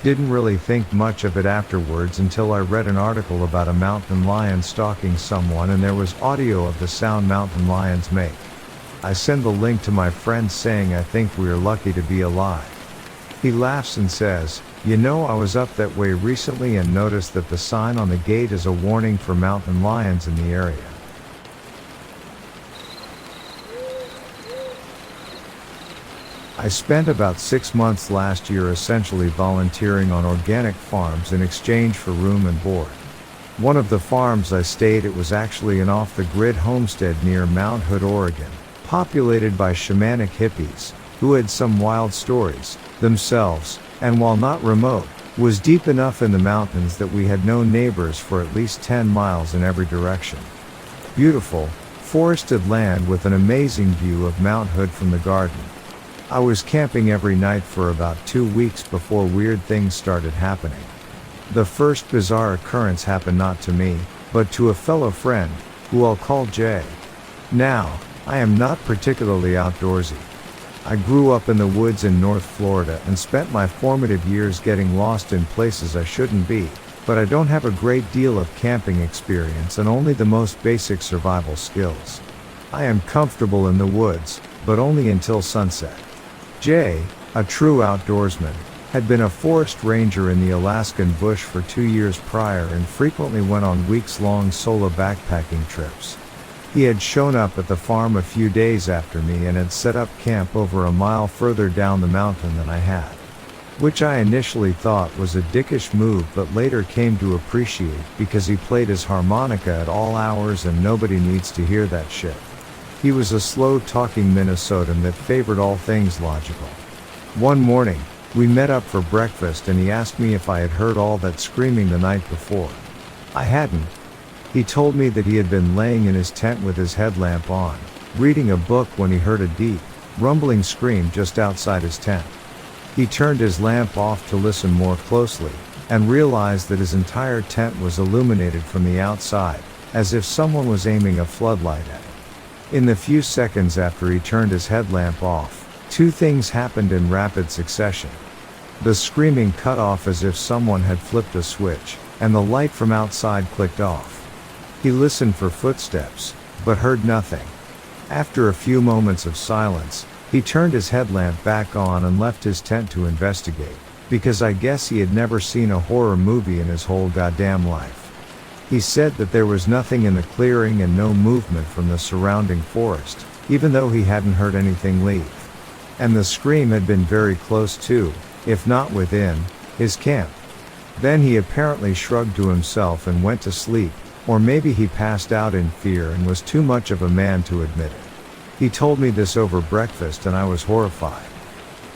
Didn't really think much of it afterwards until I read an article about a mountain lion stalking someone, and there was audio of the sound mountain lions make. I send the link to my friend saying I think we are lucky to be alive. He laughs and says, "You know, I was up that way recently and noticed that the sign on the gate is a warning for mountain lions in the area." I spent about 6 months last year essentially volunteering on organic farms in exchange for room and board. One of the farms I stayed at was actually an off-the-grid homestead near Mount Hood, Oregon, populated by shamanic hippies, who had some wild stories, themselves, and while not remote, was deep enough in the mountains that we had no neighbors for at least 10 miles in every direction. Beautiful, forested land with an amazing view of Mount Hood from the garden. I was camping every night for about 2 weeks before weird things started happening. The first bizarre occurrence happened not to me, but to a fellow friend, who I'll call Jay. Now, I am not particularly outdoorsy. I grew up in the woods in North Florida and spent my formative years getting lost in places I shouldn't be, but I don't have a great deal of camping experience and only the most basic survival skills. I am comfortable in the woods, but only until sunset. Jay, a true outdoorsman, had been a forest ranger in the Alaskan bush for 2 years prior and frequently went on weeks-long solo backpacking trips. He had shown up at the farm a few days after me and had set up camp over a mile further down the mountain than I had. Which I initially thought was a dickish move but later came to appreciate because he played his harmonica at all hours and nobody needs to hear that shit. He was a slow-talking Minnesotan that favored all things logical. One morning, we met up for breakfast and he asked me if I had heard all that screaming the night before. I hadn't. He told me that he had been laying in his tent with his headlamp on, reading a book when he heard a deep, rumbling scream just outside his tent. He turned his lamp off to listen more closely, and realized that his entire tent was illuminated from the outside, as if someone was aiming a floodlight at it. In the few seconds after he turned his headlamp off, 2 things happened in rapid succession. The screaming cut off as if someone had flipped a switch, and the light from outside clicked off. He listened for footsteps, but heard nothing. After a few moments of silence, he turned his headlamp back on and left his tent to investigate, because I guess he had never seen a horror movie in his whole goddamn life. He said that there was nothing in the clearing and no movement from the surrounding forest, even though he hadn't heard anything leave. And the scream had been very close to, if not within, his camp. Then he apparently shrugged to himself and went to sleep, or maybe he passed out in fear and was too much of a man to admit it. He told me this over breakfast and I was horrified.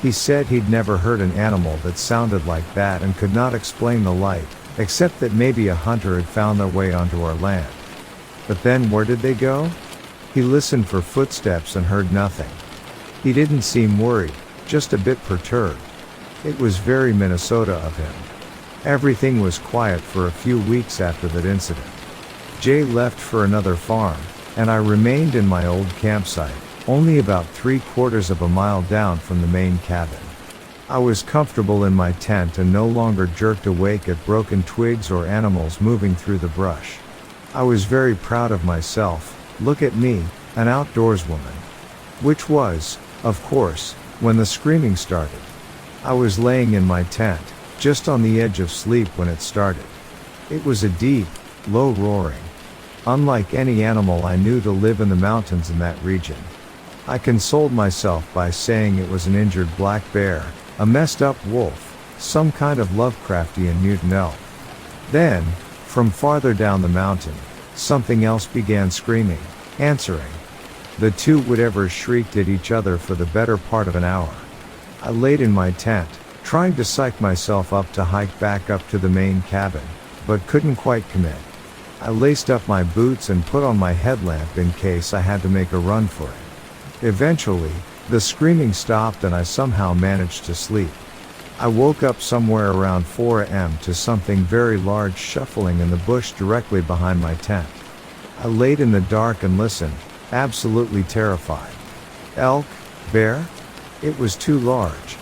He said he'd never heard an animal that sounded like that and could not explain the light, except that maybe a hunter had found their way onto our land. But then where did they go? He listened for footsteps and heard nothing. He didn't seem worried, just a bit perturbed. It was very Minnesota of him. Everything was quiet for a few weeks after that incident. Jay left for another farm, and I remained in my old campsite, only about 3/4 of a mile down from the main cabin. I was comfortable in my tent and no longer jerked awake at broken twigs or animals moving through the brush. I was very proud of myself. Look at me, an outdoors woman. Which was, of course, when the screaming started. I was laying in my tent, just on the edge of sleep when it started. It was a deep, low roaring. Unlike any animal I knew to live in the mountains in that region. I consoled myself by saying it was an injured black bear, a messed up wolf, some kind of Lovecraftian mutant elk. Then, from farther down the mountain, something else began screaming, answering. The two whatevers shrieked at each other for the better part of an hour. I laid in my tent, trying to psych myself up to hike back up to the main cabin, but couldn't quite commit. I laced up my boots and put on my headlamp in case I had to make a run for it. Eventually, the screaming stopped and I somehow managed to sleep. I woke up somewhere around 4 a.m. to something very large shuffling in the bush directly behind my tent. I laid in the dark and listened, absolutely terrified. Elk? Bear? It was too large.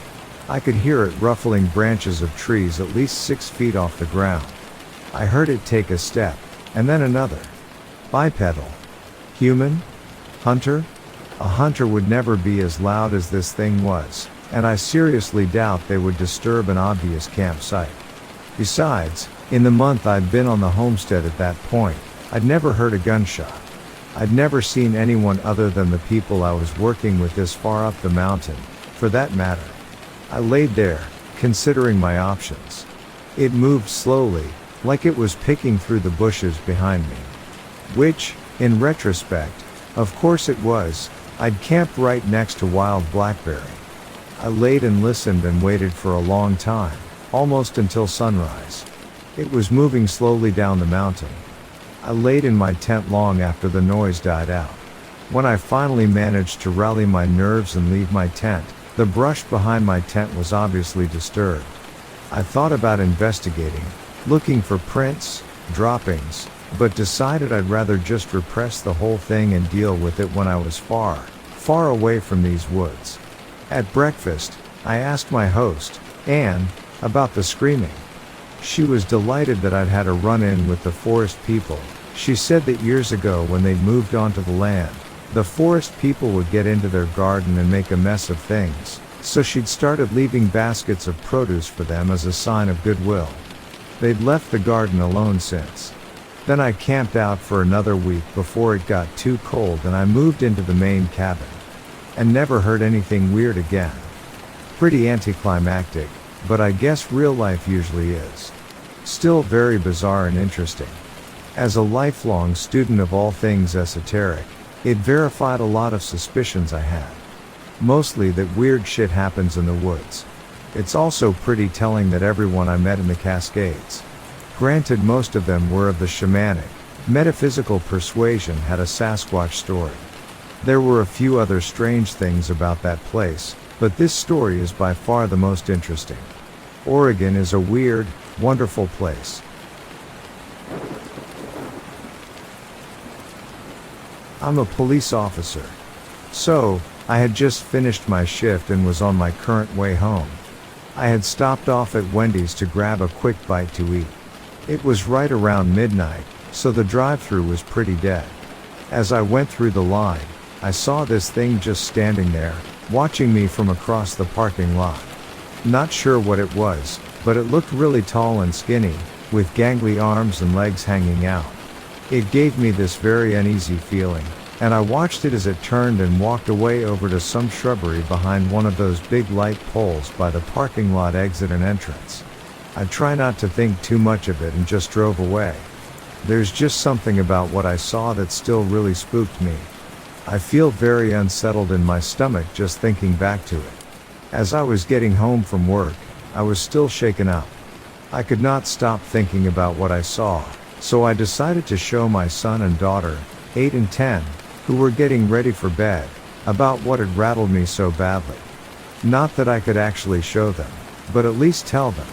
I could hear it ruffling branches of trees at least 6 feet off the ground. I heard it take a step, and then another. Bipedal. Human? Hunter? A hunter would never be as loud as this thing was, and I seriously doubt they would disturb an obvious campsite. Besides, in the month I'd been on the homestead at that point, I'd never heard a gunshot. I'd never seen anyone other than the people I was working with this far up the mountain, for that matter. I laid there, considering my options. It moved slowly, like it was picking through the bushes behind me. Which, in retrospect, of course it was. I'd camped right next to wild blackberry. I laid and listened and waited for a long time, almost until sunrise. It was moving slowly down the mountain. I laid in my tent long after the noise died out. When I finally managed to rally my nerves and leave my tent, the brush behind my tent was obviously disturbed. I thought about investigating, looking for prints, droppings, but decided I'd rather just repress the whole thing and deal with it when I was far, far away from these woods. At breakfast, I asked my host, Anne, about the screaming. She was delighted that I'd had a run-in with the forest people. She said that years ago when they moved onto the land, the forest people would get into their garden and make a mess of things, so she'd started leaving baskets of produce for them as a sign of goodwill. They'd left the garden alone since. Then I camped out for another week before it got too cold and I moved into the main cabin. And never heard anything weird again. Pretty anticlimactic, but I guess real life usually is. Still very bizarre and interesting. As a lifelong student of all things esoteric, it verified a lot of suspicions I had. Mostly that weird shit happens in the woods. It's also pretty telling that everyone I met in the Cascades, granted most of them were of the shamanic, metaphysical persuasion, had a Sasquatch story. There were a few other strange things about that place, but this story is by far the most interesting. Oregon is a weird, wonderful place. I'm a police officer. So, I had just finished my shift and was on my current way home. I had stopped off at Wendy's to grab a quick bite to eat. It was right around midnight, so the drive-thru was pretty dead. As I went through the line, I saw this thing just standing there, watching me from across the parking lot. Not sure what it was, but it looked really tall and skinny, with gangly arms and legs hanging out. It gave me this very uneasy feeling, and I watched it as it turned and walked away over to some shrubbery behind one of those big light poles by the parking lot exit and entrance. I try not to think too much of it and just drove away. There's just something about what I saw that still really spooked me. I feel very unsettled in my stomach just thinking back to it. As I was getting home from work, I was still shaken up. I could not stop thinking about what I saw, so I decided to show my son and daughter, 8 and 10, who were getting ready for bed, about what had rattled me so badly. Not that I could actually show them, but at least tell them.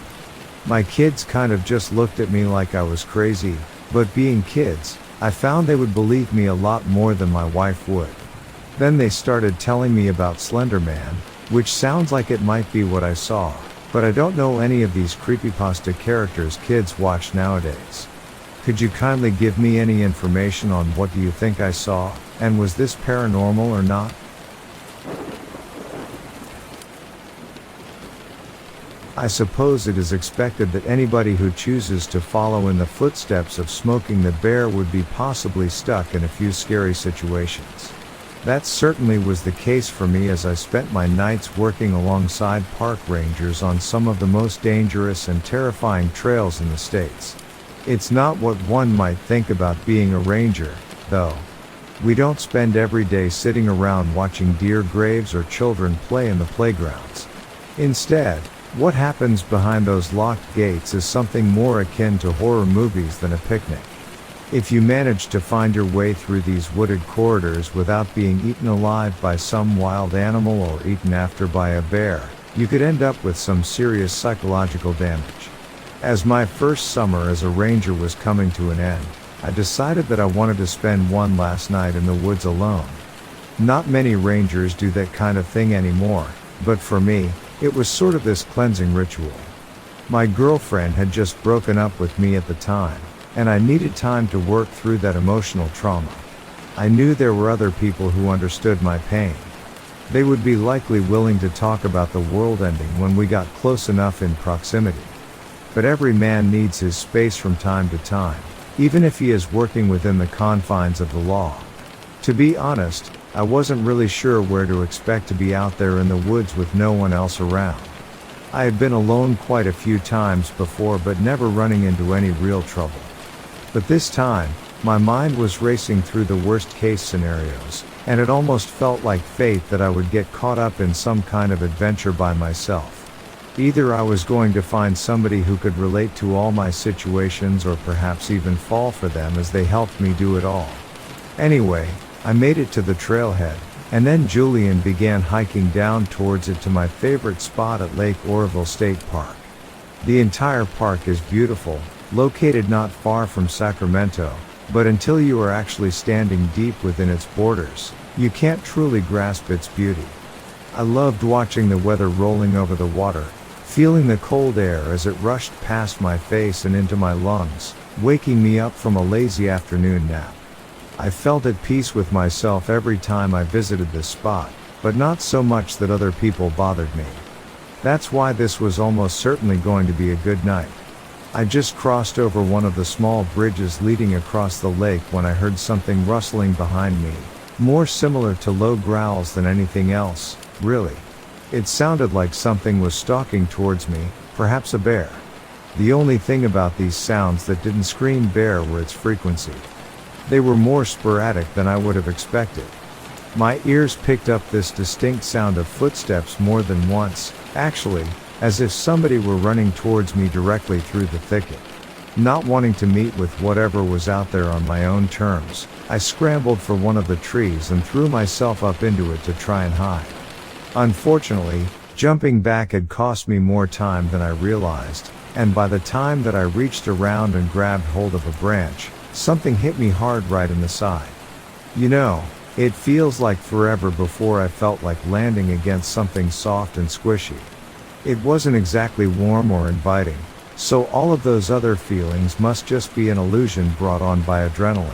My kids kind of just looked at me like I was crazy, but being kids, I found they would believe me a lot more than my wife would. Then they started telling me about Slender Man, which sounds like it might be what I saw, but I don't know any of these creepypasta characters kids watch nowadays. Could you kindly give me any information on what do you think I saw, and was this paranormal or not? I suppose it is expected that anybody who chooses to follow in the footsteps of Smoking the Bear would be possibly stuck in a few scary situations. That certainly was the case for me as I spent my nights working alongside park rangers on some of the most dangerous and terrifying trails in the States. It's not what one might think about being a ranger, though. We don't spend every day sitting around watching deer graves or children play in the playgrounds. Instead, what happens behind those locked gates is something more akin to horror movies than a picnic. If you manage to find your way through these wooded corridors without being eaten alive by some wild animal or eaten after by a bear, you could end up with some serious psychological damage. As my first summer as a ranger was coming to an end, I decided that I wanted to spend one last night in the woods alone. Not many rangers do that kind of thing anymore, but for me, it was sort of this cleansing ritual. My girlfriend had just broken up with me at the time, and I needed time to work through that emotional trauma. I knew there were other people who understood my pain. They would be likely willing to talk about the world ending when we got close enough in proximity. But every man needs his space from time to time, even if he is working within the confines of the law. To be honest, I wasn't really sure where to expect to be out there in the woods with no one else around. I had been alone quite a few times before, but never running into any real trouble. But this time, my mind was racing through the worst case scenarios, and it almost felt like fate that I would get caught up in some kind of adventure by myself. Either I was going to find somebody who could relate to all my situations, or perhaps even fall for them as they helped me do it all. Anyway, I made it to the trailhead, and then Julian began hiking down towards it to my favorite spot at Lake Oroville State Park. The entire park is beautiful, located not far from Sacramento, but until you are actually standing deep within its borders, you can't truly grasp its beauty. I loved watching the weather rolling over the water, feeling the cold air as it rushed past my face and into my lungs, waking me up from a lazy afternoon nap. I felt at peace with myself every time I visited this spot, but not so much that other people bothered me. That's why this was almost certainly going to be a good night. I just crossed over one of the small bridges leading across the lake when I heard something rustling behind me, more similar to low growls than anything else, really. It sounded like something was stalking towards me, perhaps a bear. The only thing about these sounds that didn't scream bear were its frequency. They were more sporadic than I would have expected. My ears picked up this distinct sound of footsteps more than once, actually, as if somebody were running towards me directly through the thicket. Not wanting to meet with whatever was out there on my own terms, I scrambled for one of the trees and threw myself up into it to try and hide. Unfortunately, jumping back had cost me more time than I realized, and by the time that I reached around and grabbed hold of a branch, something hit me hard right in the side. You know, it feels like forever before I felt like landing against something soft and squishy. It wasn't exactly warm or inviting, so all of those other feelings must just be an illusion brought on by adrenaline.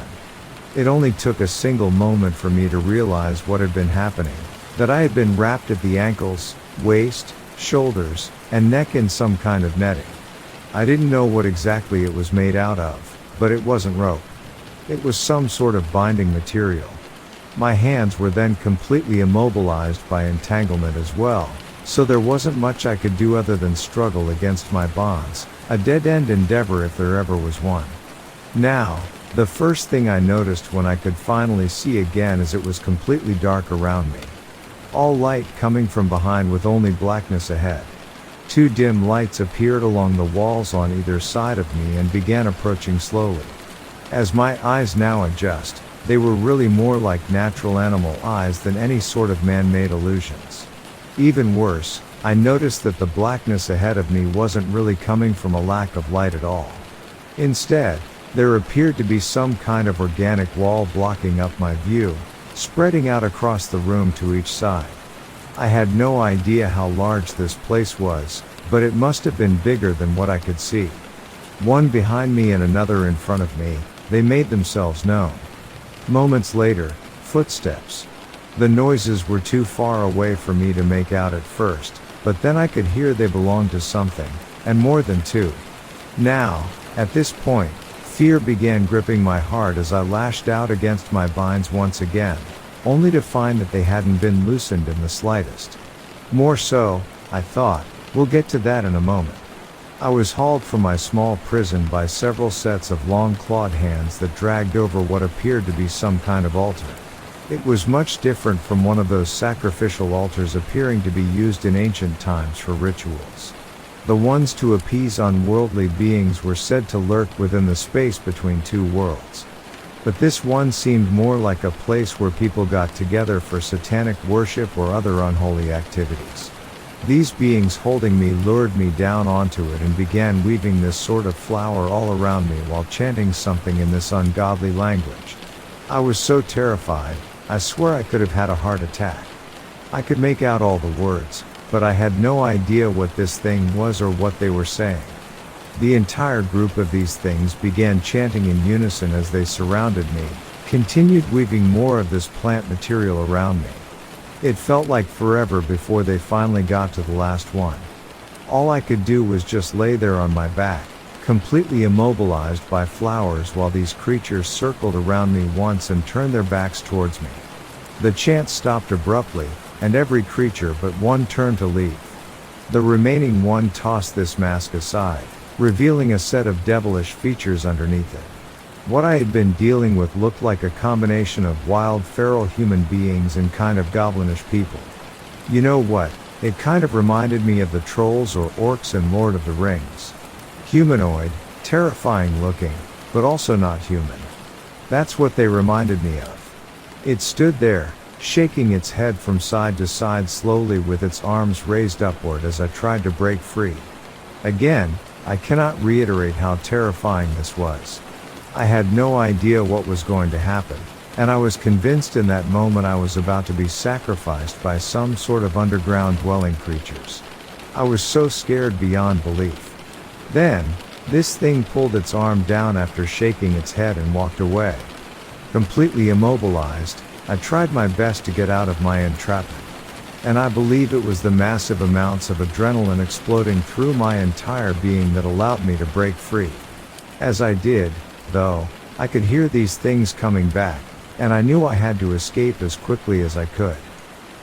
It only took a single moment for me to realize what had been happening, that I had been wrapped at the ankles, waist, shoulders, and neck in some kind of netting. I didn't know what exactly it was made out of, but it wasn't rope. It was some sort of binding material. My hands were then completely immobilized by entanglement as well, so there wasn't much I could do other than struggle against my bonds, a dead-end endeavor if there ever was one. Now, the first thing I noticed when I could finally see again is it was completely dark around me. All light coming from behind with only blackness ahead. Two dim lights appeared along the walls on either side of me and began approaching slowly. As my eyes now adjust, they were really more like natural animal eyes than any sort of man-made illusions. Even worse, I noticed that the blackness ahead of me wasn't really coming from a lack of light at all. Instead, there appeared to be some kind of organic wall blocking up my view, spreading out across the room to each side. I had no idea how large this place was, but it must have been bigger than what I could see. One behind me and another in front of me, they made themselves known. Moments later, footsteps. The noises were too far away for me to make out at first, but then I could hear they belonged to something, and more than two. Now, at this point, fear began gripping my heart as I lashed out against my binds once again, only to find that they hadn't been loosened in the slightest. More so, I thought, we'll get to that in a moment. I was hauled from my small prison by several sets of long clawed hands that dragged over what appeared to be some kind of altar. It was much different from one of those sacrificial altars appearing to be used in ancient times for rituals. The ones to appease unworldly beings were said to lurk within the space between two worlds. But this one seemed more like a place where people got together for satanic worship or other unholy activities. These beings holding me lured me down onto it and began weaving this sort of flower all around me while chanting something in this ungodly language. I was so terrified, I swear I could have had a heart attack. I could make out all the words, but I had no idea what this thing was or what they were saying. The entire group of these things began chanting in unison as they surrounded me, continued weaving more of this plant material around me. It felt like forever before they finally got to the last one. All I could do was just lay there on my back, completely immobilized by flowers while these creatures circled around me once and turned their backs towards me. The chant stopped abruptly, and every creature but one turned to leave. The remaining one tossed this mask aside, revealing a set of devilish features underneath it. What I had been dealing with looked like a combination of wild feral human beings and kind of goblinish people. You know what, it kind of reminded me of the trolls or orcs in Lord of the Rings. Humanoid, terrifying looking, but also not human. That's what they reminded me of. It stood there, shaking its head from side to side slowly with its arms raised upward as I tried to break free. Again, I cannot reiterate how terrifying this was. I had no idea what was going to happen, and I was convinced in that moment I was about to be sacrificed by some sort of underground dwelling creatures. I was so scared beyond belief. Then, this thing pulled its arm down after shaking its head and walked away. Completely immobilized, I tried my best to get out of my entrapment. And I believe it was the massive amounts of adrenaline exploding through my entire being that allowed me to break free. As I did, though, I could hear these things coming back, and I knew I had to escape as quickly as I could.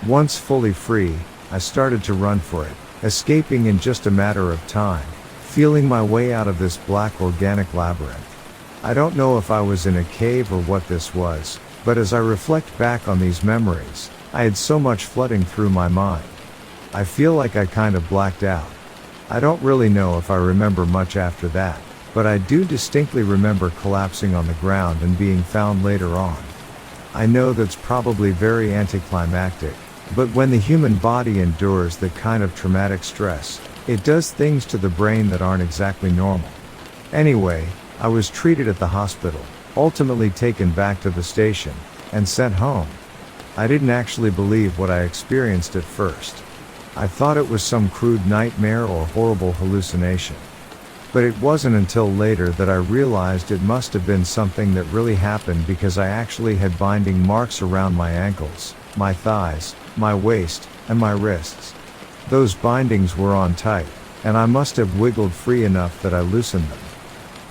Once fully free, I started to run for it, escaping in just a matter of time, feeling my way out of this black organic labyrinth. I don't know if I was in a cave or what this was, but as I reflect back on these memories, I had so much flooding through my mind. I feel like I kind of blacked out. I don't really know if I remember much after that, but I do distinctly remember collapsing on the ground and being found later on. I know that's probably very anticlimactic, but when the human body endures that kind of traumatic stress, it does things to the brain that aren't exactly normal. Anyway, I was treated at the hospital, ultimately taken back to the station, and sent home. I didn't actually believe what I experienced at first. I thought it was some crude nightmare or horrible hallucination. But it wasn't until later that I realized it must have been something that really happened, because I actually had binding marks around my ankles, my thighs, my waist, and my wrists. Those bindings were on tight, and I must have wiggled free enough that I loosened them.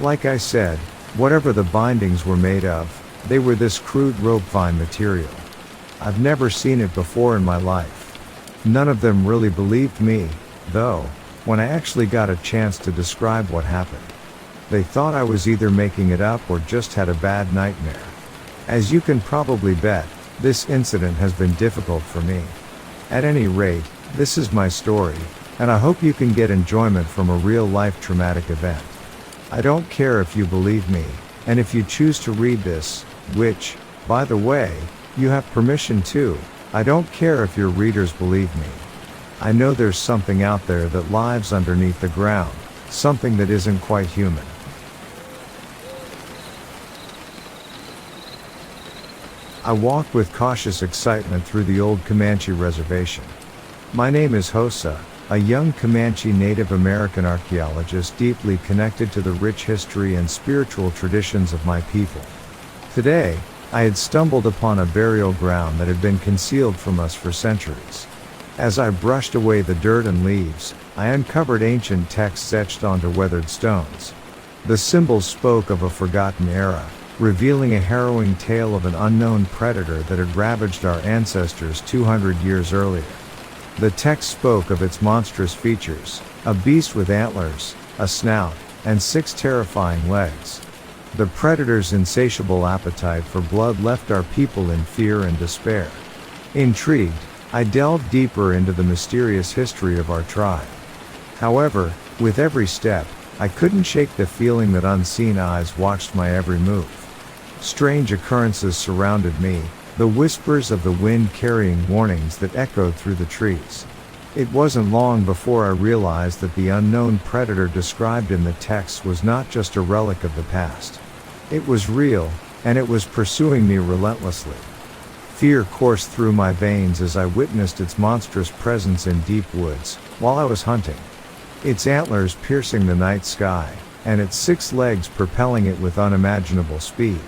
Like I said, whatever the bindings were made of, they were this crude rope vine material. I've never seen it before in my life. None of them really believed me, though, when I actually got a chance to describe what happened. They thought I was either making it up or just had a bad nightmare. As you can probably bet, this incident has been difficult for me. At any rate, this is my story, and I hope you can get enjoyment from a real-life traumatic event. I don't care if you believe me, and if you choose to read this, which, by the way, you have permission to, I don't care if your readers believe me. I know there's something out there that lives underneath the ground, something that isn't quite human. I walked with cautious excitement through the old Comanche reservation. My name is Hosa, a young Comanche Native American archaeologist deeply connected to the rich history and spiritual traditions of my people. Today, I had stumbled upon a burial ground that had been concealed from us for centuries. As I brushed away the dirt and leaves, I uncovered ancient texts etched onto weathered stones. The symbols spoke of a forgotten era, revealing a harrowing tale of an unknown predator that had ravaged our ancestors 200 years earlier. The text spoke of its monstrous features: a beast with antlers, a snout, and 6 terrifying legs. The predator's insatiable appetite for blood left our people in fear and despair. Intrigued, I delved deeper into the mysterious history of our tribe. However, with every step, I couldn't shake the feeling that unseen eyes watched my every move. Strange occurrences surrounded me, the whispers of the wind carrying warnings that echoed through the trees. It wasn't long before I realized that the unknown predator described in the text was not just a relic of the past. It was real, and it was pursuing me relentlessly. Fear coursed through my veins as I witnessed its monstrous presence in deep woods, while I was hunting. Its antlers piercing the night sky, and its 6 legs propelling it with unimaginable speed.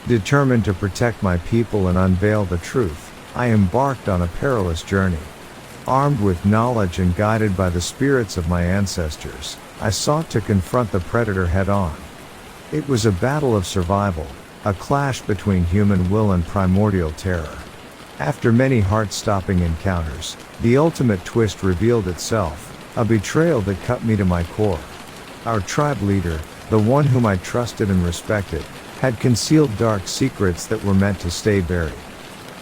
Determined to protect my people and unveil the truth, I embarked on a perilous journey. Armed with knowledge and guided by the spirits of my ancestors, I sought to confront the predator head-on. It was a battle of survival, a clash between human will and primordial terror. After many heart-stopping encounters, the ultimate twist revealed itself, a betrayal that cut me to my core. Our tribe leader, the one whom I trusted and respected, had concealed dark secrets that were meant to stay buried.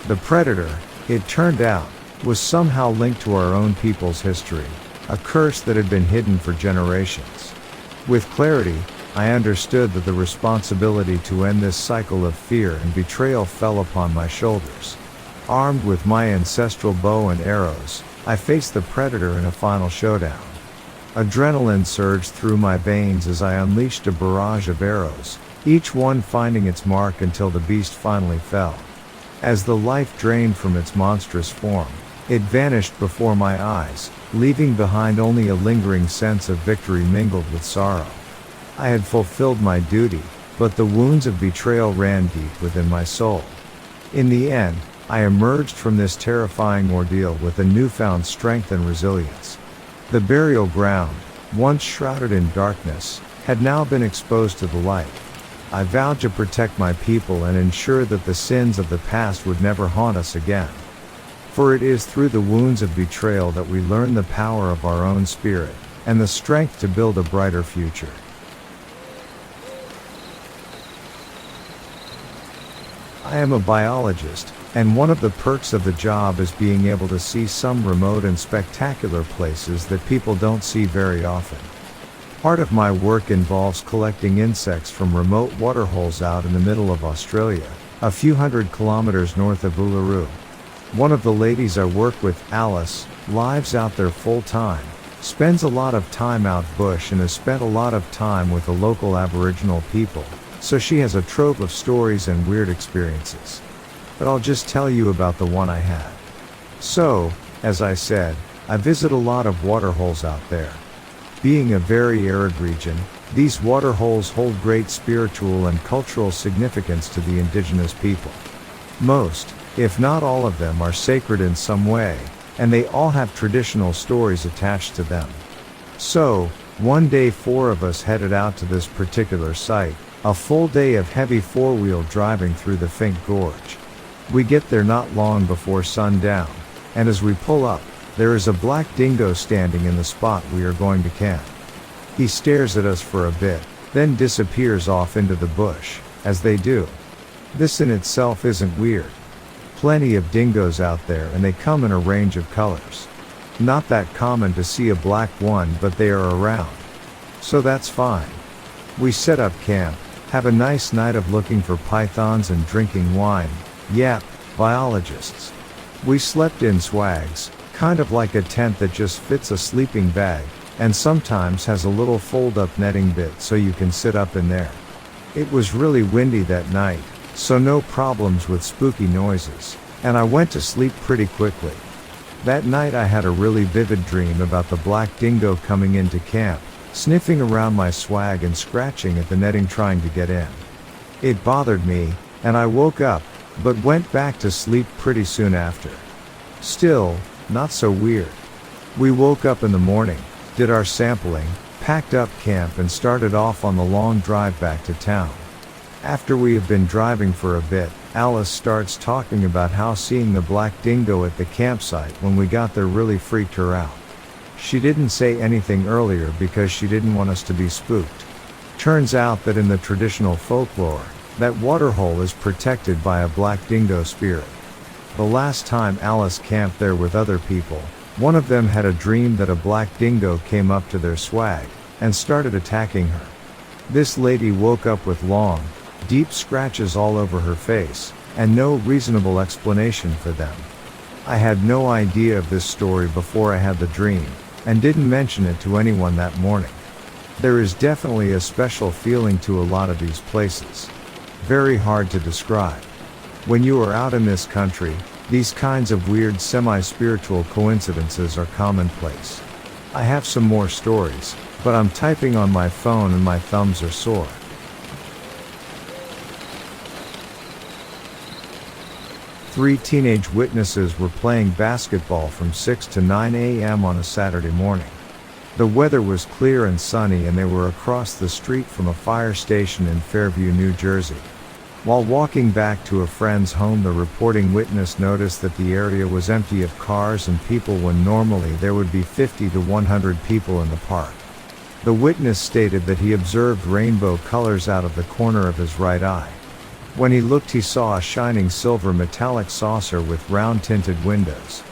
The predator, it turned out, was somehow linked to our own people's history, a curse that had been hidden for generations. With clarity, I understood that the responsibility to end this cycle of fear and betrayal fell upon my shoulders. Armed with my ancestral bow and arrows, I faced the predator in a final showdown. Adrenaline surged through my veins as I unleashed a barrage of arrows, each one finding its mark until the beast finally fell. As the life drained from its monstrous form, it vanished before my eyes, leaving behind only a lingering sense of victory mingled with sorrow. I had fulfilled my duty, but the wounds of betrayal ran deep within my soul. In the end, I emerged from this terrifying ordeal with a newfound strength and resilience. The burial ground, once shrouded in darkness, had now been exposed to the light. I vowed to protect my people and ensure that the sins of the past would never haunt us again. For it is through the wounds of betrayal that we learn the power of our own spirit, and the strength to build a brighter future. I am a biologist, and one of the perks of the job is being able to see some remote and spectacular places that people don't see very often. Part of my work involves collecting insects from remote waterholes out in the middle of Australia, a few hundred kilometers north of Uluru. One of the ladies I work with, Alice, lives out there full time, spends a lot of time out bush and has spent a lot of time with the local Aboriginal people, so she has a trove of stories and weird experiences. But I'll just tell you about the one I had. So, as I said, I visit a lot of waterholes out there. Being a very arid region, these waterholes hold great spiritual and cultural significance to the indigenous people. Most, if not all of them, are sacred in some way, and they all have traditional stories attached to them. So, one day 4 of us headed out to this particular site, a full day of heavy 4-wheel driving through the Fink Gorge. We get there not long before sundown, and as we pull up, there is a black dingo standing in the spot we are going to camp. He stares at us for a bit, then disappears off into the bush, as they do. This in itself isn't weird. Plenty of dingoes out there and they come in a range of colors. Not that common to see a black one, but they are around. So that's fine. We set up camp, have a nice night of looking for pythons and drinking wine. Yep, biologists. We slept in swags, kind of like a tent that just fits a sleeping bag, and sometimes has a little fold-up netting bit so you can sit up in there. It was really windy that night, so no problems with spooky noises, and I went to sleep pretty quickly. That night I had a really vivid dream about the black dingo coming into camp, sniffing around my swag and scratching at the netting trying to get in. It bothered me, and I woke up, but went back to sleep pretty soon after. Still, not so weird. We woke up in the morning, did our sampling, packed up camp and started off on the long drive back to town. After we have been driving for a bit, Alice starts talking about how seeing the black dingo at the campsite when we got there really freaked her out. She didn't say anything earlier because she didn't want us to be spooked. Turns out that in the traditional folklore, that waterhole is protected by a black dingo spirit. The last time Alice camped there with other people, one of them had a dream that a black dingo came up to their swag and started attacking her. This lady woke up with long, deep scratches all over her face, and no reasonable explanation for them. I had no idea of this story before I had the dream, and didn't mention it to anyone that morning. There is definitely a special feeling to a lot of these places. Very hard to describe. When you are out in this country, these kinds of weird semi-spiritual coincidences are commonplace. I have some more stories, but I'm typing on my phone and my thumbs are sore. 3 teenage witnesses were playing basketball from 6 to 9 a.m. on a Saturday morning. The weather was clear and sunny and they were across the street from a fire station in Fairview, New Jersey. While walking back to a friend's home, the reporting witness noticed that the area was empty of cars and people when normally there would be 50 to 100 people in the park. The witness stated that he observed rainbow colors out of the corner of his right eye. When he looked, he saw a shining silver metallic saucer with round tinted windows.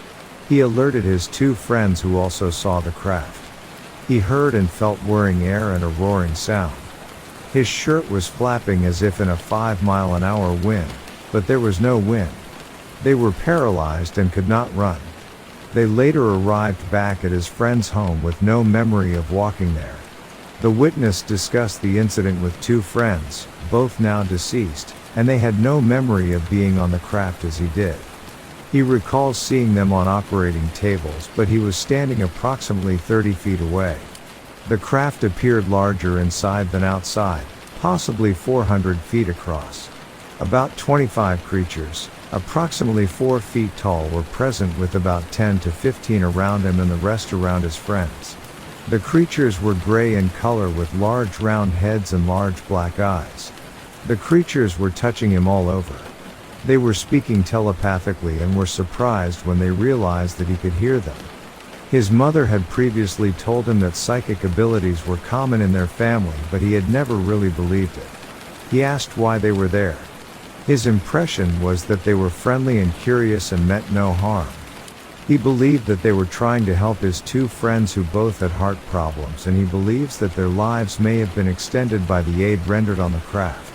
He alerted his 2 friends who also saw the craft. He heard and felt whirring air and a roaring sound. His shirt was flapping as if in a 5-mile-an-hour wind, but there was no wind. They were paralyzed and could not run. They later arrived back at his friend's home with no memory of walking there. The witness discussed the incident with 2 friends, both now deceased, and they had no memory of being on the craft as he did. He recalls seeing them on operating tables, but he was standing approximately 30 feet away. The craft appeared larger inside than outside, possibly 400 feet across. About 25 creatures, approximately 4 feet tall, were present with about 10 to 15 around him and the rest around his friends. The creatures were gray in color with large round heads and large black eyes. The creatures were touching him all over. They were speaking telepathically and were surprised when they realized that he could hear them. His mother had previously told him that psychic abilities were common in their family, but he had never really believed it. He asked why they were there. His impression was that they were friendly and curious and meant no harm. He believed that they were trying to help his 2 friends who both had heart problems, and he believes that their lives may have been extended by the aid rendered on the craft.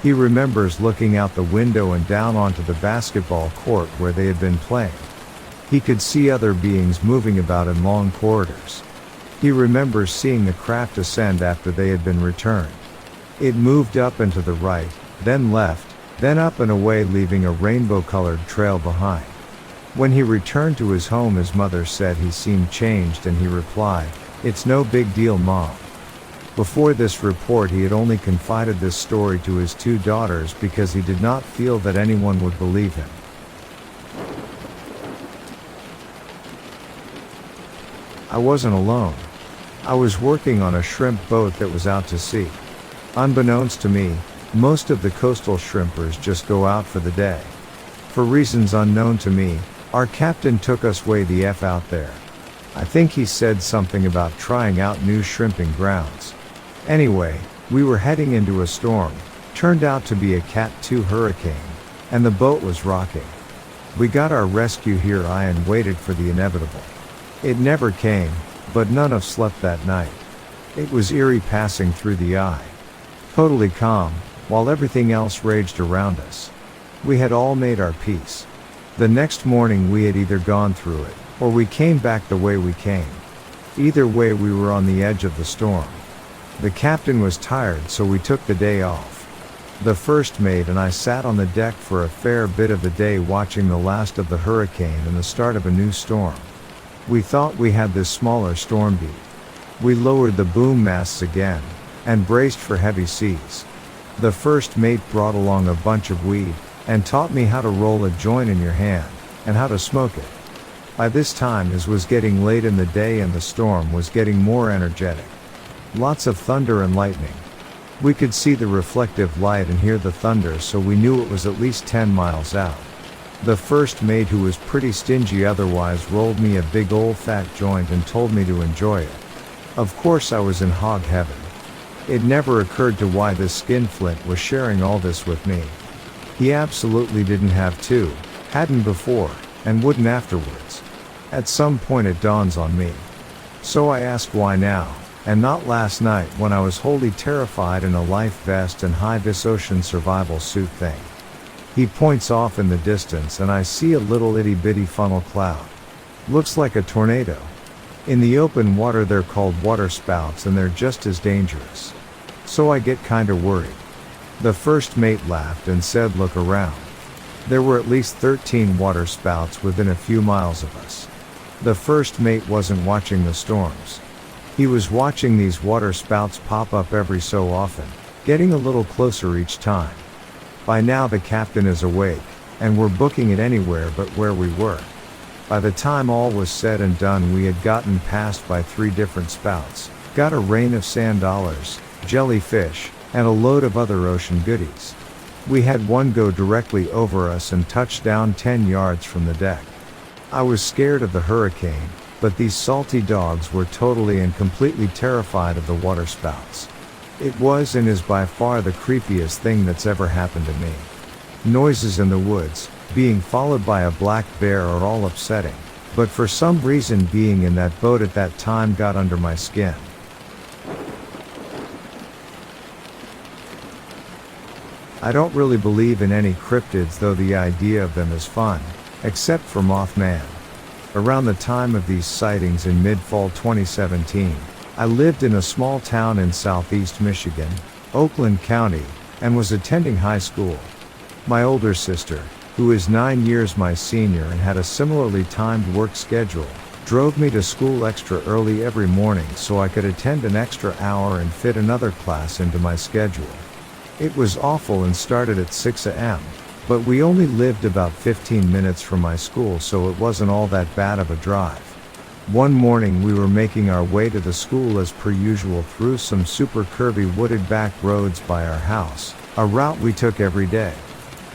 He remembers looking out the window and down onto the basketball court where they had been playing. He could see other beings moving about in long corridors. He remembers seeing the craft ascend after they had been returned. It moved up and to the right, then left, then up and away, leaving a rainbow-colored trail behind. When he returned to his home, his mother said he seemed changed and he replied, "It's no big deal, Mom." Before this report, he had only confided this story to his 2 daughters because he did not feel that anyone would believe him. I wasn't alone. I was working on a shrimp boat that was out to sea. Unbeknownst to me, most of the coastal shrimpers just go out for the day. For reasons unknown to me, our captain took us way the F out there. I think he said something about trying out new shrimping grounds. Anyway, we were heading into a storm, turned out to be a Cat 2 hurricane, and the boat was rocking. We got our rescue here and waited for the inevitable. It never came, but none of us slept that night. It was eerie passing through the eye. Totally calm, while everything else raged around us. We had all made our peace. The next morning we had either gone through it, or we came back the way we came. Either way, we were on the edge of the storm. The captain was tired, so we took the day off. The first mate and I sat on the deck for a fair bit of the day watching the last of the hurricane and the start of a new storm. We thought we had this smaller storm beat. We lowered the boom masts again, and braced for heavy seas. The first mate brought along a bunch of weed, and taught me how to roll a joint in your hand, and how to smoke it. By this time it was getting late in the day and the storm was getting more energetic. Lots of thunder and lightning. We could see the reflective light and hear the thunder, so we knew it was at least 10 miles out. The first mate, who was pretty stingy otherwise, rolled me a big old fat joint and told me to enjoy it. Of course I was in hog heaven. It never occurred to why this skinflint was sharing all this with me. He absolutely didn't have to, hadn't before, and wouldn't afterwards. At some point it dawns on me. So I ask why now, and not last night when I was wholly terrified in a life vest and high-vis ocean survival suit thing. He points off in the distance and I see a little itty-bitty funnel cloud. Looks like a tornado. In the open water they're called waterspouts and they're just as dangerous. So I get kinda worried. The first mate laughed and said, "Look around." There were at least 13 waterspouts within a few miles of us. The first mate wasn't watching the storms. He was watching these waterspouts pop up every so often, getting a little closer each time. By now the captain is awake, and were booking it anywhere but where we were. By the time all was said and done, we had gotten passed by 3 different spouts, got a rain of sand dollars, jellyfish, and a load of other ocean goodies. We had one go directly over us and touch down 10 yards from the deck. I was scared of the hurricane, but these salty dogs were totally and completely terrified of the waterspouts. It was and is by far the creepiest thing that's ever happened to me. Noises in the woods, being followed by a black bear, are all upsetting, but for some reason being in that boat at that time got under my skin. I don't really believe in any cryptids, though the idea of them is fun, except for Mothman. Around the time of these sightings in mid-fall 2017, I lived in a small town in southeast Michigan, Oakland County, and was attending high school. My older sister, who is 9 years my senior and had a similarly timed work schedule, drove me to school extra early every morning so I could attend an extra hour and fit another class into my schedule. It was awful and started at 6 a.m., but we only lived about 15 minutes from my school, so it wasn't all that bad of a drive. One morning we were making our way to the school as per usual through some super curvy wooded back roads by our house, a route we took every day.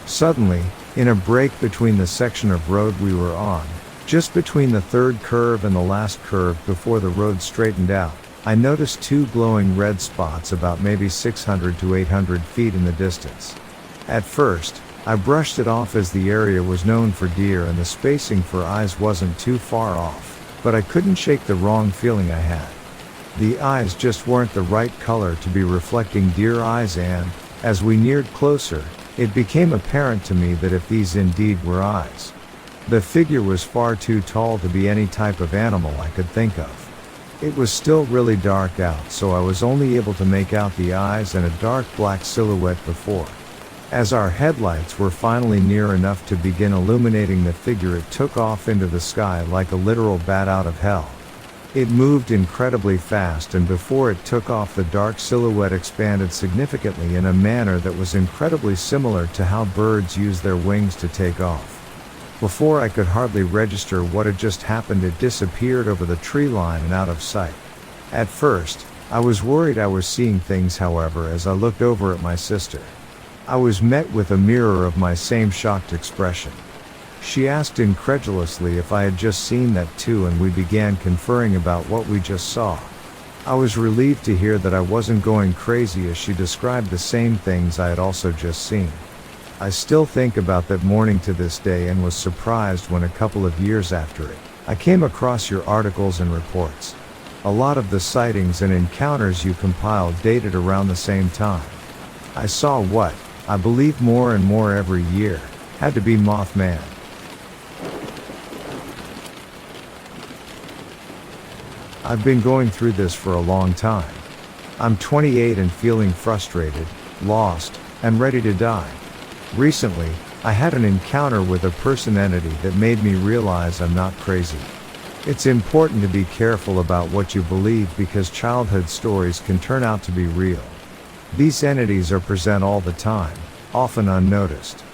Suddenly, in a break between the section of road we were on, just between the third curve and the last curve before the road straightened out, I noticed 2 glowing red spots about maybe 600 to 800 feet in the distance. At first, I brushed it off as the area was known for deer and the spacing for eyes wasn't too far off, but I couldn't shake the wrong feeling I had. The eyes just weren't the right color to be reflecting deer eyes, and, as we neared closer, it became apparent to me that if these indeed were eyes, the figure was far too tall to be any type of animal I could think of. It was still really dark out, so I was only able to make out the eyes and a dark black silhouette before. As our headlights were finally near enough to begin illuminating the figure, it took off into the sky like a literal bat out of hell. It moved incredibly fast, and before it took off, the dark silhouette expanded significantly in a manner that was incredibly similar to how birds use their wings to take off. Before I could hardly register what had just happened, it disappeared over the tree line and out of sight. At first, I was worried I was seeing things. However, as I looked over at my sister, I was met with a mirror of my same shocked expression. She asked incredulously if I had just seen that too, and we began conferring about what we just saw. I was relieved to hear that I wasn't going crazy, as she described the same things I had also just seen. I still think about that morning to this day and was surprised when a couple of years after it, I came across your articles and reports. A lot of the sightings and encounters you compiled dated around the same time. I saw what, I believe more and more every year, had to be Mothman. I've been going through this for a long time. I'm 28 and feeling frustrated, lost, and ready to die. Recently, I had an encounter with a person entity that made me realize I'm not crazy. It's important to be careful about what you believe, because childhood stories can turn out to be real. These entities are present all the time, often unnoticed.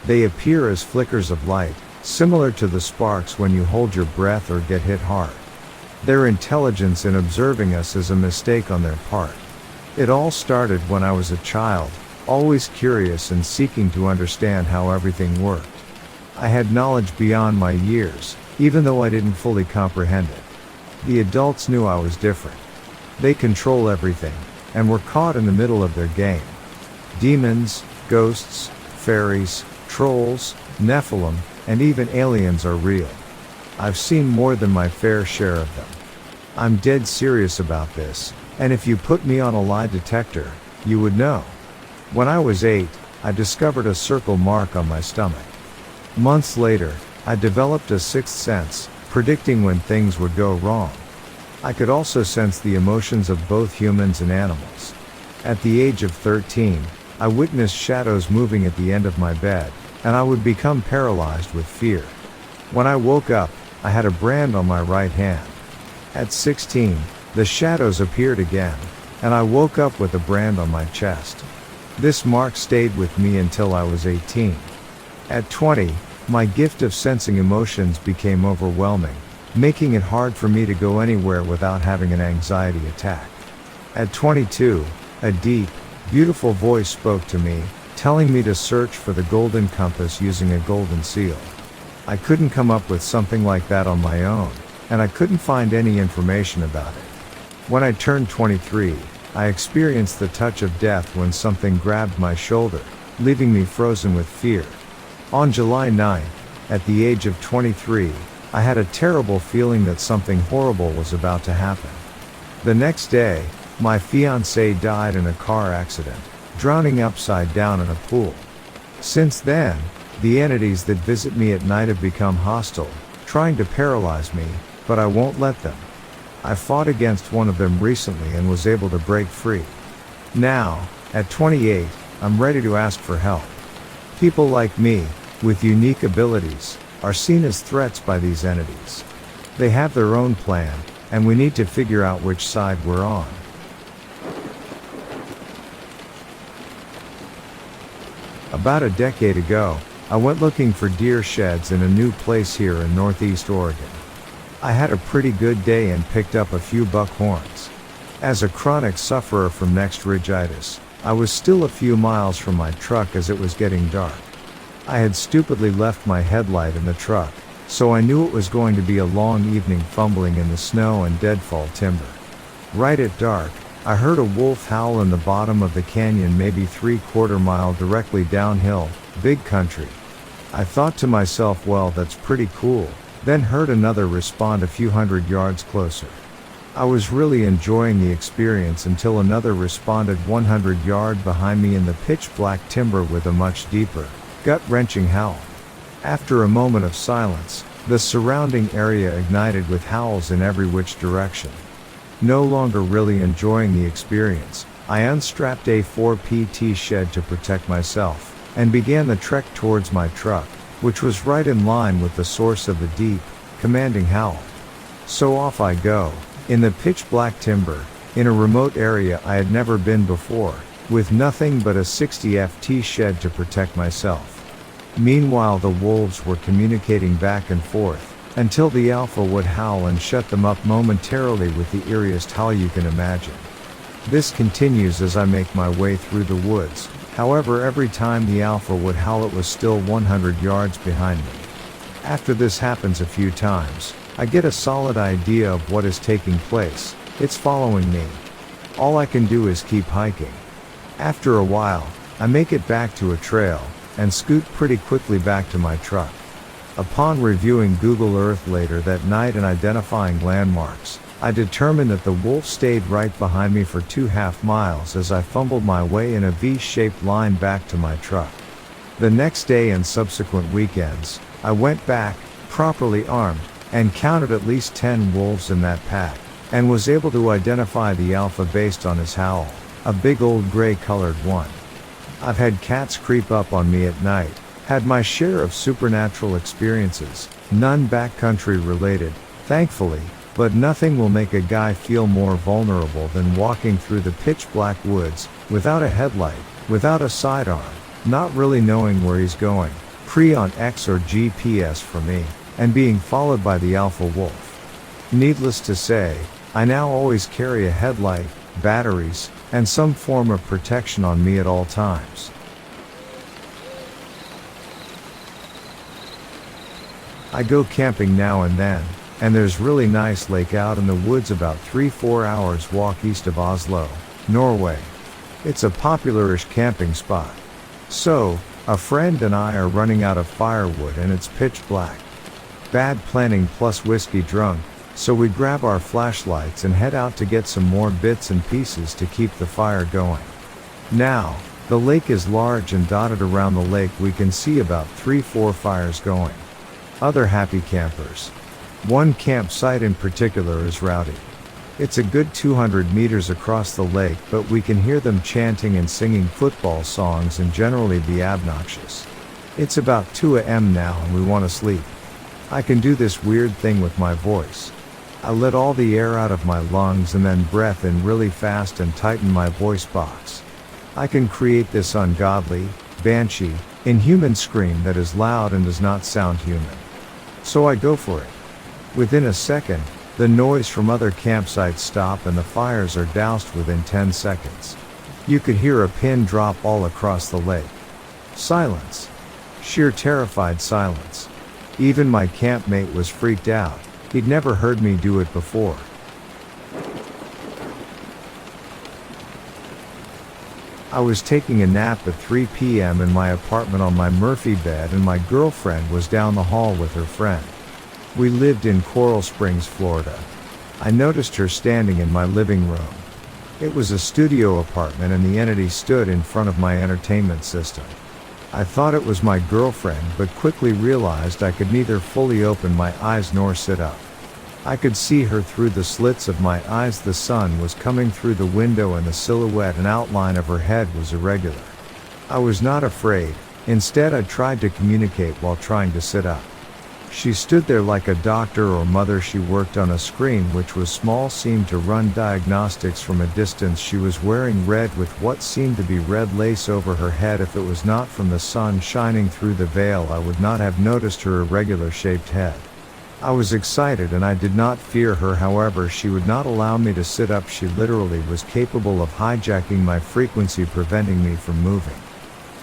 They appear as flickers of light, similar to the sparks when you hold your breath or get hit hard. Their intelligence in observing us is a mistake on their part. It all started when I was a child, always curious and seeking to understand how everything worked. I had knowledge beyond my years, even though I didn't fully comprehend it. The adults knew I was different. They control everything, and were caught in the middle of their game. Demons, ghosts, fairies, trolls, Nephilim, and even aliens are real. I've seen more than my fair share of them. I'm dead serious about this, and if you put me on a lie detector, you would know. When I was 8, I discovered a circle mark on my stomach. Months later, I developed a sixth sense, predicting when things would go wrong. I could also sense the emotions of both humans and animals. At the age of 13, I witnessed shadows moving at the end of my bed, and I would become paralyzed with fear. When I woke up, I had a brand on my right hand. At 16, the shadows appeared again, and I woke up with a brand on my chest. This mark stayed with me until I was 18. At 20, my gift of sensing emotions became overwhelming, making it hard for me to go anywhere without having an anxiety attack. At 22, a deep, beautiful voice spoke to me, telling me to search for the golden compass using a golden seal. I couldn't come up with something like that on my own, and I couldn't find any information about it. When I turned 23, I experienced the touch of death when something grabbed my shoulder, leaving me frozen with fear. On July 9th, at the age of 23, I had a terrible feeling that something horrible was about to happen. The next day, my fiancée died in a car accident, drowning upside down in a pool. Since then, the entities that visit me at night have become hostile, trying to paralyze me, but I won't let them. I fought against one of them recently and was able to break free. Now, at 28, I'm ready to ask for help. People like me, with unique abilities, are seen as threats by these entities. They have their own plan, and we need to figure out which side we're on. About a decade ago, I went looking for deer sheds in a new place here in Northeast Oregon. I had a pretty good day and picked up a few buckhorns. As a chronic sufferer from nextridgitis, I was still a few miles from my truck as it was getting dark. I had stupidly left my headlight in the truck, so I knew it was going to be a long evening fumbling in the snow and deadfall timber. Right at dark, I heard a wolf howl in the bottom of the canyon, maybe 3/4 mile directly downhill, big country. I thought to myself, well, that's pretty cool, then heard another respond a few hundred yards closer. I was really enjoying the experience until another responded 100 yards behind me in the pitch black timber with a much deeper, gut-wrenching howl. After a moment of silence, the surrounding area ignited with howls in every which direction. No longer really enjoying the experience, I unstrapped a 4PT shed to protect myself, and began the trek towards my truck, which was right in line with the source of the deep, commanding howl. So off I go, in the pitch black timber, in a remote area I had never been before, with nothing but a 60 FT shed to protect myself. Meanwhile, the wolves were communicating back and forth, until the alpha would howl and shut them up momentarily with the eeriest howl you can imagine. This continues as I make my way through the woods. However, every time the alpha would howl, it was still 100 yards behind me. After this happens a few times, I get a solid idea of what is taking place. It's following me. All I can do is keep hiking. After a while, I make it back to a trail, and scoot pretty quickly back to my truck. Upon reviewing Google Earth later that night and identifying landmarks, I determined that the wolf stayed right behind me for 2.5 miles as I fumbled my way in a V-shaped line back to my truck. The next day and subsequent weekends, I went back, properly armed, and counted at least 10 wolves in that pack, and was able to identify the alpha based on his howl, a big old gray-colored one. I've had cats creep up on me at night, had my share of supernatural experiences, none backcountry related, thankfully, but nothing will make a guy feel more vulnerable than walking through the pitch black woods, without a headlight, without a sidearm, not really knowing where he's going, pre on X or GPS for me, and being followed by the alpha wolf. Needless to say, I now always carry a headlight, batteries, and some form of protection on me at all times. I go camping now and then, and there's really nice lake out in the woods about 3-4 hours walk east of Oslo, Norway. It's a popularish camping spot. So, a friend and I are running out of firewood and it's pitch black. Bad planning plus whiskey drunk, so we grab our flashlights and head out to get some more bits and pieces to keep the fire going. Now, the lake is large and dotted around the lake we can see about 3-4 fires going. Other happy campers. One campsite in particular is rowdy. It's a good 200 meters across the lake, but we can hear them chanting and singing football songs and generally be obnoxious. It's about 2 a.m. now and we want to sleep. I can do this weird thing with my voice. I let all the air out of my lungs and then breath in really fast and tighten my voice box. I can create this ungodly, banshee, Inhuman scream that is loud and does not sound human. So I go for it. Within a second, the noise from other campsites stop and the fires are doused within 10 seconds. You could hear a pin drop all across the lake. Silence. Sheer terrified silence. Even my campmate was freaked out. He'd never heard me do it before. I was taking a nap at 3 p.m. in my apartment on my Murphy bed, and my girlfriend was down the hall with her friend. We lived in Coral Springs, Florida. I noticed her standing in my living room. It was a studio apartment and the entity stood in front of my entertainment system. I thought it was my girlfriend, but quickly realized I could neither fully open my eyes nor sit up. I could see her through the slits of my eyes. The sun was coming through the window and the silhouette and outline of her head was irregular. I was not afraid. Instead, I tried to communicate while trying to sit up. She stood there like a doctor or mother. She worked on a screen which was small, seemed to run diagnostics from a distance. She was wearing red with what seemed to be red lace over her head. If it was not from the sun shining through the veil, I would not have noticed her irregular shaped head. I was excited and I did not fear her. However, she would not allow me to sit up. She literally was capable of hijacking my frequency, preventing me from moving.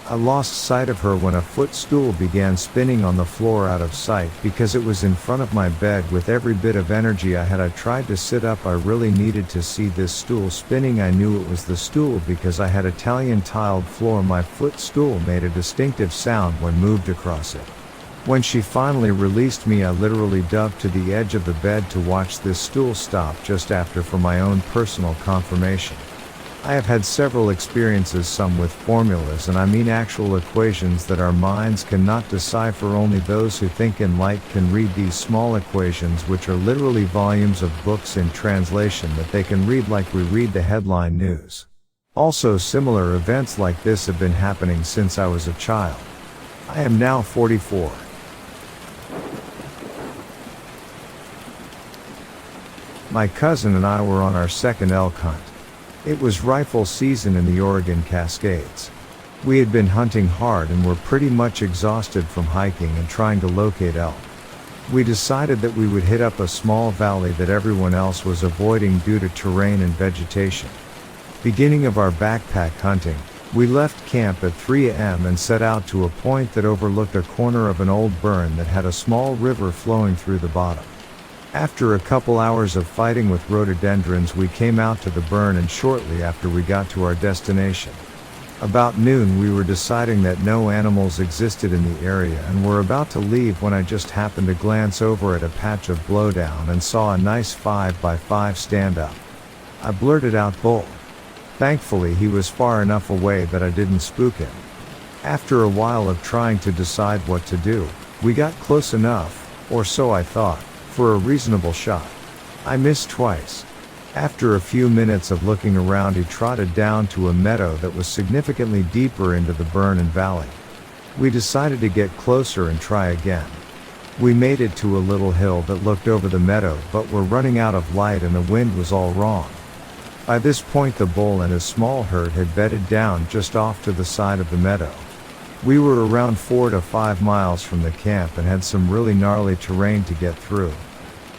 I lost sight of her when a footstool began spinning on the floor out of sight because it was in front of my bed. With every bit of energy I had, I tried to sit up. I really needed to see this stool spinning. I knew it was the stool because I had Italian tiled floor. My footstool made a distinctive sound when moved across it. When she finally released me, I literally dove to the edge of the bed to watch this stool stop just after for my own personal confirmation. I have had several experiences, some with formulas, and I mean actual equations that our minds cannot decipher. Only those who think in light can read these small equations, which are literally volumes of books in translation that they can read like we read the headline news. Also, similar events like this have been happening since I was a child. I am now 44. My cousin and I were on our second elk hunt. It was rifle season in the Oregon Cascades. We had been hunting hard and were pretty much exhausted from hiking and trying to locate elk. We decided that we would hit up a small valley that everyone else was avoiding due to terrain and vegetation. Beginning of our backpack hunting, we left camp at 3 a.m. and set out to a point that overlooked a corner of an old burn that had a small river flowing through the bottom. After a couple hours of fighting with rhododendrons, we came out to the burn, and shortly after we got to our destination. About noon, we were deciding that no animals existed in the area and were about to leave when I just happened to glance over at a patch of blowdown and saw a nice 5x5 stand up. I blurted out, "Bull." Thankfully, he was far enough away that I didn't spook him. After a while of trying to decide what to do, we got close enough, or so I thought, for a reasonable shot. I missed twice. After a few minutes of looking around, he trotted down to a meadow that was significantly deeper into the burn and valley. We decided to get closer and try again. We made it to a little hill that looked over the meadow, but were running out of light and the wind was all wrong. By this point, the bull and his small herd had bedded down just off to the side of the meadow. We were around 4 to 5 miles from the camp and had some really gnarly terrain to get through.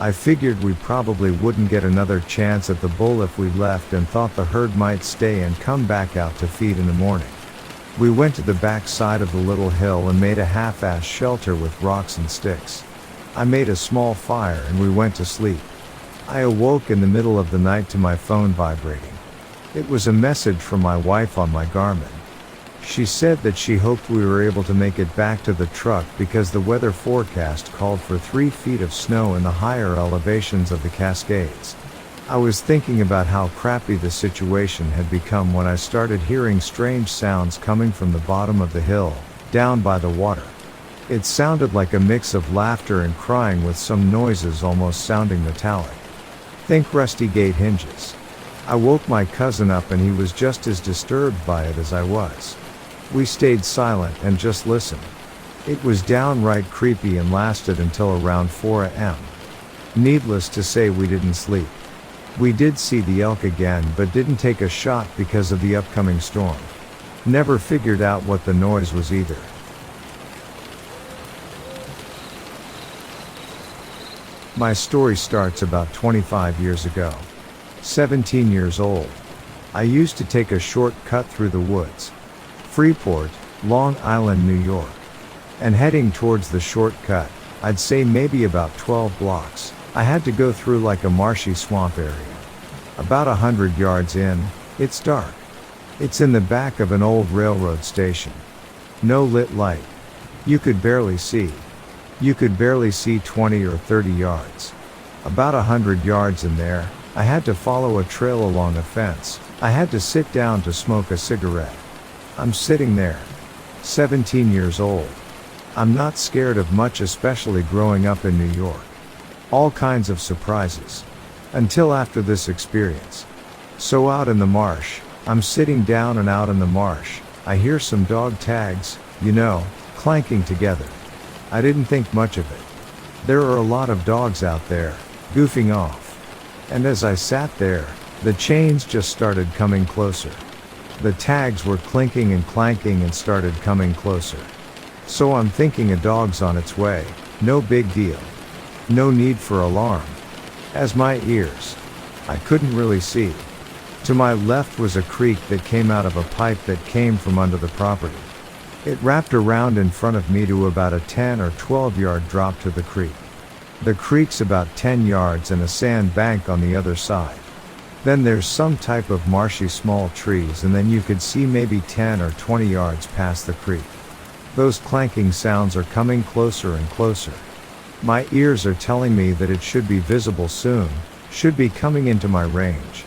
I figured we probably wouldn't get another chance at the bull if we left, and thought the herd might stay and come back out to feed in the morning. We went to the back side of the little hill and made a half-assed shelter with rocks and sticks. I made a small fire and we went to sleep. I awoke in the middle of the night to my phone vibrating. It was a message from my wife on my Garmin. She said that she hoped we were able to make it back to the truck because the weather forecast called for 3 feet of snow in the higher elevations of the Cascades. I was thinking about how crappy the situation had become when I started hearing strange sounds coming from the bottom of the hill, down by the water. It sounded like a mix of laughter and crying with some noises almost sounding metallic. Think rusty gate hinges. I woke my cousin up and he was just as disturbed by it as I was. We stayed silent and just listened. It was downright creepy and lasted until around 4 a.m. Needless to say, we didn't sleep. We did see the elk again, but didn't take a shot because of the upcoming storm. Never figured out what the noise was either. My story starts about 25 years ago. 17 years old. I used to take a shortcut through the woods. Freeport, Long Island, New York. And heading towards the shortcut, I'd say maybe about 12 blocks, I had to go through like a marshy swamp area. About 100 yards in, it's dark. It's in the back of an old railroad station. No lit light. You could barely see. You could barely see 20 or 30 yards. About 100 yards in there, I had to follow a trail along a fence. I had to sit down to smoke a cigarette. I'm sitting there. 17 years old. I'm not scared of much, especially growing up in New York. All kinds of surprises. Until after this experience. So out in the marsh, I'm sitting down, and out in the marsh, I hear some dog tags, clanking together. I didn't think much of it. There are a lot of dogs out there, goofing off. And as I sat there, the chains just started coming closer. The tags were clinking and clanking and started coming closer. So I'm thinking a dog's on its way, no big deal. No need for alarm. As my ears, I couldn't really see. To my left was a creek that came out of a pipe that came from under the property. It wrapped around in front of me to about a 10 or 12 yard drop to the creek. The creek's about 10 yards and a sand bank on the other side. Then there's some type of marshy small trees, and then you could see maybe 10 or 20 yards past the creek. Those clanking sounds are coming closer and closer. My ears are telling me that it should be visible soon, should be coming into my range.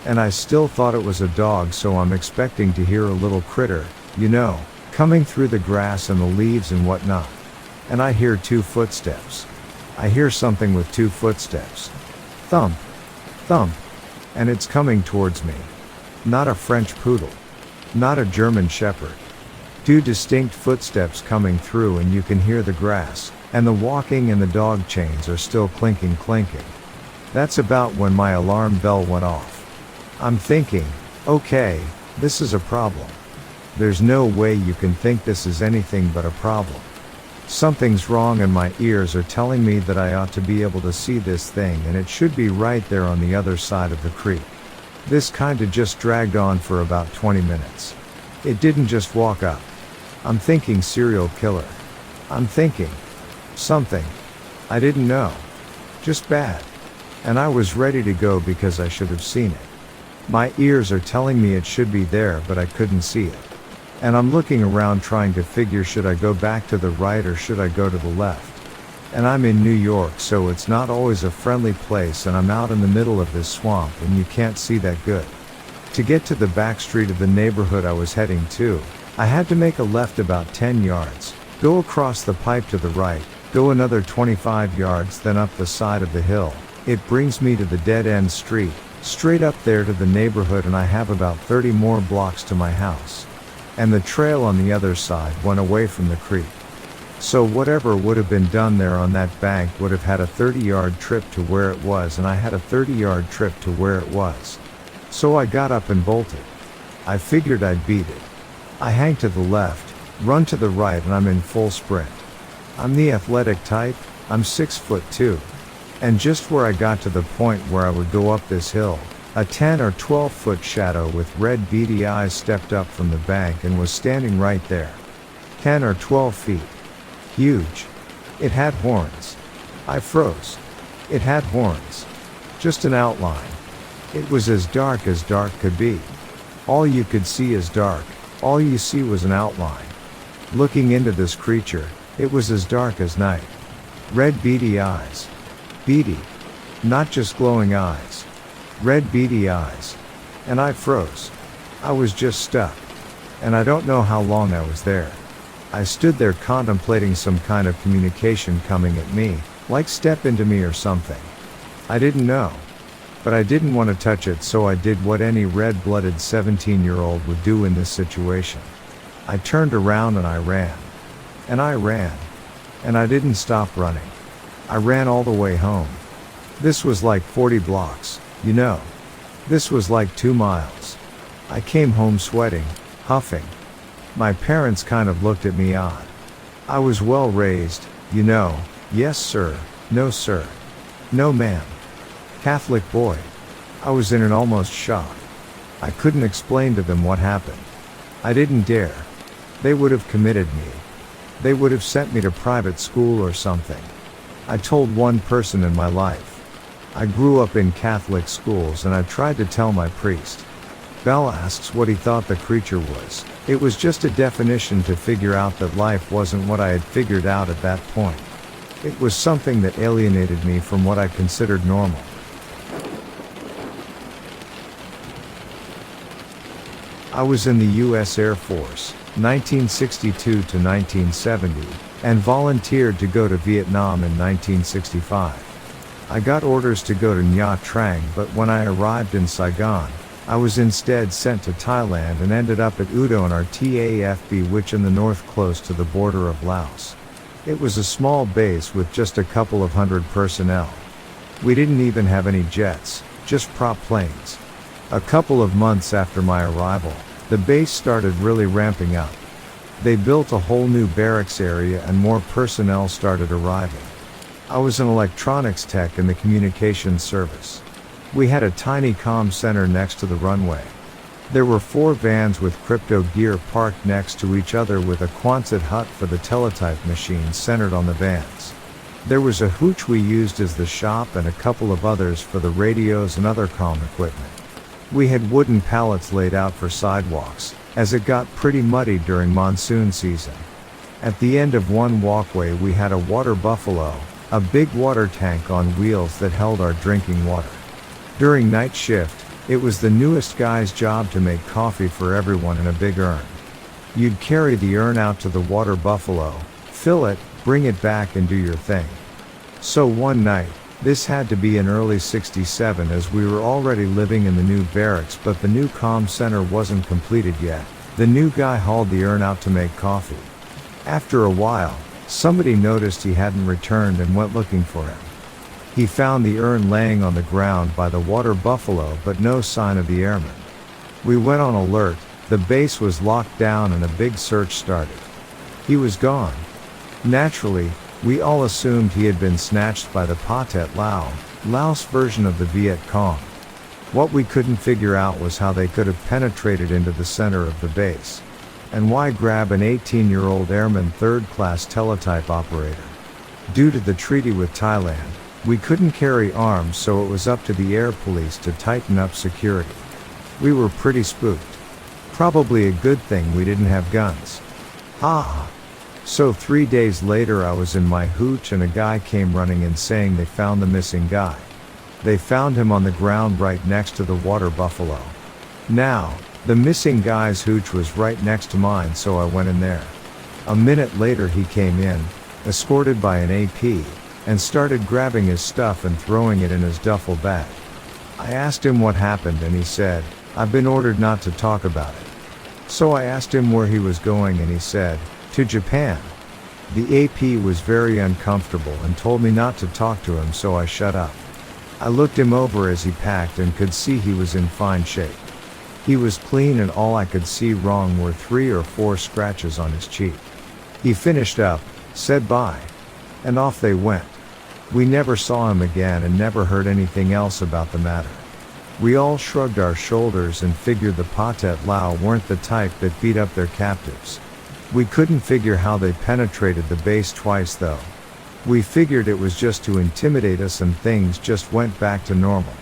And I still thought it was a dog, so I'm expecting to hear a little critter, coming through the grass and the leaves and whatnot. And I hear 2 footsteps. I hear something with 2 footsteps. Thump, thump. And it's coming towards me. Not a French poodle. Not a German shepherd. 2 distinct footsteps coming through, and you can hear the grass, and the walking, and the dog chains are still clinking. That's about when my alarm bell went off. I'm thinking, okay, this is a problem. There's no way you can think this is anything but a problem. Something's wrong, and my ears are telling me that I ought to be able to see this thing, and it should be right there on the other side of the creek. This kinda just dragged on for about 20 minutes. It didn't just walk up. I'm thinking serial killer. I'm thinking something. I didn't know. Just bad. And I was ready to go because I should have seen it. My ears are telling me it should be there, but I couldn't see it. And I'm looking around trying to figure, should I go back to the right or should I go to the left? And I'm in New York, so it's not always a friendly place, and I'm out in the middle of this swamp and you can't see that good. To get to the back street of the neighborhood I was heading to, I had to make a left about 10 yards, go across the pipe to the right, go another 25 yards, then up the side of the hill. It brings me to the dead-end street, straight up there to the neighborhood, and I have about 30 more blocks to my house. And the trail on the other side went away from the creek. So whatever would have been done there on that bank would have had a 30-yard trip to where it was, and I had a 30-yard trip to where it was. So I got up and bolted. I figured I'd beat it. I hang to the left, run to the right, and I'm in full sprint. I'm the athletic type, I'm 6'2". And just where I got to the point where I would go up this hill, a 10 or 12 foot shadow with red beady eyes stepped up from the bank and was standing right there. 10 or 12 feet. Huge. It had horns. I froze. It had horns. Just an outline. It was as dark could be. All you could see is dark. All you see was an outline. Looking into this creature, it was as dark as night. Red beady eyes. Beady. Not just glowing eyes. Red beady eyes. And I froze. I was just stuck. And I don't know how long I was there. I stood there contemplating some kind of communication coming at me, like step into me or something. I didn't know. But I didn't want to touch it, so I did what any red-blooded 17-year-old would do in this situation. I turned around and I ran. And I ran. And I didn't stop running. I ran all the way home. This was like 40 blocks. This was like 2 miles. I came home sweating, huffing. My parents kind of looked at me odd. I was well raised, yes sir, no sir. No ma'am. Catholic boy. I was in an almost shock. I couldn't explain to them what happened. I didn't dare. They would have committed me. They would have sent me to private school or something. I told one person in my life. I grew up in Catholic schools and I tried to tell my priest. Bell asks what he thought the creature was. It was just a definition to figure out that life wasn't what I had figured out at that point. It was something that alienated me from what I considered normal. I was in the U.S. Air Force, 1962 to 1970, and volunteered to go to Vietnam in 1965. I got orders to go to Nha Trang, but when I arrived in Saigon, I was instead sent to Thailand and ended up at Udon RTAFB, which in the north close to the border of Laos. It was a small base with just a couple of hundred personnel. We didn't even have any jets, just prop planes. A couple of months after my arrival, the base started really ramping up. They built a whole new barracks area and more personnel started arriving. I was an electronics tech in the communications service. We had a tiny comm center next to the runway. There were 4 vans with crypto gear parked next to each other with a Quonset hut for the teletype machines centered on the vans. There was a hooch we used as the shop and a couple of others for the radios and other comm equipment. We had wooden pallets laid out for sidewalks, as it got pretty muddy during monsoon season. At the end of one walkway we had a water buffalo, a big water tank on wheels that held our drinking water. During night shift, it was the newest guy's job to make coffee for everyone in a big urn. You'd carry the urn out to the water buffalo, fill it, bring it back and do your thing. So one night, this had to be in early '67 as we were already living in the new barracks but the new comm center wasn't completed yet, the new guy hauled the urn out to make coffee. After a while, somebody noticed he hadn't returned and went looking for him. He found the urn laying on the ground by the water buffalo but no sign of the airman. We went on alert, the base was locked down and a big search started. He was gone. Naturally, we all assumed he had been snatched by the Pathet Lao, Laos version of the Viet Cong. What we couldn't figure out was how they could have penetrated into the center of the base. And why grab an 18-year-old airman third-class teletype operator? Due to the treaty with Thailand, we couldn't carry arms, so it was up to the air police to tighten up security. We were pretty spooked. Probably a good thing we didn't have guns. Ha! So 3 days later I was in my hooch and a guy came running in saying they found the missing guy. They found him on the ground right next to the water buffalo. Now, the missing guy's hooch was right next to mine, so I went in there. A minute later he came in, escorted by an AP, and started grabbing his stuff and throwing it in his duffel bag. I asked him what happened and he said, "I've been ordered not to talk about it." So I asked him where he was going and he said, "To Japan." The AP was very uncomfortable and told me not to talk to him, so I shut up. I looked him over as he packed and could see he was in fine shape. He was clean and all I could see wrong were 3 or 4 scratches on his cheek. He finished up, said bye, and off they went. We never saw him again and never heard anything else about the matter. We all shrugged our shoulders and figured the Pathet Lao weren't the type that beat up their captives. We couldn't figure how they penetrated the base twice though. We figured it was just to intimidate us and things just went back to normal.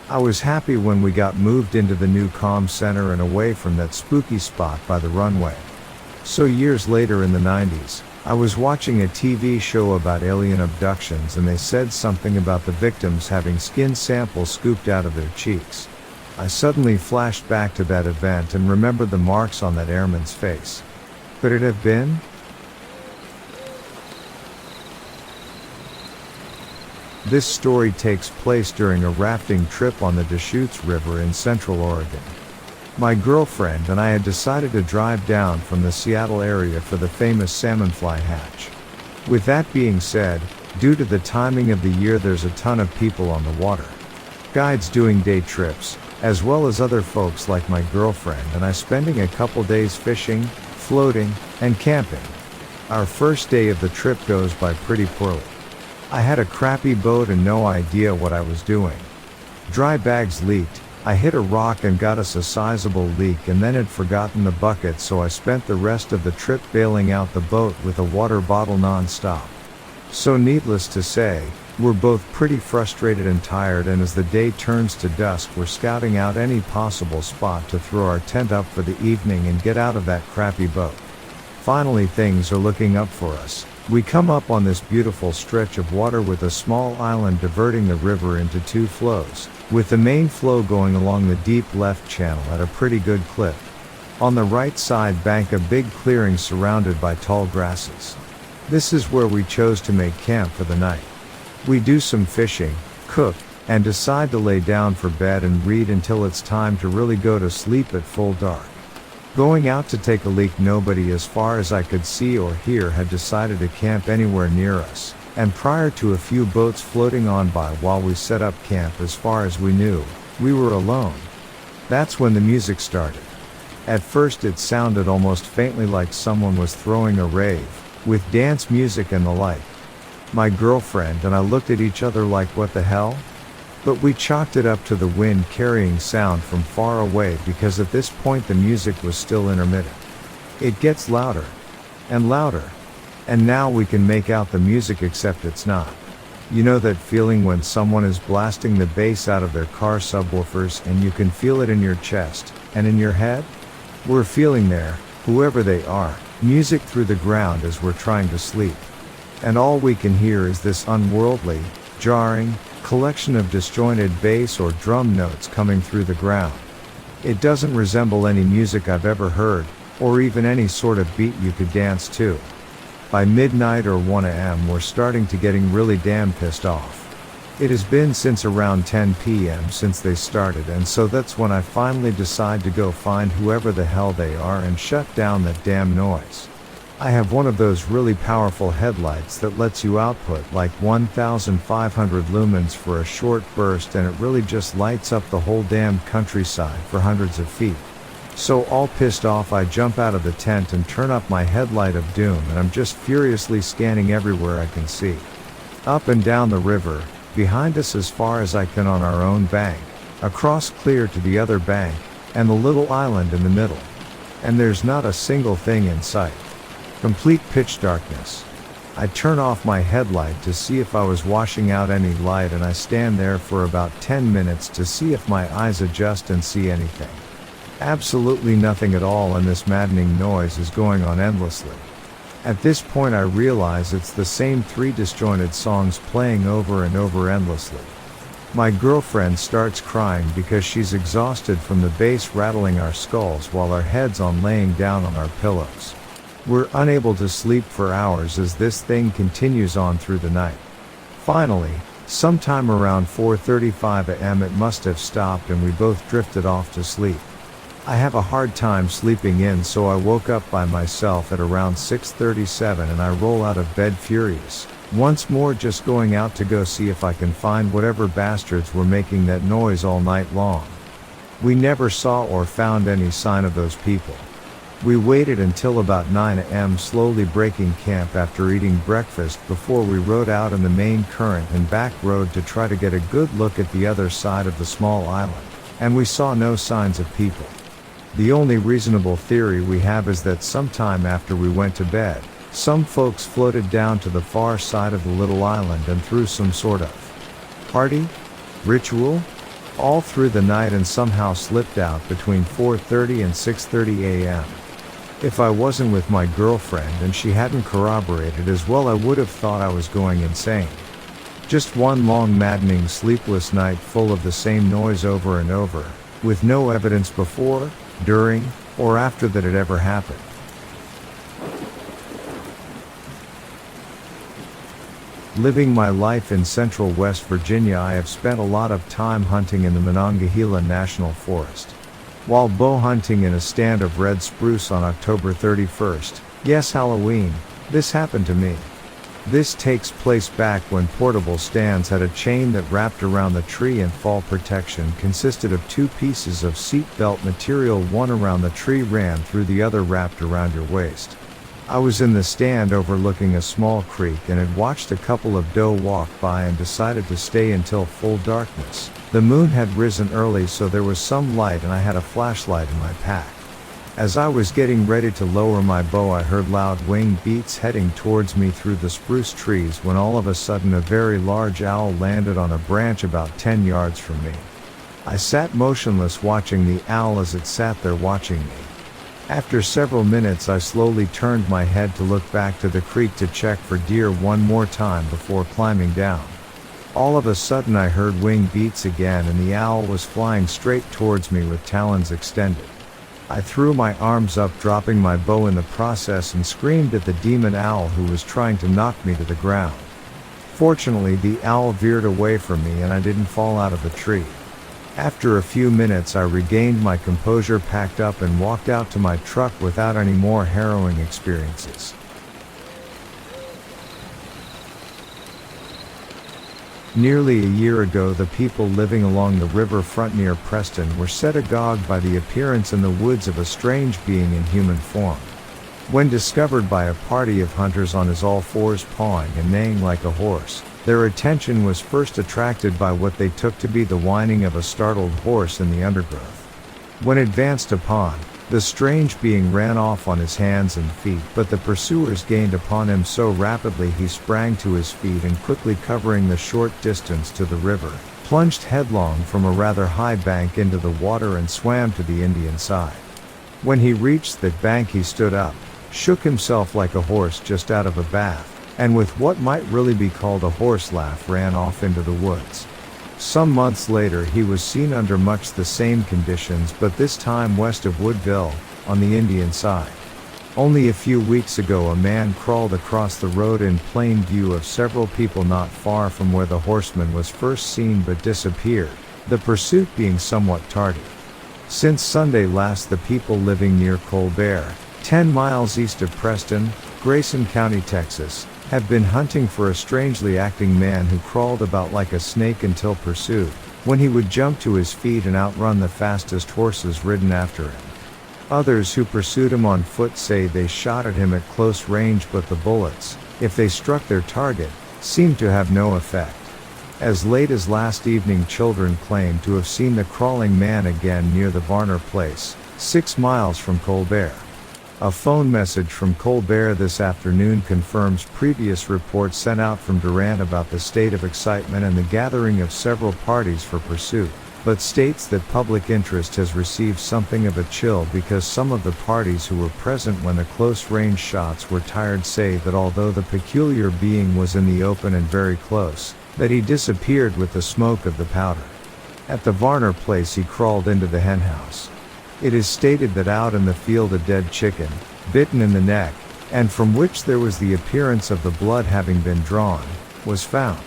I was happy when we got moved into the new comm center and away from that spooky spot by the runway. So years later in the 90s, I was watching a TV show about alien abductions and they said something about the victims having skin samples scooped out of their cheeks. I suddenly flashed back to that event and remembered the marks on that airman's face. Could it have been? This story takes place during a rafting trip on the Deschutes River in Central Oregon. My girlfriend and I had decided to drive down from the Seattle area for the famous salmonfly hatch. With that being said, due to the timing of the year there's a ton of people on the water. Guides doing day trips, as well as other folks like my girlfriend and I spending a couple days fishing, floating, and camping. Our first day of the trip goes by pretty poorly. I had a crappy boat and no idea what I was doing. Dry bags leaked, I hit a rock and got us a sizable leak and then had forgotten the bucket, so I spent the rest of the trip bailing out the boat with a water bottle non-stop. So needless to say, we're both pretty frustrated and tired, and as the day turns to dusk we're scouting out any possible spot to throw our tent up for the evening and get out of that crappy boat. Finally things are looking up for us. We come up on this beautiful stretch of water with a small island diverting the river into two flows, with the main flow going along the deep left channel at a pretty good clip. On the right side bank a big clearing surrounded by tall grasses. This is where we chose to make camp for the night. We do some fishing, cook, and decide to lay down for bed and read until it's time to really go to sleep at full dark. Going out to take a leak, nobody as far as I could see or hear had decided to camp anywhere near us, and prior to a few boats floating on by while we set up camp, as far as we knew, we were alone. That's when the music started. At first it sounded almost faintly like someone was throwing a rave, with dance music and the like. My girlfriend and I looked at each other like, what the hell? But we chalked it up to the wind carrying sound from far away, because at this point the music was still intermittent. It gets louder and louder, and now we can make out the music except it's not. You know that feeling when someone is blasting the bass out of their car subwoofers and you can feel it in your chest and in your head? We're feeling there, whoever they are, music through the ground as we're trying to sleep. And all we can hear is this unworldly, jarring collection of disjointed bass or drum notes coming through the ground. It doesn't resemble any music I've ever heard, or even any sort of beat you could dance to. By midnight or 1 a.m. we're starting to getting really damn pissed off. It has been since around 10 p.m. since they started, and so that's when I finally decide to go find whoever the hell they are and shut down that damn noise. I have one of those really powerful headlights that lets you output like 1,500 lumens for a short burst, and it really just lights up the whole damn countryside for hundreds of feet. So all pissed off I jump out of the tent and turn up my headlight of doom, and I'm just furiously scanning everywhere I can see. Up and down the river, behind us as far as I can on our own bank, across clear to the other bank, and the little island in the middle. And there's not a single thing in sight. Complete pitch darkness. I turn off my headlight to see if I was washing out any light, and I stand there for about 10 minutes to see if my eyes adjust and see anything. Absolutely nothing at all, and this maddening noise is going on endlessly. At this point I realize it's the same 3 disjointed songs playing over and over endlessly. My girlfriend starts crying because she's exhausted from the bass rattling our skulls while our heads on laying down on our pillows. We're unable to sleep for hours as this thing continues on through the night. Finally, sometime around 4:35 a.m. it must have stopped and we both drifted off to sleep. I have a hard time sleeping in, so I woke up by myself at around 6:37 and I roll out of bed furious, once more just going out to go see if I can find whatever bastards were making that noise all night long. We never saw or found any sign of those people. We waited until about 9 a.m. slowly breaking camp after eating breakfast before we rode out in the main current and back road to try to get a good look at the other side of the small island, and we saw no signs of people. The only reasonable theory we have is that sometime after we went to bed, some folks floated down to the far side of the little island and threw some sort of party? Ritual? All through the night and somehow slipped out between 4:30 and 6:30 a.m. If I wasn't with my girlfriend and she hadn't corroborated as well, I would have thought I was going insane. Just one long maddening sleepless night full of the same noise over and over, with no evidence before, during, or after that it ever happened. Living my life in central West Virginia, I have spent a lot of time hunting in the Monongahela National Forest. While bow hunting in a stand of red spruce on October 31st, yes, Halloween, this happened to me. This takes place back when portable stands had a chain that wrapped around the tree, and fall protection consisted of 2 pieces of seat belt material, one around the tree ran through the other wrapped around your waist. I was in the stand overlooking a small creek and had watched a couple of doe walk by and decided to stay until full darkness. The moon had risen early, so there was some light and I had a flashlight in my pack. As I was getting ready to lower my bow, I heard loud wing beats heading towards me through the spruce trees when all of a sudden a very large owl landed on a branch about 10 yards from me. I sat motionless watching the owl as it sat there watching me. After several minutes I slowly turned my head to look back to the creek to check for deer one more time before climbing down. All of a sudden I heard wing beats again and the owl was flying straight towards me with talons extended. I threw my arms up, dropping my bow in the process, and screamed at the demon owl who was trying to knock me to the ground. Fortunately, the owl veered away from me and I didn't fall out of the tree. After a few minutes I regained my composure, packed up and walked out to my truck without any more harrowing experiences. Nearly a year ago, the people living along the river front near Preston were set agog by the appearance in the woods of a strange being in human form. When discovered by a party of hunters on his all fours pawing and neighing like a horse, their attention was first attracted by what they took to be the whining of a startled horse in the undergrowth. When advanced upon, the strange being ran off on his hands and feet, but the pursuers gained upon him so rapidly he sprang to his feet and, quickly covering the short distance to the river, plunged headlong from a rather high bank into the water and swam to the Indian side. When he reached that bank he stood up, shook himself like a horse just out of a bath, and with what might really be called a horse laugh ran off into the woods. Some months later he was seen under much the same conditions, but this time west of Woodville, on the Indian side. Only a few weeks ago a man crawled across the road in plain view of several people not far from where the horseman was first seen but disappeared, the pursuit being somewhat tardy. Since Sunday last, the people living near Colbert, 10 miles east of Preston, Grayson County, Texas, have been hunting for a strangely acting man who crawled about like a snake until pursued, when he would jump to his feet and outrun the fastest horses ridden after him. Others who pursued him on foot say they shot at him at close range, but the bullets, if they struck their target, seemed to have no effect. As late as last evening, children claimed to have seen the crawling man again near the Varner place, 6 miles from Colbert. A phone message from Colbert this afternoon confirms previous reports sent out from Durant about the state of excitement and the gathering of several parties for pursuit, but states that public interest has received something of a chill because some of the parties who were present when the close-range shots were tired say that although the peculiar being was in the open and very close, that he disappeared with the smoke of the powder. At the Varner place he crawled into the henhouse. It is stated that out in the field a dead chicken, bitten in the neck, and from which there was the appearance of the blood having been drawn, was found.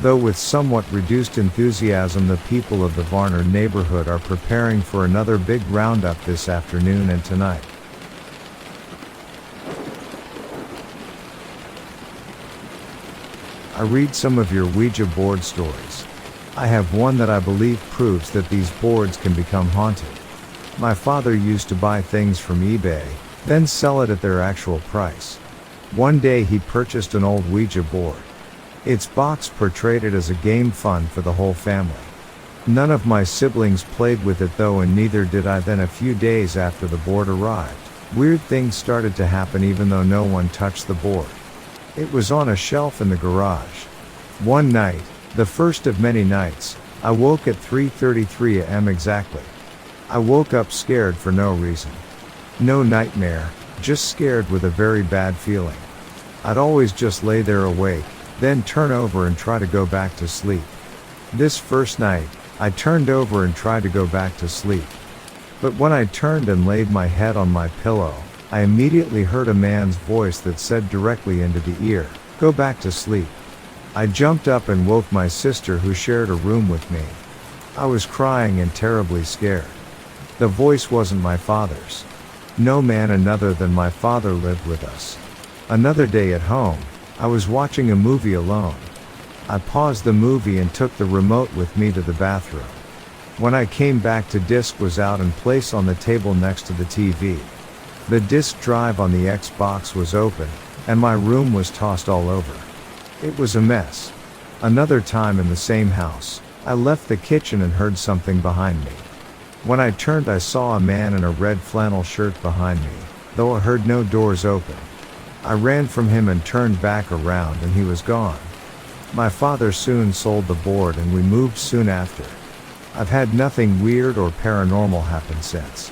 Though with somewhat reduced enthusiasm, the people of the Varner neighborhood are preparing for another big roundup this afternoon and tonight. I read some of your Ouija board stories. I have one that I believe proves that these boards can become haunted. My father used to buy things from eBay, then sell it at their actual price. One day he purchased an old Ouija board. Its box portrayed it as a game fun for the whole family. None of my siblings played with it though, and neither did I. Then a few days after the board arrived, weird things started to happen even though no one touched the board. It was on a shelf in the garage. One night, the first of many nights, I woke at 3:33 a.m. exactly. I woke up scared for no reason. No nightmare, just scared with a very bad feeling. I'd always just lay there awake, then turn over and try to go back to sleep. This first night, I turned over and tried to go back to sleep. But when I turned and laid my head on my pillow, I immediately heard a man's voice that said directly into the ear, "Go back to sleep." I jumped up and woke my sister, who shared a room with me. I was crying and terribly scared. The voice wasn't my father's. No man another than my father lived with us. Another day at home, I was watching a movie alone. I paused the movie and took the remote with me to the bathroom. When I came back, the disc was out and placed on the table next to the TV. The disk drive on the Xbox was open, and my room was tossed all over. It was a mess. Another time in the same house, I left the kitchen and heard something behind me. When I turned, I saw a man in a red flannel shirt behind me, though I heard no doors open. I ran from him and turned back around, and he was gone. My father soon sold the board and we moved soon after. I've had nothing weird or paranormal happen since.